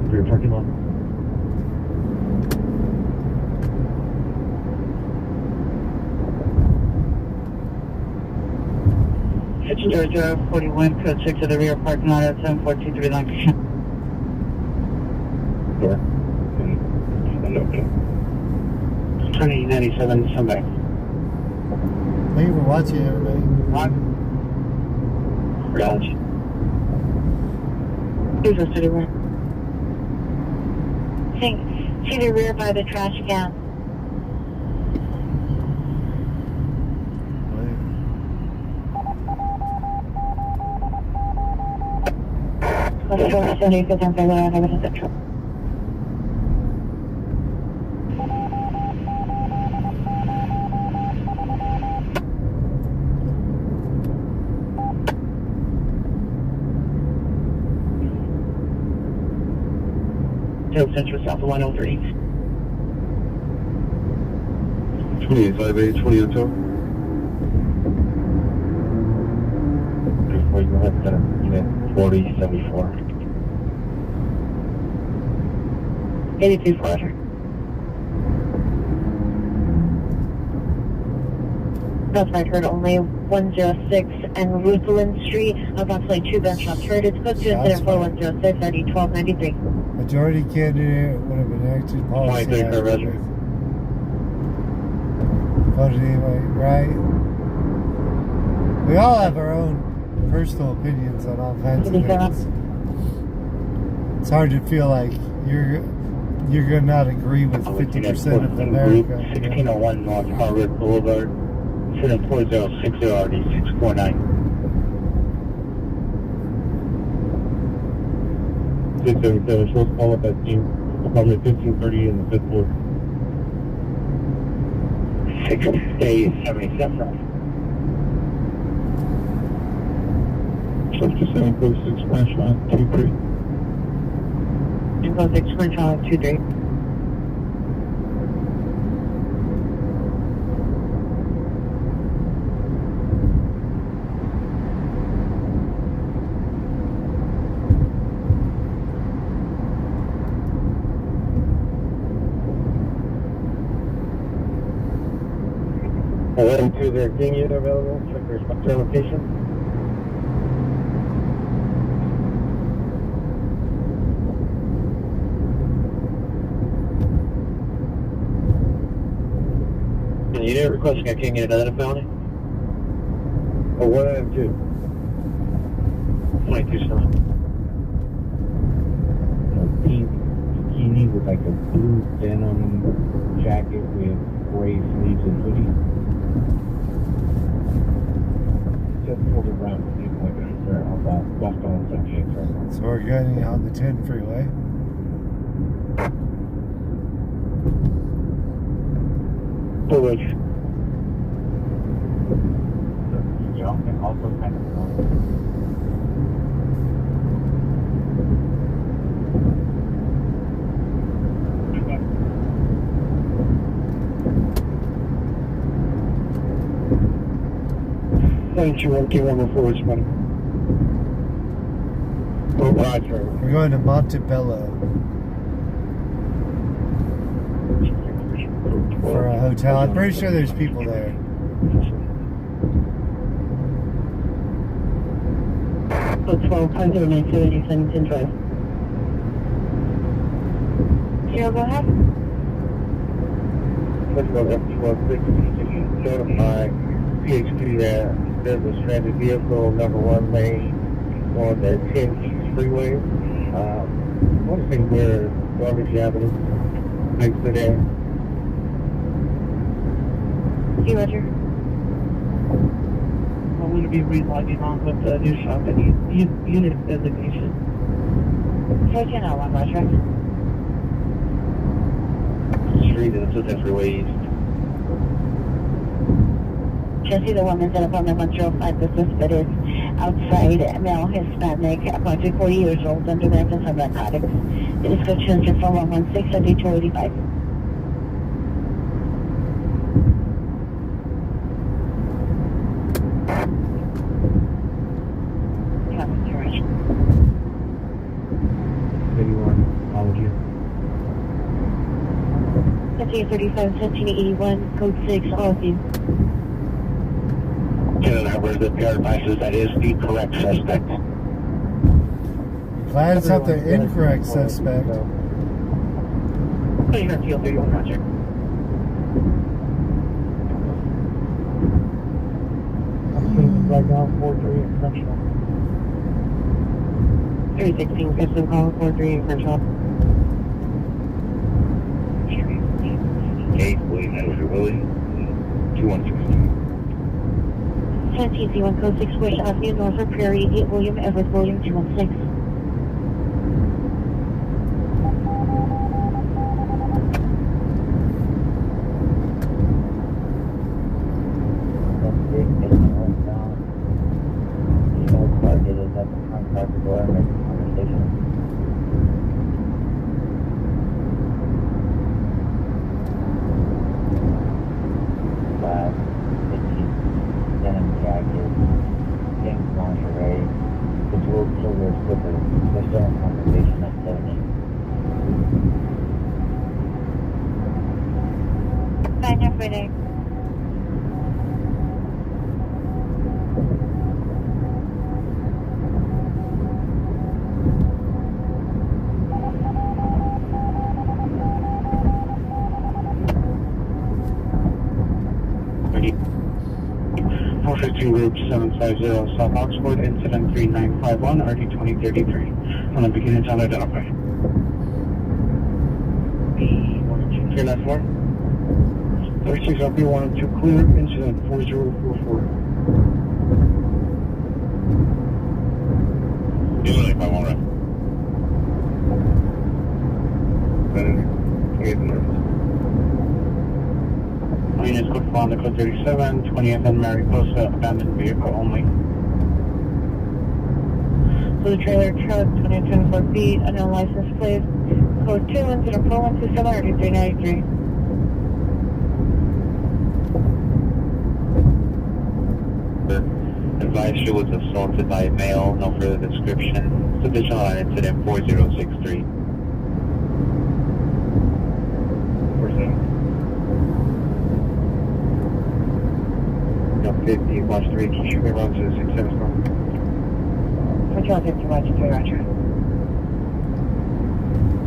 Speaker 13: For your parking lot.
Speaker 18: Georgia 41, code 6 of the rear parking lot at 7423 Lancashire.
Speaker 13: Door. And open.
Speaker 14: 2097, somebody.
Speaker 1: Thank you for watching, everybody.
Speaker 18: Gotcha. Here's the city rear. See the rear by the trash can. Let's go to 75th and Fairway on over to Central.
Speaker 14: Central south of 103.
Speaker 15: 2858, 20 until.
Speaker 13: Before you go ahead, unit 4074.
Speaker 18: 82 Roger. That's right, heard only 106 and Rutherland Street, approximately 2 gunshots heard. It's close to incident 4106, ID 1293.
Speaker 1: Majority candidate would have enacted policy.
Speaker 13: 23 for Roger.
Speaker 1: Voted anyway, right? We all have our own personal opinions on all kinds of things. It's hard to feel like you're gonna not agree with 50% of America.
Speaker 14: 1601 North Harvard Boulevard. Incident 4060 RD 649.
Speaker 13: It's a short call up at team apartment 1530 in the 5th floor.
Speaker 14: 677.
Speaker 13: Church to 746 branch line 23.
Speaker 18: 206 branch line 23.
Speaker 14: To their king unit available, check their spectral location. And you didn't requesting a king unit another felony?
Speaker 13: Oh, 1 and 2.
Speaker 14: 22 son.
Speaker 13: Pink bikini with like a blue denim jacket with gray sleeves and hoodie. Just pulled around the point there on that left on 78.
Speaker 1: So we're getting on the 10 freeway.
Speaker 14: Village.
Speaker 13: Young and also kind of long.
Speaker 14: Thank you, okay, 104 is money. Oh, Roger.
Speaker 1: We're going to Montabella for a hotel. I'm pretty sure there's people there.
Speaker 18: So 12, time to remain 70, Huntington Drive. Zero, go ahead.
Speaker 13: Let's go F-1260, notify PHP that there's a stranded vehicle, number 1 lane, on the 10 East Freeway. I want to say where Garbage Avenue, exit in.
Speaker 18: See, Roger.
Speaker 14: I'm going to be relogging on with the new shop and unit designation.
Speaker 18: 1301, Roger.
Speaker 13: Street and the 10 Freeway East.
Speaker 18: Just see the woman's at apartment 105. The suspect is outside, male, Hispanic, approximately 40 years old, under the influence of narcotics. The description is from 116 at 285.
Speaker 16: Apology.
Speaker 18: 1535, 1781, code 6, all of you.
Speaker 13: Where's the PR advises that is the correct suspect.
Speaker 1: Glad it's not the incorrect suspect.
Speaker 13: Putting her field 31 Roger.
Speaker 16: Right now, 4-3 Crenshaw.
Speaker 18: 316, Gibson call, 4-3 Crenshaw.
Speaker 13: Kate, William Edward Willie, 2116.
Speaker 18: 17C1, code 6, Bush Avenue, Norfolk Prairie, 8 William Edward William, 216. Fine, have a good day.
Speaker 16: Group 750 South Oxford, incident 3951, RD 2033. On the beginning, it's unidentified. Clear last floor. 36 up here, 102 clear, incident 4044.
Speaker 13: Doing it if I want
Speaker 16: Units code for the code 37, 20th and Mariposa, abandoned vehicle only.
Speaker 18: So the trailer truck, 2024 feet, unknown license plate, code 2104127, RD 393.
Speaker 13: Advised she was assaulted by a male, no further description. Submission on incident 4063.
Speaker 16: 50, watch 3, keep your road to 67 storm.
Speaker 18: Control 50, watch 3, roger.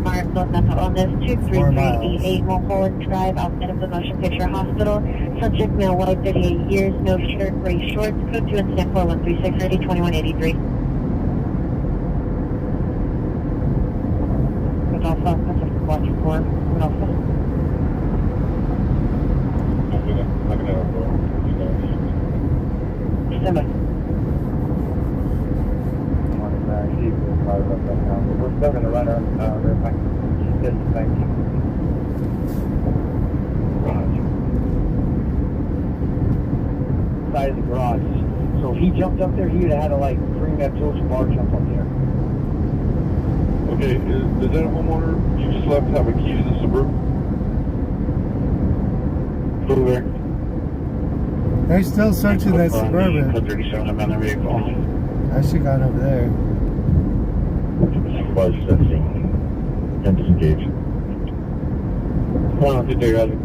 Speaker 18: Alright, so that's on this 23388 Mulholland Drive outside of the Motion Picture Hospital. Subject male, white, 38 years, no shirt, gray shorts, code 2 incident 4136, RD 2183. Good alpha, that's a watch 4, good alpha. Stand by.
Speaker 16: We're still going to run her back. Side of the garage. So if he jumped up there, he would have had to like bring that George bar jump up there.
Speaker 15: Okay, does that homeowner you just left have a key to the Suburban?
Speaker 16: Over.
Speaker 1: They're still searching that Suburban.
Speaker 16: 37 abandoned vehicle.
Speaker 1: I should have gone over there.
Speaker 13: Was sensing. And disengage.
Speaker 16: Hold on, good day, Roger.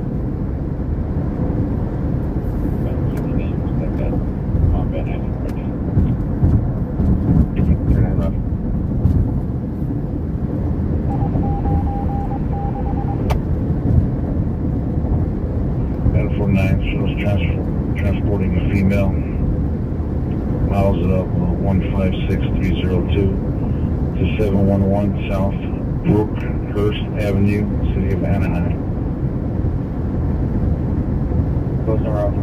Speaker 13: Transporting a female. Miles it up 156302 to 711 South Brookhurst Avenue, City of Anaheim.
Speaker 16: Goes around.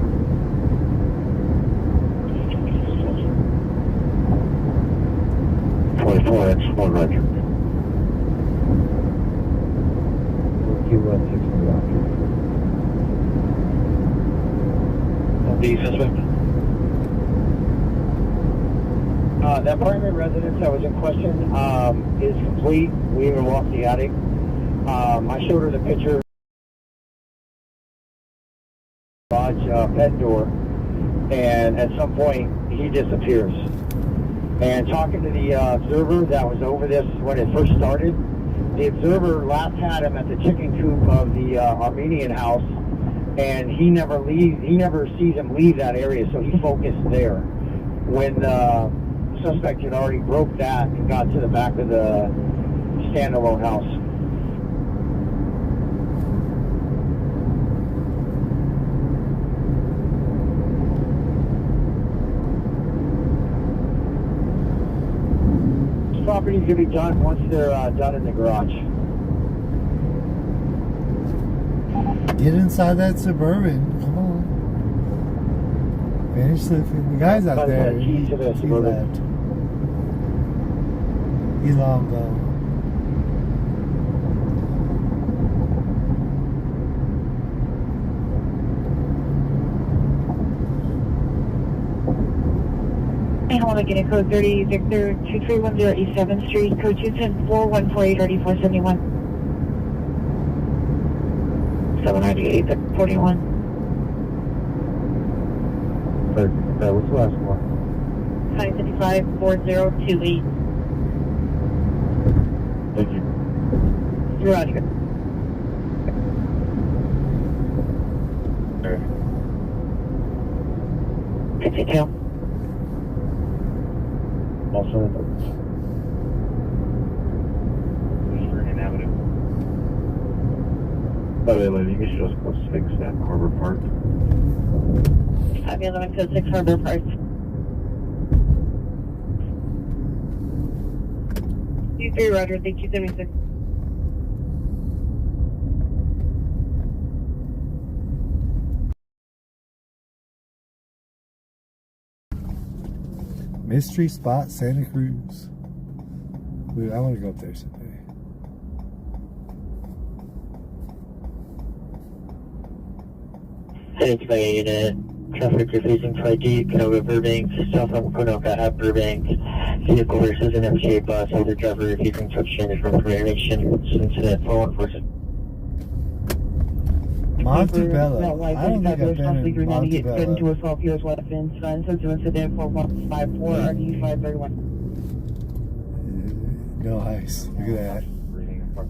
Speaker 13: X1 Roger.
Speaker 16: Q16 Roger.
Speaker 13: The suspect?
Speaker 14: That primary residence that was in question is complete. We even walked the attic. I showed her the picture of the garage pet door, and at some point he disappears. And talking to the observer that was over this when it first started, the observer last had him at the chicken coop of the Armenian house, and he never sees him leave that area, so he focused there. When the suspect had already broke that and got to the back of the standalone house. This property's gonna be done once they're done in the garage.
Speaker 1: Get inside that Suburban. Come on. Finish the guy's out there. He left. He's long gone.
Speaker 18: I want to get a code 30 Victor 2310 East 7th Street, code 210-4148-3471. 798 41.
Speaker 14: What's the last one?
Speaker 18: 555-4028.
Speaker 14: Thank you.
Speaker 18: Roger. Continue.
Speaker 14: Also, Avenue. By the way, you can show us code 6 at Harbor Park.
Speaker 18: 511 code 6 Harbor Park. You 3 Roger, thank you 76.
Speaker 1: Mystery spot Santa Cruz. I want to go up there someday.
Speaker 16: It's by unit. Traffic refusing to ID, Canova Burbank, south of Conoca at Burbank. Vehicle versus an FJ bus, other driver refusing to exchange from information. Incident 414.
Speaker 1: Montabella. I don't think I've been in Montabella.
Speaker 18: Into assault U.S. weapons, subject incident 4154, RD 531.
Speaker 1: No ice. Look at that.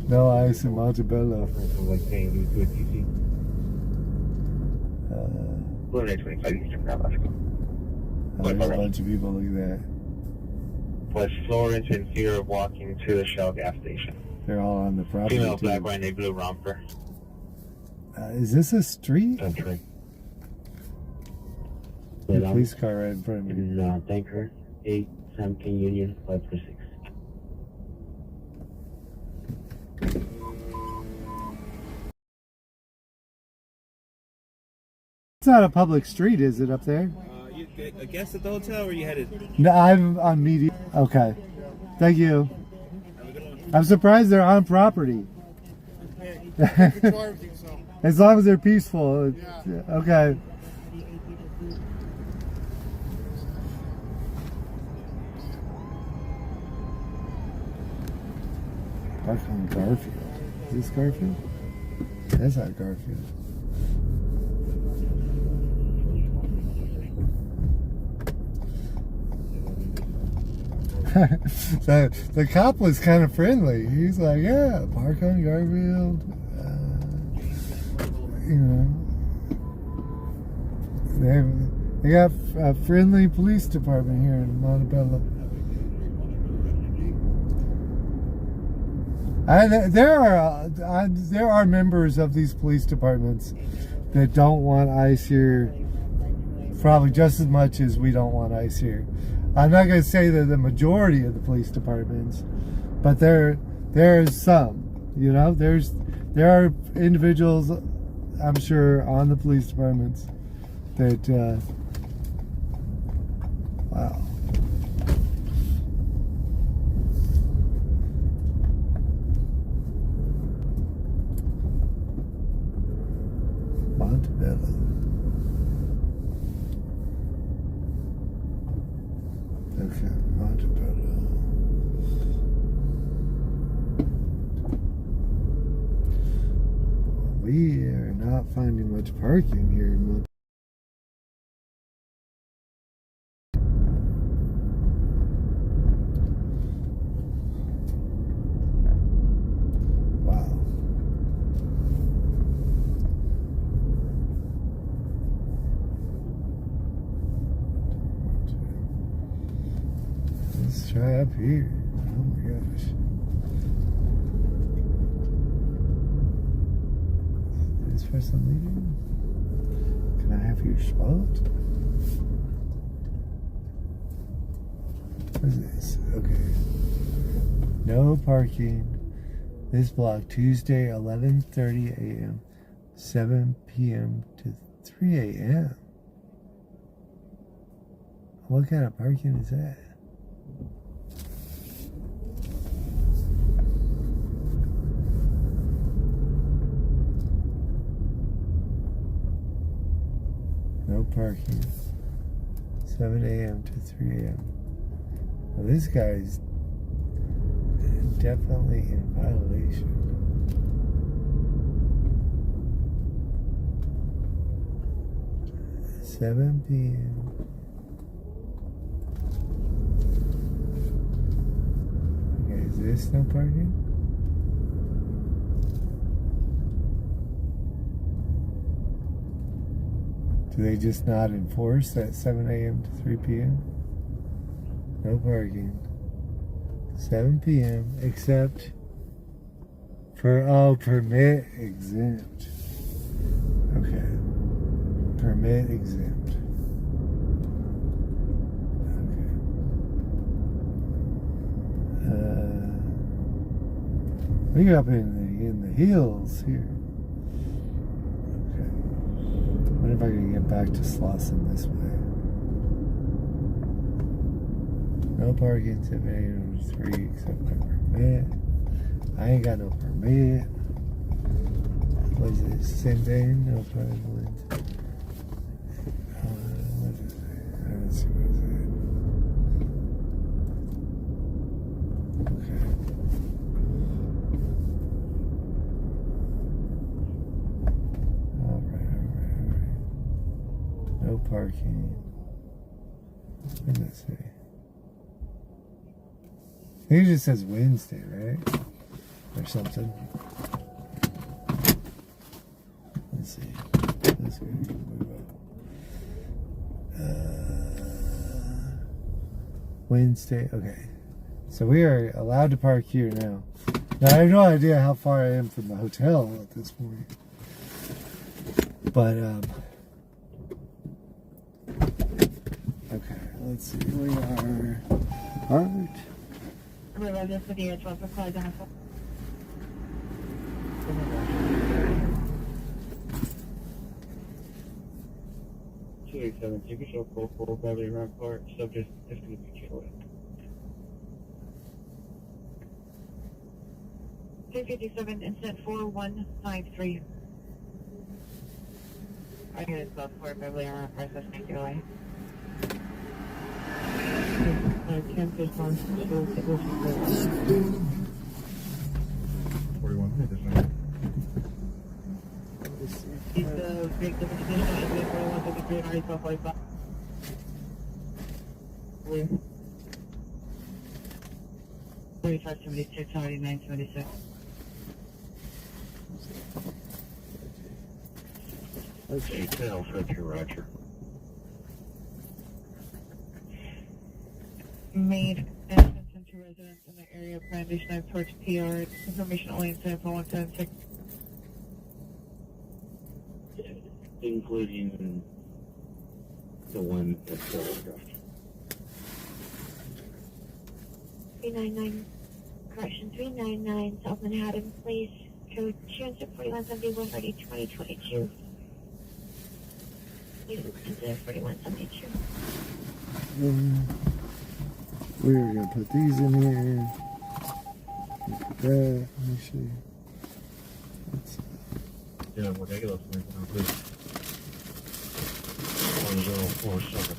Speaker 1: No ice in Montabella.
Speaker 14: There's a
Speaker 1: bunch of people. Look at that.
Speaker 14: West Florence in fear of walking to the Shell gas station.
Speaker 1: They're all on the property.
Speaker 14: Female
Speaker 1: too.
Speaker 14: black wearing a blue romper.
Speaker 1: Is this a street?
Speaker 14: Country.
Speaker 1: The police car right in front of me.
Speaker 16: Tanker 8 Sampkin Union 546.
Speaker 1: It's not a public street, is it, up there?
Speaker 7: You a guest at the hotel, or you headed?
Speaker 1: No, I'm on media. Okay. Thank you. I'm surprised they're on property. As long as they're peaceful. Okay. Park on Garfield. Is this Garfield? That's not Garfield. So the cop was kind of friendly. He's like, yeah, park on Garfield. You know, they got a friendly police department here in Montabella. There are members of these police departments that don't want ICE here, probably just as much as we don't want ICE here. I'm not going to say that the majority of the police departments, but there's some. You know, there are individuals, I'm sure, on the police departments that wow. Montabella. Okay, Montabella. We are not finding much parking here in Montabella. Let's try up here. Oh my gosh. Is this person leaving? Can I have your spot? What is this? Okay. No parking. This block, Tuesday, 11:30 a.m., 7 p.m. to 3 a.m. What kind of parking is that? No parking. 7 a.m. to 3 a.m. Well, this guy's definitely in violation. $7 p.m. Okay, is this no parking? Do they just not enforce that 7 a.m. to 3 p.m.? No parking. 7 p.m. except for, permit exempt. Okay. Permit exempt. Okay. We're up in the hills here. Okay. I wonder if I can get back to Slauson this way. No parking, 7 a.m. to 3 except my permit. I ain't got no permit. What is this? Same thing? No permit. What is it? I don't see what is it. Okay. Alright. No parking. What does it say? I think it just says Wednesday, right? Or something. Let's see. Let's go. Wednesday. Okay. So we are allowed to park here now. Now I have no idea how far I am from the hotel at this point. But okay, let's see. We are parked.
Speaker 16: Take a show for Beverly Rampart, subject is going to be killed.
Speaker 18: 357 incident 4193. I got it South Fort Beverly Rampart, that's making away. 10 fish on
Speaker 15: 41.
Speaker 18: He's the big definition of the 4153 already 1245. 3576, already 976.
Speaker 16: Okay, 10 Fletcher, Roger.
Speaker 18: Made entrance into residents in the area of Brandish Knife towards PR. Information only in 10176.
Speaker 16: Including the one that's photographed.
Speaker 18: 399, correction 399, South Manhattan, please. Code 24171, ready 2022. Please consider 4172.
Speaker 1: We're going to put these in here. Look at that. Let me see. Let's see.
Speaker 16: Yeah, we're regular, please. 1047.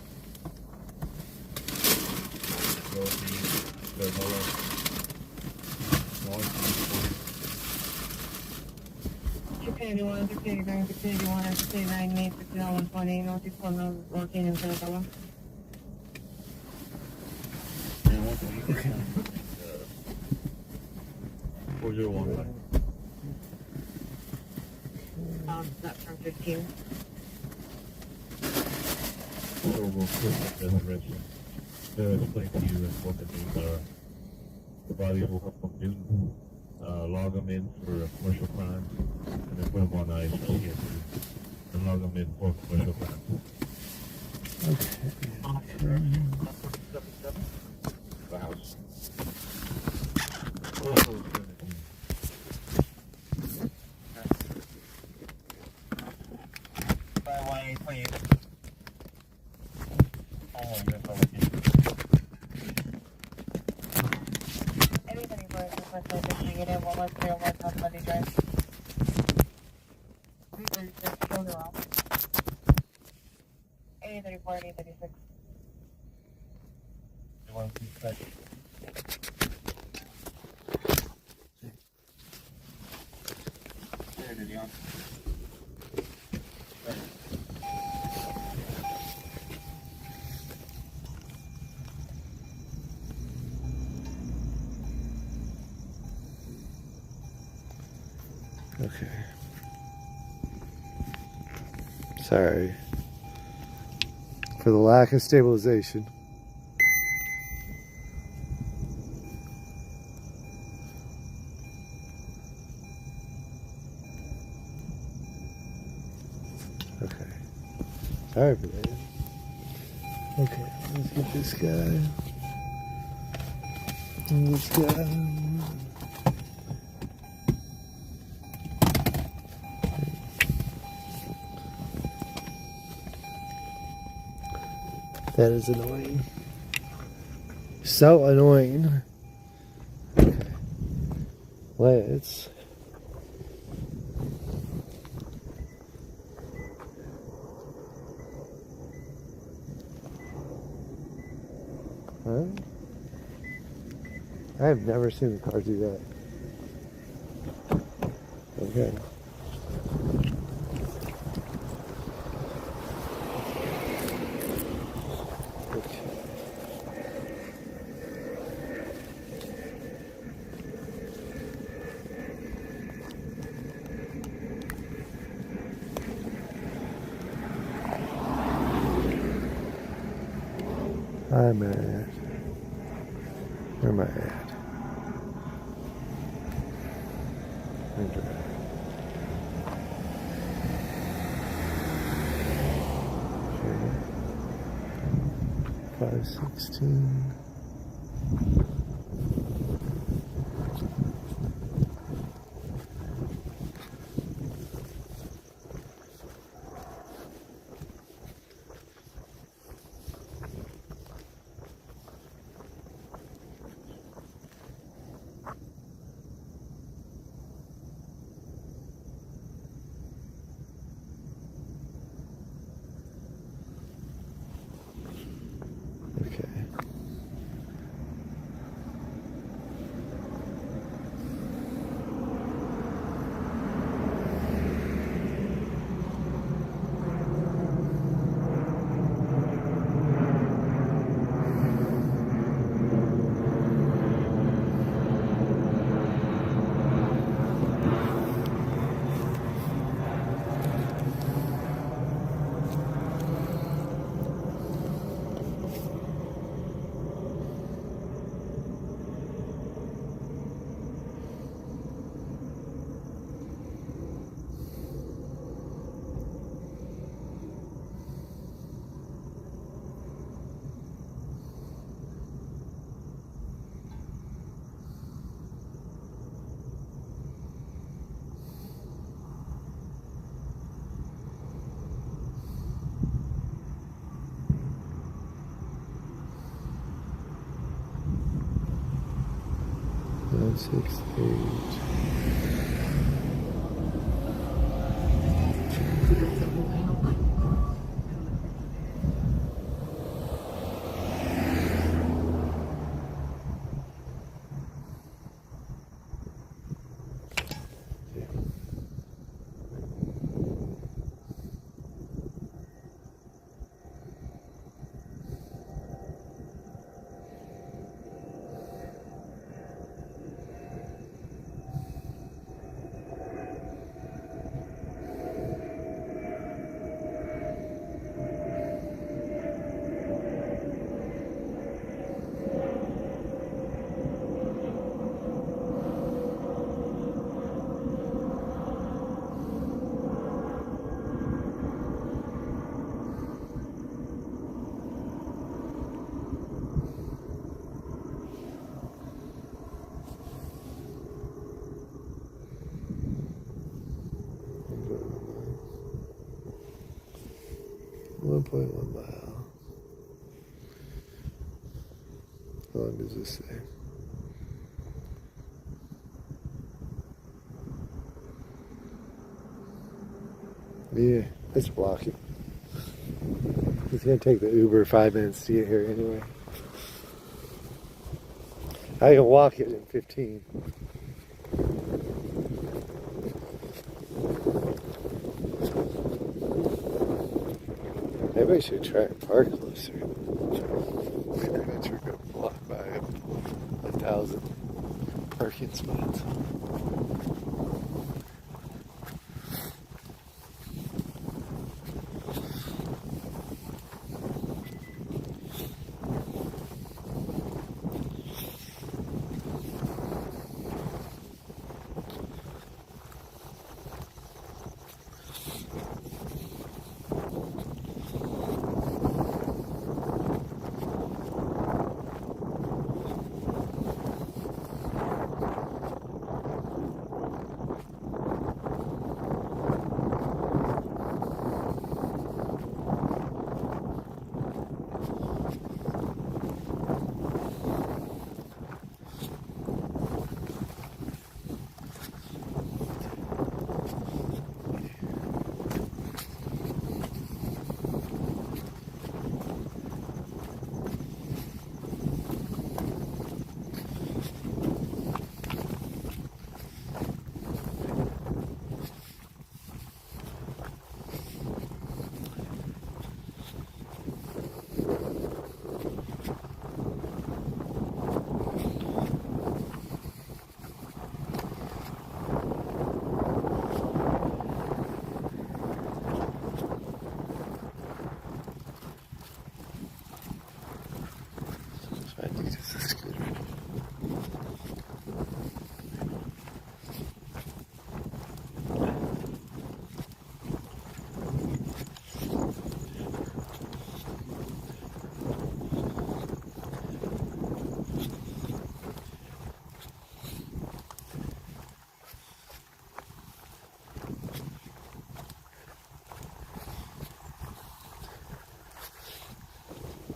Speaker 18: Anyone, 689, 681, 689, 120, Northeast Corner, working in Montabella.
Speaker 15: Okay. 4015.
Speaker 18: That's from 15.
Speaker 15: So we'll put the resident to explain to you what the names are. The bodies will come from Newton, log them in for commercial crimes, and then put them on ice here and log them in for commercial crimes. The house.
Speaker 18: Everybody works with this negative 110 West Monday Drive. 336, shoulder off. 834 and 836.
Speaker 15: You want to keep that? There it is, yeah.
Speaker 1: Okay. Sorry for the lack of stabilization. Okay. Sorry for that. Okay, let's get this guy. And this guy. That is annoying. So annoying. Okay. Let's. Huh? I have never seen the car do that. Okay. I'm at. Where am I at? Okay. 516. Five, 6, 8. 1.1 mile. How long does this say? Yeah, let's walk it. It's gonna take the Uber 5 minutes to get here anyway. I can walk it in 15. Maybe I should try and park closer. I'm not sure I'm gonna block by 1,000 parking spots.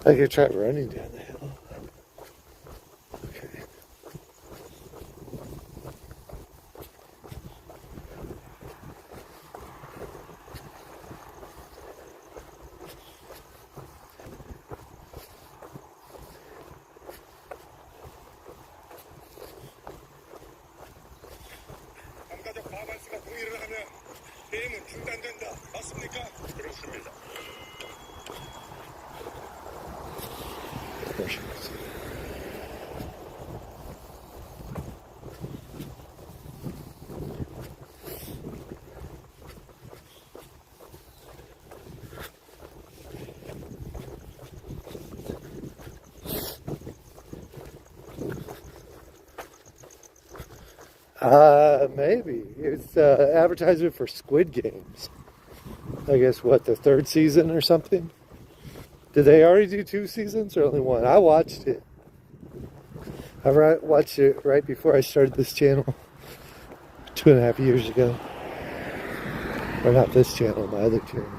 Speaker 1: I could try running down the hill. Okay.
Speaker 2: 감가적 과반수가 동의를 하면 게임은 중단된다. 맞습니까? 그렇습니다.
Speaker 1: Maybe. It's advertisement for Squid Games. I guess, what, the 3rd season or something? Did they already do 2 seasons or only 1? I watched it. I watched it right before I started this channel 2.5 years ago. Or not this channel, my other channel.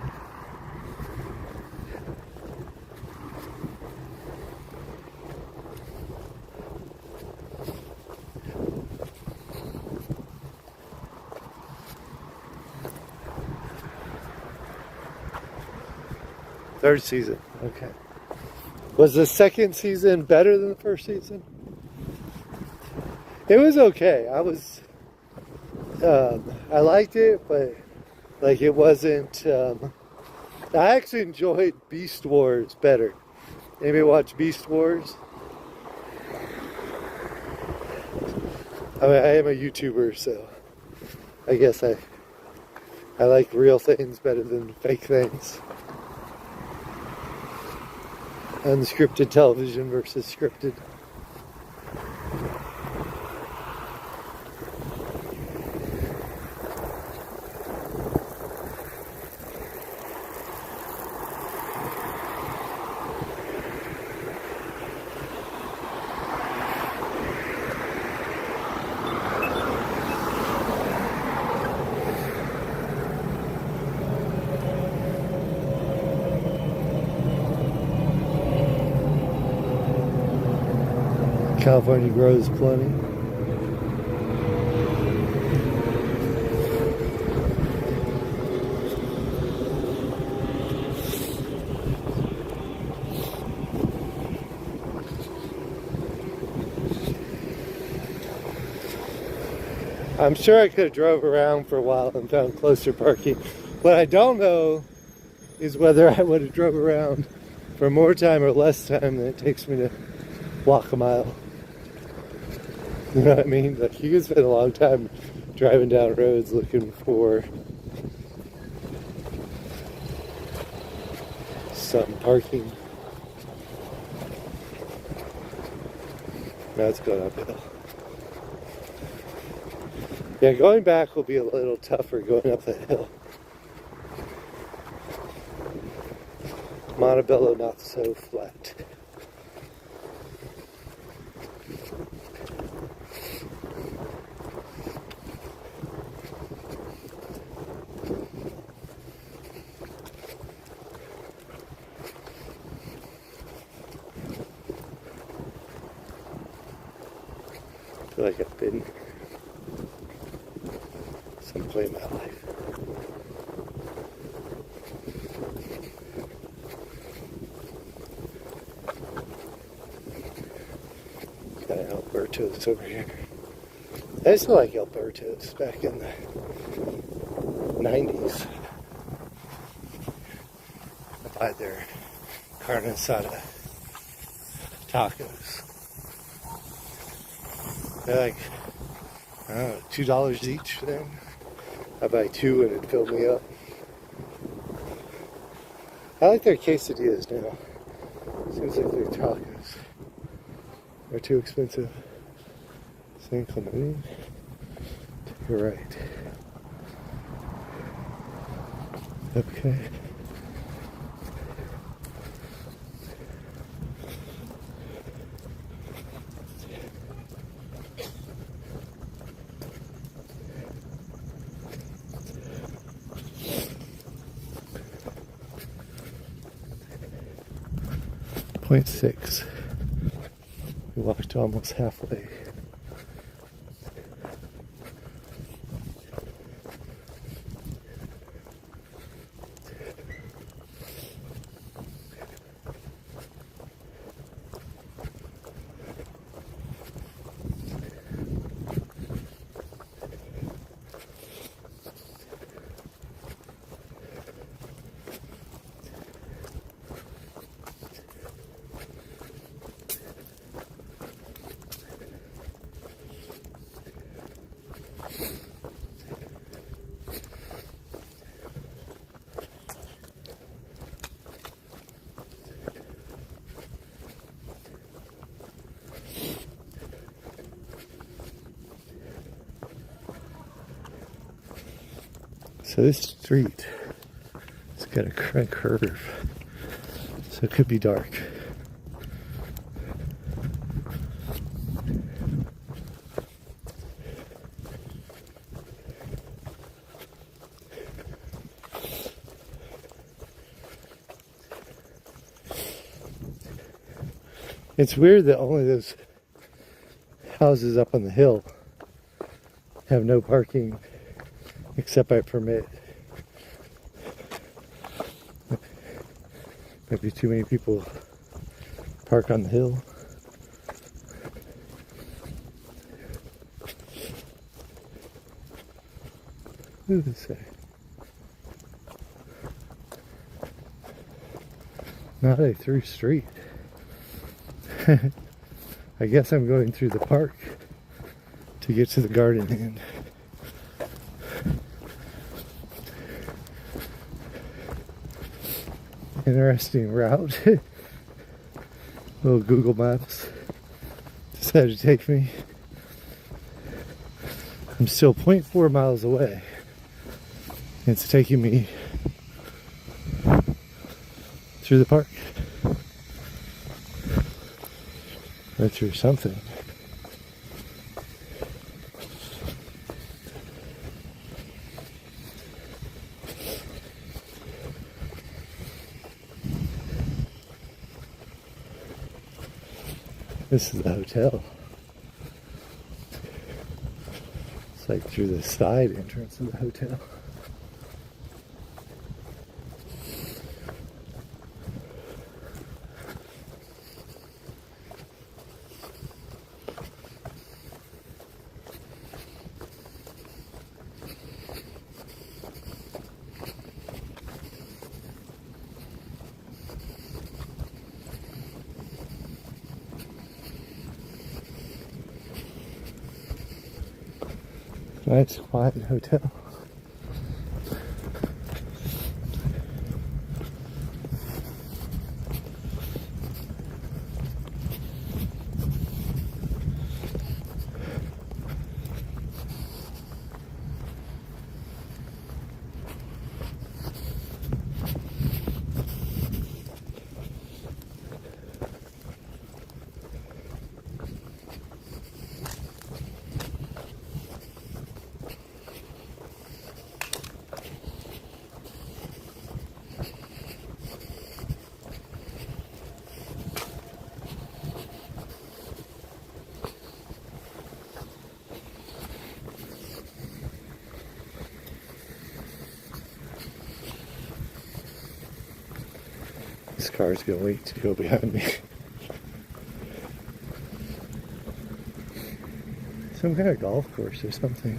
Speaker 1: Third season, okay. Was the 2nd season better than the 1st season? It was okay. I liked it, but like it wasn't. I actually enjoyed Beast Wars better. Anybody watch Beast Wars? I mean, I am a YouTuber, so I guess I like real things better than fake things. Unscripted television versus scripted. California grows plenty. I'm sure I could have drove around for a while and found closer parking. What I don't know is whether I would have drove around for more time or less time than it takes me to walk a mile. You know what I mean? Like, you can spend a long time driving down roads looking for some parking. Now it's going uphill. Yeah, going back will be a little tougher going up that hill. Montabella not so flat. I feel like I've been some point in my life. Got an Alberto's over here. I used to like Alberto's back in the 90s. I buy their carne asada tacos. They're like, I don't know, $2 each then. I buy two and it filled me up. I like their quesadillas now. Seems like their tacos are too expensive. San Clemente. You're right. Okay. Point 6. We walked almost halfway. So this street, it's got a curve, so it could be dark. It's weird that only those houses up on the hill have no parking except by permit. Maybe too many people park on the hill. What does it say? Not a through street. I guess I'm going through the park to get to the garden end. Interesting route. Little Google Maps decided to take me. I'm still 0.4 miles away. It's taking me through the park. Or through something. This is the hotel. It's like through the side entrance of the hotel. Nice, quiet hotel. This car's gonna wait to go behind me. Some kind of golf course or something.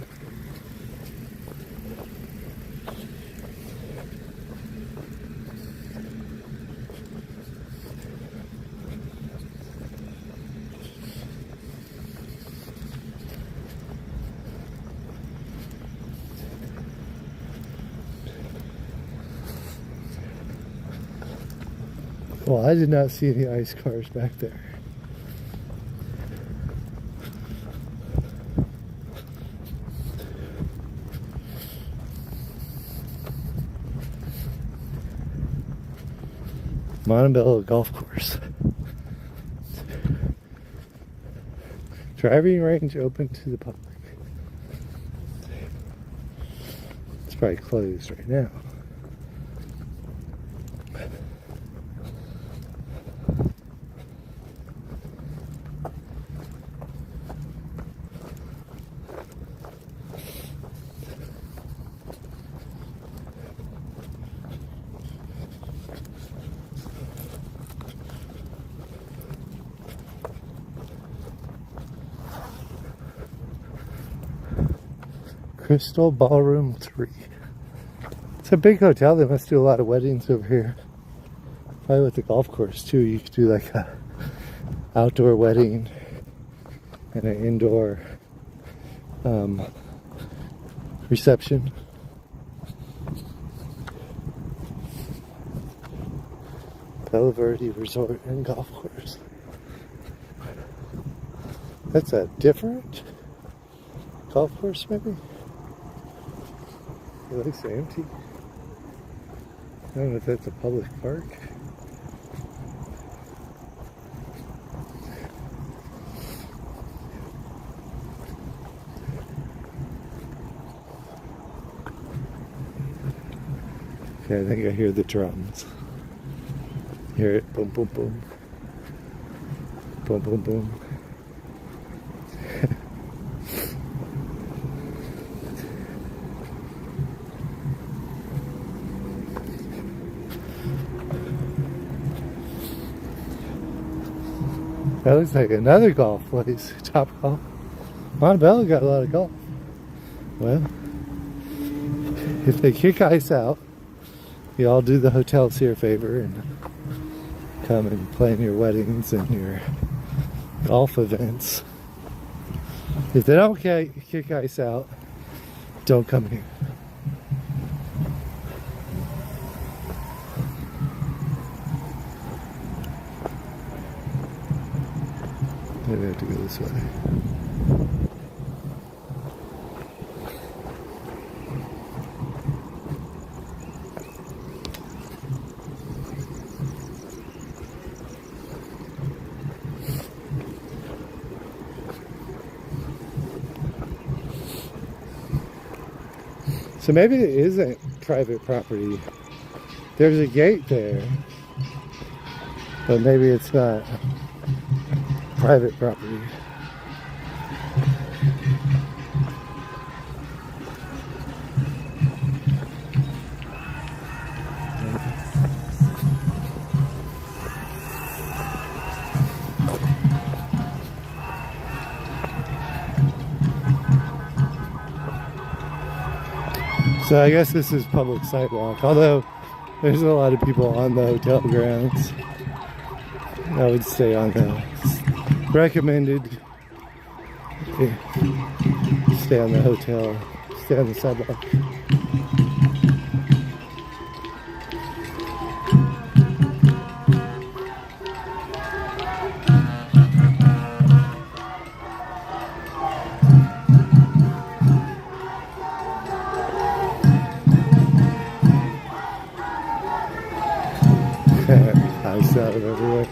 Speaker 1: Well, I did not see any ice cars back there. Montabella Golf Course. Driving range open to the public. It's probably closed right now. Crystal Ballroom 3. It's a big hotel. They must do a lot of weddings over here. Probably with the golf course too. You could do like a outdoor wedding and an indoor reception. Bella Verde Resort and Golf Course. That's a different golf course, maybe? It looks empty. I don't know if that's a public park. Okay, I think I hear the drums. Hear it, boom, boom, boom. Boom, boom, boom. That looks like another golf place. Top Golf. Montabella got a lot of golf. Well, if they kick ice out, you all do the hotels here a favor and come and plan your weddings and your golf events. If they don't kick ice out, don't come here. Maybe I have to go this way. So maybe it isn't private property. There's a gate there, but maybe it's not private property. So I guess this is public sidewalk, although there's a lot of people on the hotel grounds. I would stay on the recommended. Stay on the hotel, stay on the sidewalk. Ice out of everywhere.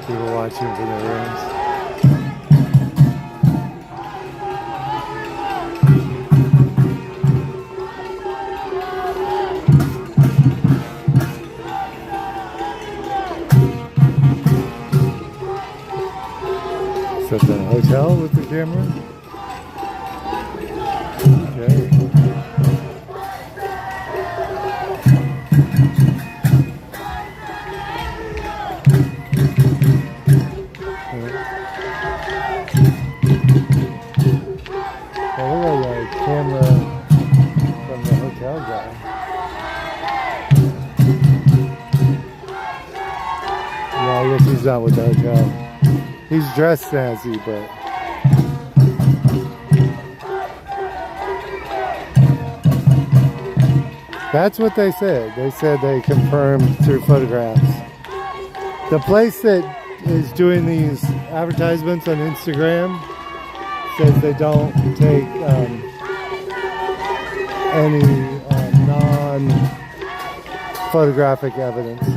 Speaker 1: People watching for their rooms. Is that the hotel with the camera? Okay. Oh, look at the camera from the hotel guy. No, I guess he's not with the hotel. He's dressed snazzy, but that's what they said. They said they confirmed through photographs. The place that is doing these advertisements on Instagram says they don't take any non-photographic evidence.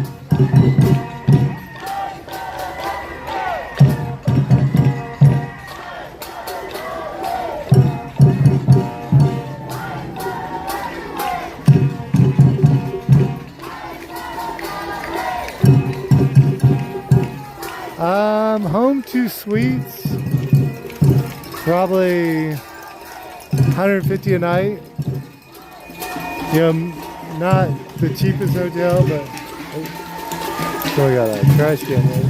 Speaker 1: Home 2 suites, probably $150 a night. You know, not the cheapest hotel, but still got a trash can there.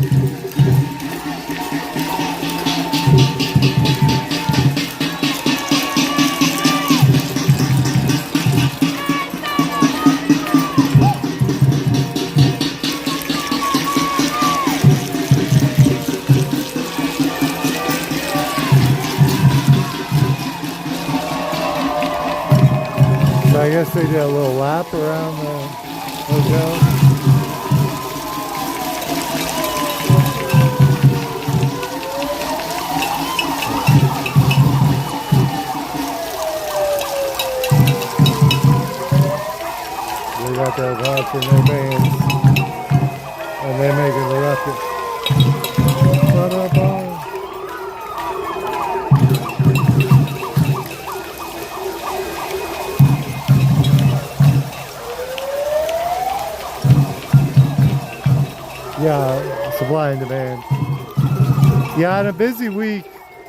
Speaker 1: I guess they did a little lap around the hotel. They got their watch and their bands, and they're making the ruckus. Yeah, supply and demand. Yeah, on a busy week,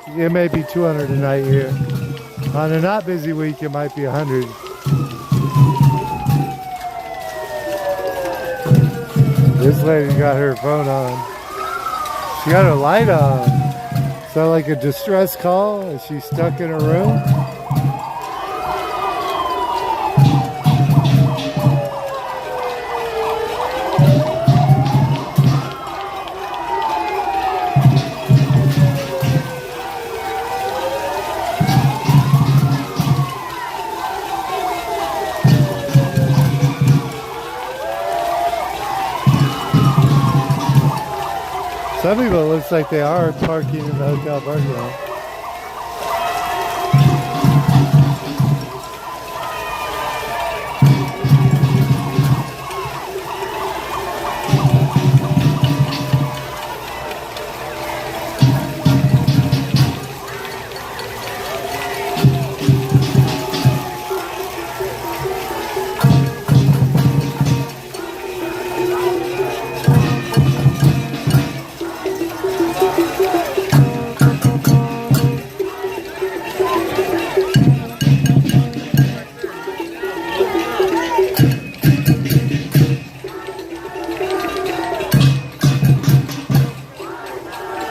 Speaker 1: it may be 200 a night here. On a not busy week, it might be 100. This lady got her phone on. She got her light on. Is that like a distress call? Is she stuck in her room? Some people, it looks like they are parking in the hotel parking lot.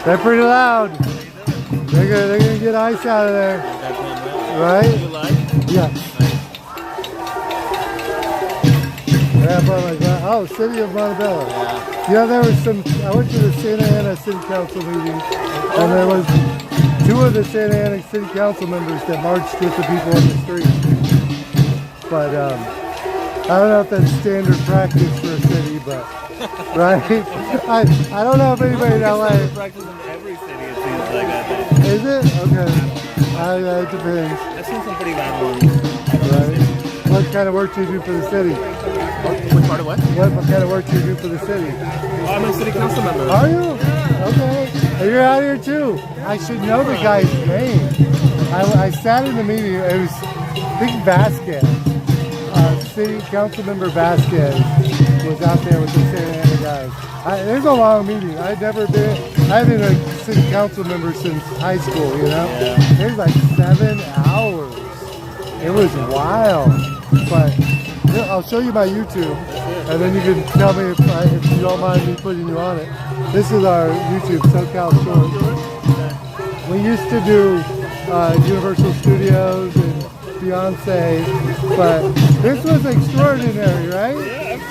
Speaker 1: They're pretty loud. They're gonna get ice out of there. Right? Yeah. Oh, City of Montabella. Yeah, there was some. I went to the Santa Ana City Council meeting, and there was 2 of the Santa Ana City Council members that marched with the people on the street. But I don't know if that's standard practice for a city, but right? I don't know if anybody in LA.
Speaker 7: Practice in every city, it seems like that.
Speaker 1: Is it? Okay. It depends.
Speaker 7: I've seen some pretty loud ones.
Speaker 1: Right. What kind of work do you do for the city?
Speaker 7: Which part of what?
Speaker 1: What kind of work do you do for the city?
Speaker 7: I'm a city council member.
Speaker 1: Are you? Okay. And you're out here too. I should know the guy's name. I sat in the meeting. It was Big Vasquez. City Council Member Vasquez was out there with the Santa Ana guys. There's a long meeting. I've been a city council member since high school, you know?
Speaker 7: Yeah.
Speaker 1: There's like 7 hours. It was wild. But I'll show you my YouTube, and then you can tell me if you don't mind me putting you on it. This is our YouTube, SoCal Short. We used to do Universal Studios and Beyonce, but this was extraordinary, right?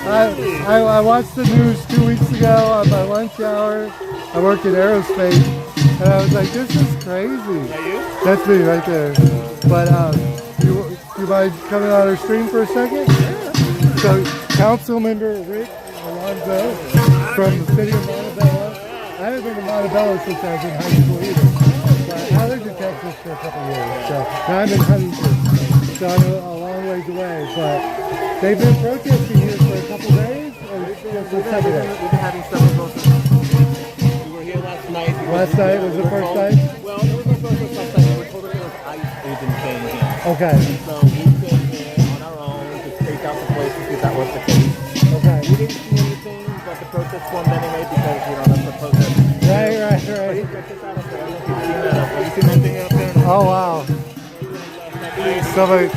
Speaker 1: I watched the news 2 weeks ago on my lunch hour. I work in aerospace, and I was like, this is crazy. Is that you? That's me right there. But you mind coming on our stream for a second? So, Council Member Rick Alonzo from the city of Montabella. I haven't been to Montabella since I was in high school either. But I lived in Texas for a couple of years. So now I'm in Huntington. So I'm a long ways away. But they've been protesting here for a couple of days, or just the second day?
Speaker 7: We've been having several protests. We were here last night.
Speaker 1: Last night was the first night?
Speaker 7: Well, there was no protest last night. We were told that there was ICE agents staying here.
Speaker 1: Okay.
Speaker 7: So we came here on our own to stake out the place to see if that was the case.
Speaker 1: Okay.
Speaker 7: We didn't see anything, but the protest formed anyway because, that's the protest.
Speaker 1: Right.
Speaker 7: But he checked us out up there. I don't know if you've seen that. Have you seen anything up there?
Speaker 1: Oh, wow. Somebody's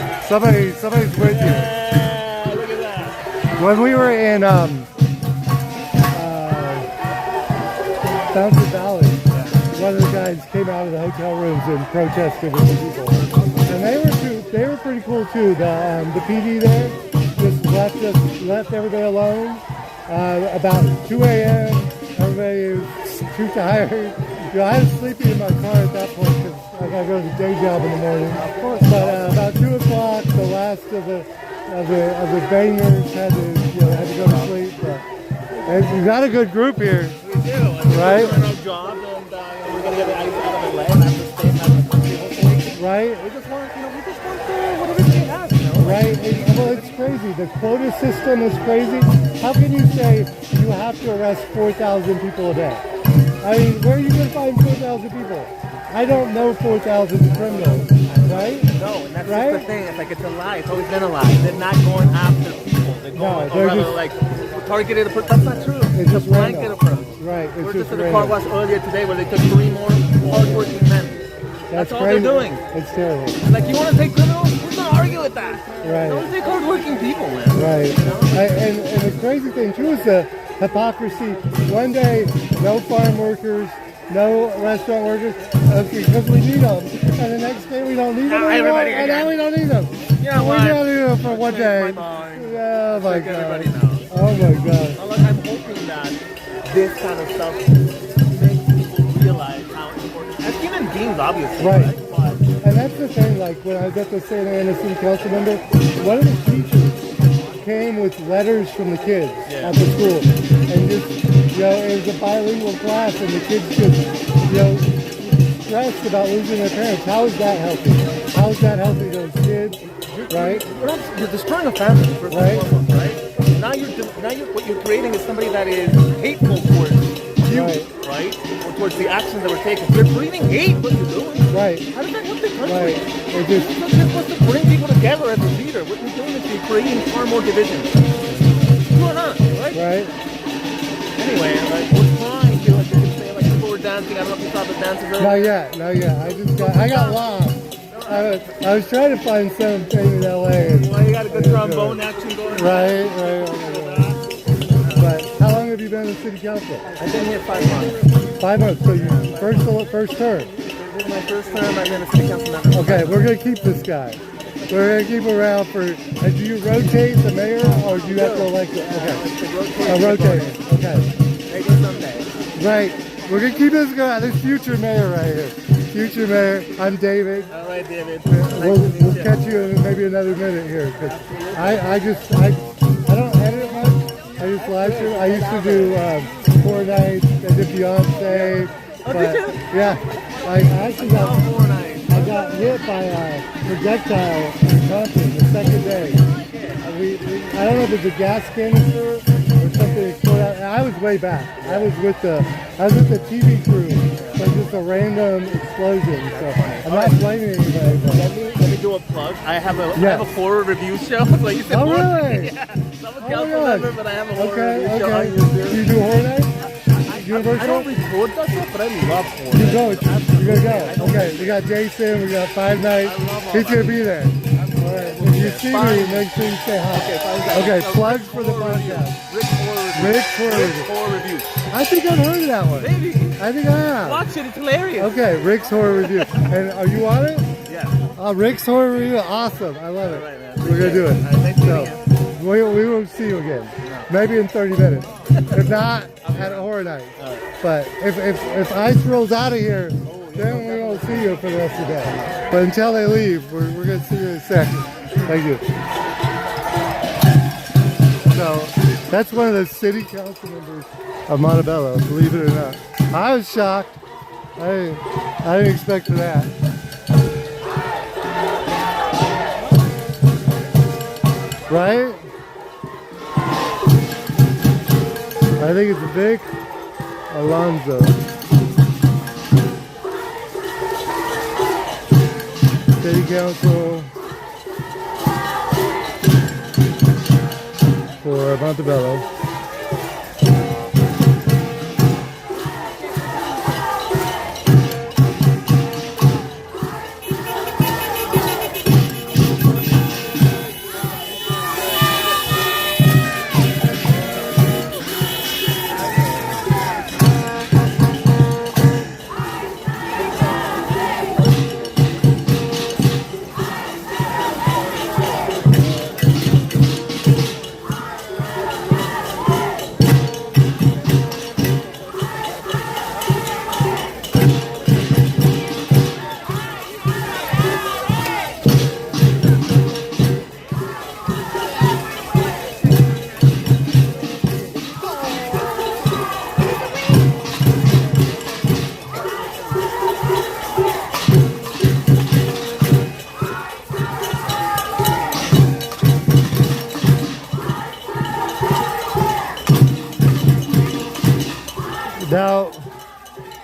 Speaker 1: with you.
Speaker 7: Yeah, look at that.
Speaker 1: When we were in Fountain Valley, one of the guys came out of the hotel rooms and protested with the people. And they were pretty cool too. The PD there just left everybody alone. About 2 a.m. everybody was too tired. I was sleeping in my car at that point because I gotta go to the day job in the morning. Of course. But about 2 o'clock, the last of the bangers had to go to sleep. But we got a good group here.
Speaker 7: We do.
Speaker 1: Right?
Speaker 7: We're doing our job, and we're gonna get the ice out of LA and have to stay in the country, hopefully.
Speaker 1: Right?
Speaker 7: We just want what everybody has,
Speaker 1: Right? Well, it's crazy. The quota system is crazy. How can you say you have to arrest 4,000 people a day? I mean, where are you going to find 4,000 people? I don't know 4,000 criminals, right?
Speaker 7: No, and that's just the thing. It's like it's a lie. It's always been a lie. They're not going after people. They're going, targeted approach. That's not true. It's a blanket approach.
Speaker 1: Right.
Speaker 7: We're just at the car wash earlier today where they took 3 more hardworking men. That's all they're doing.
Speaker 1: It's terrible.
Speaker 7: Like, you want to take criminals? Who's going to argue with that?
Speaker 1: Right.
Speaker 7: Don't take hardworking people, man.
Speaker 1: Right. And the crazy thing, too, is the hypocrisy. One day, no farm workers, no restaurant workers, because we need them. And the next day, we don't need them anymore, and now we don't need them.
Speaker 7: Yeah,
Speaker 1: we don't need them for one day. Oh, my God. Oh, my God.
Speaker 7: Look, I'm hoping that this kind of stuff makes people realize how important, as human beings, obviously, right?
Speaker 1: And that's the thing, like, when I got to Santa Ana City Council member, one of the teachers came with letters from the kids at the school. And just, it was a bilingual class, and the kids just, stressed about losing their parents. How is that healthy? How is that healthy to those kids, right?
Speaker 7: You're destroying a family, first and foremost, right? Now what you're creating is somebody that is hateful towards you, right? Or towards the actions that were taken. You're breeding hate, what you're doing.
Speaker 1: Right.
Speaker 7: How does that help the country?
Speaker 1: Right.
Speaker 7: You're supposed to bring people together as a leader. What you're doing is you're creating far more division. What's going on, right?
Speaker 1: Right.
Speaker 7: Anyway, we're trying to, like you can say, like people were dancing. I don't know if you saw the dances earlier.
Speaker 1: Not yet. I got lost. I was trying to find something in LA.
Speaker 7: Well, you got a good trombone action going on.
Speaker 1: Right. But how long have you been in on city council?
Speaker 9: I've been here 5 months.
Speaker 1: 5 months. So you first term.
Speaker 9: This is my first time. I've been a city council member.
Speaker 1: Okay, we're gonna keep this guy. We're gonna keep him around for. And do you rotate the mayor, or do you have to elect it? Okay. Rotate. Okay.
Speaker 9: Maybe someday.
Speaker 1: Right. We're gonna keep this guy. This future mayor right here. Future mayor. I'm David.
Speaker 9: All right, David.
Speaker 1: We'll catch you in maybe another minute here, because I don't edit much. I just live stream. I used to do 4 nights. I did Beyonce. But, yeah. I actually got hit by a projectile in Compton the second day. I don't know if it's a gas canister or something exploded out. I was way back. I was with the TV crew. So just a random explosion. So I'm not blaming anybody. But.
Speaker 9: Let me do a plug. I have a horror review show. Like you said,
Speaker 1: oh really?
Speaker 9: Yeah. I'm a council member, but I have a horror review show on
Speaker 1: Do
Speaker 9: YouTube.
Speaker 1: you do horror nights? Universal?
Speaker 9: I don't record that stuff, but I love horror.
Speaker 1: You're going to go. Okay, we got Jason, we got 5 nights. He's going to be there. All right, if you see me, make sure you say hi. Okay, plug for the podcast. Rick's Horror Review. I think I've heard of that one.
Speaker 9: Maybe.
Speaker 1: I think I have.
Speaker 9: Watch it, it's hilarious.
Speaker 1: Okay, Rick's Horror Review. And are you on it?
Speaker 9: Yeah.
Speaker 1: Rick's Horror Review, awesome. I love it.
Speaker 9: Right, man.
Speaker 1: We're going to do it. So, we won't see you again. Maybe in 30 minutes. If not, at a horror night. But if ice rolls out of here, then we won't see you for the rest of the day. But until they leave, we're going to see you in a second. Thank you. So, that's one of the city council members of Montabella, believe it or not. I was shocked. I didn't expect that. Right? I think it's Vic Alonso. City Council for Montabella. Now,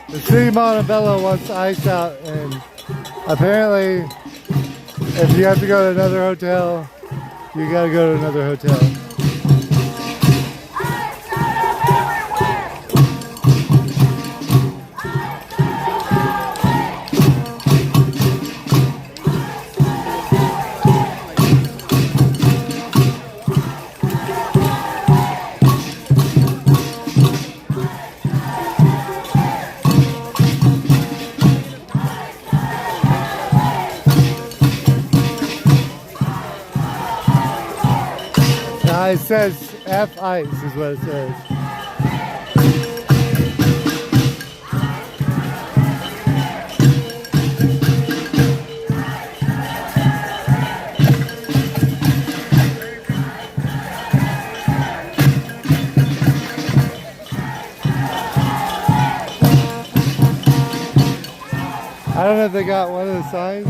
Speaker 1: the city of Montabella wants ice out, and apparently, if you have to go to another hotel, you gotta go to another hotel. It says F ice is what it says. I don't know if they got one of the signs.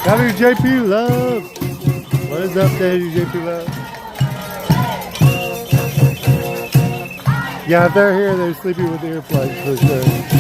Speaker 1: WJP Love. What is up, WJP Love? Yeah, if they're here, they're sleeping with earplugs for sure.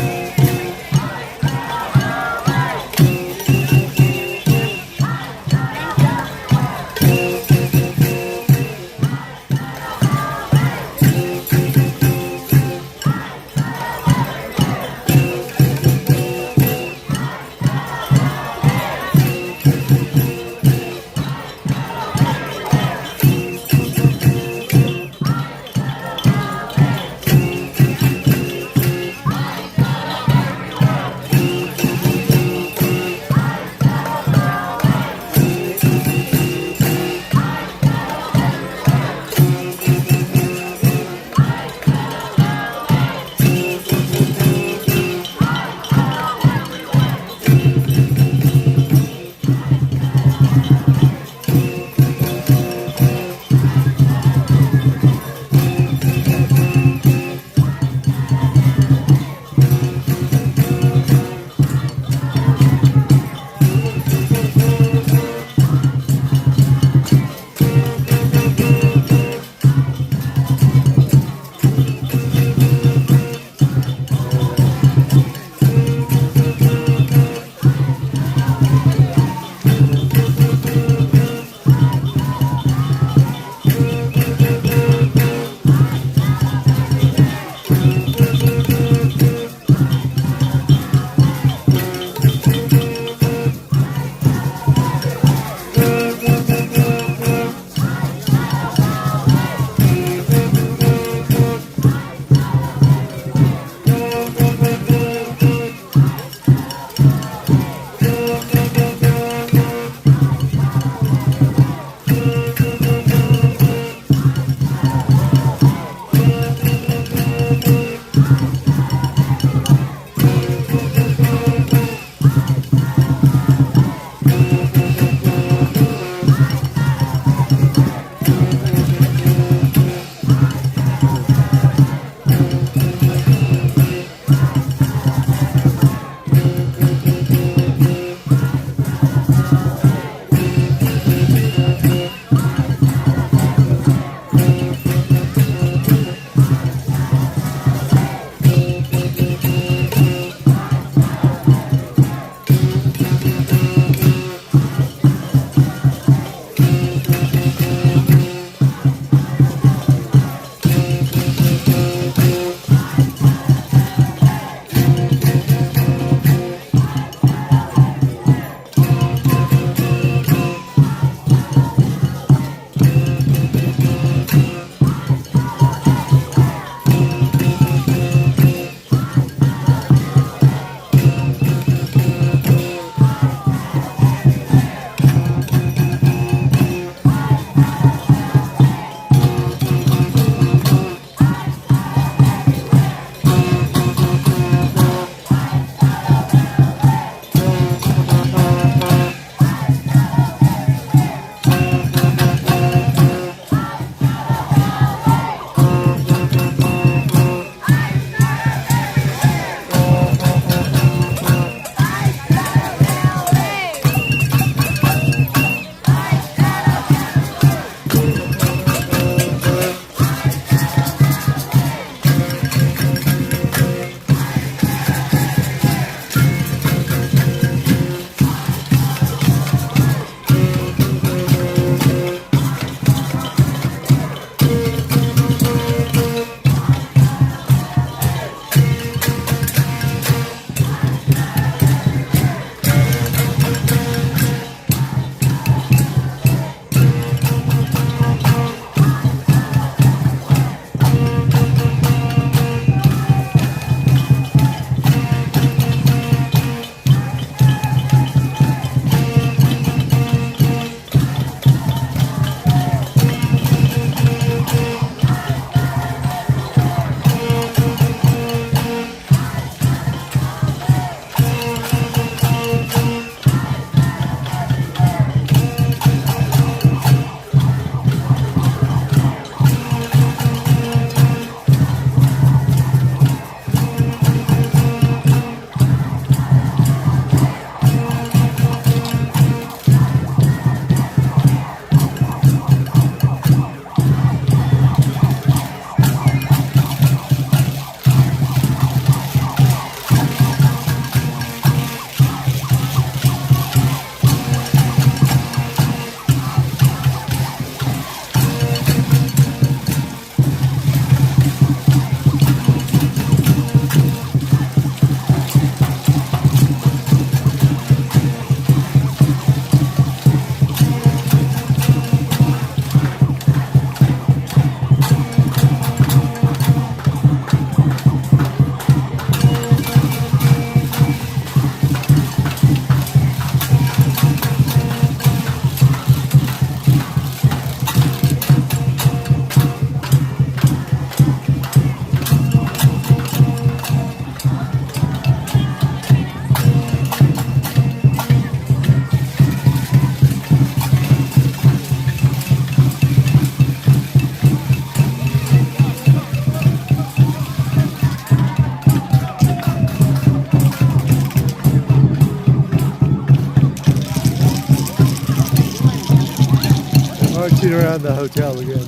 Speaker 1: marching around the hotel again.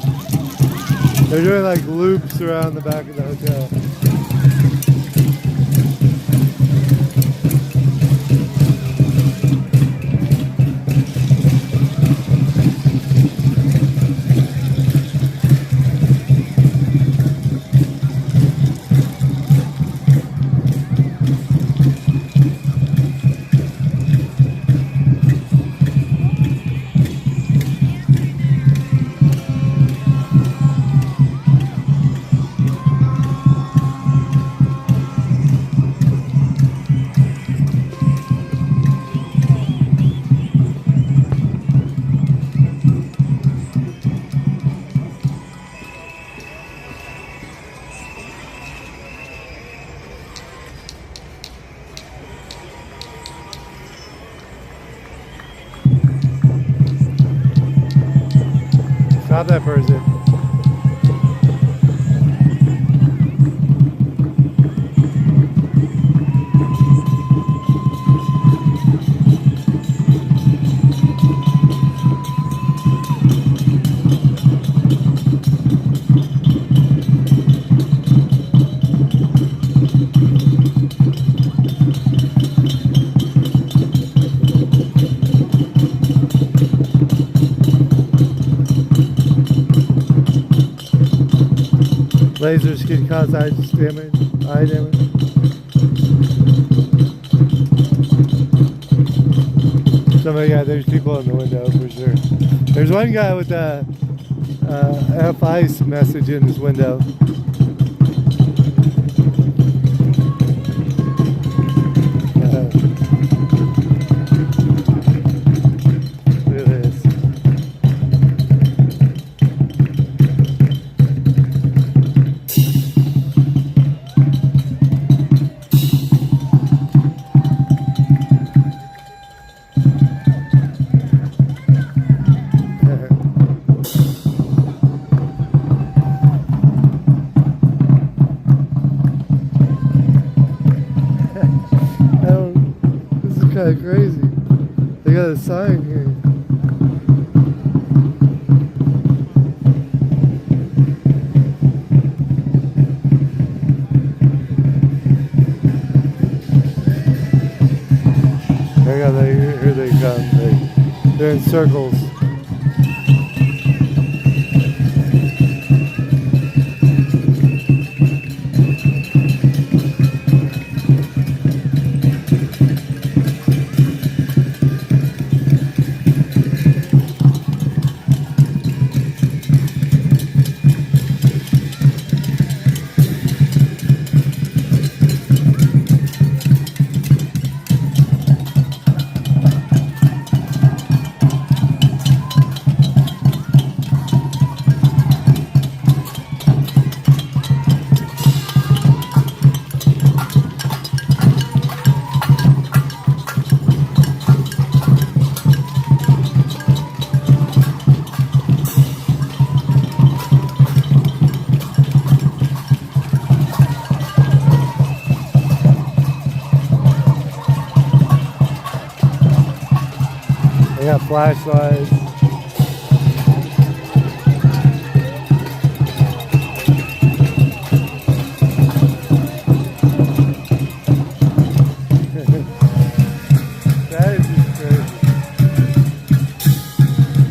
Speaker 1: They're doing like loops around the back of the hotel. Stop that person. Lasers can cause eye damage. Yeah, there's people in the window for sure. There's one guy with a F-Ice message in his window. Look at this. Kind of crazy. They got a sign here. Here they come. They're in circles. They got flashlights. That is just crazy.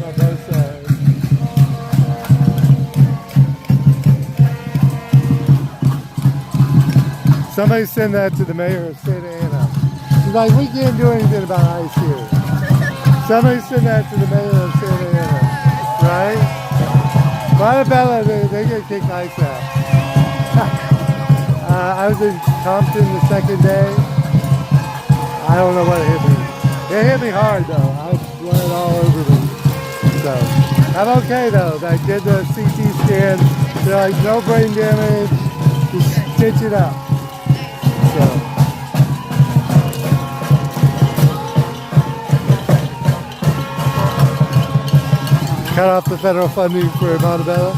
Speaker 1: On both sides. Somebody send that to the mayor of Santa Ana. She's like, we can't do anything about ice here. Somebody send that to the mayor of Santa Ana, right? Montabella, they get kicked ice out. I was in Compton the second day. I don't know what hit me. It hit me hard though. I bled all over me. So I'm okay though. I did the CT scan. They're like, no brain damage. Just stitch it up. So. Cut off the federal funding for Montabella.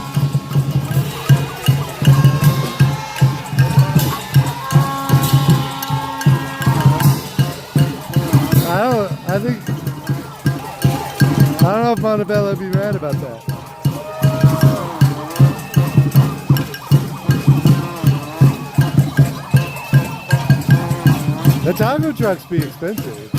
Speaker 1: I I don't know if Montabella would be mad about that. The taco trucks be expensive.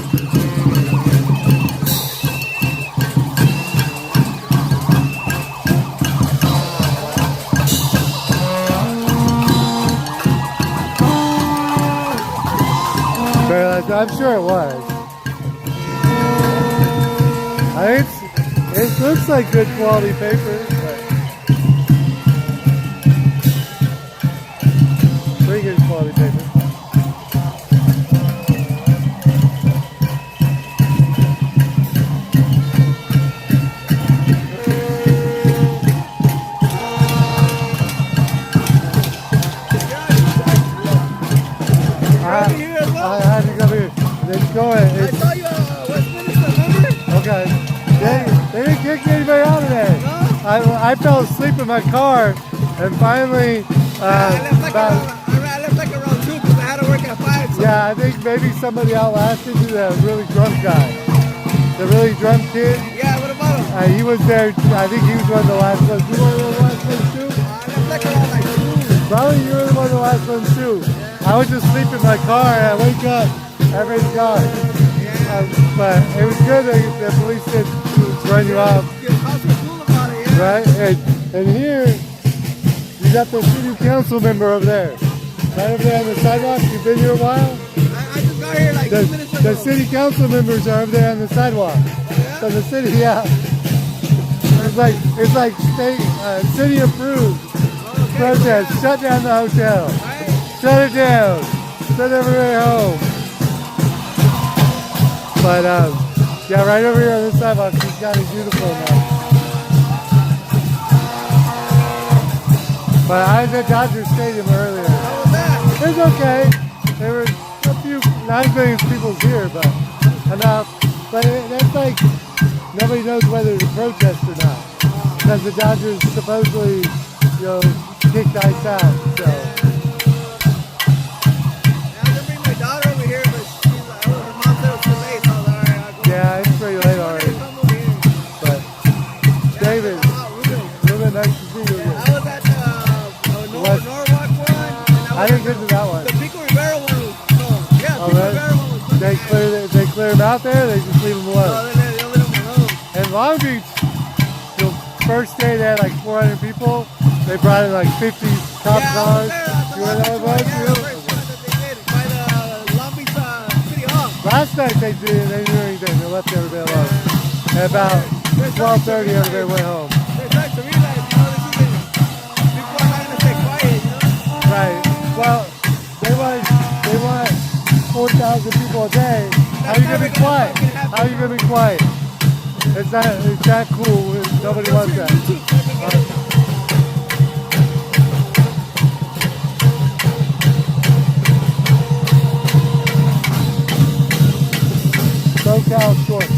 Speaker 1: I'm sure it was. It looks like good quality paper, but pretty good quality paper. I had to come here. Let's go ahead.
Speaker 8: I saw you Westminster, remember?
Speaker 1: Okay. They didn't kick anybody out today. No? I fell asleep in my car, and finally,
Speaker 8: I left like around 2 because I had to work at 5. So.
Speaker 1: Yeah, I think maybe somebody outlasted you, the really drunk guy. The really drunk kid.
Speaker 8: Yeah, what about him?
Speaker 1: He was there. I think he was one of the last ones. You were one of the last ones too?
Speaker 8: I left like around like 2.
Speaker 1: Probably you were one of the last ones too. Yeah. I was just sleeping in my car, and I wake up, everybody's gone. Yeah. But it was good that the police did run you off. Right? And here, you got the city council member over there. Right over there on the sidewalk. You've been here a while?
Speaker 8: I just got here like 2 minutes ago.
Speaker 1: The city council members are over there on the sidewalk. Yeah? So the city, yeah. It's like state, city approved protest. Shut down the hotel. Right. Shut it down. Send everybody home. But yeah, right over here on the sidewalk, he's got his uniform on. But I was at Dodger Stadium earlier.
Speaker 8: How was that?
Speaker 1: It was okay. There were a few, not as many people here, but enough. But that's like, nobody knows whether to protest or not. Because the Dodgers supposedly, kicked ice out, so. Yeah, it's pretty late already. But David, really nice to see you again.
Speaker 8: I was at the Norwalk one.
Speaker 1: I didn't get to that one.
Speaker 8: The Pico Rivera one was Pico Rivera one was
Speaker 1: they clear them out there, they just leave them alone.
Speaker 8: No, they leave them alone.
Speaker 1: And Long Beach, the first day they had like 400 people. They brought in like 50 cop cars. You know what that was? Last night they didn't do anything. They left everybody alone. At about 12:30, everybody went home. Right. Well, they want 4,000 people a day. How are you gonna be quiet? How are you gonna be quiet? It's that cool. Nobody wants that. SoCal short.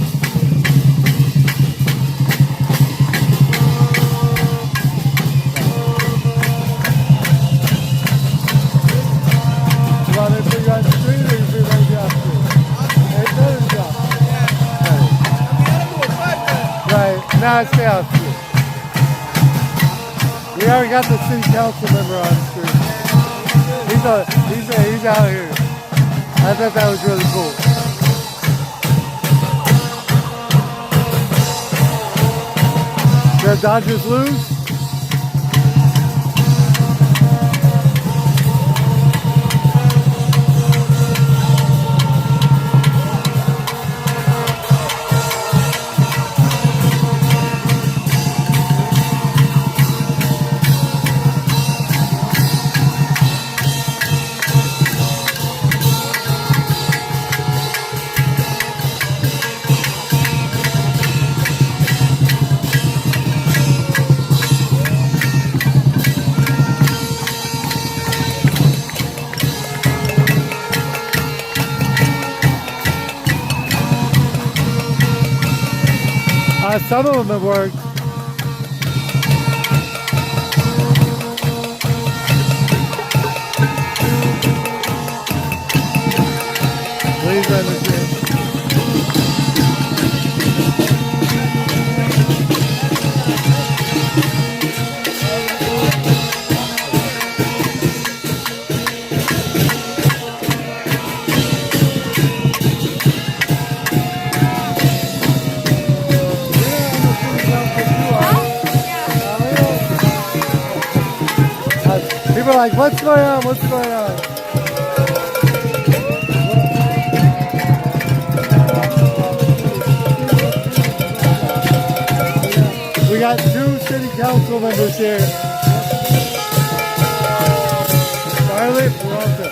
Speaker 1: You want me to put you on the street or you feel like you're off the street? It's better to drop. Right, now I stay off the street. We already got the city council member on the street. He's out here. I thought that was really cool. The Dodgers lose. Some of them have worked. Please understand. are like, what's going on? What's going on? We got 2 city council members here. Scarlett Peralta.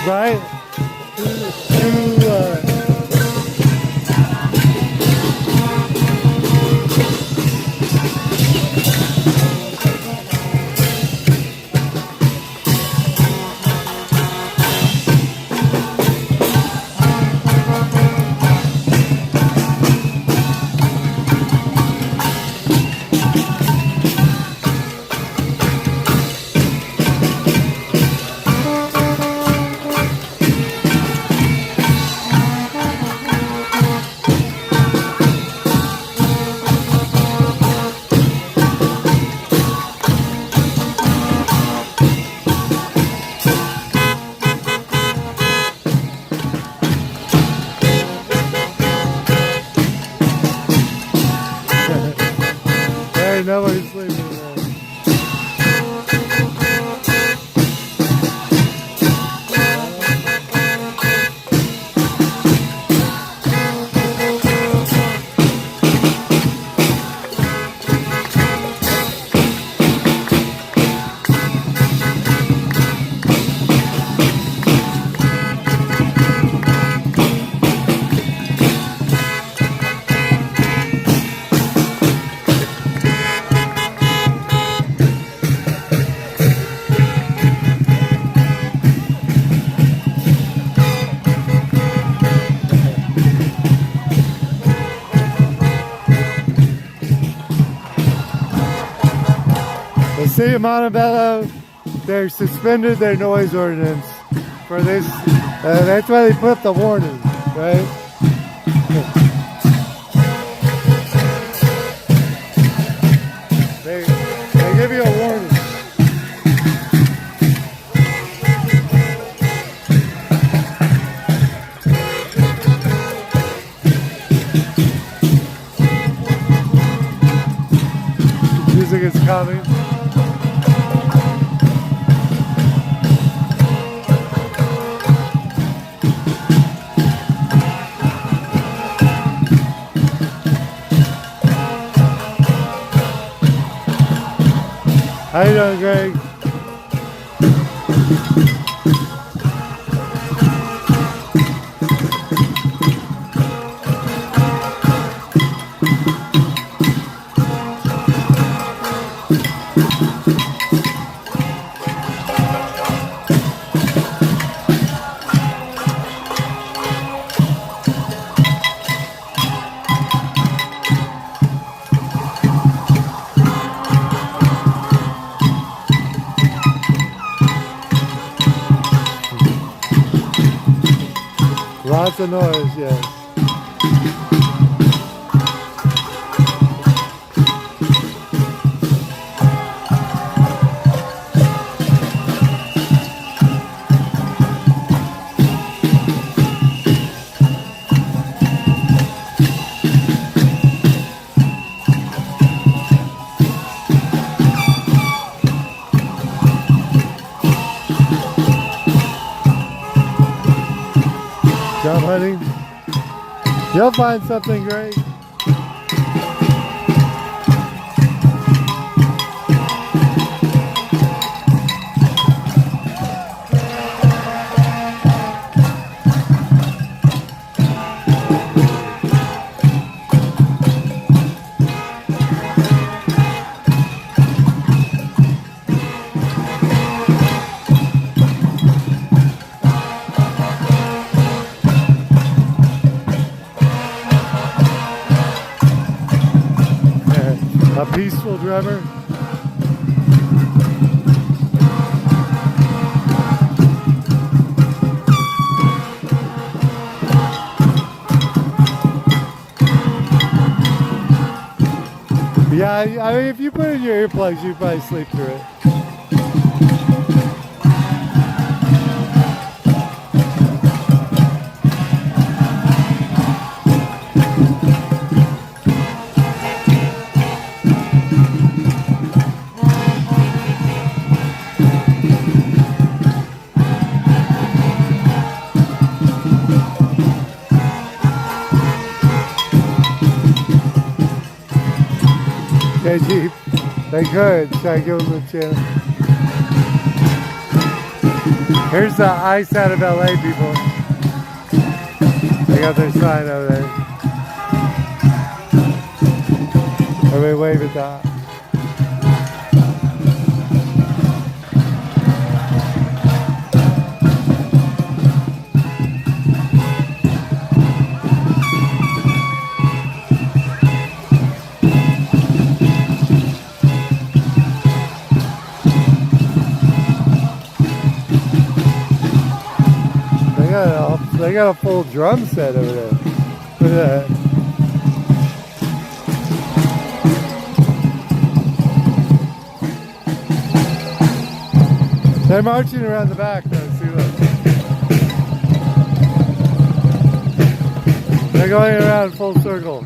Speaker 1: Right? Nobody's sleeping there. The city of Montabella, they suspended their noise ordinance for this. That's why they put up the warning, right? They give you a warning. Music is coming. How you doing, Greg? Lots of noise, yes. Job hunting. You'll find something great. A peaceful drummer. Yeah, I mean, if you put in your earplugs, you probably sleep through it. Yeah, Jeep. They could. Try to give them a chance. Here's the ice out of LA, people. They got their sign over there. Everybody wave at that. They got a full drum set over there. Look at that. They're marching around the back though, see look. They're going around full circle.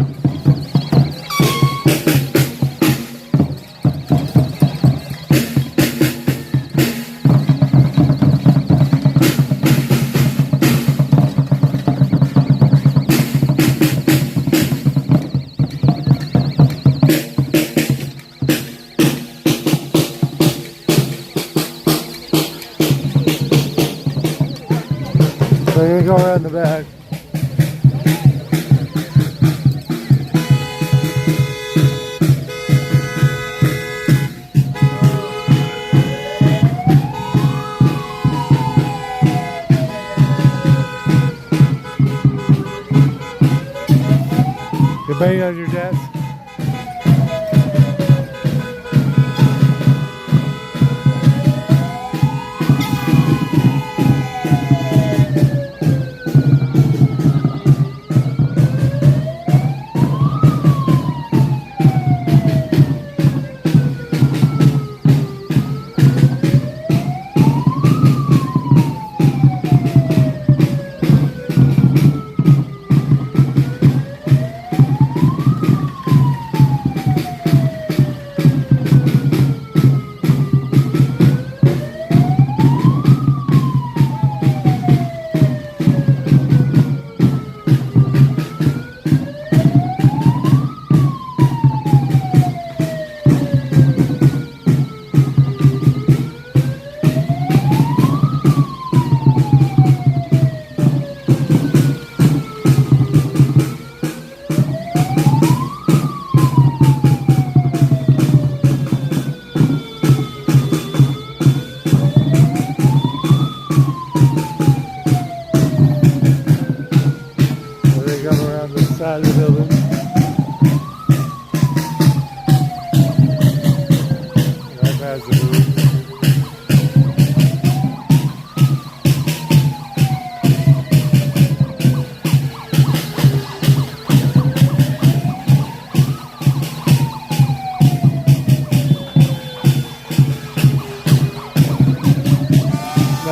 Speaker 1: They're gonna go around the back. You bang on your desk.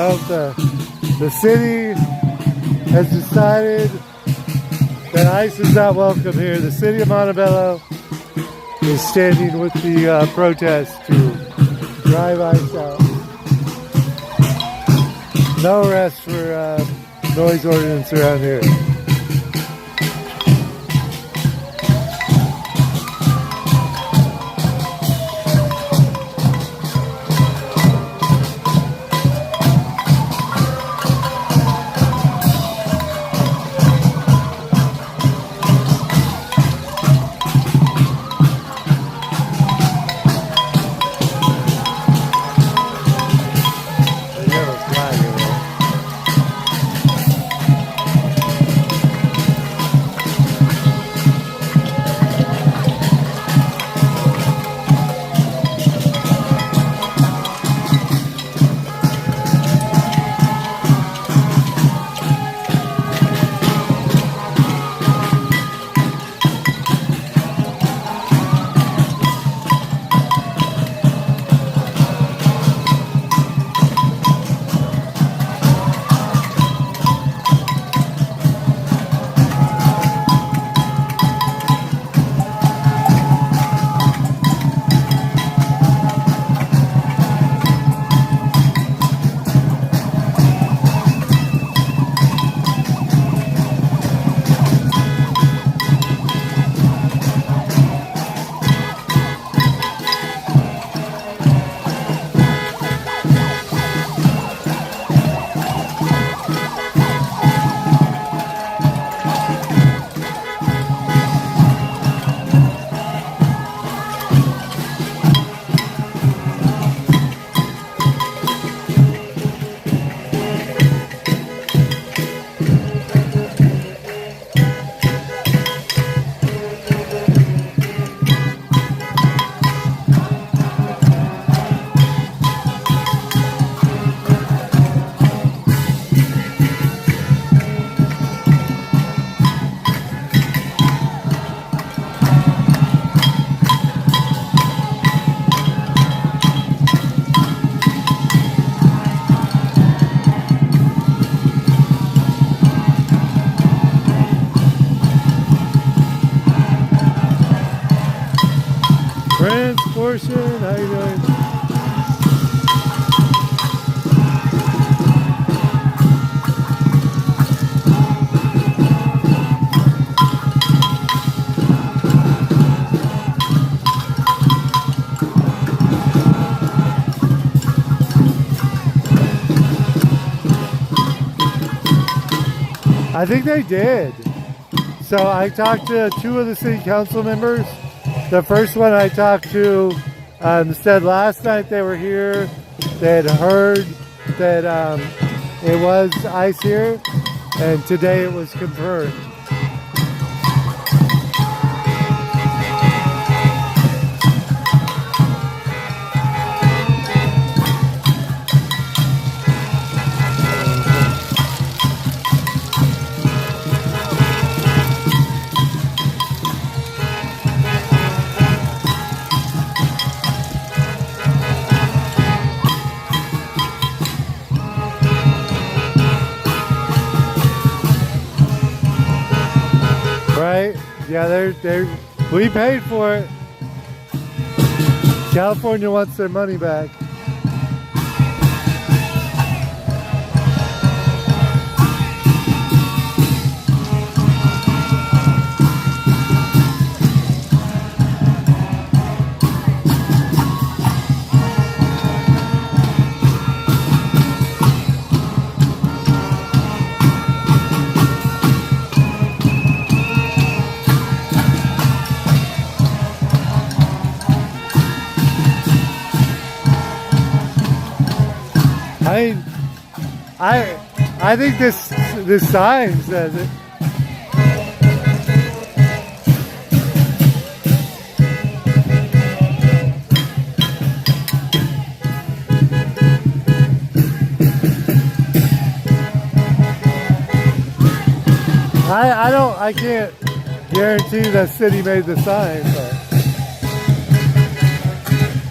Speaker 1: Well, the city has decided that ICE is not welcome here. The city of Montabella is standing with the protest to drive ICE out. No arrests for noise ordinance around here. Portion, how you doing? I think they did. So I talked to 2 of the city council members. The first one I talked to said last night they were here. They had heard that it was ICE here, and today it was confirmed. Right? Yeah, we paid for it. California wants their money back. I think this sign says it. I can't guarantee the city made the sign, but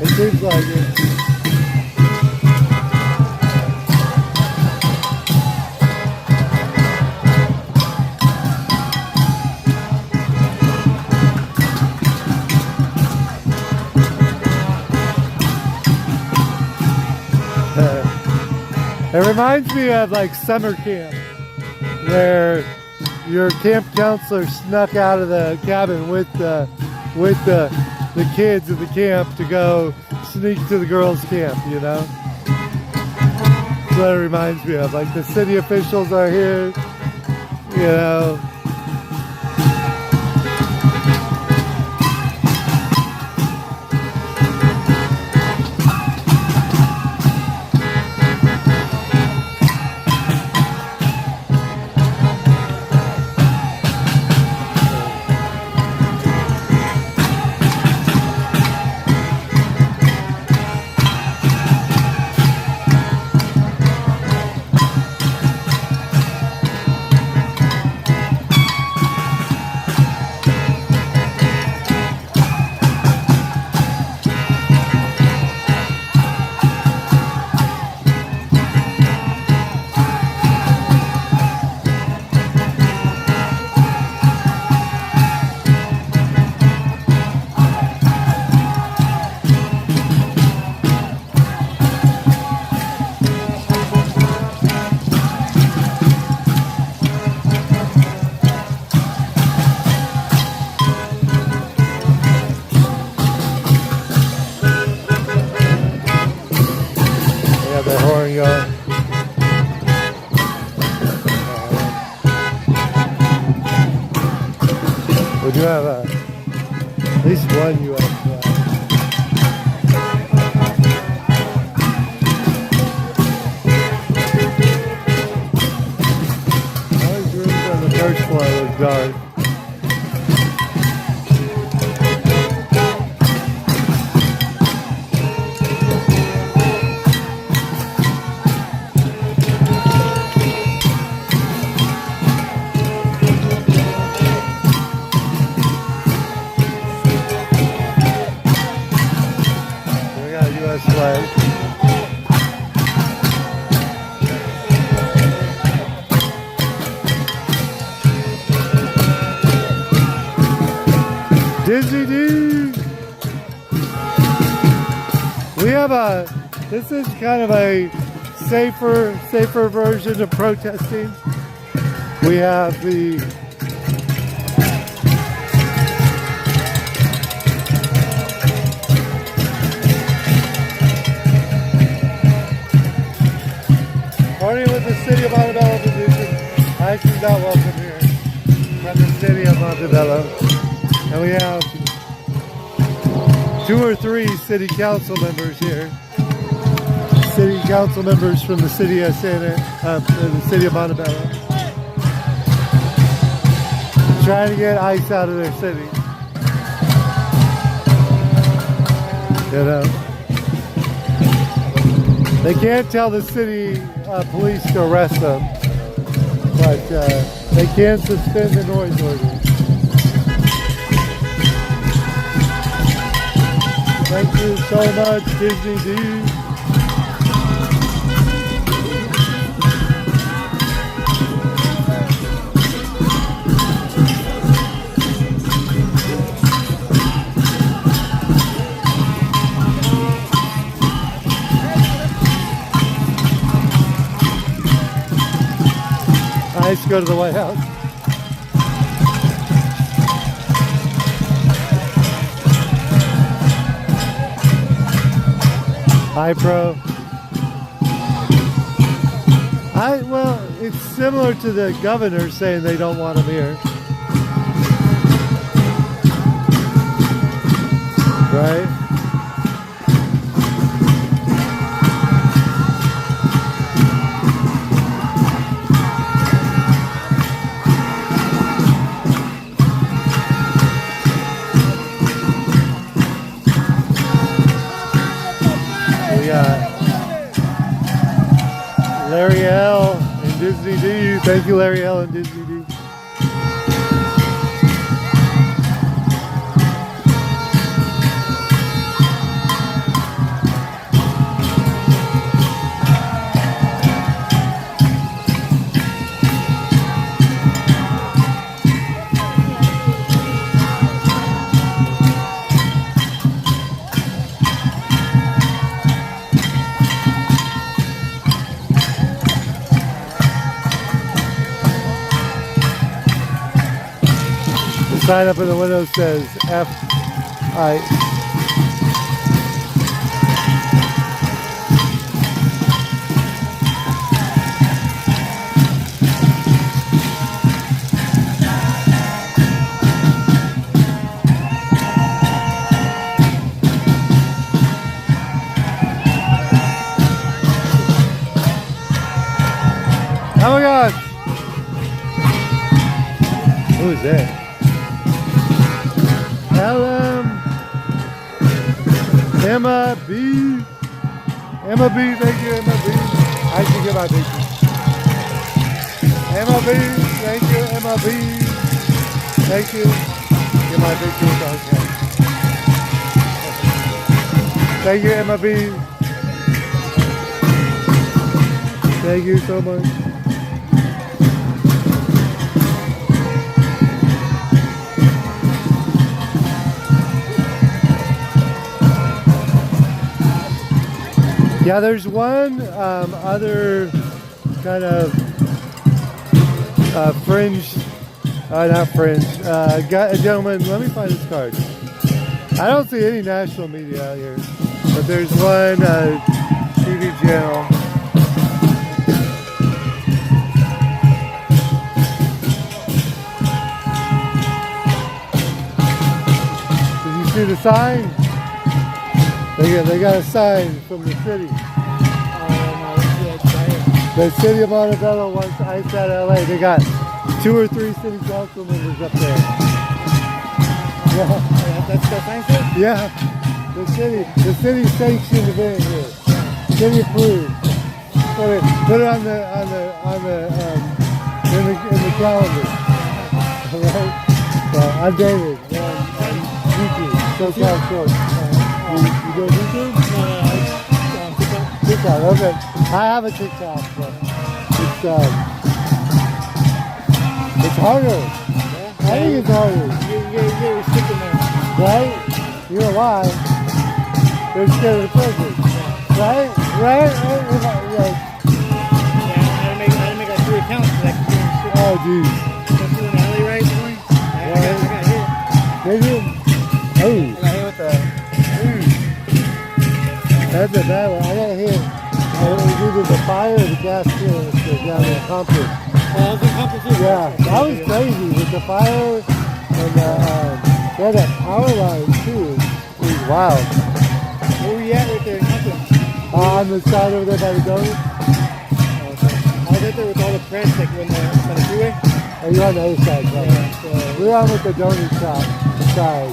Speaker 1: it seems like it. It reminds me of like summer camp, where your camp counselor snuck out of the cabin with the kids at the camp to go sneak to the girls' camp, you know? That's what it reminds me of. Like the city officials are here, you know. We do have at least one U.S. flag. All these rooms on the first floor look dark. Flag. Disney dude. We have this is kind of a safer version of protesting. We have the Partying with the city of Montabella position. I actually got welcome here from the city of Montabella. And we have 2 or 3 city council members here. City council members from the city of the city of Montabella. Trying to get ICE out of their city. You know. They can't tell the city police to arrest them, but they can suspend the noise orders. Thank you so much, Disney dude. Nice to go to the White House. Hi, Pro. Well, it's similar to the governor saying they don't want him here. Right? Larry L. and Disney D. Thank you, Larry L. and Disney D. sign up in the window says F.I. Oh my God! Who is that? Emma B. Emma B, thank you, Emma B. I should get my picture. Emma B, thank you, Emma B. Thank you. Get my picture. Okay. Thank you, Emma B. Thank you so much. Yeah, there's one other kind of fringe, not fringe, gentleman, let me find this card. I don't see any national media out here, but there's one TV channel. Did you see the sign? They got a sign from the city. The city of Montabella wants ice out of LA. They got 2 or 3 city council members up there. Yeah. That's the sign? Yeah. The city sanctioned event here. City approved. Put it on the in the calendar. Alright? So I'm David. I'm YouTube. SoCal Short. You go YouTube? No, TikTok, okay. I have a TikTok, but it's harder. Yeah. I think it's harder. You're restricted now. Right? You know why? They're scared of the president. Yeah. Right? Right? Yeah, I had to make like 3 accounts for that. Oh, jeez. That's in the alley, right? I got hit. Did you? Hey. I got hit with the... That's a bad one. I got hit. It was either the fire or the gas canister down in Compton. Oh, that was in Compton too? Yeah, that was crazy with the fire and they had that power line too. It was wild. Where were you at right there in Compton? On the side over there by the donut. I was right there with all the press like when the freeway. Oh, you're on the other side, right? Yeah, so we're on with the donut shop side.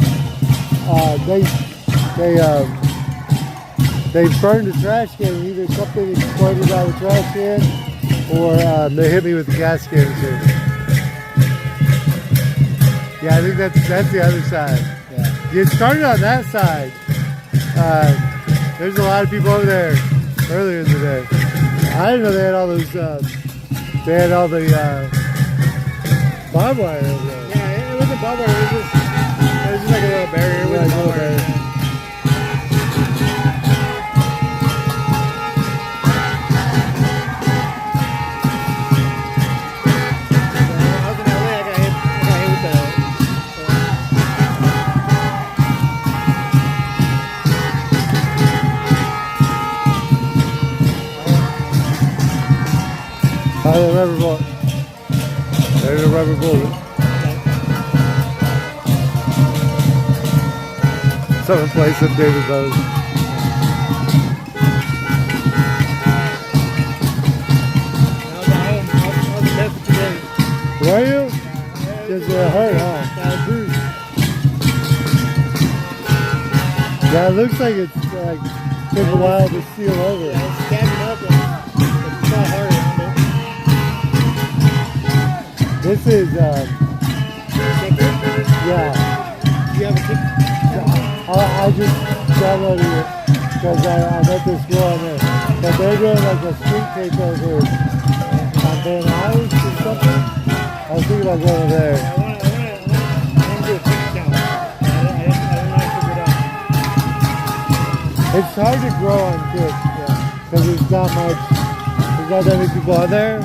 Speaker 1: They burned the trash can. Either something exploded out of the trash can, or they hit me with the gas canister. Yeah, I think that's the other side. Yeah. It started on that side. There's a lot of people over there earlier in the day. I didn't know they had all those. They had all the barbed wire over there. Yeah, it wasn't barbed wire. It was just like a little barrier. It wasn't barbed wire. Oh, the rubber bullet. There's a rubber bullet. Someone plays some David Bowie. Were you? Just hurt, huh? Yeah, it looks like it's like took a while to seal over. Yeah, it's standing up and it's not hard. This is, yeah. Do you have a ticket? I just downloaded it because I met this girl on there. But they're doing like a street takeover on Van Nuys or something. I was thinking about going there. I want to do a ticket count. I don't know how to figure it out. It's hard to grow on kids because there's not that many people out there.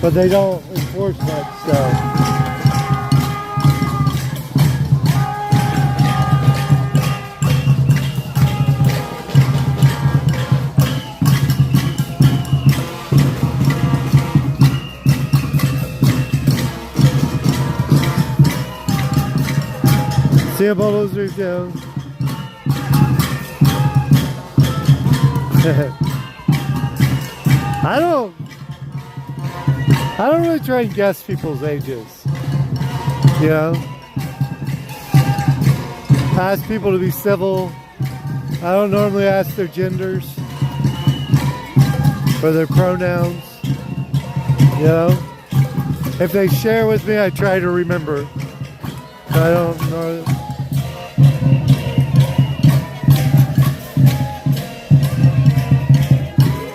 Speaker 1: But they don't enforce much, so. See him all those roof down. I don't really try and guess people's ages. You know? I ask people to be civil. I don't normally ask their genders or their pronouns. You know? If they share with me, I try to remember. I don't know.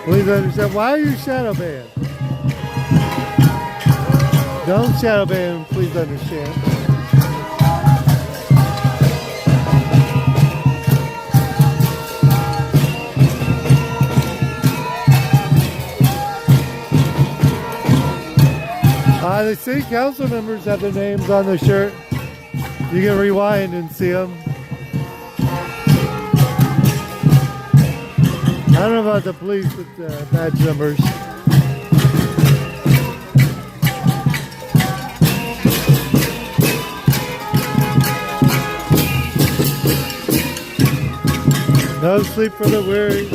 Speaker 1: Please understand. Why are you shadow banned? Don't shadow ban, please understand. The city council members have their names on the shirt. You can rewind and see them. I don't know about the police with badge numbers. No sleep for the weary.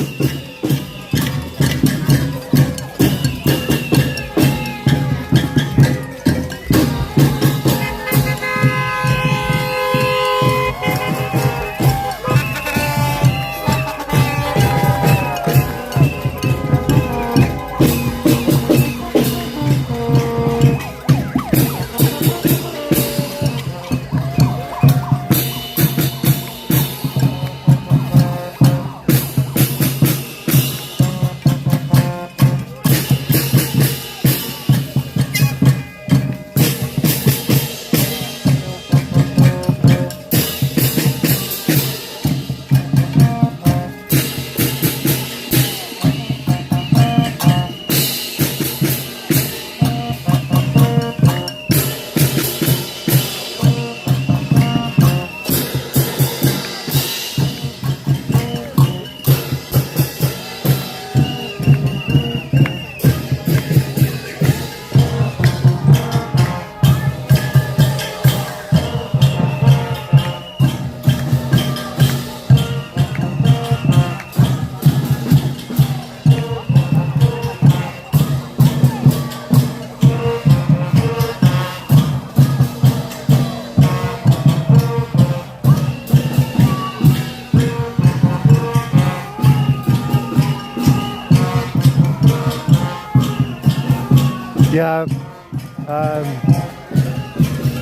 Speaker 1: Yeah,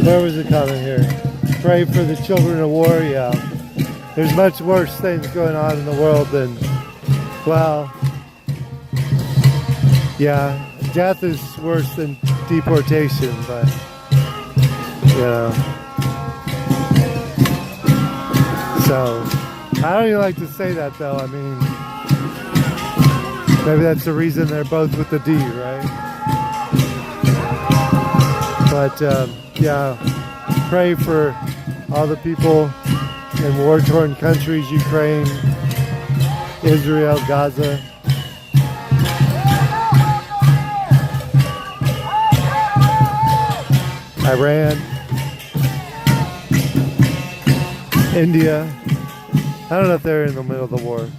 Speaker 1: where was it coming here? Pray for the children of war, yeah. There's much worse things going on in the world than, well, yeah, death is worse than deportation, but, you know. So, I don't even like to say that though, I mean, maybe that's the reason they're both with the D, right? But yeah, pray for all the people in war-torn countries, Ukraine, Israel, Gaza. Iran, India. I don't know if they're in the middle of the war.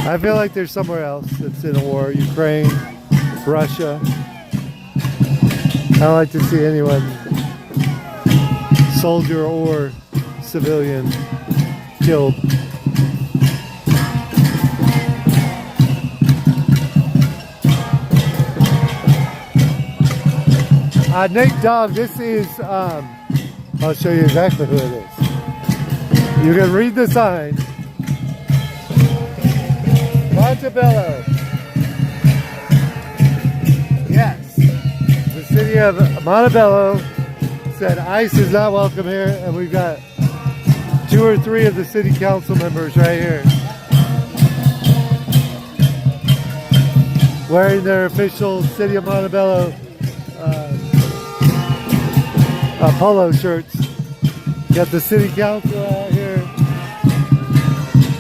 Speaker 1: I feel like there's somewhere else that's in a war. Ukraine, Russia. I don't like to see anyone, soldier or civilian, killed. Nate Dogg, this is, I'll show you exactly who it is. You can read the sign. Montabella. Yes. The city of Montabella said ICE is not welcome here, and we've got 2 or 3 of the city council members right here wearing their official City of Montabella polo shirts. You got the city council out here.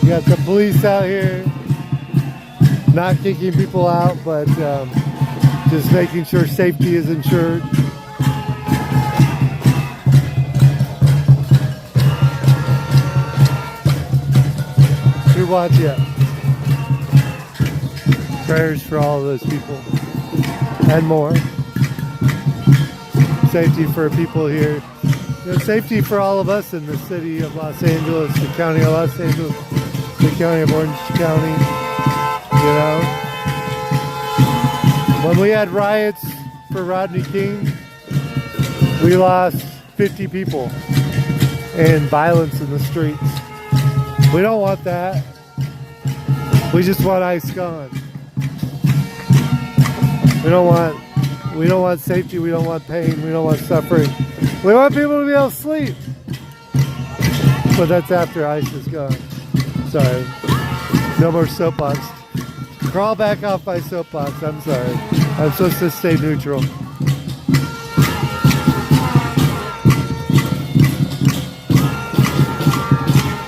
Speaker 1: You got the police out here, not kicking people out, but just making sure safety is ensured. who wants you. Prayers for all of those people and more. Safety for people here. You know, safety for all of us in the city of Los Angeles, the county of Los Angeles, the county of Orange County. You know, when we had riots for Rodney King, we lost 50 people in violence in the streets. We don't want that. We just want ICE gone. We don't want safety, we don't want pain, we don't want suffering. We want people to be able to sleep. But that's after ICE is gone. Sorry. No more soapbox. Crawl back off my soapbox, I'm sorry. I'm supposed to stay neutral.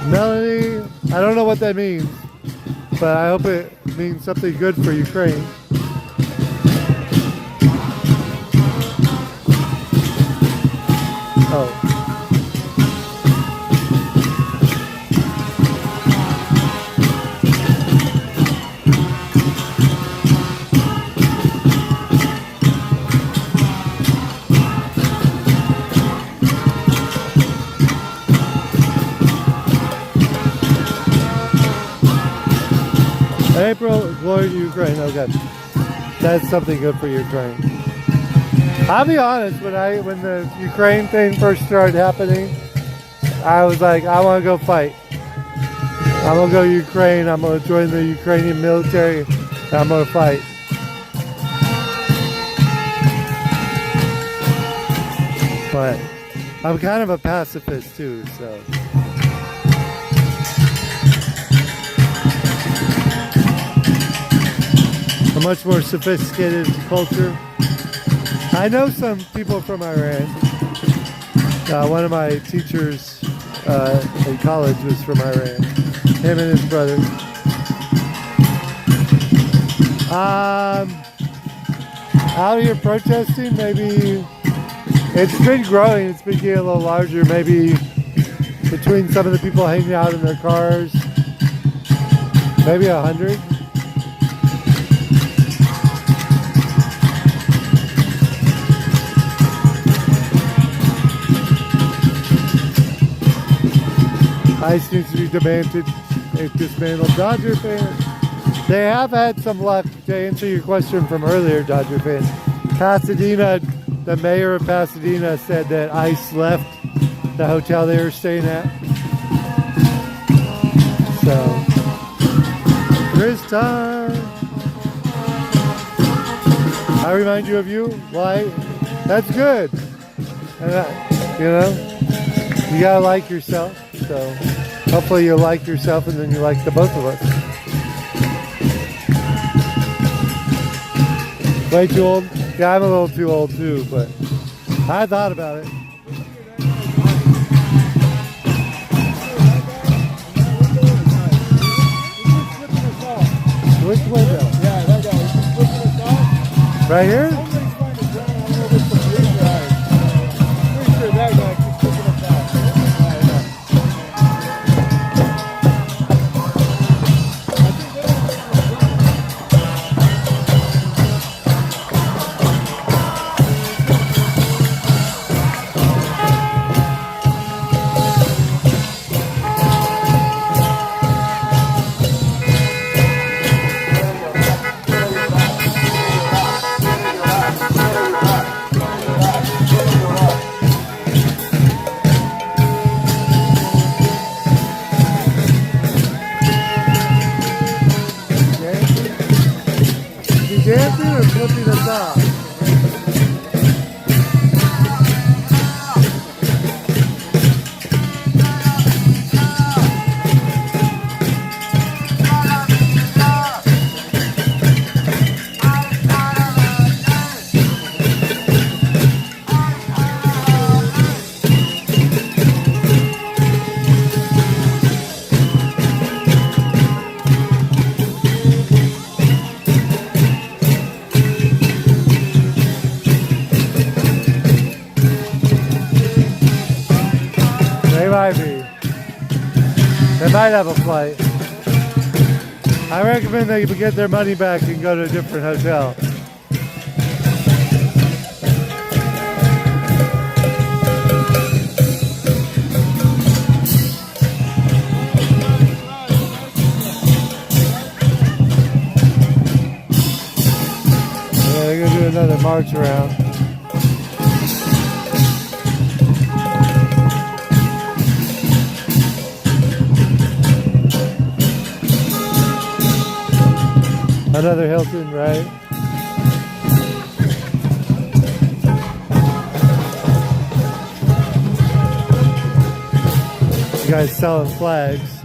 Speaker 1: Melanie, I don't know what that means, but I hope it means something good for Ukraine. Oh. April, glory to Ukraine. Okay, that's something good for Ukraine. I'll be honest, when the Ukraine thing first started happening, I was like, I want to go fight. I'm gonna go to Ukraine. I'm gonna join the Ukrainian military. And I'm gonna fight. But I'm kind of a pacifist too, so. A much more sophisticated culture. I know some people from Iran. One of my teachers in college was from Iran. Him and his brother. Out here protesting, maybe it's been growing. It's been getting a little larger. Maybe between some of the people hanging out in their cars, maybe 100. ICE needs to be dismantled. Dodger fans, they have had some luck. To answer your question from earlier, Dodger fans, Pasadena, the mayor of Pasadena said that ICE left the hotel they were staying at. So, this time, I remind you of you. Why? That's good. And you know, you gotta like yourself. So hopefully you like yourself and then you like the both of us. Way too old? Yeah, I'm a little too old too, but I thought about it. Which window? Yeah, that guy. Right here? Pretty sure that guy keeps flipping us off. Dancing or flipping us off? They might have a flight. I recommend they get their money back and go to a different hotel. Yeah, they're gonna do another march around. Another Hilton, right? You guys selling flags.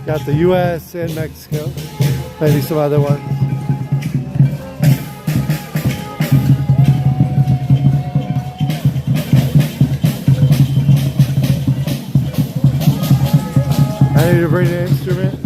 Speaker 1: Got the US and Mexico. Maybe some other ones. I need to bring an instrument.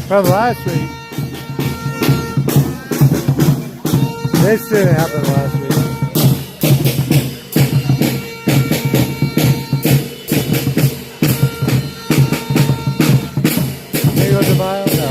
Speaker 1: From last week. This didn't happen last week. Cinco de Mayo? No.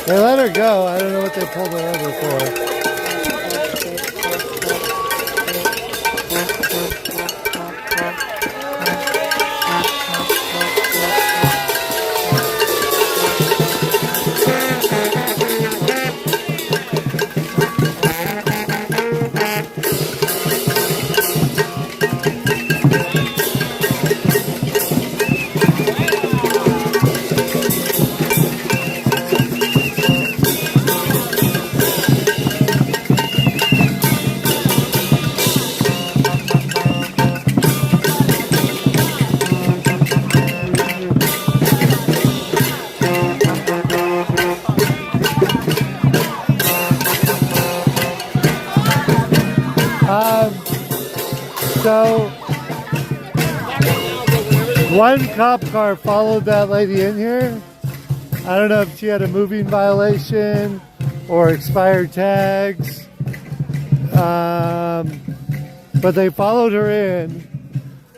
Speaker 1: They let her go. I don't know what they pulled her over for. So, one cop car followed that lady in here. I don't know if she had a moving violation or expired tags, but they followed her in,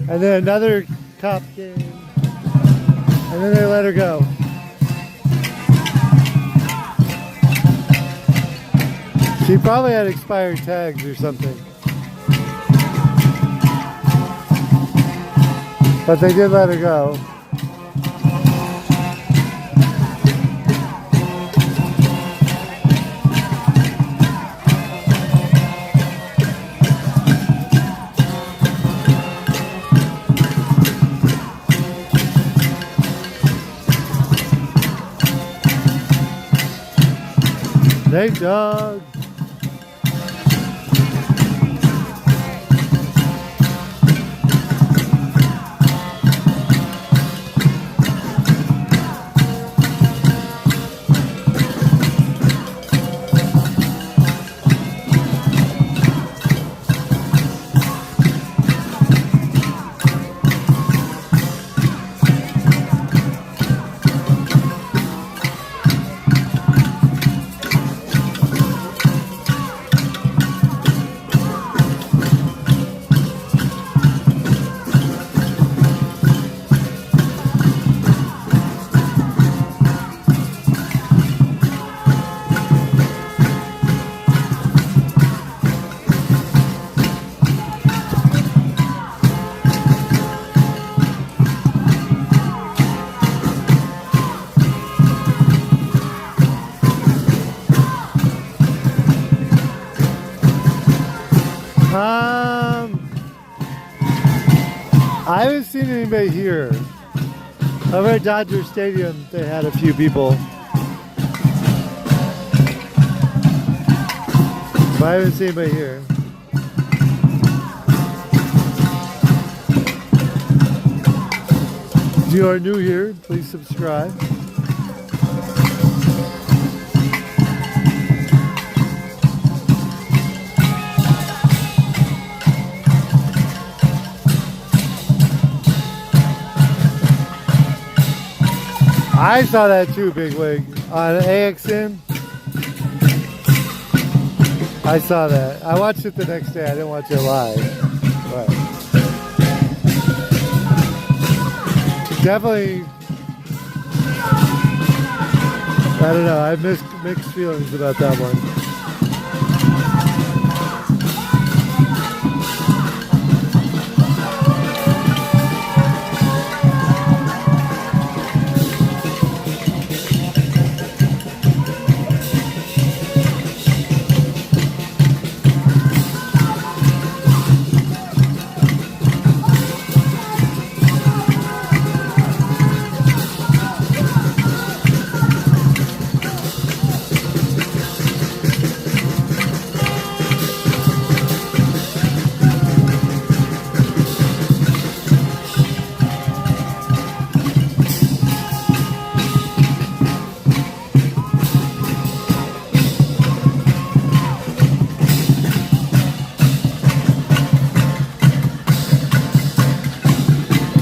Speaker 1: and then another cop came, and then they let her go. She probably had expired tags or something. But they did let her go. Nate Dogg. I haven't seen anybody here. Over at Dodger Stadium, they had a few people. But I haven't seen anybody here. If you are new here, please subscribe. I saw that too, Bigwig, on AXN. I saw that. I watched it the next day. I didn't watch it live. But definitely, I don't know. I have mixed feelings about that one.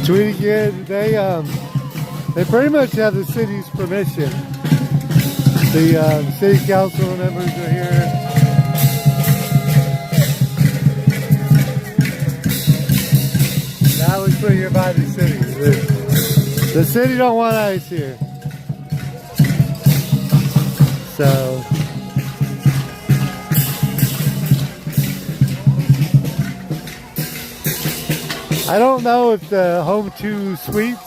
Speaker 1: 20 kids, they pretty much have the city's permission. The city council members are here. That was putting it by the city. The city don't want ice here. So I don't know if the Home 2 Suites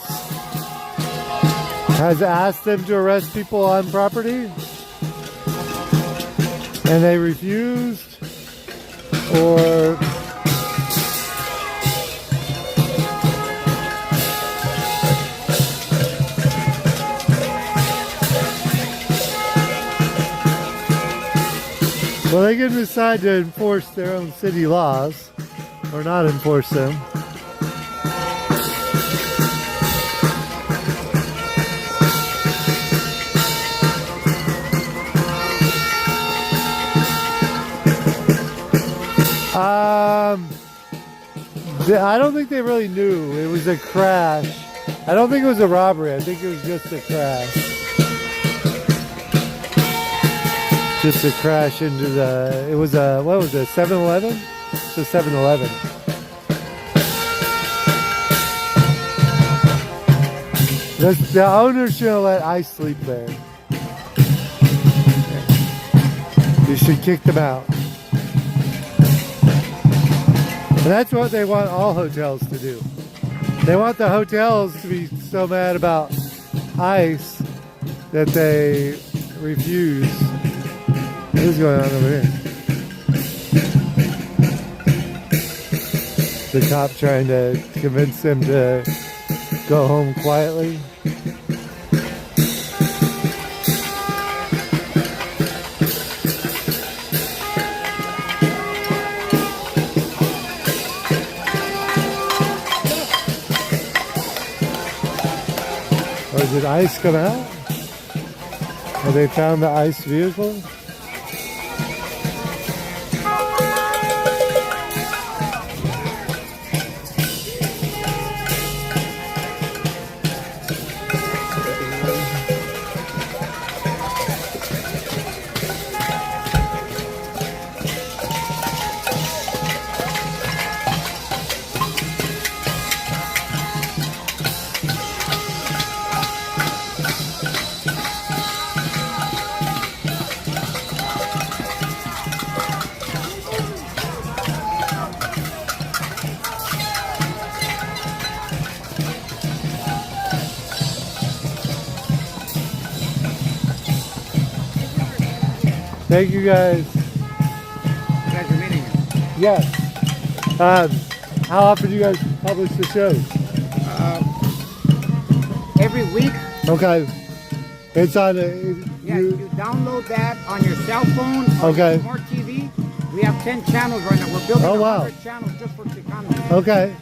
Speaker 1: has asked them to arrest people on property and they refused, or well, they can decide to enforce their own city laws or not enforce them. I don't think they really knew. It was a crash. I don't think it was a robbery. I think it was just a crash. Just a crash into the, it was a, what was it, 7-Eleven? It's a 7-Eleven. The owner shouldn't let ICE sleep there. You should kick them out. And that's what they want all hotels to do. They want the hotels to be so mad about ICE that they refuse. What is going on over here? The cop trying to convince them to go home quietly. Or did ICE come out? Have they found the ICE vehicle? Thank you guys.
Speaker 19: You guys are meeting him?
Speaker 1: Yes. How often do you guys publish the shows?
Speaker 19: Every week.
Speaker 1: Okay. It's on
Speaker 19: you download that on your cell phone or
Speaker 1: okay.
Speaker 19: your smart TV. We have 10 channels right now. We're building 100 channels just for Chicano.
Speaker 1: Okay.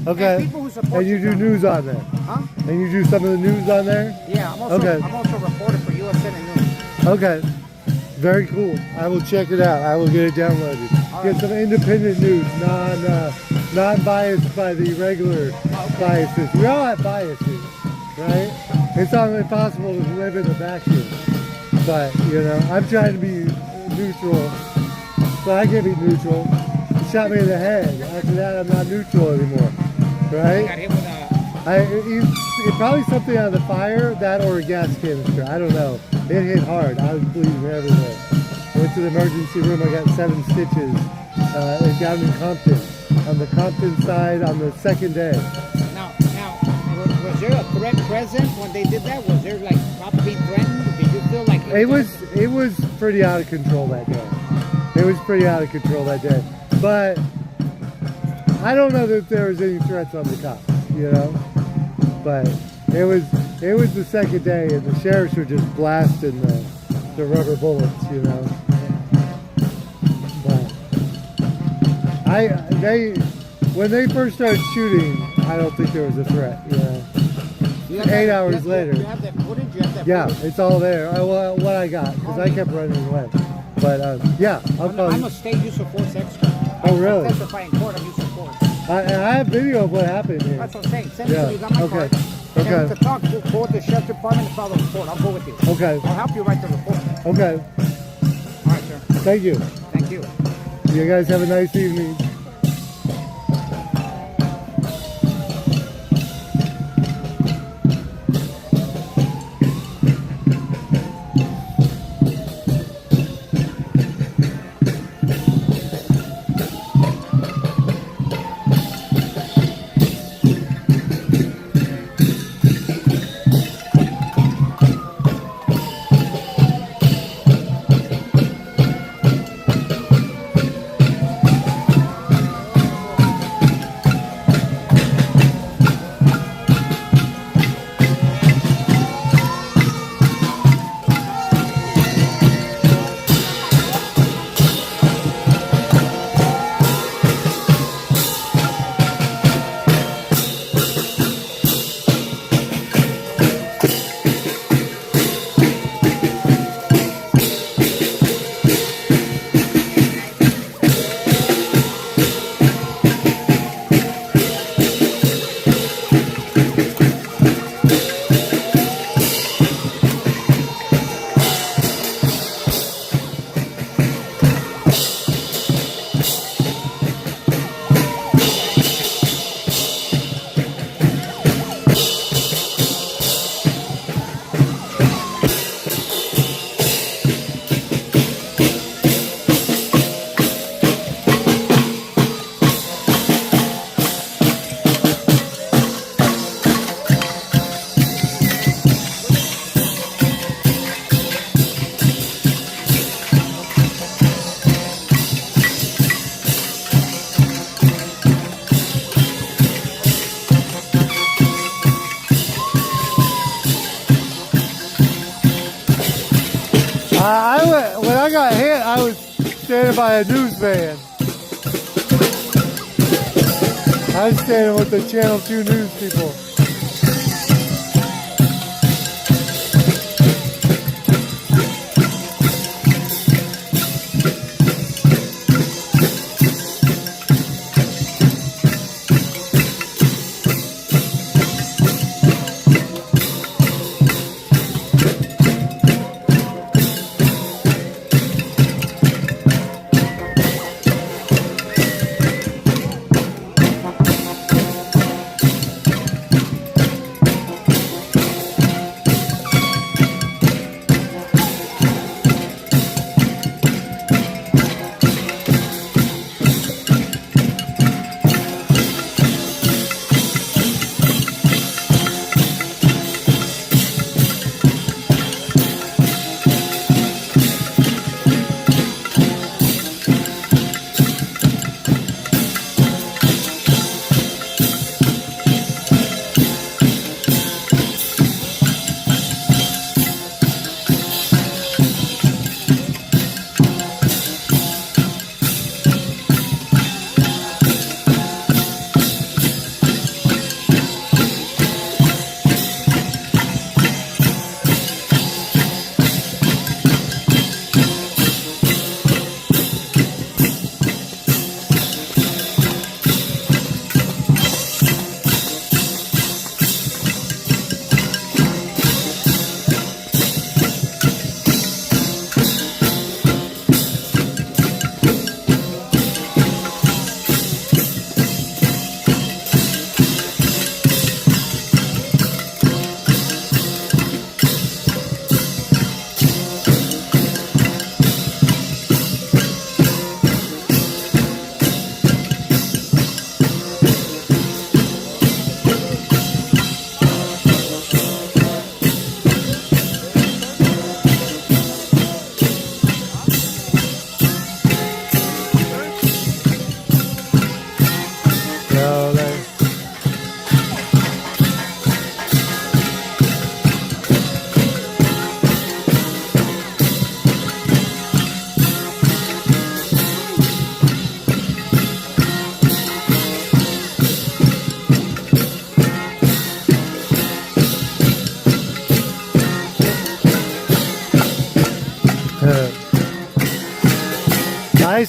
Speaker 1: Okay.
Speaker 19: And people who support
Speaker 1: And you do news on there?
Speaker 19: Huh?
Speaker 1: And you do some of the news on there?
Speaker 19: Yeah, I'm also
Speaker 1: Okay.
Speaker 19: I'm also a reporter for USN News.
Speaker 1: Okay. Very cool. I will check it out. I will get it downloaded. Get some independent news, non-biased by the regular biases. We all have biases, right? It's almost impossible to live in a vacuum. But, you know, I'm trying to be neutral. But I can't be neutral. He shot me in the head. After that, I'm not neutral anymore. Right?
Speaker 19: Got hit with
Speaker 1: It's probably something out of the fire, that or a gas canister. I don't know. It hit hard. I was bleeding everywhere. Went to the emergency room. I got 7 stitches. Down in Compton. On the Compton side on the second day.
Speaker 19: Now, was there a threat present when they did that? Was there like cops being threatened? Did you feel like
Speaker 1: It was pretty out of control that day. It was pretty out of control that day. But I don't know that there was any threats on the cops, you know. But it was the second day, and the sheriffs were just blasting the rubber bullets, you know. But when they first started shooting, I don't think there was a threat, you know. 8 hours later.
Speaker 19: You have that footage? You have that
Speaker 1: Yeah,
Speaker 19: footage?
Speaker 1: it's all there. What I got, because I kept running away. But yeah, I'll call you.
Speaker 19: I'm a state use of force expert.
Speaker 1: Oh, really?
Speaker 19: I testify in court on use of force.
Speaker 1: I have video of what happened here.
Speaker 19: That's what I'm saying. Send it to me. You got my
Speaker 1: Okay.
Speaker 19: card. And
Speaker 1: Okay.
Speaker 19: to talk, go with the sheriff's department and file the report. I'll go with you.
Speaker 1: Okay.
Speaker 19: I'll help you write the report.
Speaker 1: Okay.
Speaker 19: All right, sir.
Speaker 1: Thank you.
Speaker 19: Thank you.
Speaker 1: You guys have a nice evening. When I got hit, I was standing by a news van. I was standing with the Channel 2 news people.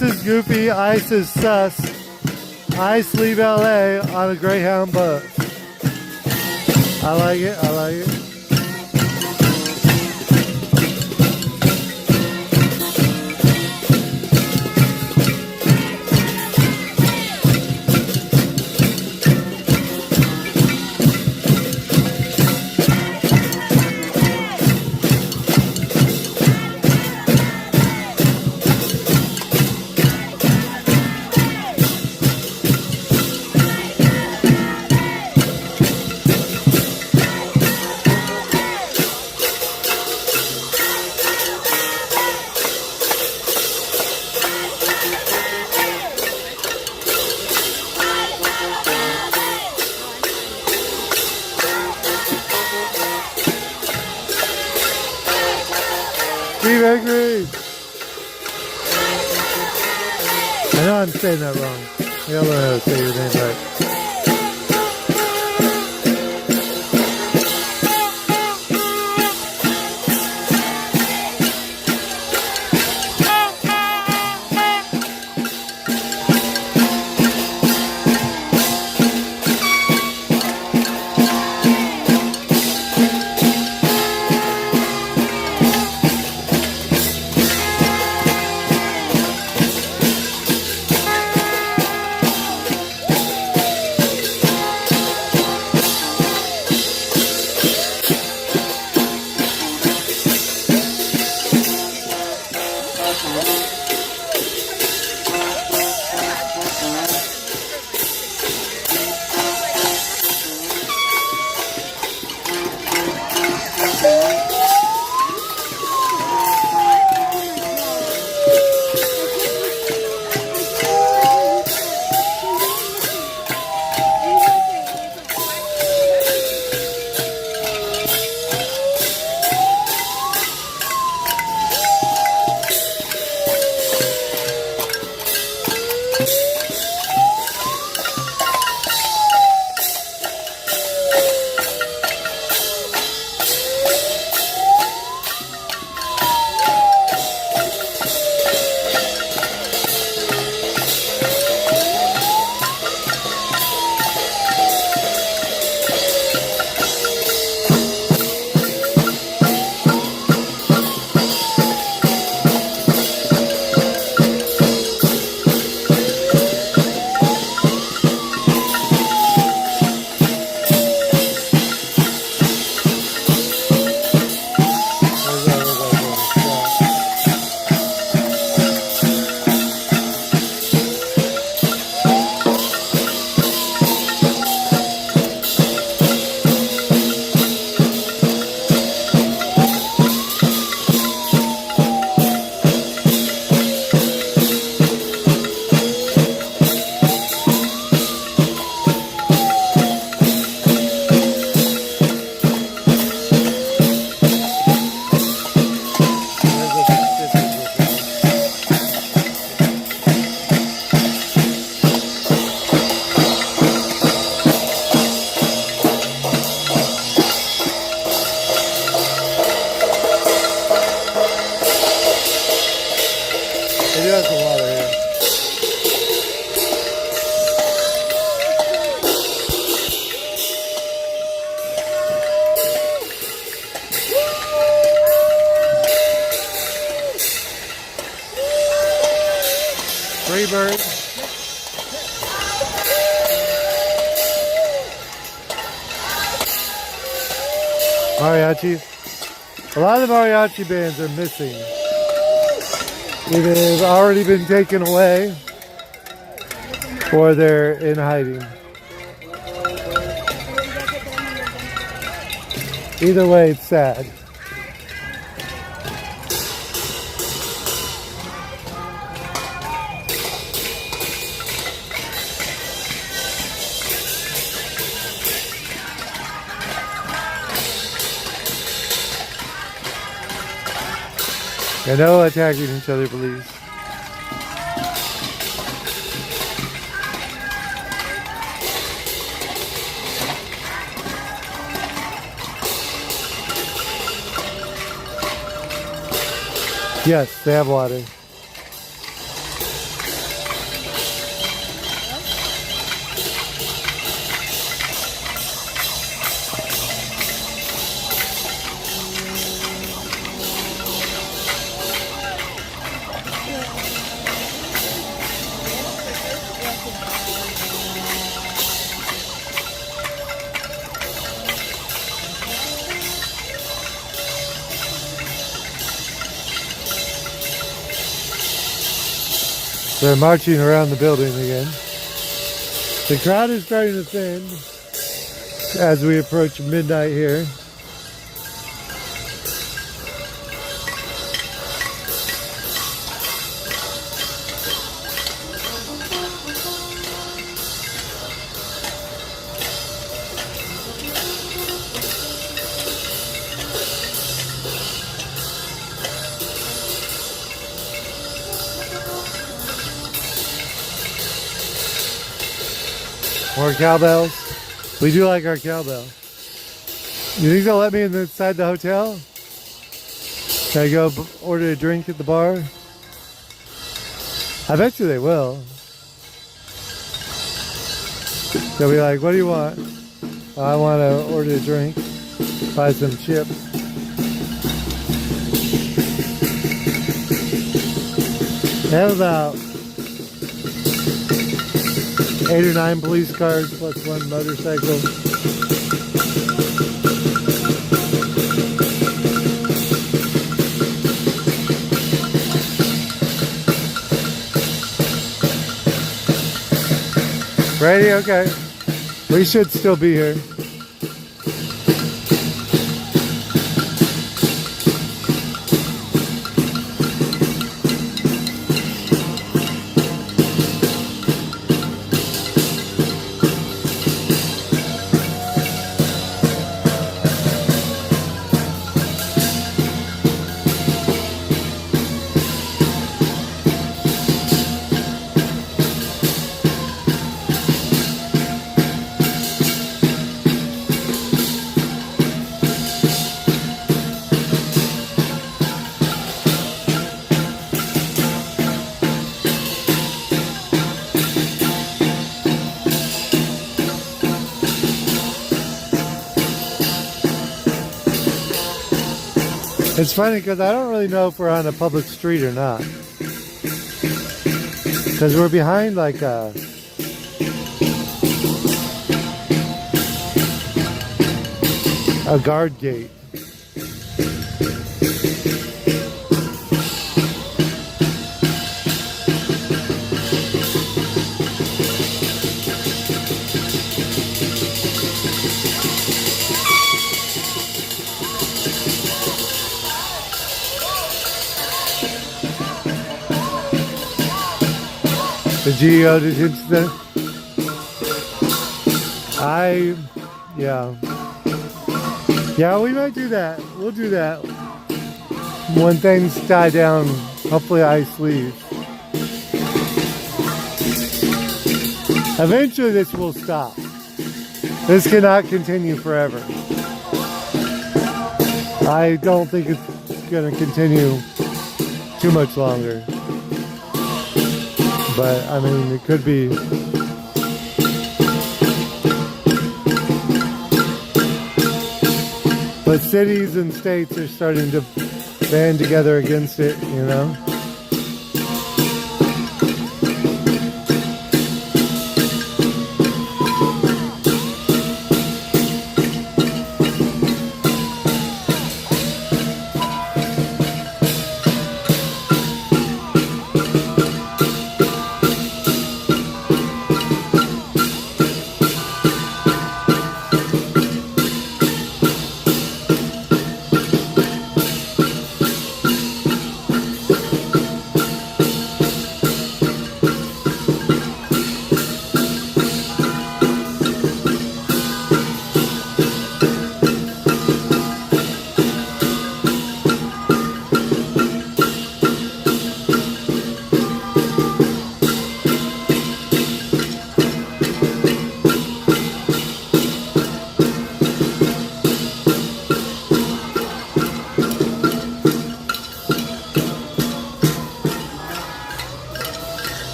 Speaker 1: Ice is goofy, Ice is sus. Ice leave LA on a Greyhound bus. I like it, I like it. Steve Agreed. I know I'm saying that wrong. I gotta learn how to say your name right. Freebird. Mariachi. A lot of the mariachi bands are missing. Either they've already been taken away or they're in hiding. Either way, it's sad. And no attacking each other, please. Yes, they have water. They're marching around the building again. The crowd is starting to thin as we approach midnight here. More cowbells. We do like our cowbell. You think they'll let me inside the hotel? Can I go order a drink at the bar? I bet you they will. They'll be like, what do you want? I want to order a drink. Buy some chips. They have about 8 or 9 police cars plus 1 motorcycle. Ready? Okay. We should still be here. It's funny because I don't really know if we're on a public street or not. Because we're behind like a guard gate. The GEO detention center. Yeah, we might do that. We'll do that. When things die down, hopefully ice leaves. Eventually this will stop. This cannot continue forever. I don't think it's going to continue too much longer. But, I mean, it could be. But cities and states are starting to band together against it, you know?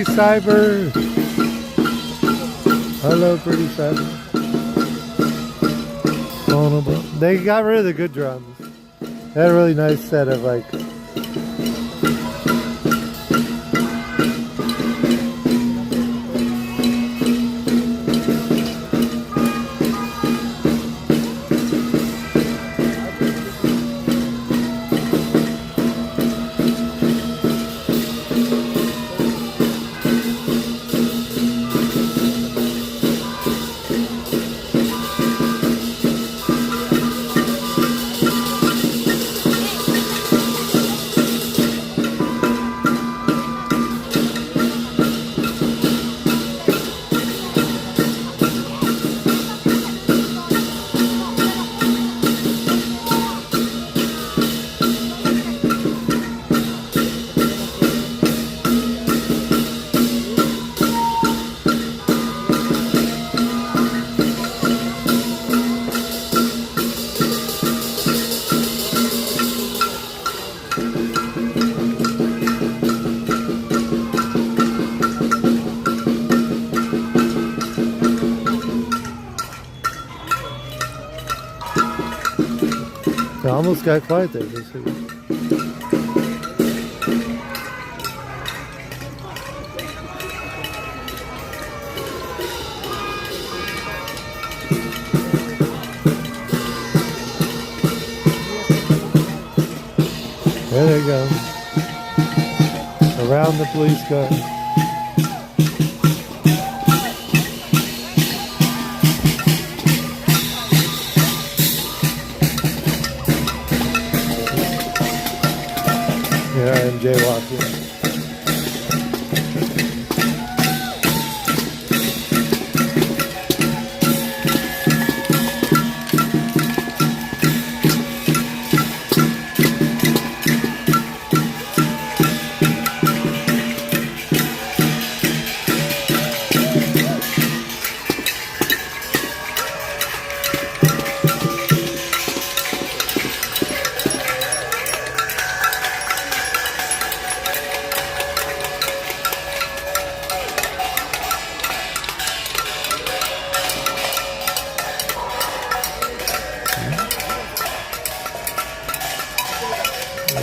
Speaker 1: cyber. Hello, pretty cyber. They got rid of the good drums. They had a really nice set of like. It almost got quiet there. Just a second. There they go. Around the police car. Here I am jaywalking.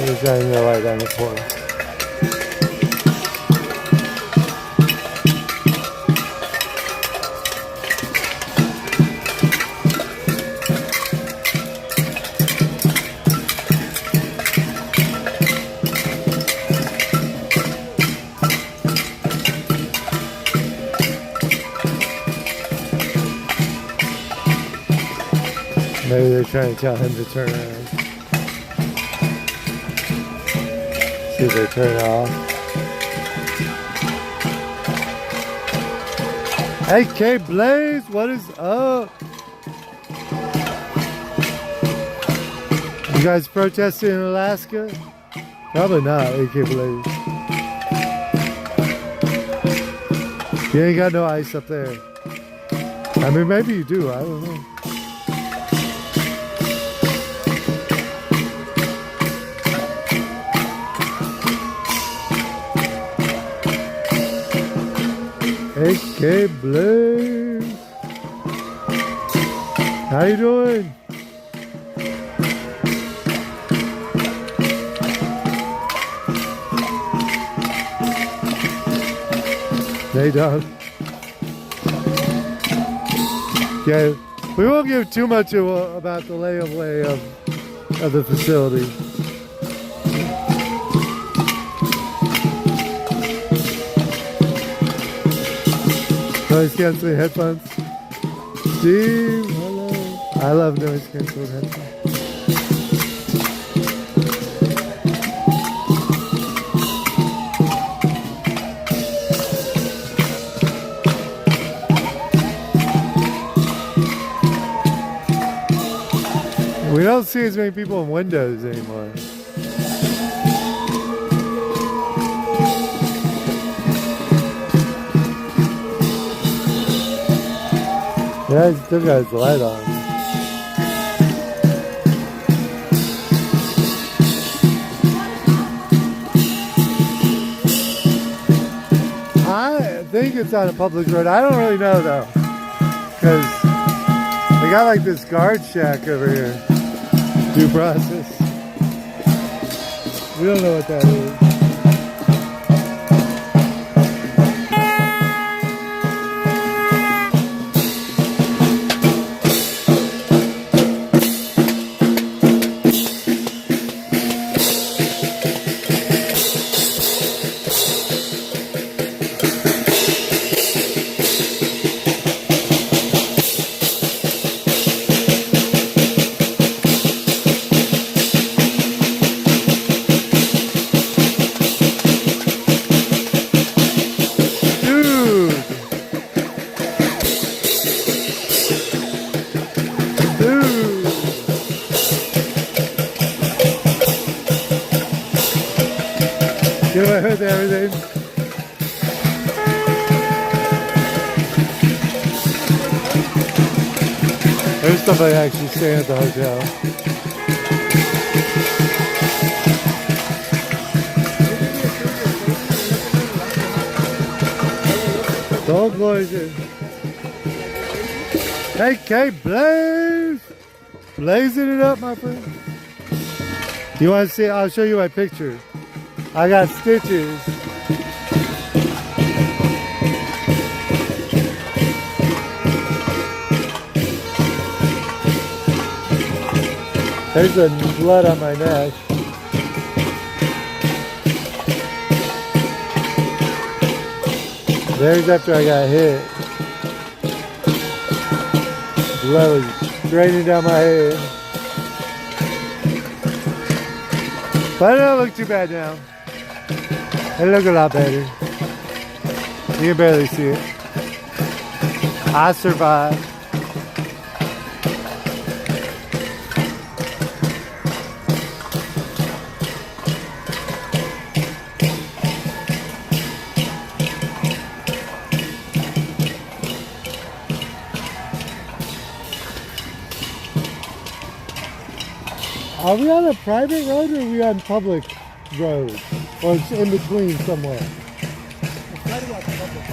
Speaker 1: We're shining the light on the corner. Maybe they're trying to tell him to turn around. See if they turn it off. Hey, K Blaze, what is up? You guys protesting in Alaska? Probably not, AK Blaze. You ain't got no ice up there. I mean, maybe you do, I don't know. AK Blaze, how you doing? Hey dog. Yeah, we won't give too much about the lay of the facility. Noise canceling headphones. Steve, hello. I love noise canceling headphones. We don't see as many people in windows anymore. Yeah, he still got his light on. think it's on a public road. I don't really know though, because they got like this guard shack over here. Due process. We don't know what that is. Get my hood and everything. There's somebody actually staying at the hotel. Dog blazing. Hey, Kate Blaze! Blazing it up, my friend. You want to see? I'll show you my picture. I got stitches. There's the blood on my neck. There's after I got hit. Blood was draining down my head. But it don't look too bad now. It look a lot better. You can barely see it. I survived. Are we on a private road or are we on public road? Or it's in between somewhere?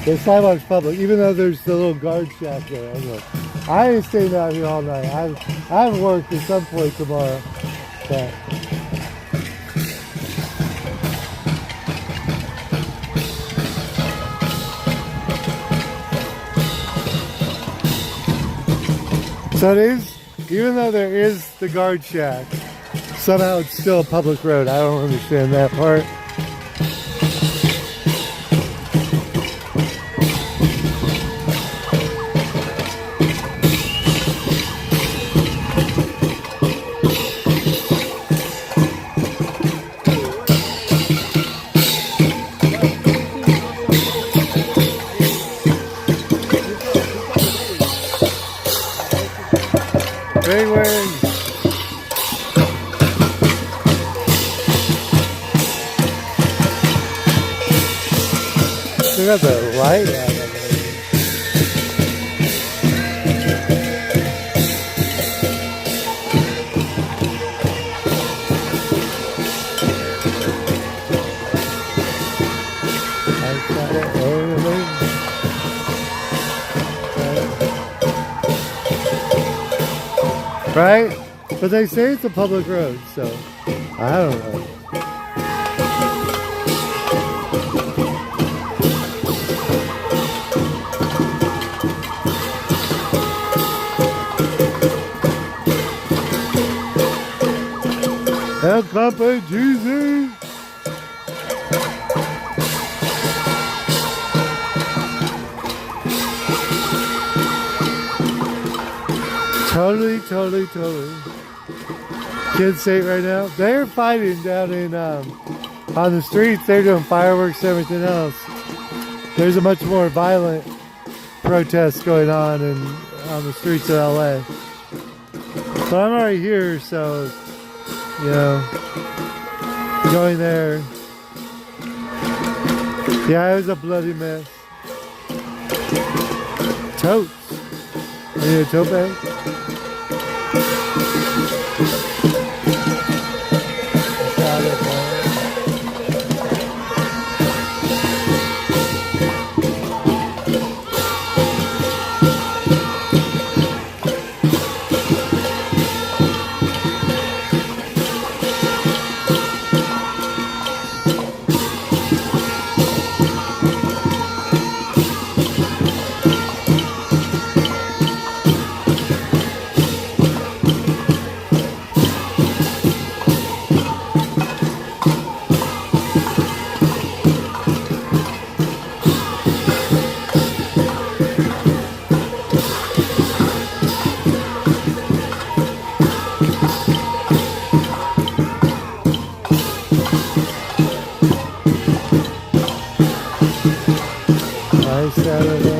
Speaker 1: The sidewalk's public, even though there's the little guard shack there. Anyway, I ain't staying out here all night. I have work at some point tomorrow. But so it is, even though there is the guard shack, somehow it's still a public road. I don't understand that part. Big wing. They got the light out of it. Right? But they say it's a public road, so I don't know. El Papa Jesus. Totally. Kids safe right now. They're fighting down in on the streets. They're doing fireworks and everything else. There's a much more violent protest going on on the streets of LA. So I'm already here, so you know, going there. Yeah, it was a bloody mess. Totes. You need a tote bag? Ice out of there.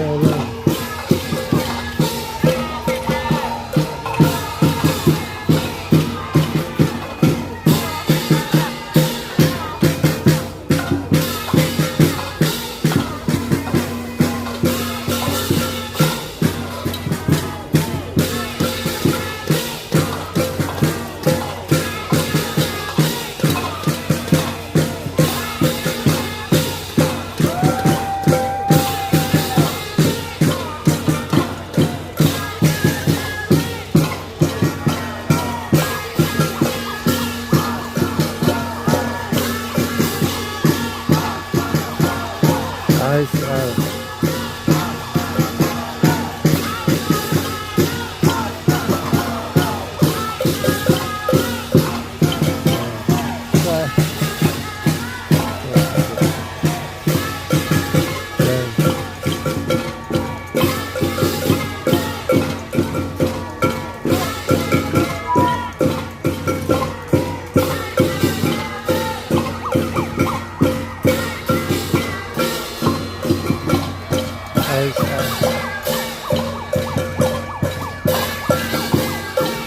Speaker 1: Ice out.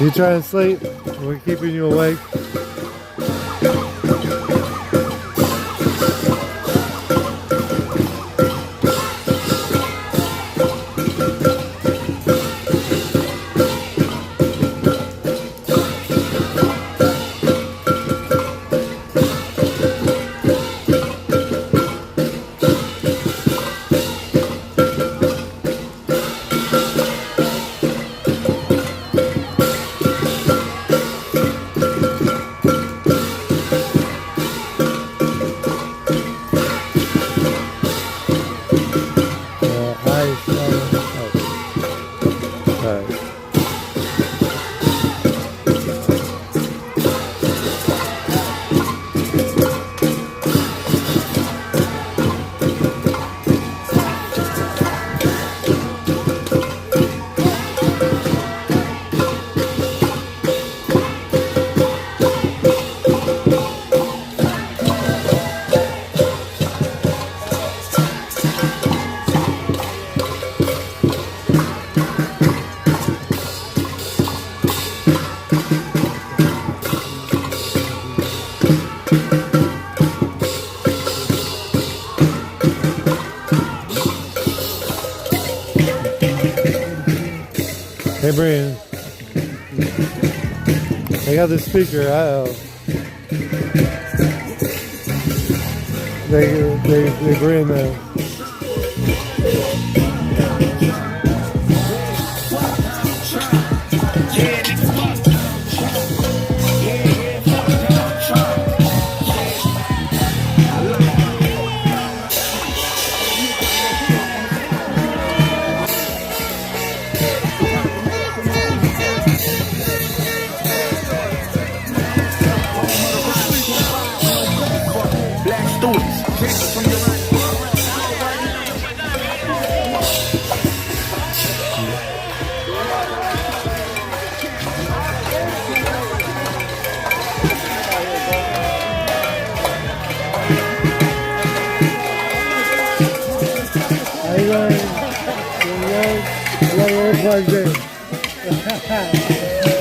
Speaker 1: You trying to sleep? We're keeping you awake. Hey, Brian. I got the speaker. They bring the.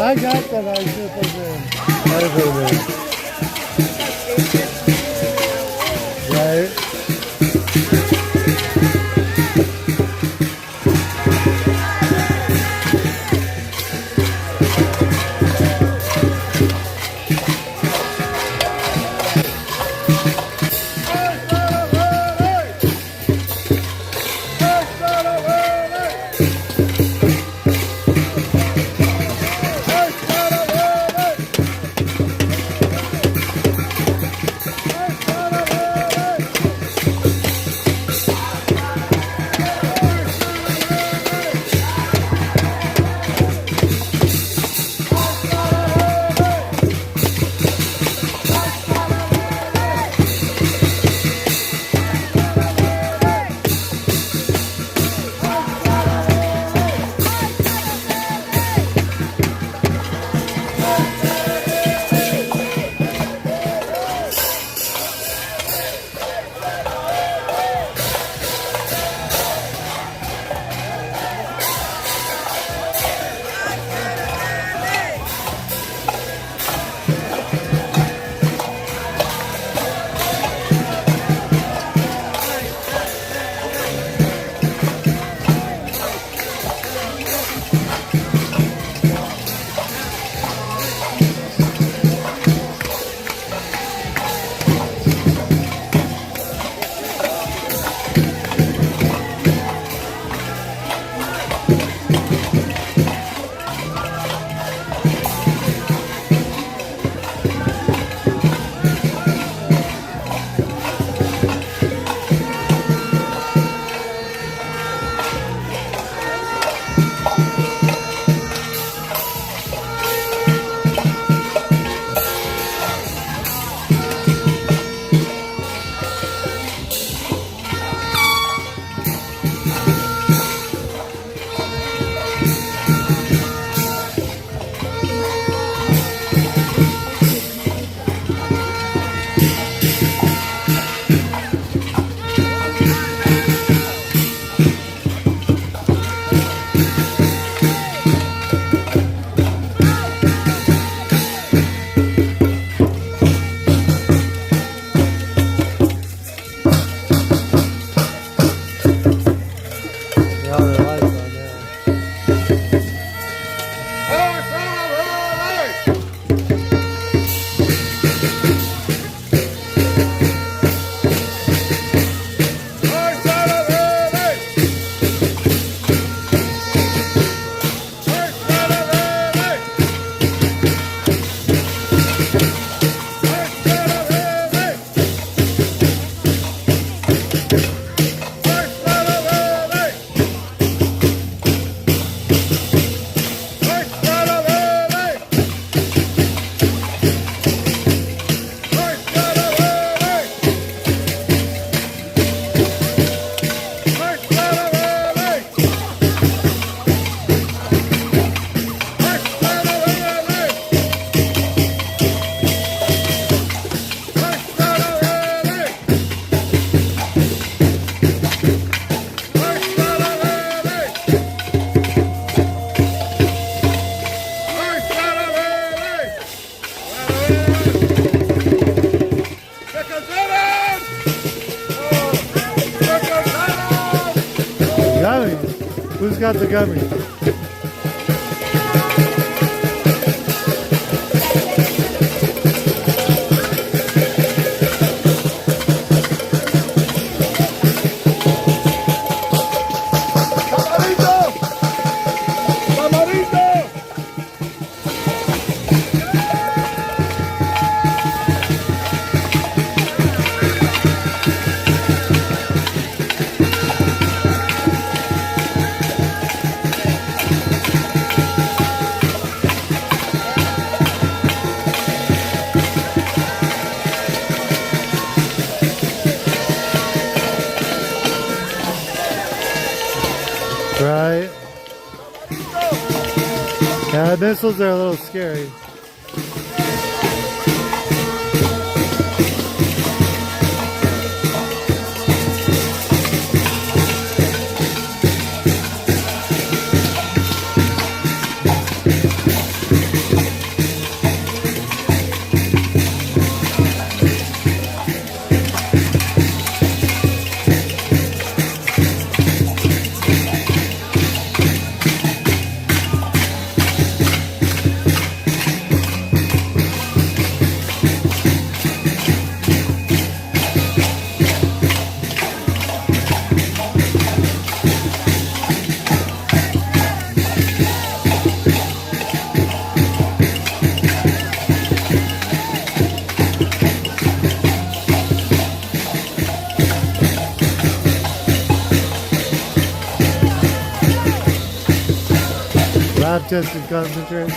Speaker 1: I got that. I should put it in. Right? Gummies? Who's got the gummies? Right? Yeah, missiles are a little scary. Lab tested concentrate.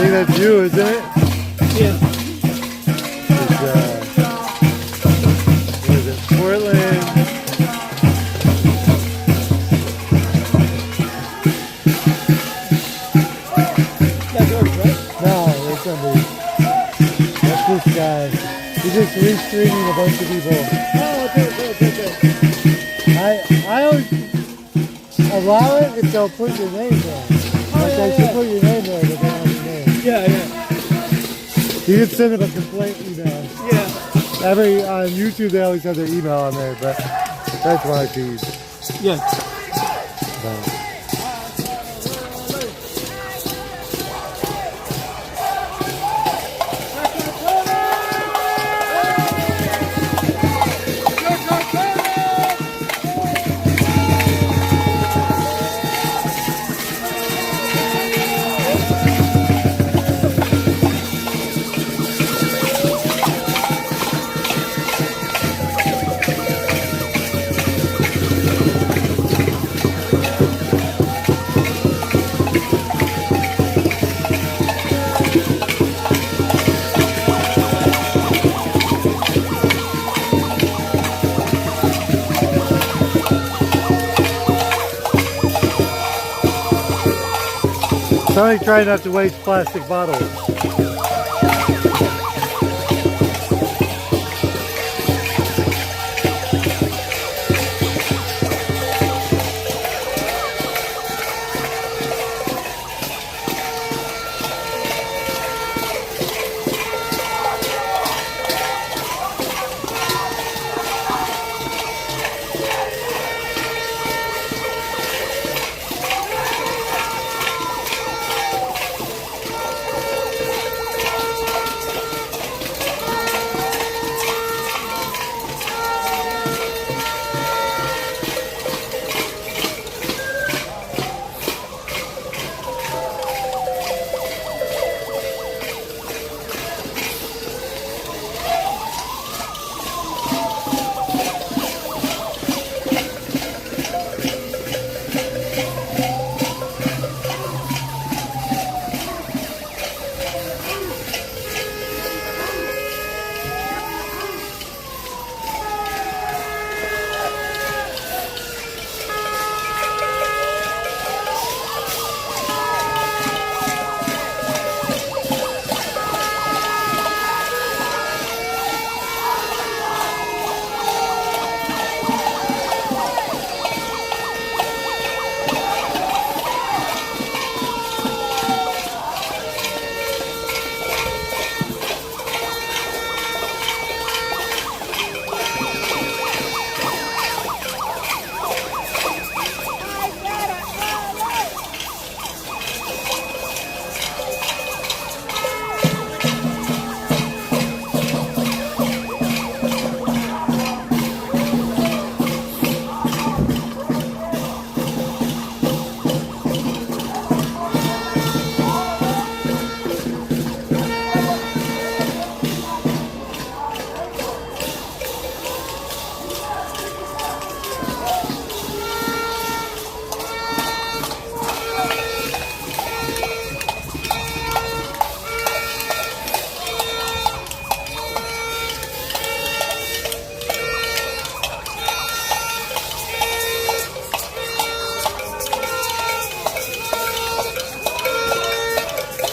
Speaker 1: think that's you, isn't it?
Speaker 9: Yeah.
Speaker 1: It's, what is it? Portland.
Speaker 9: That's yours, right?
Speaker 1: No, that's somebody. That's this guy. He's just rescreening a bunch of people.
Speaker 9: Oh, okay.
Speaker 1: I always allow it if they'll put your name there. Like they should put your name there, but they don't have your name.
Speaker 9: Yeah.
Speaker 1: You can send them a complaint email.
Speaker 9: Yeah.
Speaker 1: On YouTube they always have their email on there, but that's why I choose.
Speaker 9: Yeah.
Speaker 1: Somebody try not to waste plastic bottles.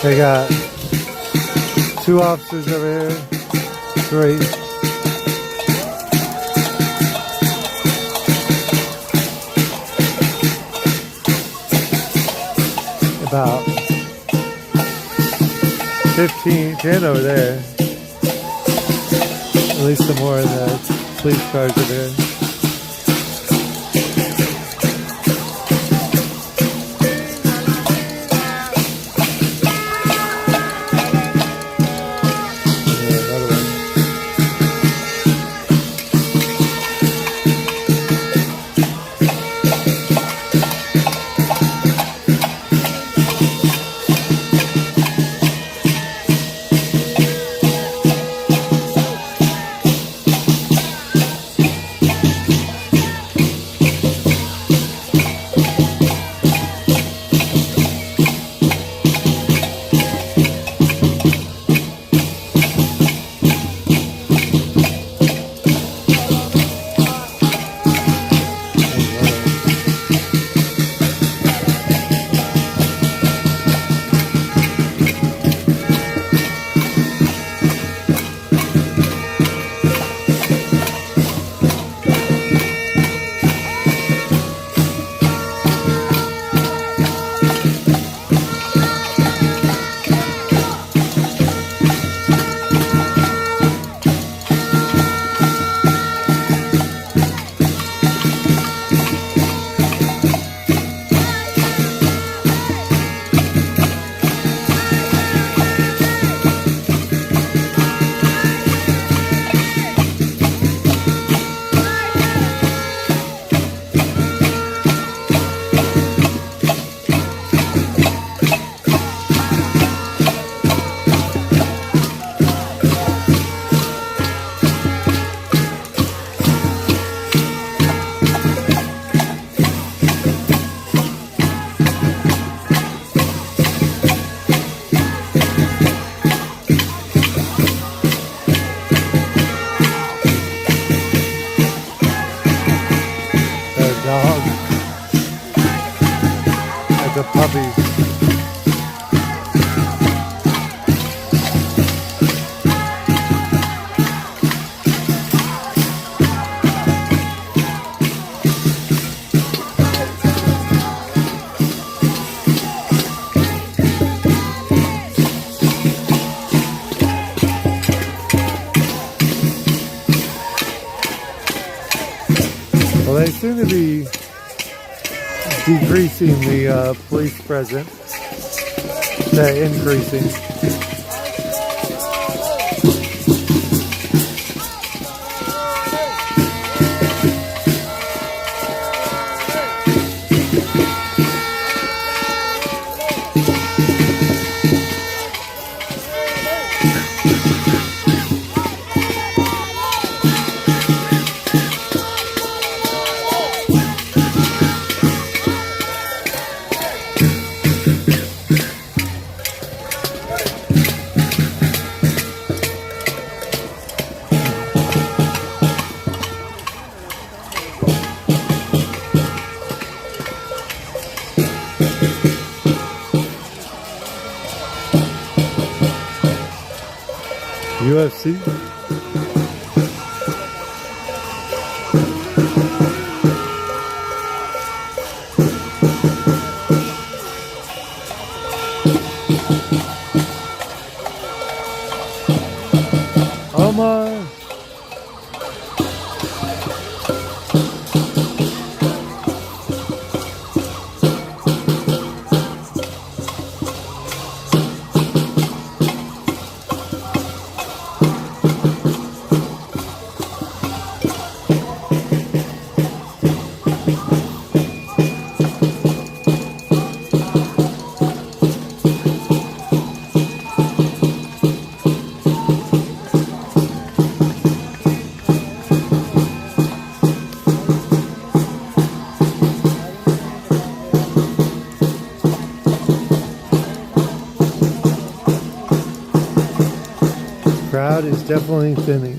Speaker 1: They got 2 officers over here. 3. About 15, 10 over there. At least some more in the police cars over there. They seem to be decreasing the police presence, increasing. UFC. Oh my. Crowd is definitely thinning.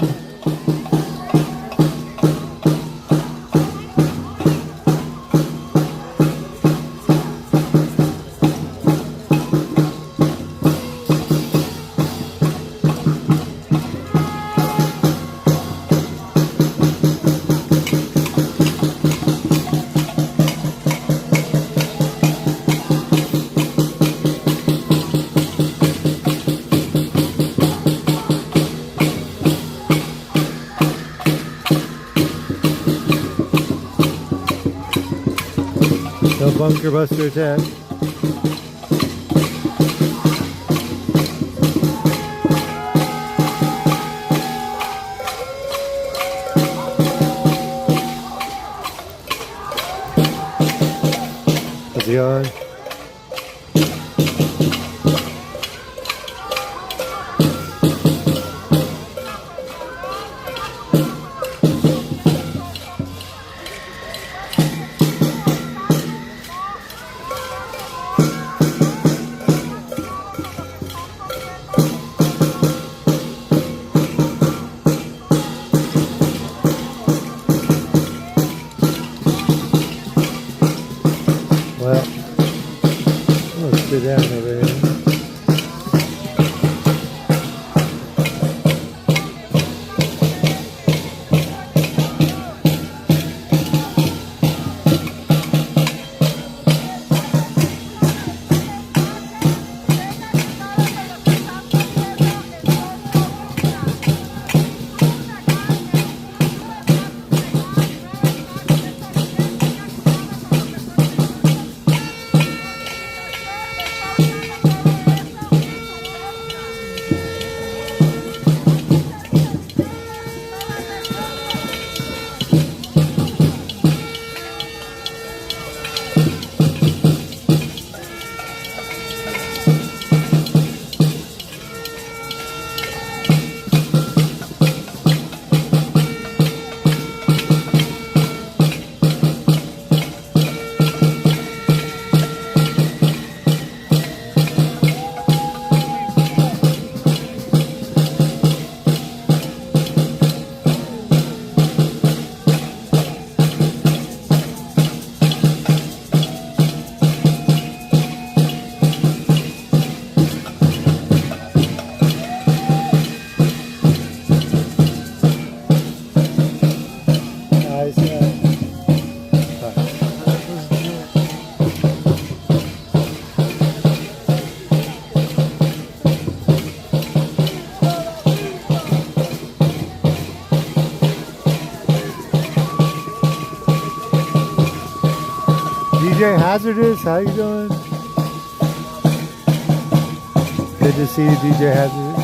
Speaker 1: No bunker buster attack. Is he on? Well, let's sit down over here. DJ Hazardous, how you doing? Good to see you, DJ Hazardous.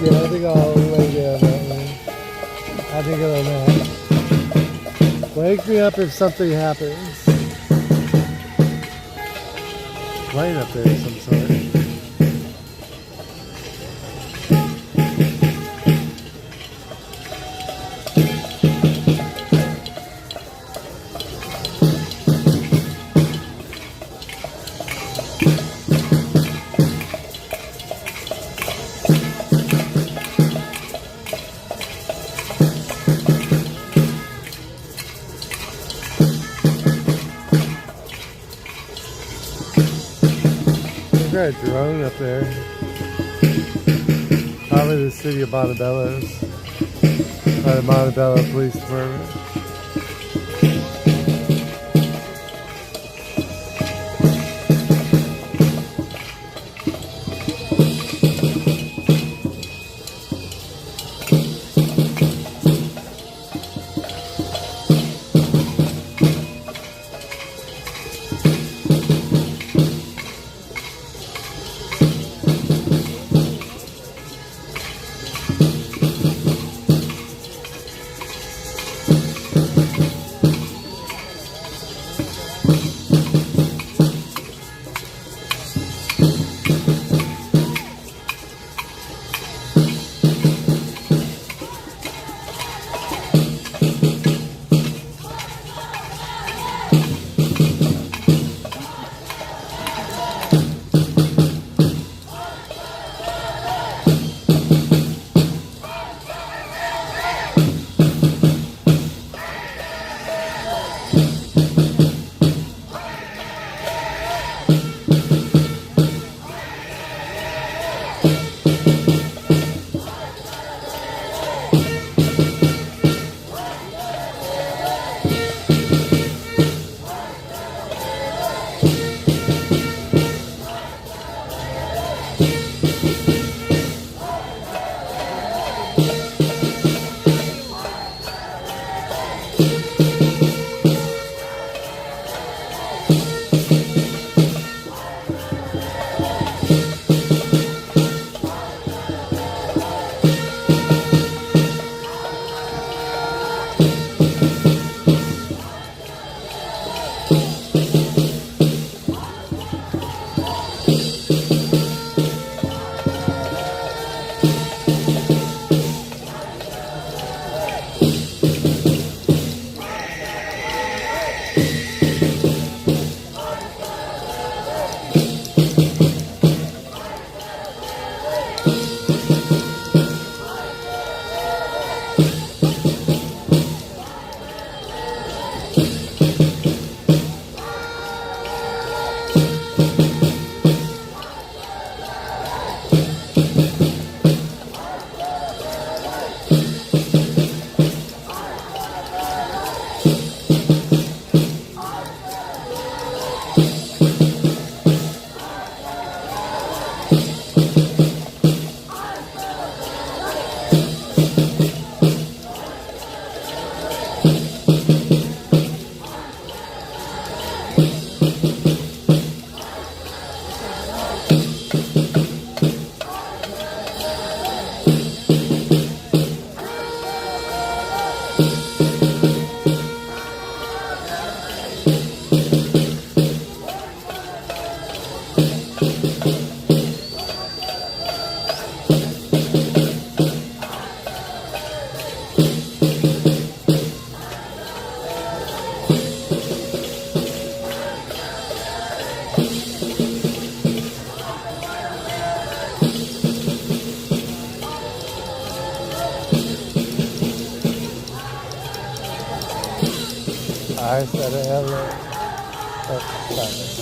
Speaker 1: Yeah, I think I'll lay down that one. I think it'll match. Wake me up if something happens. Plane up there of some sort. Got a drone up there. Probably the city of Montabella. By the Montabella Police Department. Nice out of LA. That's fine.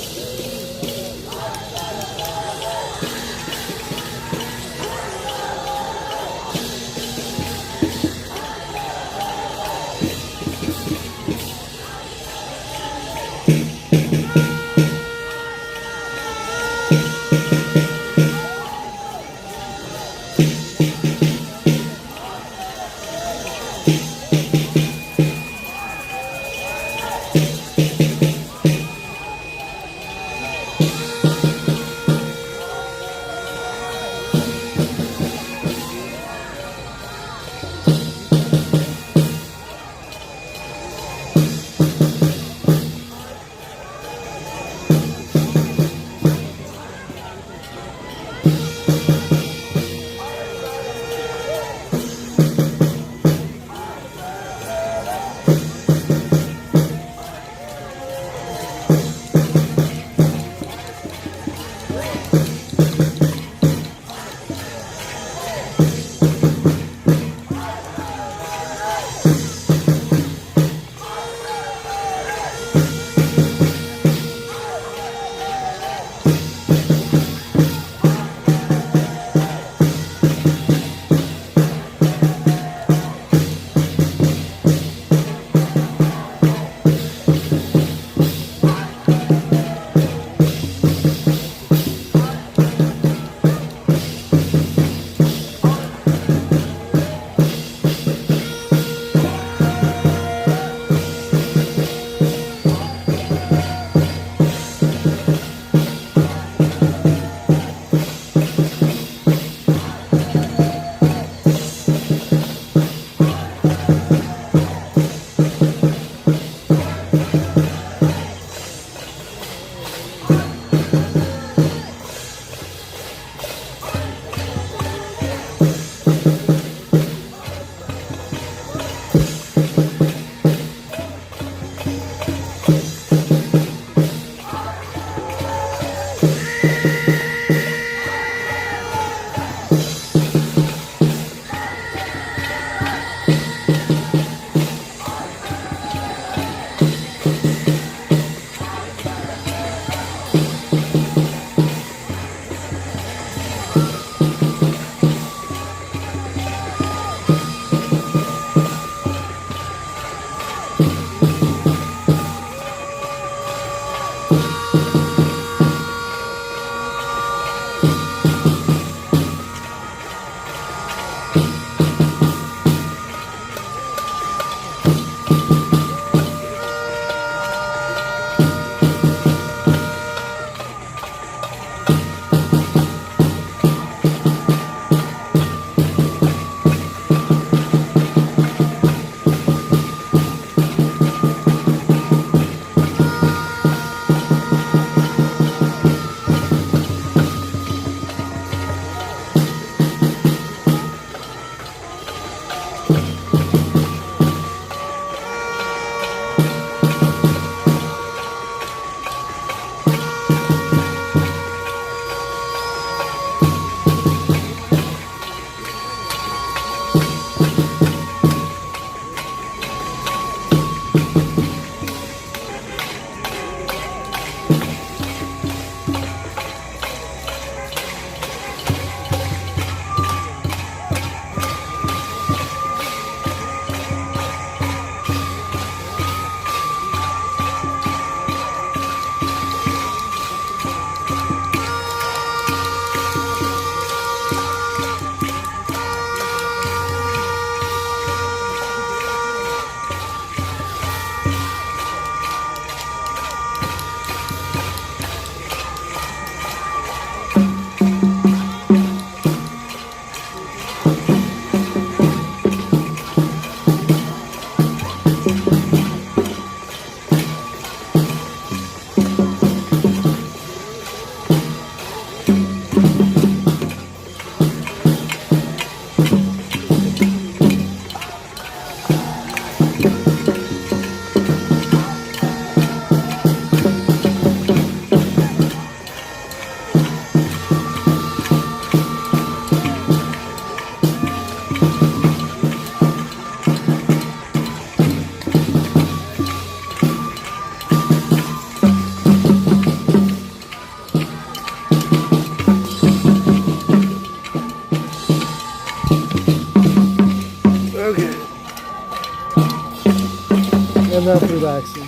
Speaker 1: enough relaxing.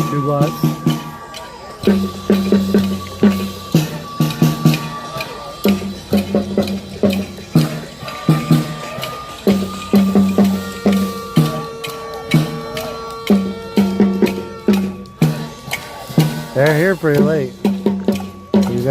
Speaker 1: Do what? They're here pretty late. He's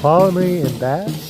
Speaker 1: Follow me in Bass.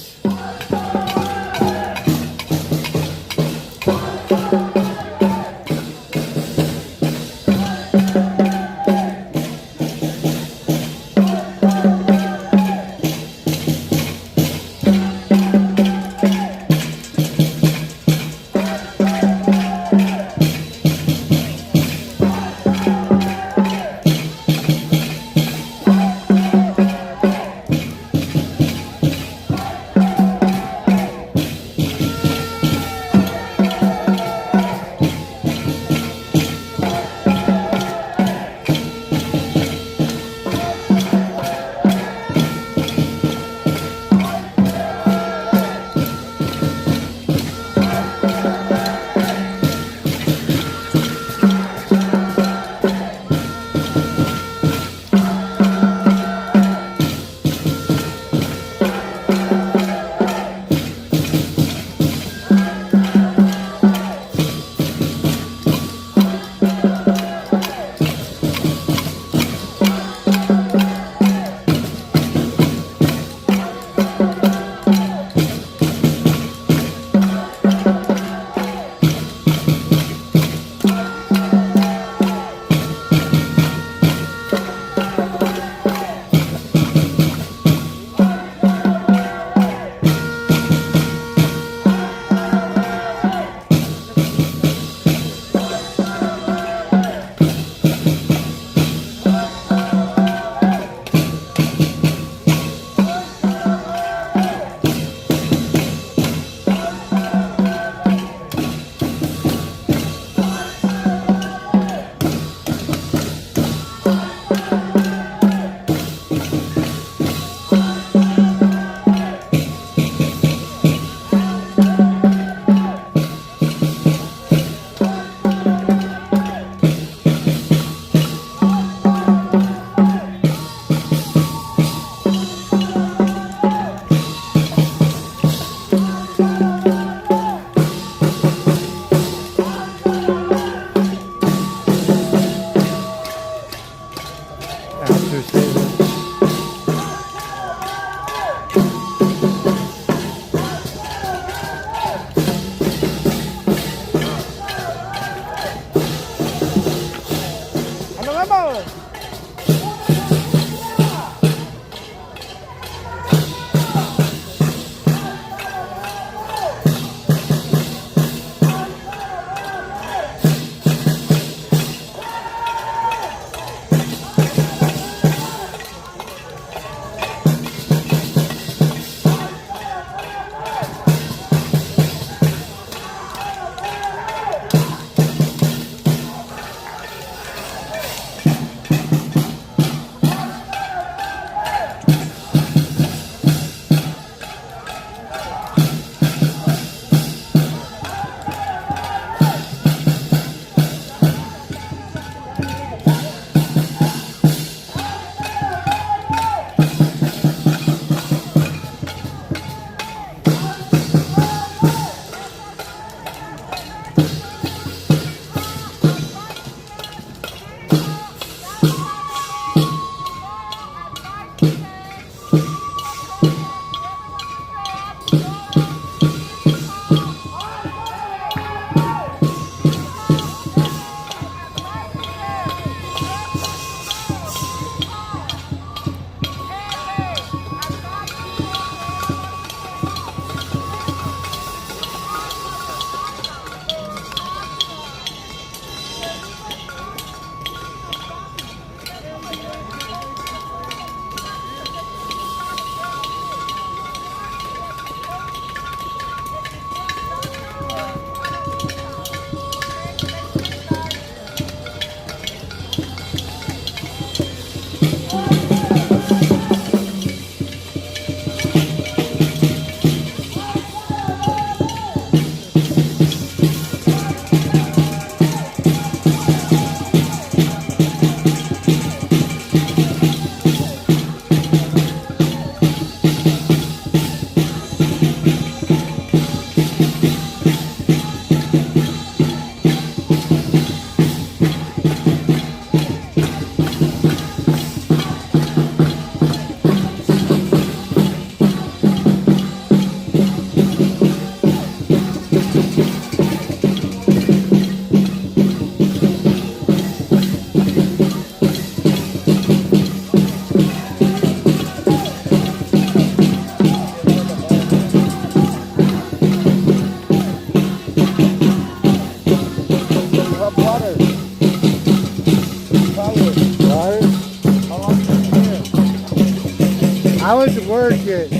Speaker 1: I went to work at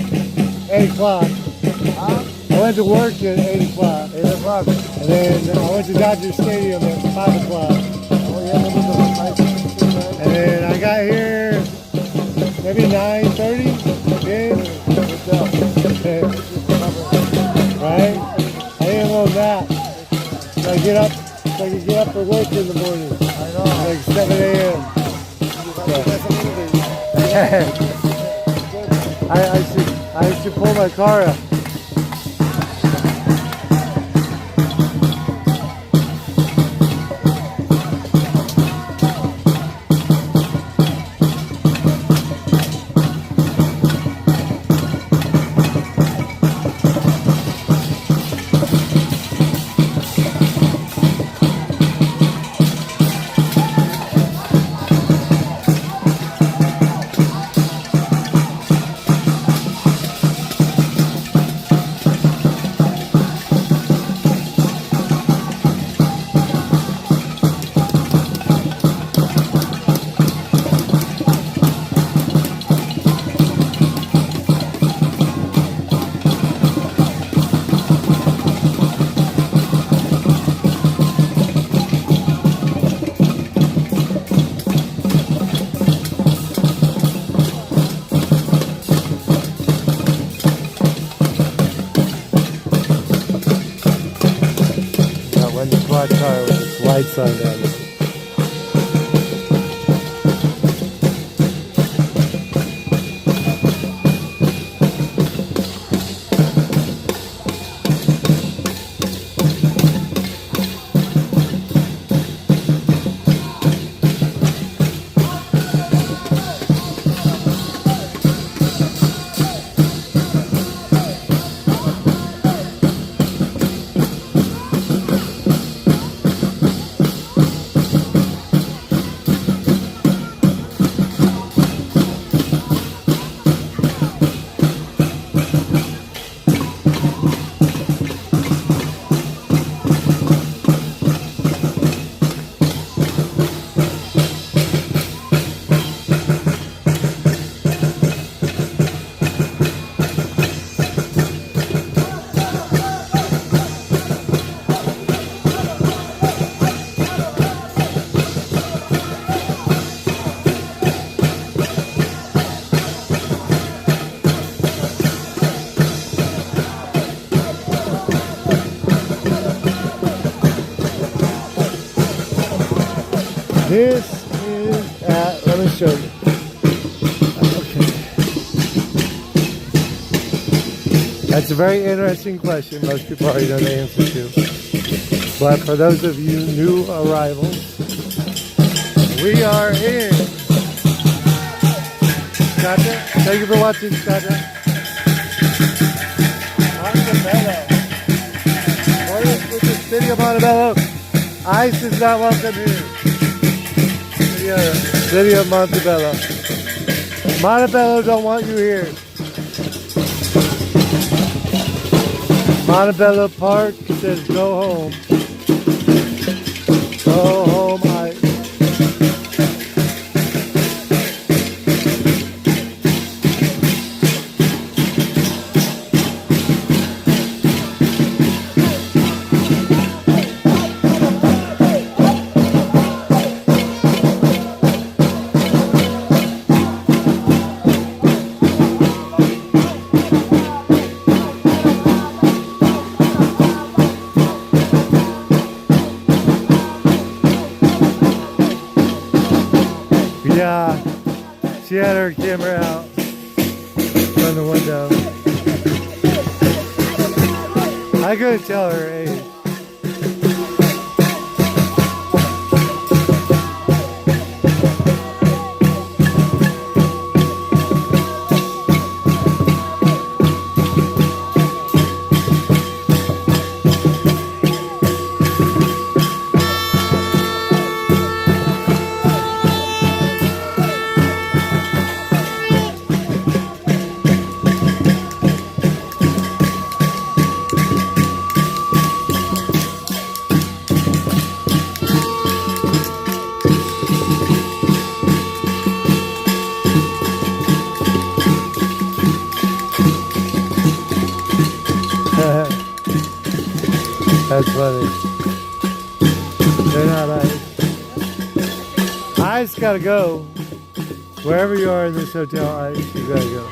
Speaker 1: 8 o'clock. I went to work at 8 o'clock. 8 o'clock. And then I went to Dodger Stadium at 5 o'clock. Oh, yeah, and then I got here maybe 9:30. Right? I didn't know that. So I get up, so I can get up for work in the morning. I know. Like 7 a.m. I should pull my car up. Car with its lights on down there. This is at, let me show you. Okay. That's a very interesting question. Most people already know the answer to. But for those of you new arrivals, we are in Scotland. Thank you for watching, Scotland. Montabella. With the city of Montabella. ICE is not welcome here. City of Montabella. Montabella don't want you here. Montabella Park says go home. Go home, ICE. Yeah, she had her camera out from the window. I couldn't tell her age. That's funny. They're not ice. Ice gotta go. Wherever you are in this hotel, ice, you gotta go.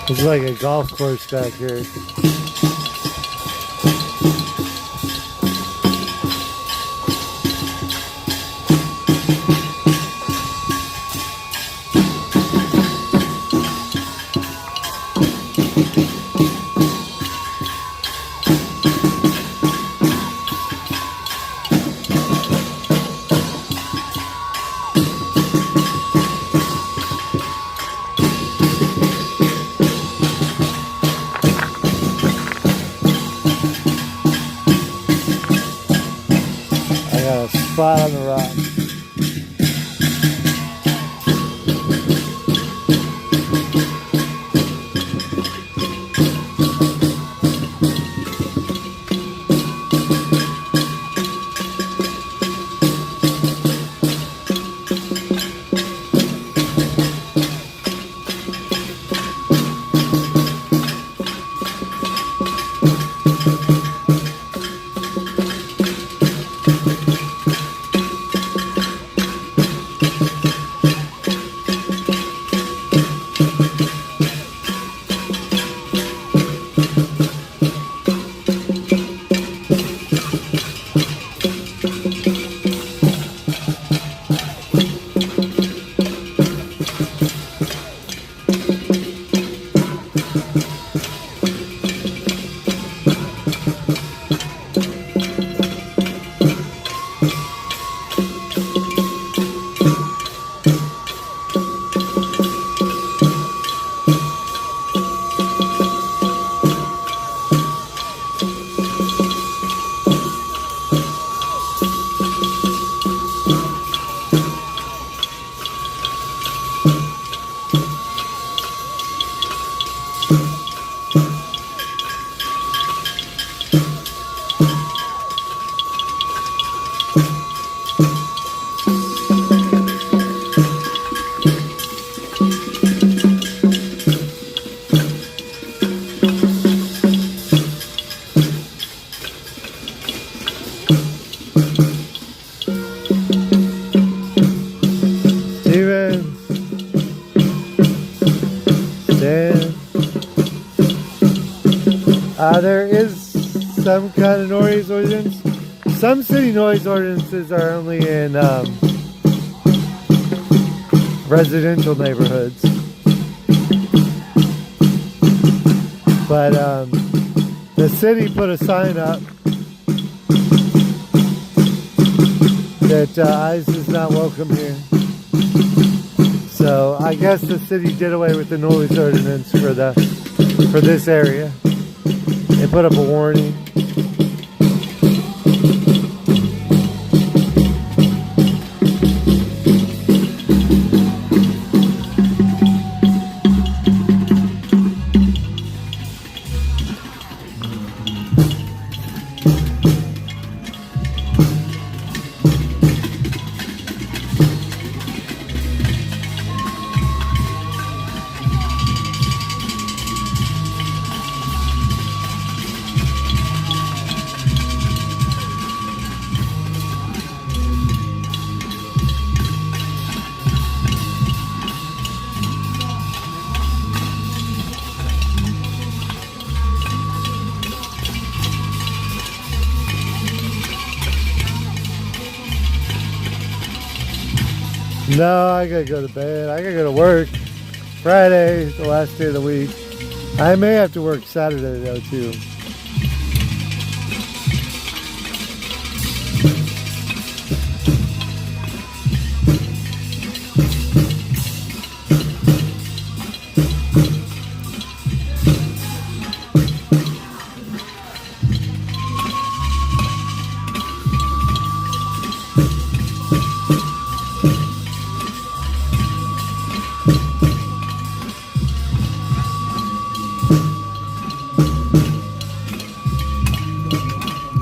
Speaker 1: It's like a golf course back here. Spot on the rock. There is some kind of noise ordinance. Some city noise ordinances are only in residential neighborhoods. But the city put a sign up that ICE is not welcome here. So I guess the city did away with the noise ordinance for this area. They put up a warning. No, I gotta go to bed. I gotta go to work. Friday, the last day of the week. I may have to work Saturday though too.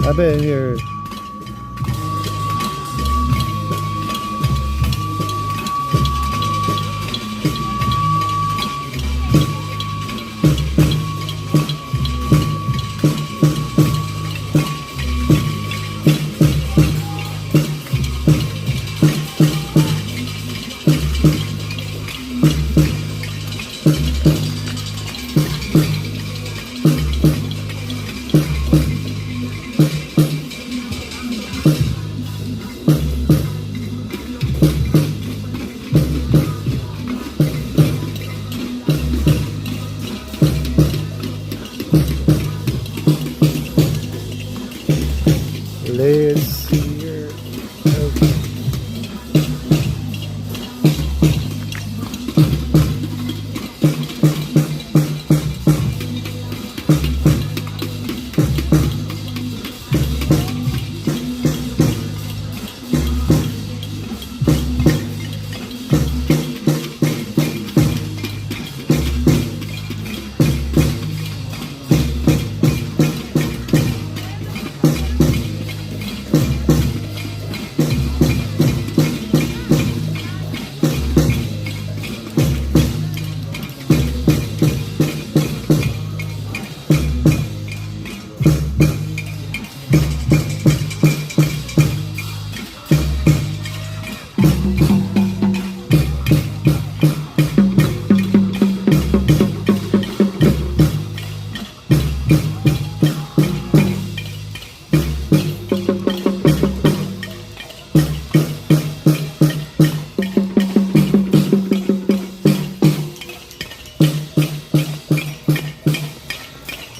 Speaker 1: I've been here. Let's see here.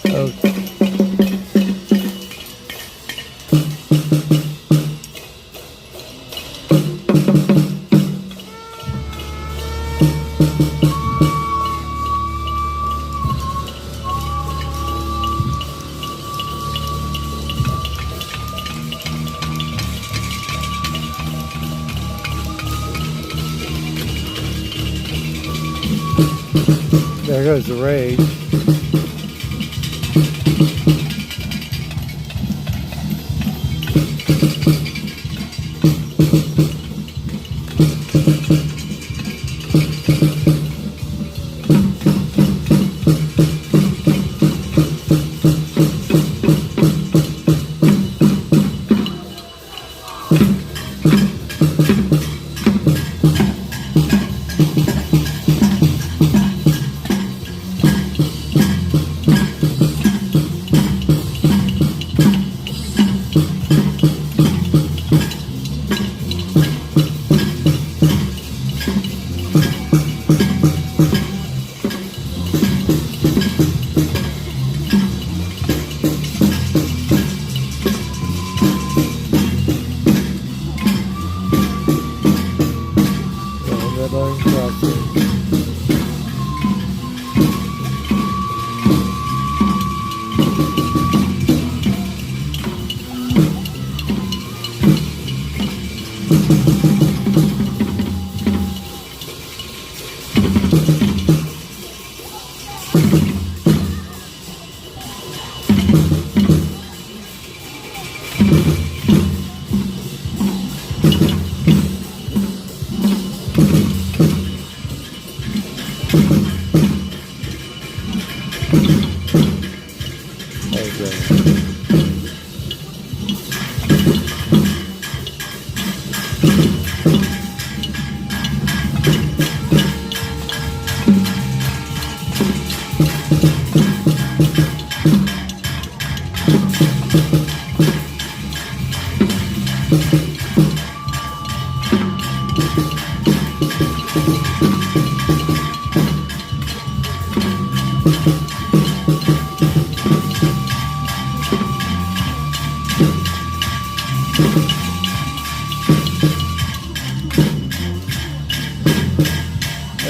Speaker 1: Okay. There goes the rage.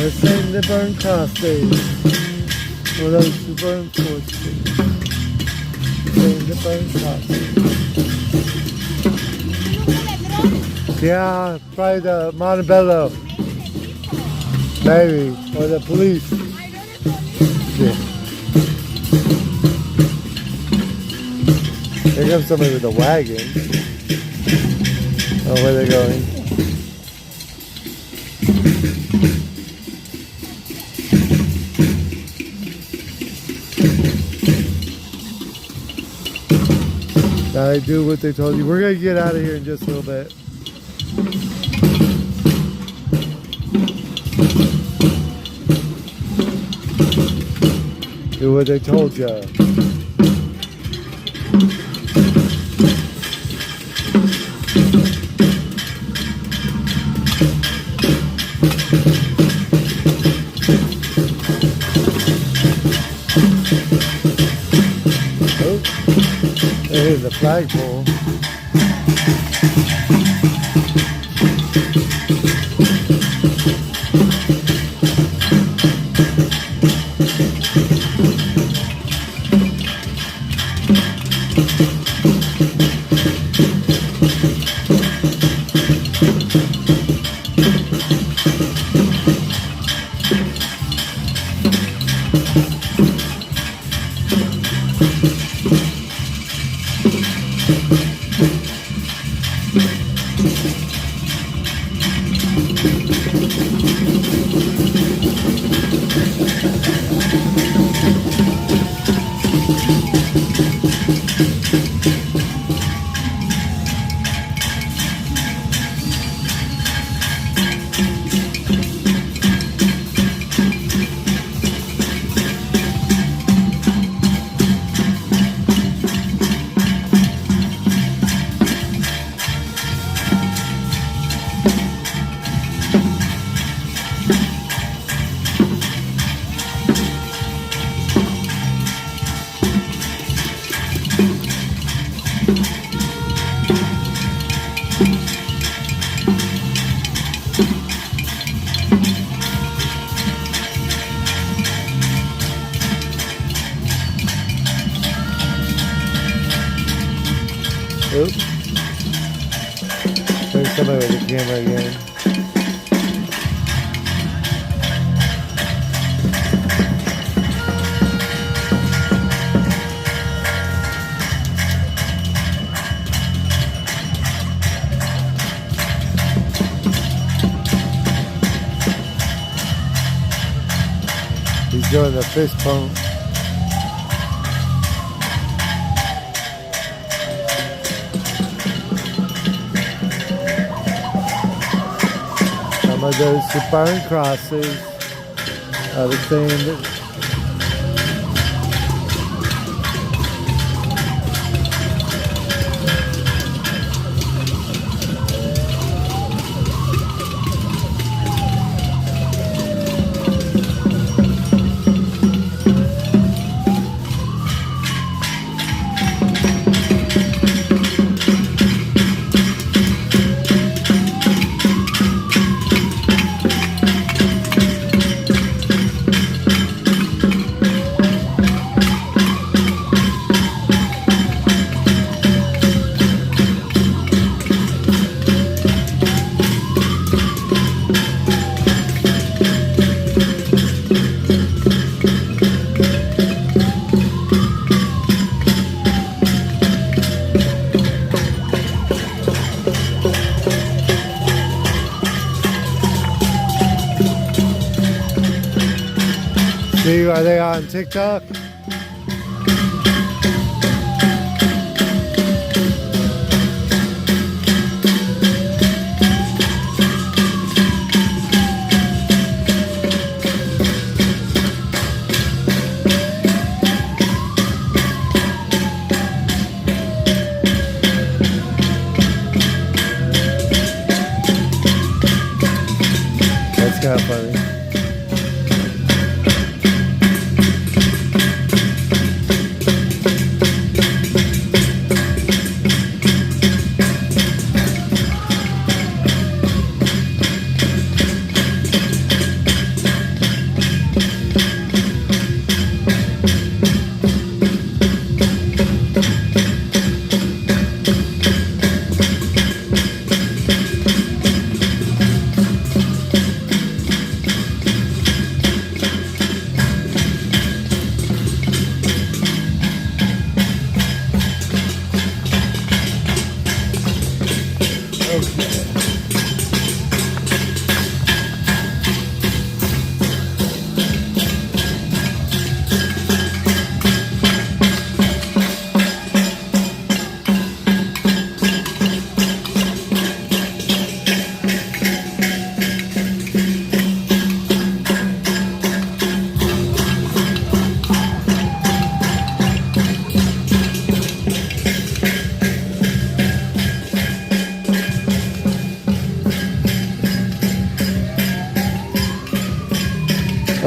Speaker 1: Let's send the burn crosses. Well, those the burn forces. Send the burn crosses. Yeah, probably the Montabella. Maybe. Or the police. Yeah. Here comes somebody with a wagon. Oh, where are they going? Now they do what they told you. We're going to get out of here in just a little bit. Do what they told you. There's the flagpole. Oops. There's somebody with the camera again. He's doing the fist pump. Some of those burn crosses are the same that see, are they on TikTok? That's kind of funny.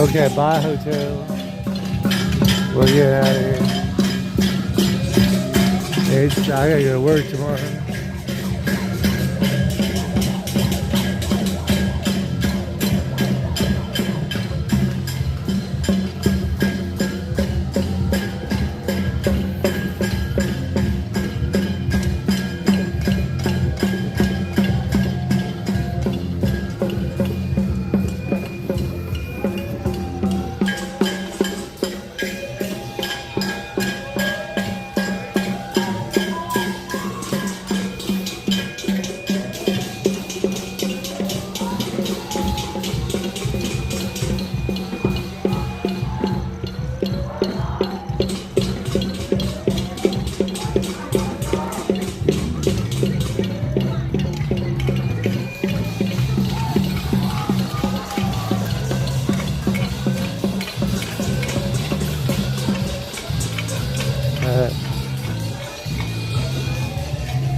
Speaker 1: Okay, bye hotel. We're getting out of here. I gotta go to work tomorrow.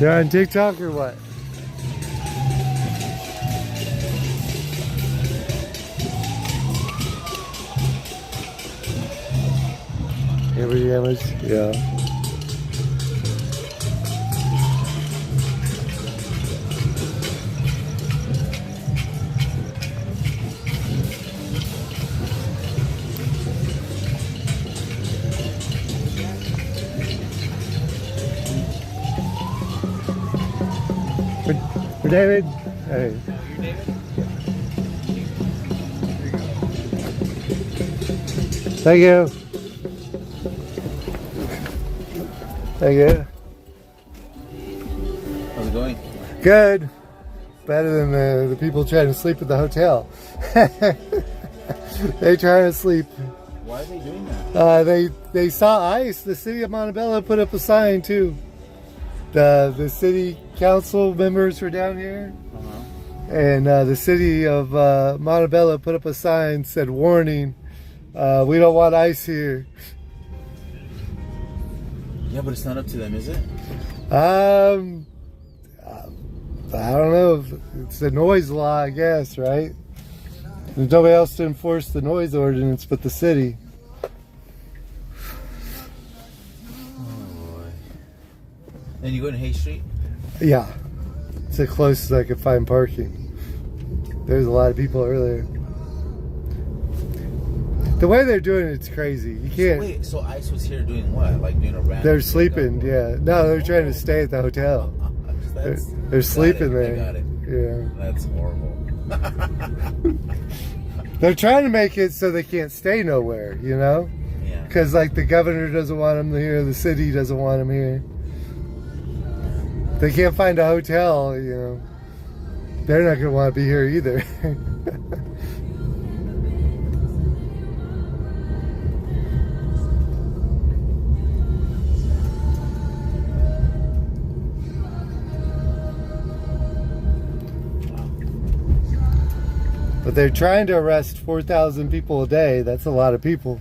Speaker 1: They're on TikTok or what? Every damage? Yeah. For David? Hey. Thank you. Thank you.
Speaker 20: How's it going?
Speaker 1: Good. Better than the people trying to sleep at the hotel. They trying to sleep.
Speaker 20: Why are they doing that?
Speaker 1: They saw ice. The city of Montabella put up a sign too. The city council members were down here, and the city of Montabella put up a sign said, "Warning, we don't want ice here."
Speaker 20: Yeah, but it's not up to them, is it?
Speaker 1: I don't know. It's the noise law, I guess, right? There's nobody else to enforce the noise ordinance but the city.
Speaker 20: And you go to Hay Street?
Speaker 1: Yeah, it's the closest I could find parking. There's a lot of people earlier. The way they're doing it's crazy. You can't.
Speaker 20: So wait, so ICE was here doing what? Like doing a random?
Speaker 1: They're sleeping. Yeah. No, they're trying to stay at the hotel. They're sleeping there.
Speaker 20: Got it.
Speaker 1: Yeah.
Speaker 20: That's horrible.
Speaker 1: They're trying to make it so they can't stay nowhere. You know?
Speaker 20: Yeah.
Speaker 1: Because like the governor doesn't want them here, the city doesn't want them here. They can't find a hotel. You know. They're not going to want to be here either. But they're trying to arrest 4,000 people a day. That's a lot of people.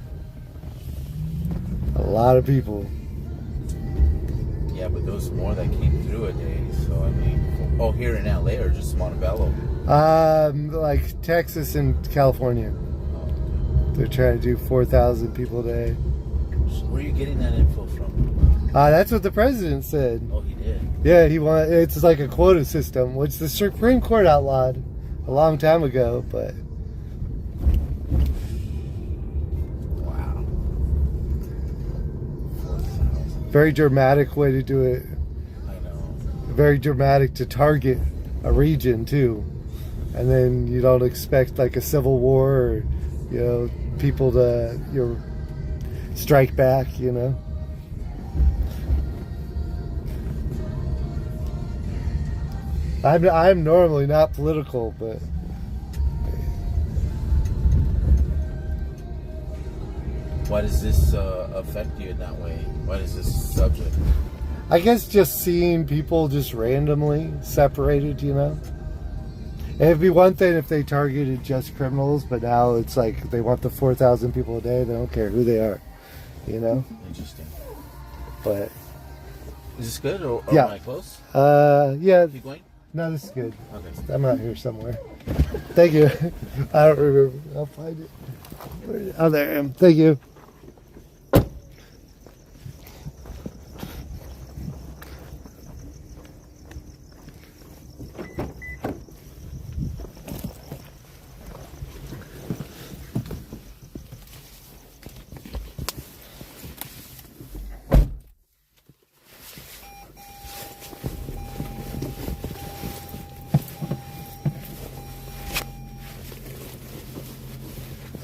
Speaker 1: A lot of people.
Speaker 20: Yeah, but there was more that came through a day. So, I mean, oh, here in LA or just Montabella?
Speaker 1: Like Texas and California. They're trying to do 4,000 people a day.
Speaker 20: Where are you getting that info from?
Speaker 1: That's what the president said.
Speaker 20: Oh, he did?
Speaker 1: Yeah, it's like a quota system, which the Supreme Court outlawed a long time ago, but
Speaker 20: wow,
Speaker 1: very dramatic way to do it.
Speaker 20: I know.
Speaker 1: Very dramatic to target a region too, and then you don't expect like a civil war or people to strike back. I'm normally not political, but
Speaker 20: why does this affect you in that way? Why does this subject?
Speaker 1: I guess just seeing people just randomly separated, It'd be one thing if they targeted just criminals, but now it's like they want the 4,000 people a day. They don't care who they are,
Speaker 20: Interesting.
Speaker 1: But
Speaker 20: is this good or
Speaker 1: yeah.
Speaker 20: am I close?
Speaker 1: Yeah.
Speaker 20: Keep going?
Speaker 1: No, this is good.
Speaker 20: Okay.
Speaker 1: I'm out here somewhere. Thank you. I don't remember. I'll find it. Oh, there I am. Thank you.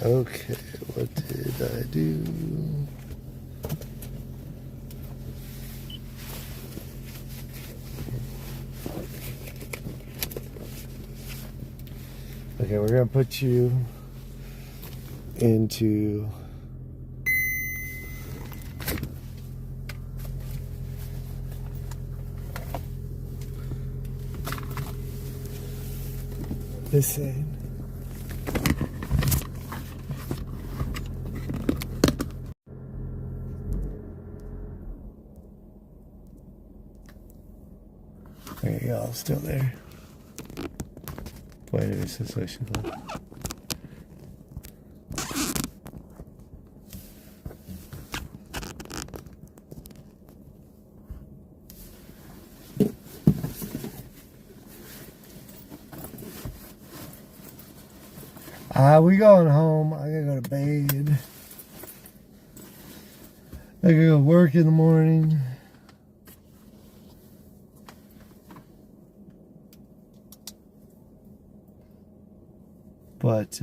Speaker 1: Okay, what did I do? Okay, we're gonna put you into this end. There you go, still there. Wait, it is associated. We going home. I gotta go to bed. I gotta go work in the morning. But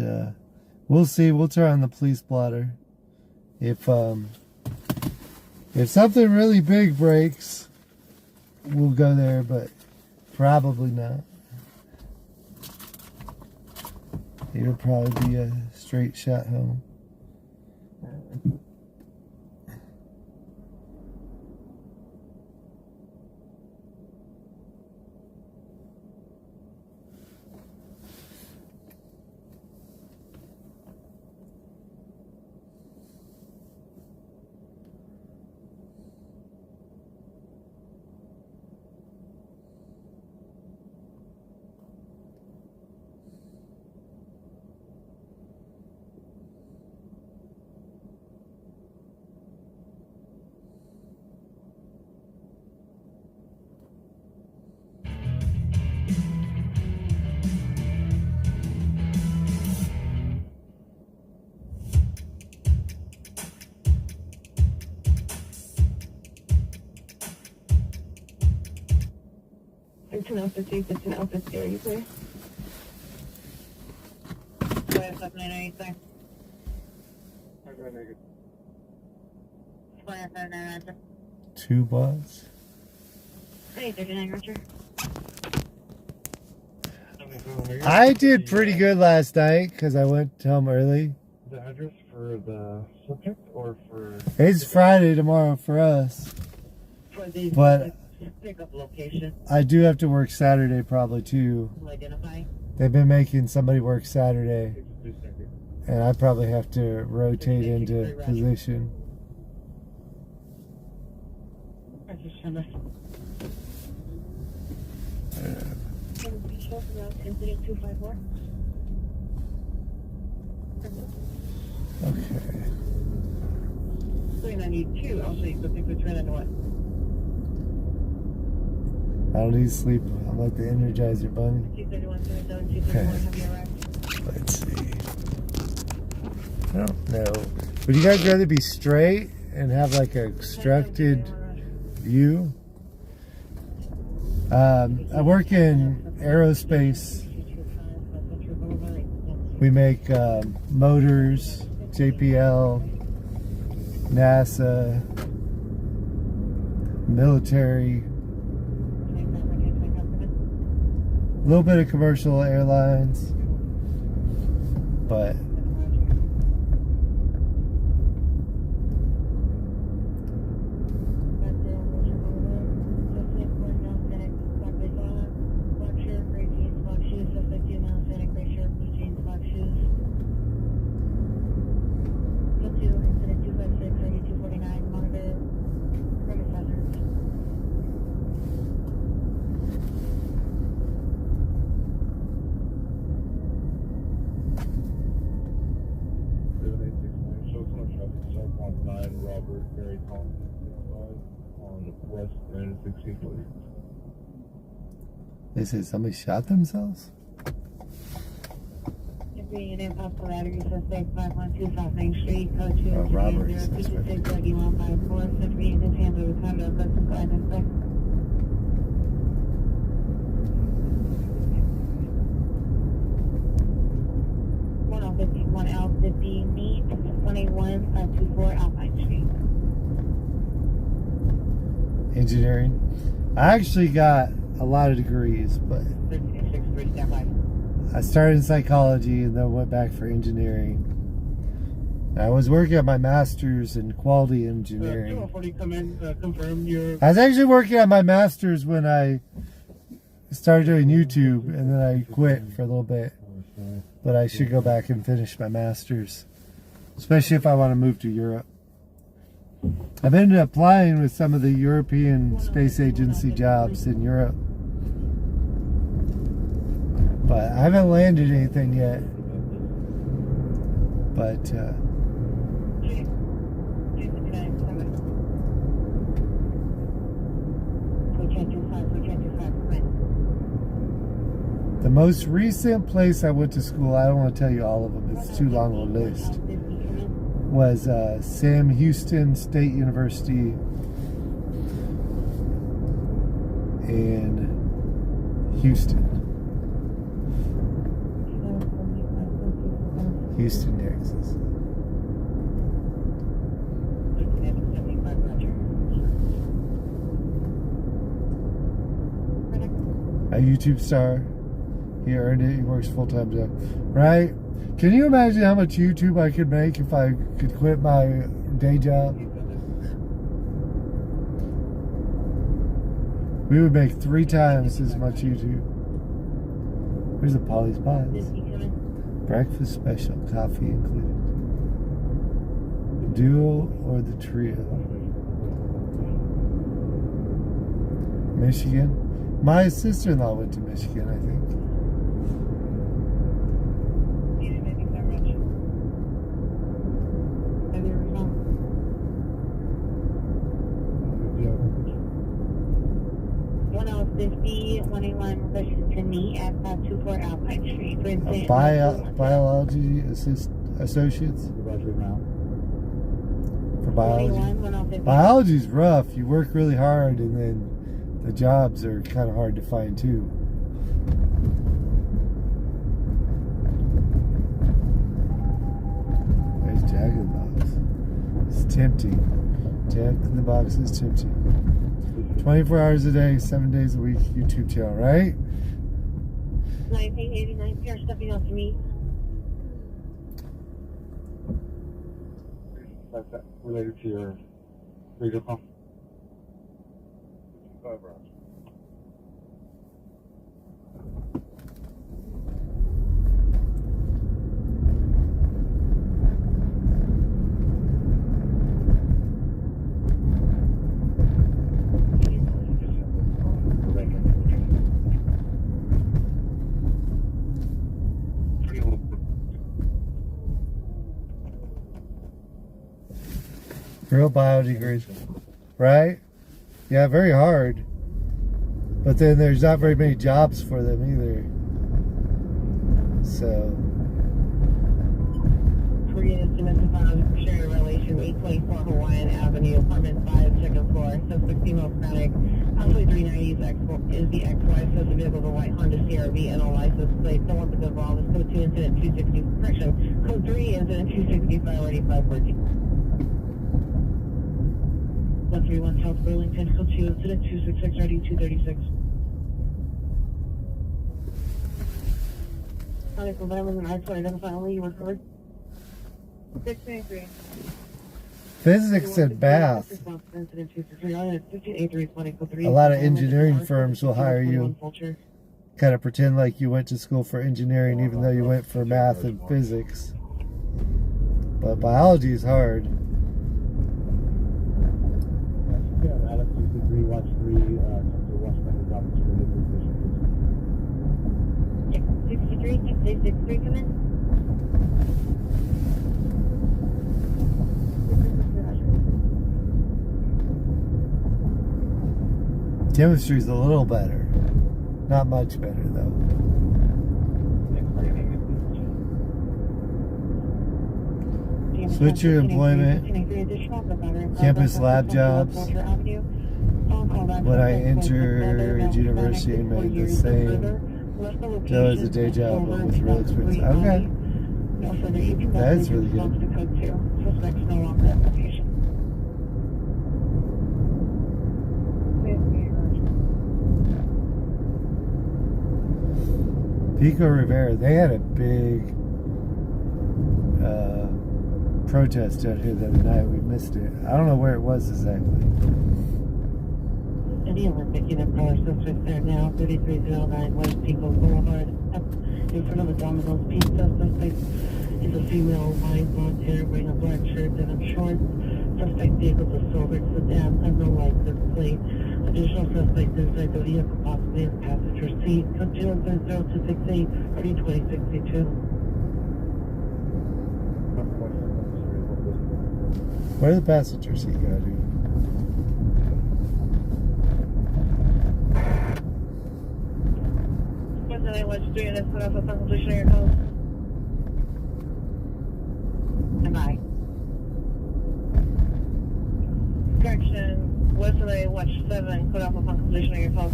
Speaker 1: we'll see. We'll turn on the police blotter. If something really big breaks, we'll go there, but probably not. It'll probably be a straight shot home.
Speaker 18: It's an Alpha 2, it's an Alpha 0, you clear? Go ahead, 79, sir.
Speaker 2: I'm going negative.
Speaker 18: Fire 59, Roger.
Speaker 1: 2 bots.
Speaker 18: 39, Roger.
Speaker 1: I did pretty good last night because I went home early.
Speaker 2: The address for the subject or for...
Speaker 1: It's Friday tomorrow for us. But
Speaker 18: Pickup location.
Speaker 1: I do have to work Saturday probably too.
Speaker 18: Identify.
Speaker 1: They've been making somebody work Saturday. And I probably have to rotate into position.
Speaker 18: Incident 254.
Speaker 1: Okay.
Speaker 18: 392. I'll show you something for trend and what?
Speaker 1: I don't need sleep. I'm like the Energizer Bunny.
Speaker 18: 231, 231, 231. Have you arrived?
Speaker 1: Let's see. I don't know. Would you guys rather be straight and have like a obstructed view? I work in aerospace. We make motors, JPL, NASA, military, a little bit of commercial airlines, but
Speaker 15: very tall, on the west and 16th Street.
Speaker 1: They said somebody shot themselves?
Speaker 18: Being an impossible battery suspect 512 South Main Street, code 2
Speaker 1: robbery
Speaker 18: 026 Dougie 154, such being in hands of the conduct of the identified. One L50 meet 181 524 Alpine Street.
Speaker 1: Engineering. I actually got a lot of degrees, but I started in psychology and then went back for engineering. I was working on my master's in quality engineering. I was actually working on my master's when I started doing YouTube, and then I quit for a little bit. But I should go back and finish my master's, especially if I want to move to Europe. I've been applying with some of the European Space Agency jobs in Europe, but I haven't landed anything yet. But the most recent place I went to school, I don't want to tell you all of them, it's too long a list, was Sam Houston State University in Houston. Houston, Texas. A YouTube star. He earned it. He works full-time job. Right? Can you imagine how much YouTube I could make if I could quit my day job? We would make 3 times as much YouTube. Here's a Polly's Pies. Breakfast special, coffee included. The duo or the trio? Michigan. My sister-in-law went to Michigan, I think. Biology associates for biology. Biology's rough. You work really hard, and then the jobs are kind of hard to find too. There's Jack in the Box. It's tempting. Jack in the Box is tempting. 24 hours a day, 7 days a week, YouTube channel, right?
Speaker 18: 1989 PR stepping out to me.
Speaker 2: That's that related to your radio call?
Speaker 1: Real biology degrees, right? Yeah, very hard. But then there's not very many jobs for them either. So.
Speaker 18: Korean domestic violence sharing relation 824 Hawaiian Avenue, apartment 5, second floor. Suspect female Hispanic. Actually 390 is the ex-wife. Says the vehicle is a white Honda CRV and a license plate. Someone was involved. It's code 2 incident 260. Correction. Code 3 incident 265 already 514. 131 South Burlington, code 2 incident 266 already 236. Honey, from Venom's and Arts, identify only you were covered. 623.
Speaker 1: Physics and math. A lot of engineering firms will hire you. Kind of pretend like you went to school for engineering even though you went for math and physics. But biology is hard.
Speaker 14: Watch 3, watch
Speaker 18: Yeah, 63, 63, come in.
Speaker 1: Chemistry's a little better. Not much better, though. Switch your employment. Campus lab jobs. When I entered university and made the same job as a day job, but with real experience. Okay. That's really good. Pico Rivera, they had a big protest out here the other night. We missed it. I don't know where it was exactly.
Speaker 18: The Olympic Unit Power Suspect there now, 3309 West Pico Boulevard. In front of a Domino's Pizza. Suspect is a female, white, blonde hair, wearing a black shirt, denim shorts. Suspect vehicle is a silver sedan, has no license plate. Additional suspect inside the vehicle, possibly in the passenger seat. Code 0268 2062.
Speaker 1: Where the passenger seat go, dude?
Speaker 18: What's doing this? Put off a completion of your call. Am I? Correction. Wesley, watch 7. Put off upon completion of your call.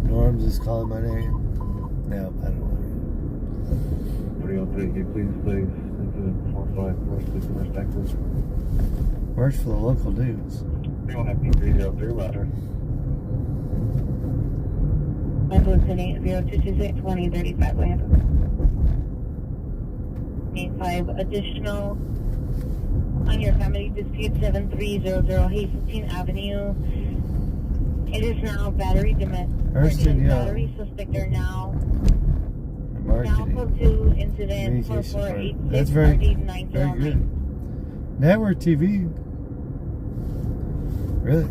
Speaker 1: Norms is calling my name. No, I don't know.
Speaker 15: 303, can you please place into 4546 perspective?
Speaker 1: Works for the local news.
Speaker 15: 303 ladder.
Speaker 18: Listening 0226 2035. Go ahead. Need 5 additional on your family dispute 7300 Hazeltine Avenue. It is now battery
Speaker 1: Hurston, yeah.
Speaker 18: battery suspect are now
Speaker 1: Marketing.
Speaker 18: code 2 incident 4486.
Speaker 1: That's very good. Network TV. Really?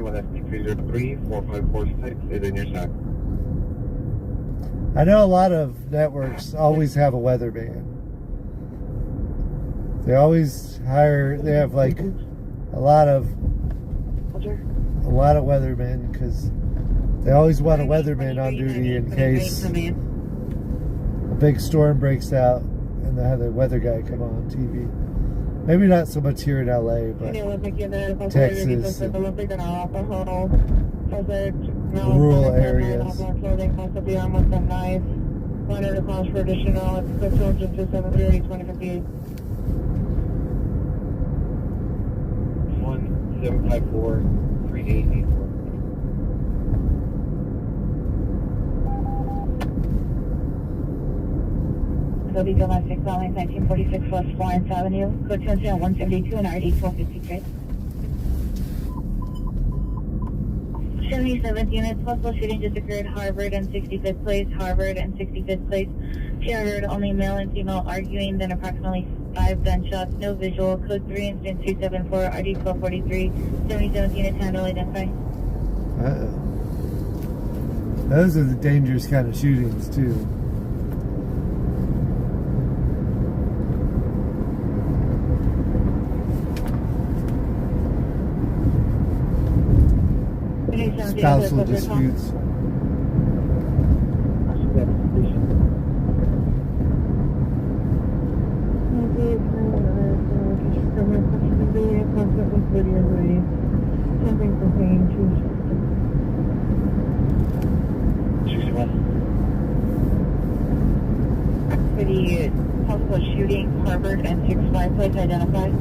Speaker 15: SP303-4546 is in your sack.
Speaker 1: I know a lot of networks always have a weatherman. They always hire. They have like a lot of weathermen because they always want a weatherman on duty in case a big storm breaks out and they have the weather guy come on TV. Maybe not so much here in LA, but Texas and rural areas.
Speaker 18: Monitor calls for additional 273
Speaker 15: 1754-3884.
Speaker 18: Adobe Domestic Calling 1946 West Florence Avenue, code 172 and RD 1253. 77th units, possible shooting just occurred, Harvard and 65th place, Harvard and 65th place. She heard only male and female arguing, then approximately 5 gunshots, no visual, code 3 incident 274, RD 1243, 77th units handle identify.
Speaker 1: Uh-oh. Those are the dangerous kind of shootings, too. Spousal disputes.
Speaker 18: For the possible shooting, Harvard and 65 plates identified.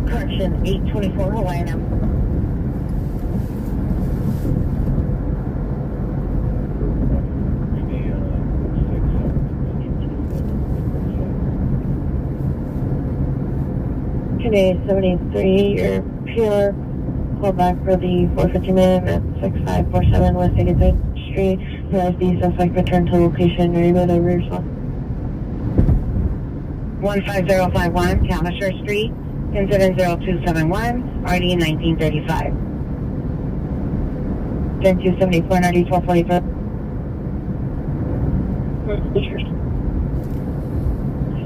Speaker 18: Correction, 824 Hawaiian M. Today, 73, you're pure. Call back for the 450 man at 6547 West 83rd Street. Realize the suspect return to location. Are you going to response? 15051 Canister Street. Incident 0271, RD 1935. Turn 274, NRD 1245.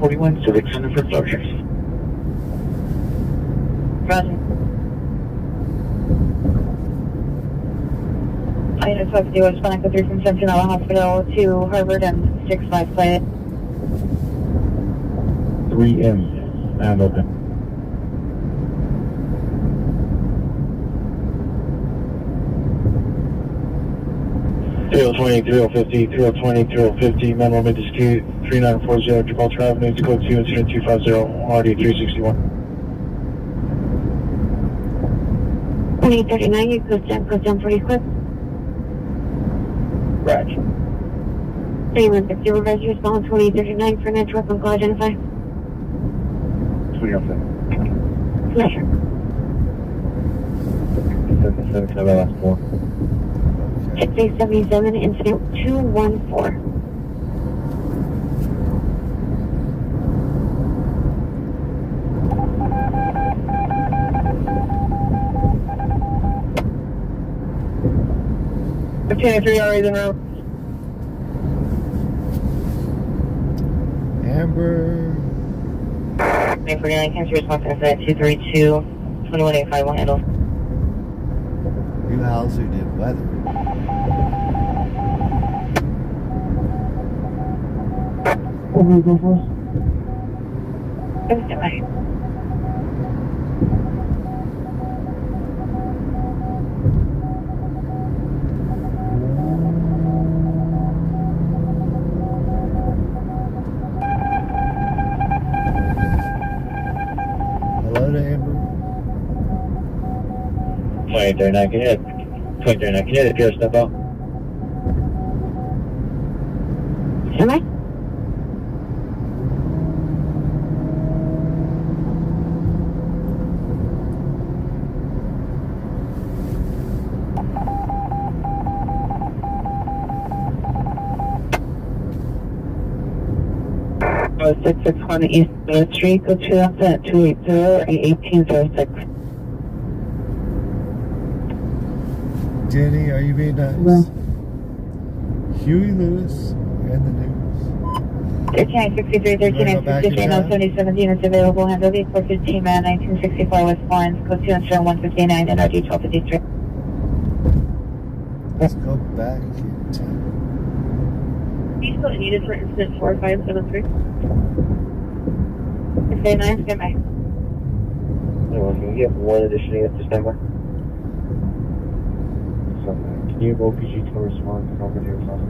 Speaker 16: 41 Civic Center for closures.
Speaker 18: Roger. Item 50 was Monaco 3 from Sentinella Hospital to Harvard and 65 flight.
Speaker 13: 3M. And open. Three 3050, 3020, minimum indiscrete, 3940, Gibraltar Avenue, code 2, incident 250, RD 361.
Speaker 18: 2839, you goes down pretty quick.
Speaker 16: Roger.
Speaker 18: 3150, revise your response 2839 for network and call identify.
Speaker 16: 2007.
Speaker 18: Pleasure.
Speaker 16: 77, can I have my last four?
Speaker 18: 6877, incident 214.
Speaker 2: Three already in route.
Speaker 1: Amber.
Speaker 18: 949, cancel response incident 232, 21851 handle.
Speaker 1: You Hauser did weather.
Speaker 2: Over go first.
Speaker 18: Bye.
Speaker 1: Hello to Amber.
Speaker 16: 2039, can you hit? 2039, can you hit the pier step out?
Speaker 18: Am I?
Speaker 17: Oh, 661 East 3rd Street, go to us at 280-1806.
Speaker 1: Jenny, are you being nice?
Speaker 17: No.
Speaker 1: Huey Lewis and the news.
Speaker 18: 1363, 1363, 17 is available. Handle the 415 man, 1964 West Florence, code 2 insurance 159, NRD 1253.
Speaker 1: Let's go back in time.
Speaker 18: Please go needed for incident 4573. 689, stand by.
Speaker 16: Anyone, can you get one additional unit to stand by? Can you have OPG to respond to confrontation response?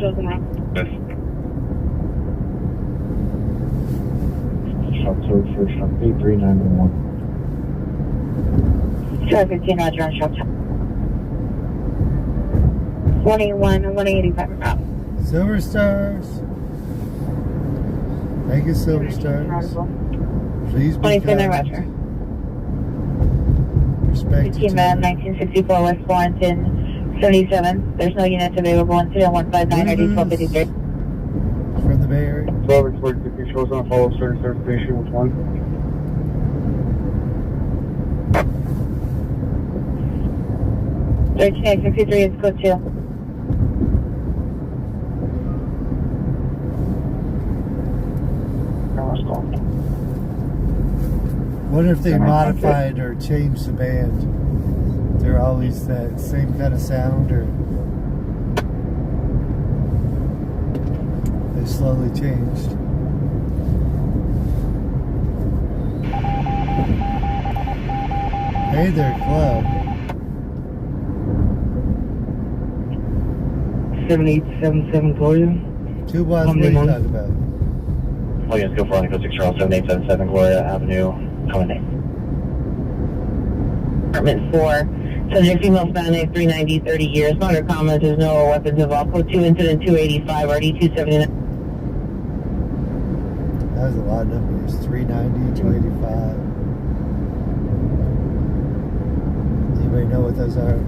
Speaker 18: Chosen route.
Speaker 16: Yes. Shop 2 for shop 3911.
Speaker 18: Sure, 15, Roger, on shop 185 route.
Speaker 1: Silver Stars. Thank you, Silver Stars. Please be
Speaker 18: 27,
Speaker 1: kind.
Speaker 18: Roger.
Speaker 1: Respect
Speaker 18: 15 man, 1964 West Florence in 77. There's no units available. Incident 159, RD 1253.
Speaker 1: From the Bay Area.
Speaker 13: 12 recorded 50 shows on follow starting certification, which one?
Speaker 18: Thirteen 63 is code 2.
Speaker 1: What if they modified or changed the band? They're always that same kind of sound, or they slowly changed? Hey there, club.
Speaker 16: 7877 Gloria.
Speaker 1: Two blocks, what are you talking about?
Speaker 16: Oh yes, go for it. Go 6 Charles 7877 Gloria Avenue, coming in.
Speaker 18: Department 4. Subject female Hispanic, 390, 30 years. Not her comment, there's no weapons involved. Code 2, incident 285, RD 279.
Speaker 1: That was a lot of numbers. 390, 285. Anybody know what those are?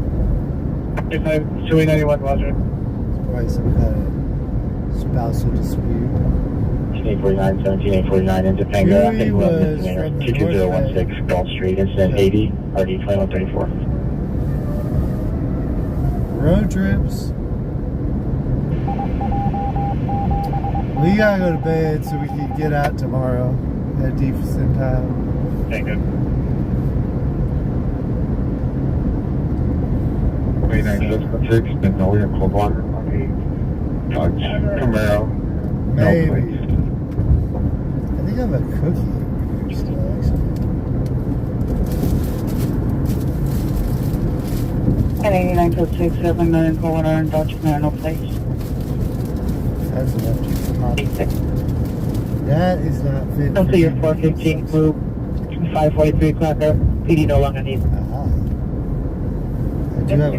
Speaker 2: 2891, Roger.
Speaker 1: It's probably some kind of spousal dispute.
Speaker 16: 16849, 17849 in Topanga.
Speaker 1: Huey was from the
Speaker 16: 22016 Gulf Street, incident 80, RD 2134.
Speaker 1: Road trips. We gotta go to bed so we can get out tomorrow at a decent time.
Speaker 13: Thank you. 29 been over in Coldwater on a Dodge Camaro.
Speaker 1: Maybe. I think I have a cookie here still, actually.
Speaker 4: 1089 code 67 million Coldwater and Dodge Camaro place.
Speaker 1: That's enough to pop. That is not fit.
Speaker 4: Come to your 415 group 543 Clocker. PD no longer needed.
Speaker 1: I do have a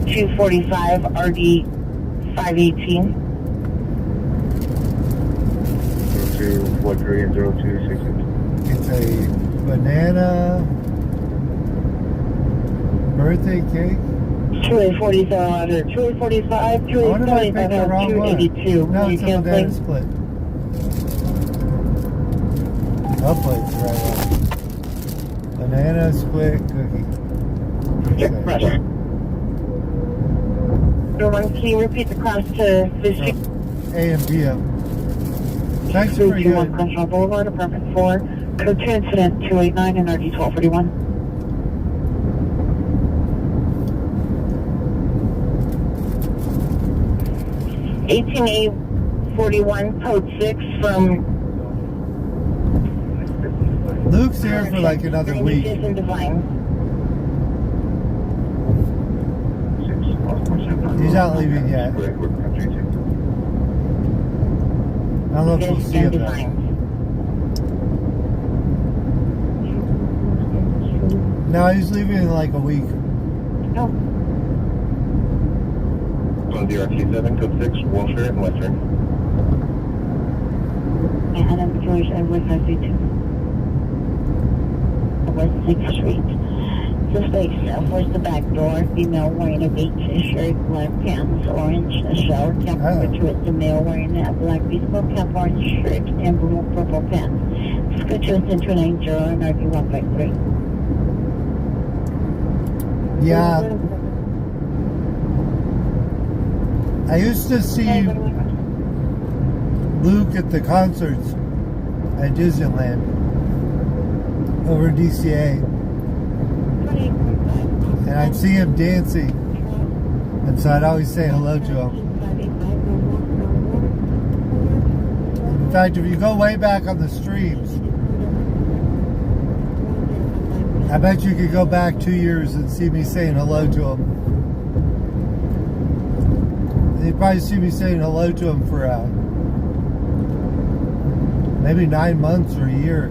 Speaker 4: 245 RD 518.
Speaker 13: 0243 and 0266.
Speaker 1: It's a banana birthday cake.
Speaker 4: 2845, 2845, 282.
Speaker 1: No, it's a banana split. Hopefully it's the right one. Banana split cookie.
Speaker 4: Okay. Can you repeat the class to visit?
Speaker 1: A and B up. Thanks for your good.
Speaker 4: Crenshaw Boulevard, apartment 4, code 2 incident 289 and RD 1241. 18841, code 6 from
Speaker 1: Luke's here for like another week. He's not leaving yet. I don't know if we'll see him though. No, he's leaving in like a week.
Speaker 4: No.
Speaker 13: On DRT7, code 6, Wilshire and Western.
Speaker 4: Adam George, West 52. West 6th Street. Suspect where's the back door? Female wearing a beige shirt, black pants, orange shower cap, with the male wearing a black baseball cap, orange shirt, and blue purple pants. Scooter is 290 and RD 153.
Speaker 1: Yeah. I used to see Luke at the concerts at Disneyland over in DCA. And I'd see him dancing. And so I'd always say hello to him. In fact, if you go way back on the streams, I bet you could go back 2 years and see me saying hello to him. And you'd probably see me saying hello to him for maybe 9 months or a year.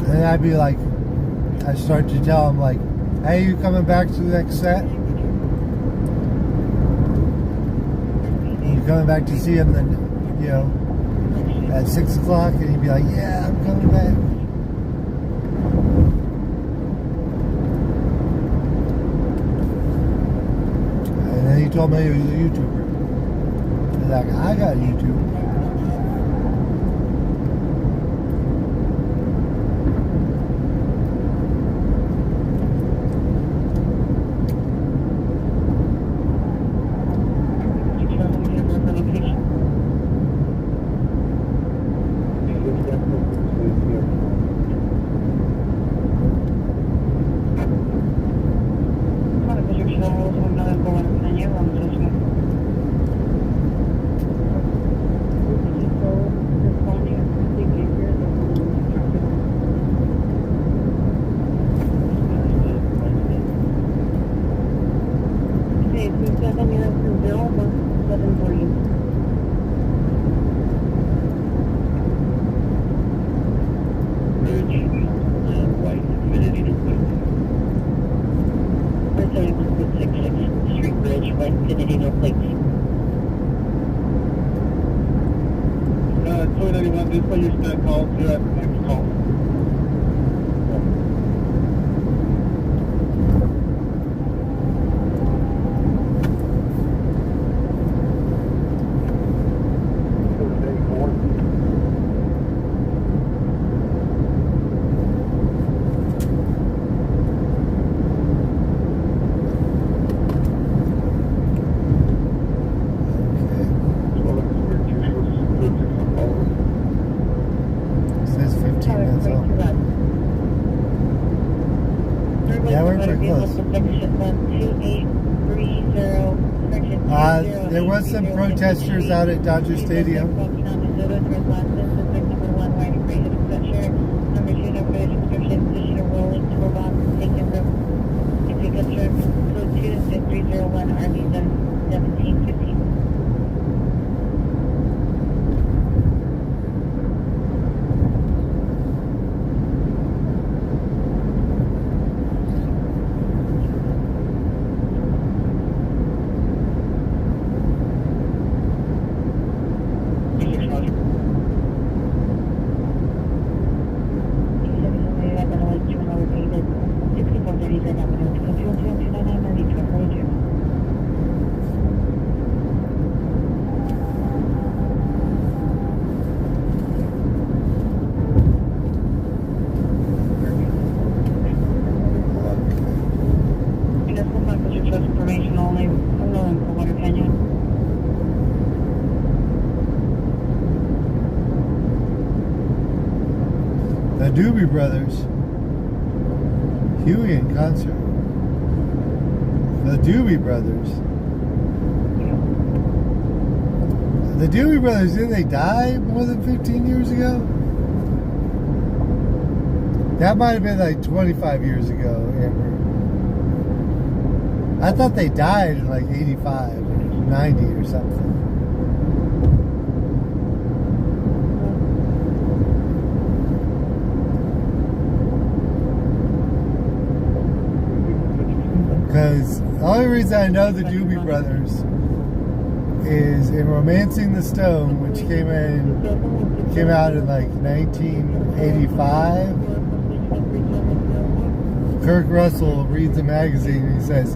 Speaker 1: And I'd be like, I'd start to tell him like, hey, you coming back to the next set? You coming back to see him then, you know, at 6 o'clock? And he'd be like, yeah, I'm coming back. And then he told me he was a YouTuber. He's like, I got YouTube. There was some protesters out at Dodger Stadium. The Doobie Brothers, Huey in concert. The Doobie Brothers. The Doobie Brothers, didn't they die more than 15 years ago? That might have been like 25 years ago, Amber. I thought they died in like 85 or 90 or something. Because the only reason I know the Doobie Brothers is in Romancing the Stone, which came out in like 1985. Kirk Russell reads a magazine and he says,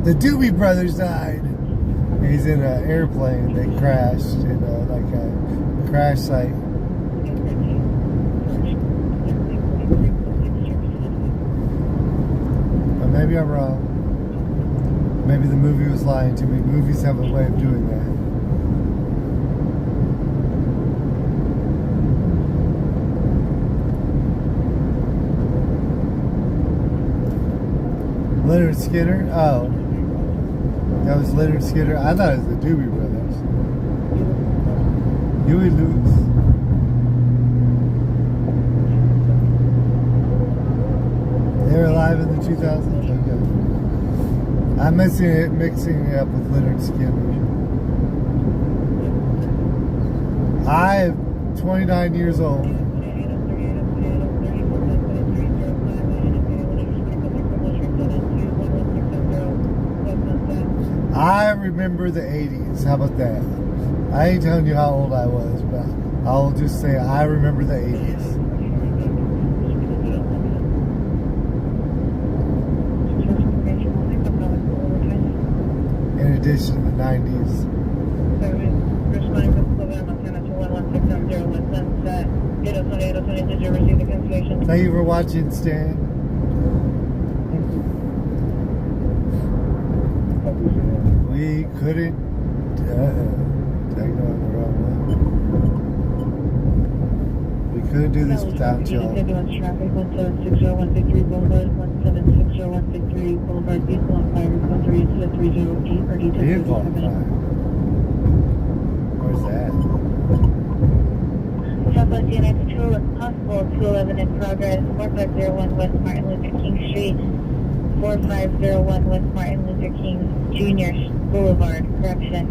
Speaker 1: "The Doobie Brothers died." And he's in an airplane that crashed in a crash site. But maybe I'm wrong. Maybe the movie was lying to me. Movies have a way of doing that. Leonard Skinner? Oh. That was Leonard Skinner? I thought it was the Doobie Brothers. Huey Lewis. They were alive in the 2000s? Okay. I'm mixing it up with Leonard Skinner. I'm 29 years old. I remember the 80s. How about that? I ain't telling you how old I was, but I'll just say I remember the 80s. In addition to the 90s. Thank you for watching, Stan. We couldn't. We couldn't do this without y'all.
Speaker 18: Traffic 1760-163 Boulevard, 1760-163 Boulevard, vehicle on fire, 138-308, or details.
Speaker 1: Vehicle on fire. Where's that?
Speaker 18: Southwest Units 2, Hospital 211 in progress, 4501 West Martin Luther King Street, 4501 West Martin Luther King Jr. Boulevard, correction.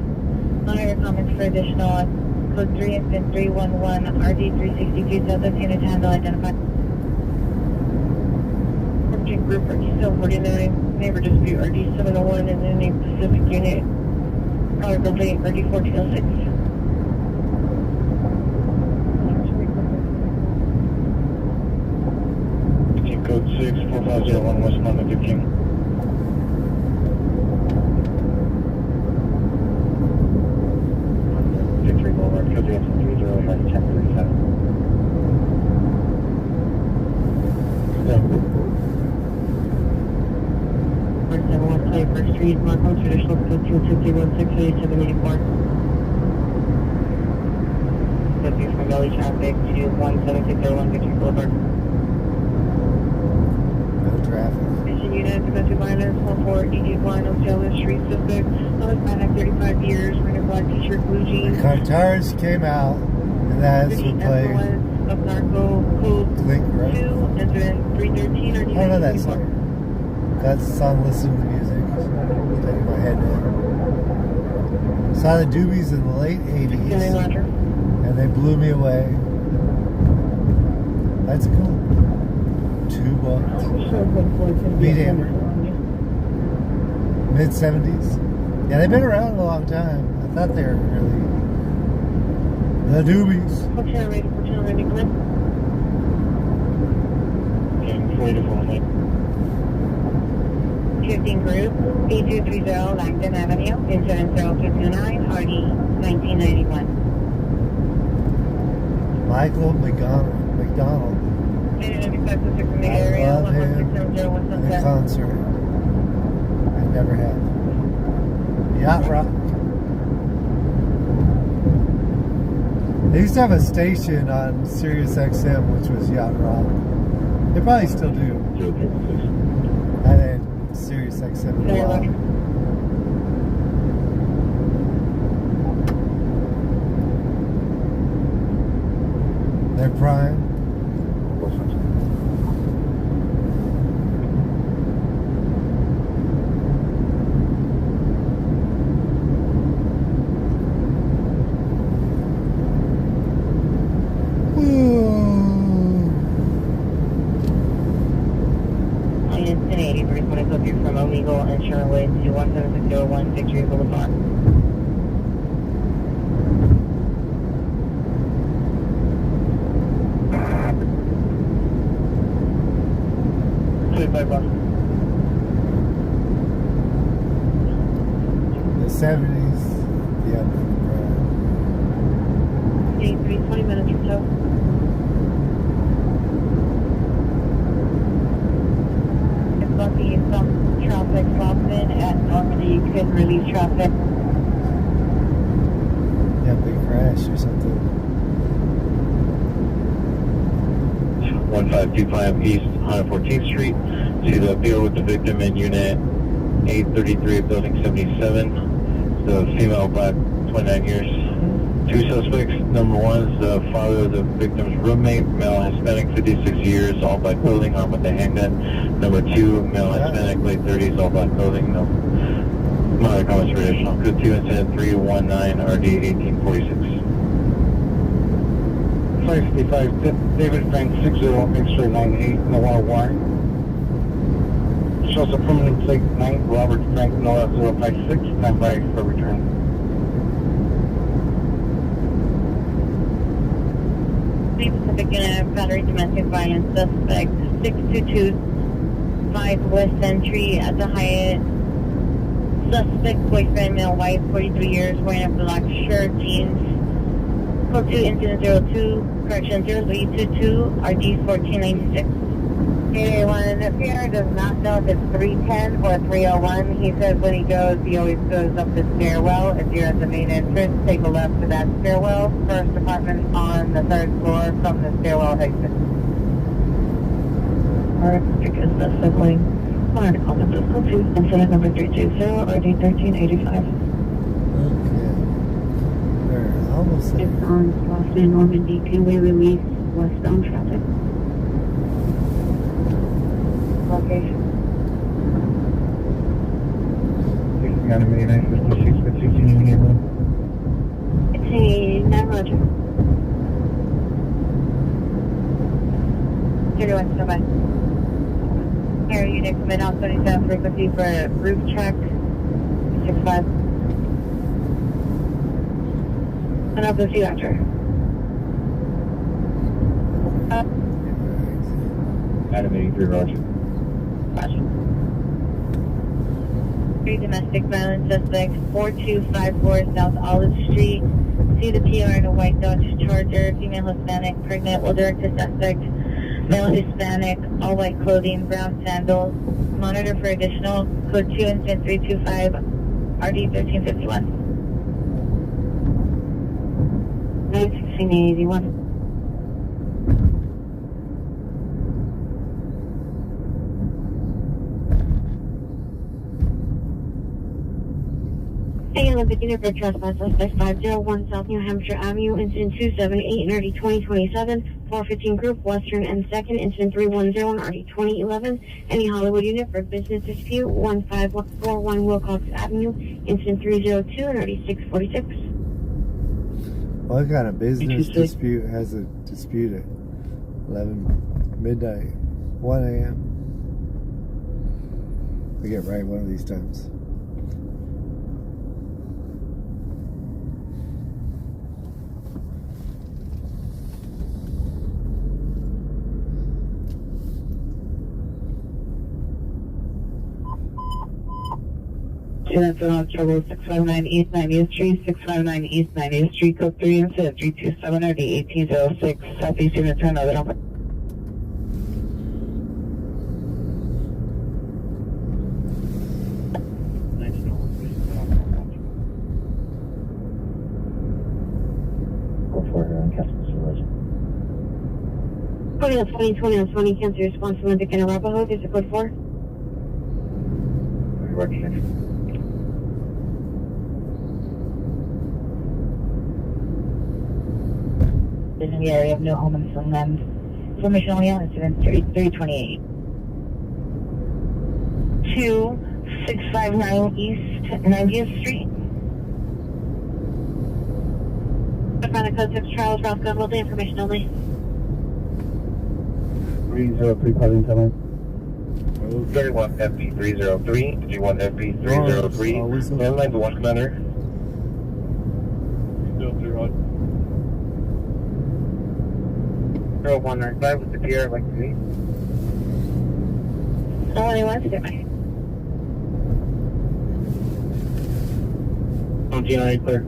Speaker 18: Monitor comments for additional code 3 and pin 311, RD 362, Southwest Unit to handle identified. Group RD749, neighbor dispute RD701 and then the Pacific Unit, color building RD1406.
Speaker 13: Code 6, 4501 West Martin Luther King. Victory Boulevard, code 30, 1037.
Speaker 18: First 1 Street, Marco, traditional code 260-168-784. Southeast from Valley traffic to 17601 Victory Boulevard.
Speaker 1: Traffic.
Speaker 18: Mission unit, domestic violence, 1481 Ocala Street, suspect, North Panic years, wearing a black t-shirt, blue jeans.
Speaker 1: The Cartars came out, and that's what played.
Speaker 18: Of narco code
Speaker 1: Link, right?
Speaker 18: 2, incident 313 or
Speaker 1: I don't know that song. That's the song, listen to the music. Taking my head down. Saw the Doobies in the late 80s. And they blew me away. That's cool. $2. Beat Hammer. Mid-70s. Yeah, they've been around a long time. I thought they were really... The Doobies.
Speaker 18: Shifting group, B230 Langdon Avenue, incident 0229, RD 1991.
Speaker 1: Michael McDonald. I love him in the concert. I never have. Yacht Rock. They used to have a station on Sirius XM, which was Yacht Rock. They probably still do. I had Sirius XM in a while. They're prime.
Speaker 18: From Illegal and Sherwood to 17601 Victory Boulevard.
Speaker 1: The 70s. Yeah.
Speaker 18: 20 minutes or so. Lucky some traffic stopped in at Normandy. You could release traffic.
Speaker 1: Yeah, big crash or something.
Speaker 13: 152 East 114th Street. See the appeal with the victim in unit 833 of building 77. The female, black, 29 years. Two suspects. Number one is the father of the victim's roommate, male Hispanic, 56 years, all black clothing, armed with a handgun. Number two, male Hispanic, late 30s, all black clothing. No other comments for additional. Code 2, incident 319, RD 1846.
Speaker 14: 555 David Frank 60 X-ray 98 Noah Warren. Shows a permanent plate 9 Robert Frank Noah 056. Stand by for return.
Speaker 18: Pacific Unit Battery Domestic Violence Suspect 6225 West Entry at the Hyatt. Suspect boyfriend, male, white, 43 years, wearing a black shirt, jeans. Code 2, incident 02, correction 0322, RD 1496. Anyone up here does not know if it's 310 or 301. He says when he goes, he always goes up the stairwell. If you're at the main entrance, take a left to that stairwell. First apartment on the 3rd floor from the stairwell exit. Alright, because that's the lane. Alright, call the code 2, incident number 320, RD 1385.
Speaker 1: Almost there.
Speaker 18: It's on Boston Normandy. Can we release westbound traffic? Location.
Speaker 14: Animated 956 with 16 neighborhood.
Speaker 18: It's a 9 Roger. 31, stand by. Air unit come in on 27 frequency for roof check. 65. And I'll go see you after.
Speaker 13: Animating 3 Roger.
Speaker 18: Roger. 3 domestic violence suspects, 4254 South Olive Street. See the PR in a white Dodge Charger, female Hispanic, pregnant, will direct to suspect, male Hispanic, all white clothing, brown sandals. Monitor for additional, code 2, incident 325, RD 1351. 91681. Olympic Unit for trespass, suspect 501 South New Hampshire Avenue, incident 278, RD 2027, 415 Group, Western and 2nd, incident 310, RD 2011. Any Hollywood Unit for business dispute, 1541 Wilcox Avenue, incident 302, and RD 646.
Speaker 1: What kind of business dispute has a dispute at 11 midnight, 1 a.m.? I get right one of these times.
Speaker 17: Units on trouble 659 East 90th Street, 659 East 90th Street, code 3 instead of 327 or the 1806 Southeast Unit 10, other number. Go for it on Castle Solution.
Speaker 18: 20 on 20, cancel your response to Olympic and Arapahoe, there's a code 4.
Speaker 17: Recognition. In the area of New Home and Sunland. Information only on incident 328. 2659 East 90th Street. Find the code 6 Charles Ralph Gunville, the information only.
Speaker 14: 303 calling someone.
Speaker 13: 31 FB 303, 31 FB 303. Landline to 1 commander. 0195 with the PR, like to meet.
Speaker 18: Only one, stand by.
Speaker 13: G9 clear.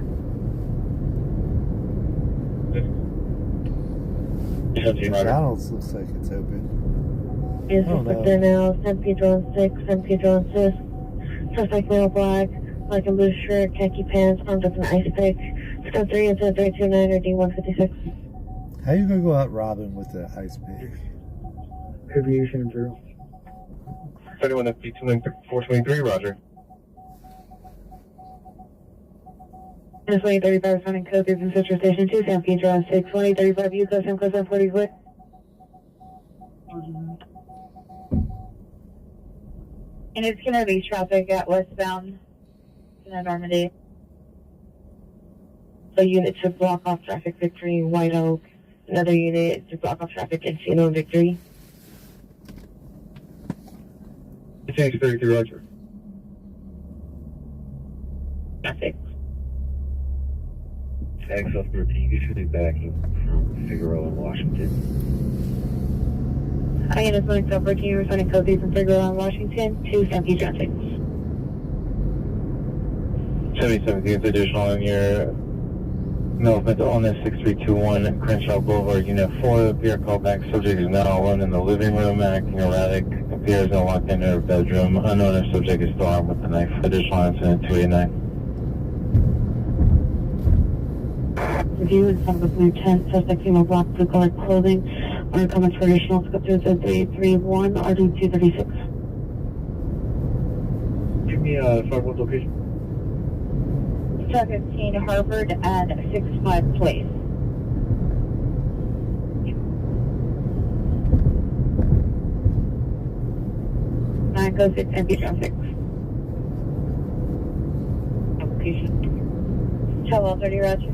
Speaker 1: McDonald's looks like it's open.
Speaker 18: Is
Speaker 1: Oh, no.
Speaker 18: there now, San Pedro and 6, San Pedro and 6. Suspect male black, black and blue shirt, khaki pants, armed with an ice pick. Scope 3 and 329 or D156.
Speaker 1: How you gonna go out robbing with the ice pick?
Speaker 14: Aviation Bureau.
Speaker 13: 31 FB 423, roger.
Speaker 18: This 2035 running code 3 from Central Station 2, San Pedro and 6, 2035 Yucos, San Close on 40 foot. And it's going to be traffic at westbound in Normandy. The unit to block off traffic Victory, White Oak. Another unit to block off traffic Encino, Victory.
Speaker 13: Change 33, roger.
Speaker 18: Traffic.
Speaker 13: Access 13, you should be backing from Figueroa, Washington.
Speaker 18: I am just going to 14, responding code 3 from Figueroa, Washington to San Pedro and 6.
Speaker 13: 77th additional on your movement on this 6321 Crenshaw Boulevard, Unit 4. Appear callback. Subject is now alone in the living room, acting erratic. Appears no locked in her bedroom. Unknown if subject is still armed with a knife. Additional incident 289.
Speaker 18: Review in front of a blue tent, suspect female black, blue colored clothing. Under comments for additional scope 331 RD236.
Speaker 13: Give me a 5-1 location.
Speaker 18: 715 Harvard and 65 Place. Nine go 6 and Beach 6. Application. Chelo 30 Roger.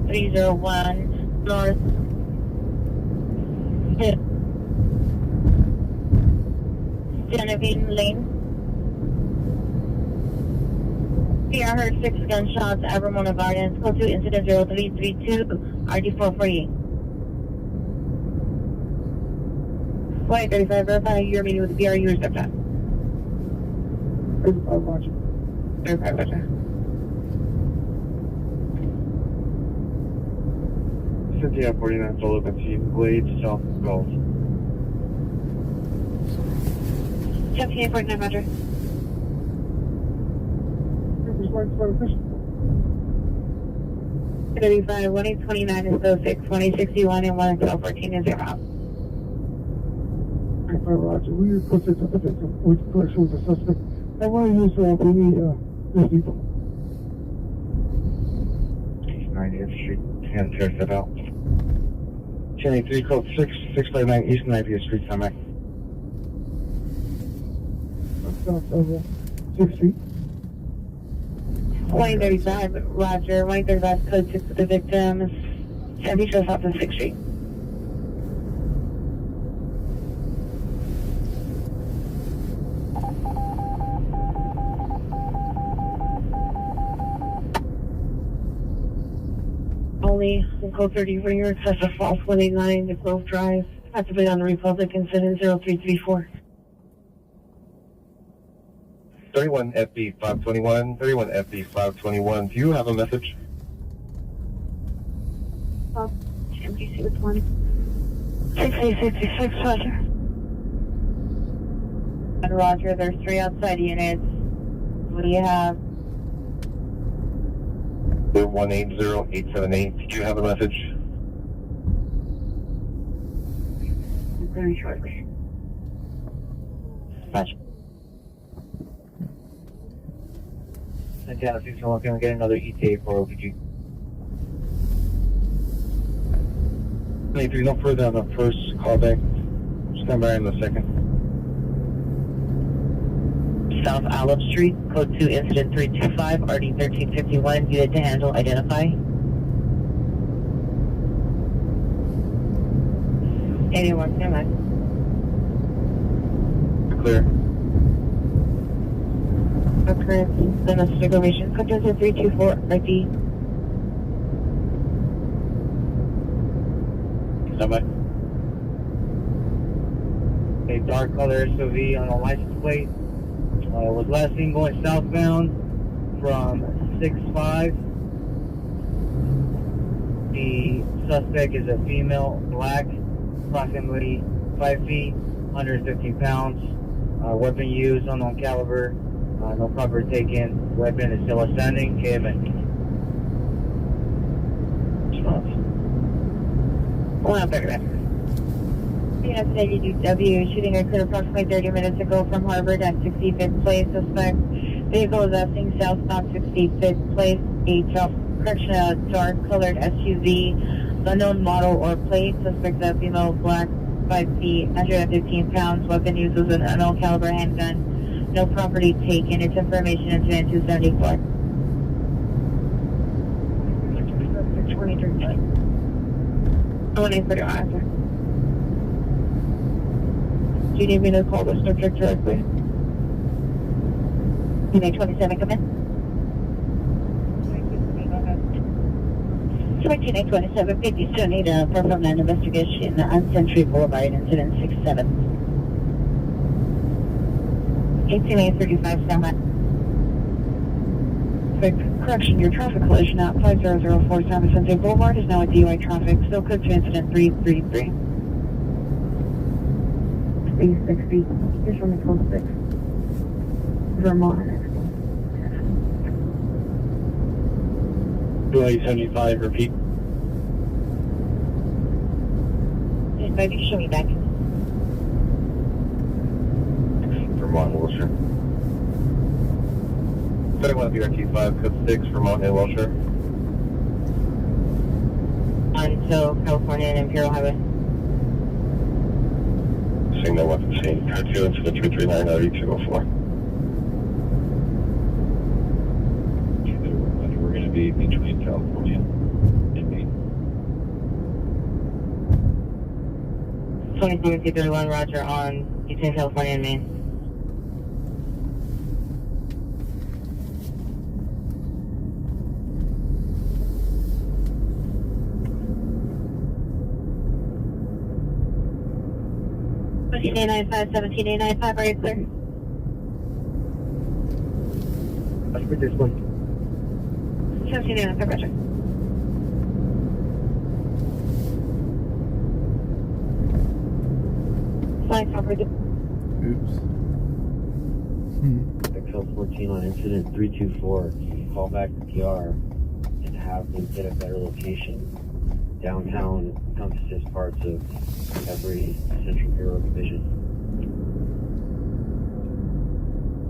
Speaker 18: 301 North. Genevieve Lane. I heard 6 gunshots at Ramona Gardens. Code 2 incident 0332 RD448. 2035, verify your meeting with the BRU or step 35 Roger. 35 Roger.
Speaker 13: Cynthia 49 Solo Benzine, Glades, South Gulf.
Speaker 18: 1749 Roger. 35, 1829 is 06, 2061 and 1014 is 0.
Speaker 14: Roger, we requested which person was the suspect
Speaker 2: I want to use this people.
Speaker 16: 90th Street, and tear that out. 1083 code 659 East 90th Street, come back.
Speaker 2: South over 6th Street.
Speaker 18: 135, Roger. 135 code 6 for the victims. 70 shows off on 6th Street. Only code 30 for your excessive false 189 to Grove Drive. Activate on the Republic incident 0334.
Speaker 13: 31 FB 521, 31 FB 521. Do you have a message?
Speaker 18: MGC with 1. 6866, Roger. Roger, there's 3 outside units. What do you have?
Speaker 13: 180878. Did you have a message?
Speaker 18: Very shortly. Roger.
Speaker 16: Santana 601, can we get another ETA for OPG?
Speaker 13: 23, no further on the first callback. Stand by in the second.
Speaker 18: South Olive Street, code 2, incident 325, RD 1351, unit to handle, identify. 81, stand by.
Speaker 13: Clear.
Speaker 18: Occurrence, domestic relations, code 324, ID.
Speaker 13: Stand by.
Speaker 16: A dark color SUV on a license plate. Was last seen going southbound from 6-5. The suspect is a female, black, approximately 5 feet, 115 pounds. Weapon used, unknown caliber. No property taken. Weapon is still outstanding. KMN.
Speaker 18: Hold on, back. Unit 82W, shooting occurred approximately 30 minutes ago from Harvard at 65th Place. Suspect vehicle is exiting southbound 65th Place. A dark colored SUV, unknown model or plate. Suspect is a female, black, 5 feet, 115 pounds. Weapon used was an unknown caliber handgun. No property taken. Its information incident 274. 23. 184 answer. Do you need me to call the subject directly? Unit 27, come in. 14-827, still need a perform an investigation on Century Boulevard, incident 67. 18-835, stand by. Correction, your traffic collision at 5004 San Vicente Boulevard is now a DUI traffic, still code to incident 333. 360. Here's from the code 6. Vermont.
Speaker 13: 2875, repeat.
Speaker 18: Maybe show me back.
Speaker 13: Vermont, Wilshire. 31 BRT5, code 6, Vermont and Wilshire.
Speaker 18: Until California and Imperial Highway.
Speaker 13: Seeing no weapon seen. Code 2, incident 339, RD204. We're going to be between California and Maine.
Speaker 18: 27-31, Roger, on between California and Maine. $17.95, $17.95, are you clear?
Speaker 16: Let's put this one.
Speaker 18: 17.95, Roger. Flying coverage.
Speaker 1: Oops.
Speaker 16: XL14 on incident 324. Call back to PR and have them get a better location. Downtown encompasses parts of every Central Bureau division.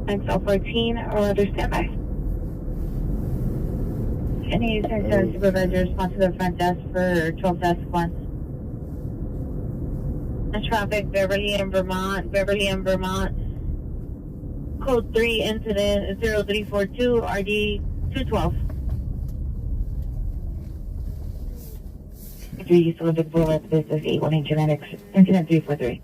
Speaker 18: XL14, order standby. Any Central Supervisor respond to the front desk for 12 desk 1. Traffic, Beverly and Vermont. Code 3, incident 0342, RD 212. 3 East Olympic Boulevard, business 818 Genetics, incident 343.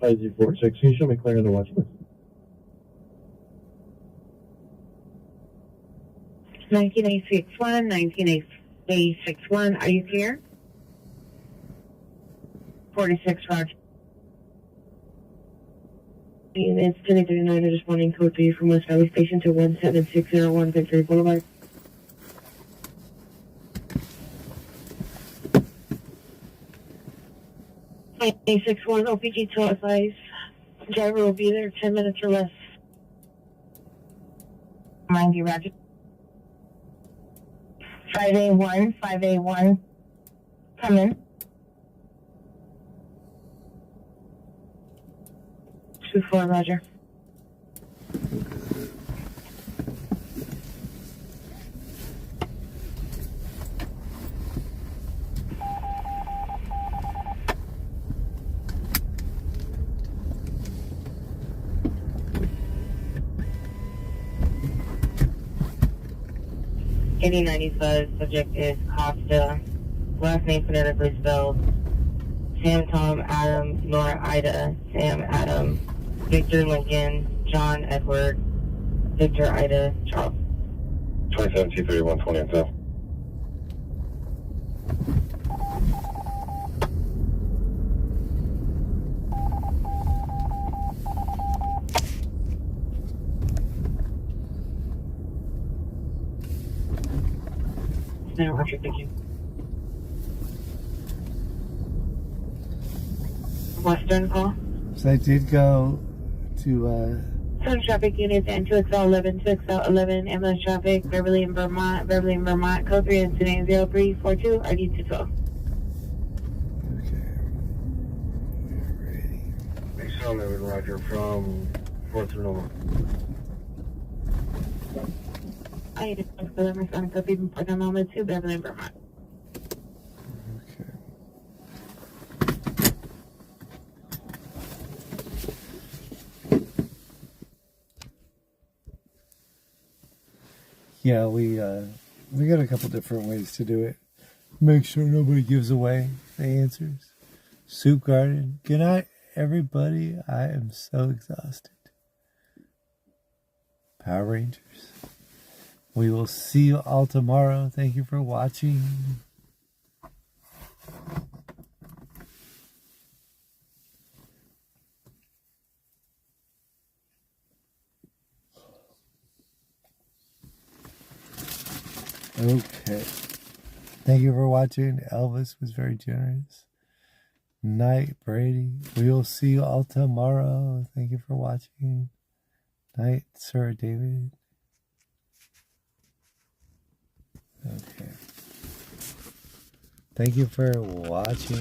Speaker 15: IG46, can you show me clear on the watch list?
Speaker 18: 19861, are you clear? 46, Roger. It's 1039, responding code 3 from West Valley Station to 17601 Victory Boulevard. A61 OPG to advise. Driver will be there 10 minutes or less. Mind you, Roger. 5A1, come in. 24, Roger. $80.95, subject is Costa. Last name phonetically spelled Sam, Tom, Adam, Nora, Ida, Sam, Adam, Victor, Lincoln, John, Edward, Victor, Ida, Charles.
Speaker 13: 27 T3120 and 7.
Speaker 18: No, Roger, thank you. Western call.
Speaker 1: So I did go to
Speaker 18: Some traffic units and 2XL11, ambulance traffic, Beverly and Vermont, code 3 incident 0342, ID 212.
Speaker 15: X11, Roger, from 4th Renoma.
Speaker 18: I need to for them, my son, copy for the moment to Beverly and Vermont.
Speaker 1: yeah, we got a couple different ways to do it. Make sure nobody gives away the answers. Soup Garden. Good night, everybody. I am so exhausted. Power Rangers. We will see you all tomorrow. Thank you for watching. Okay. Thank you for watching. Elvis was very generous. Night, Brady. We will see you all tomorrow. Thank you for watching. Night, Sir David. Okay. Thank you for watching.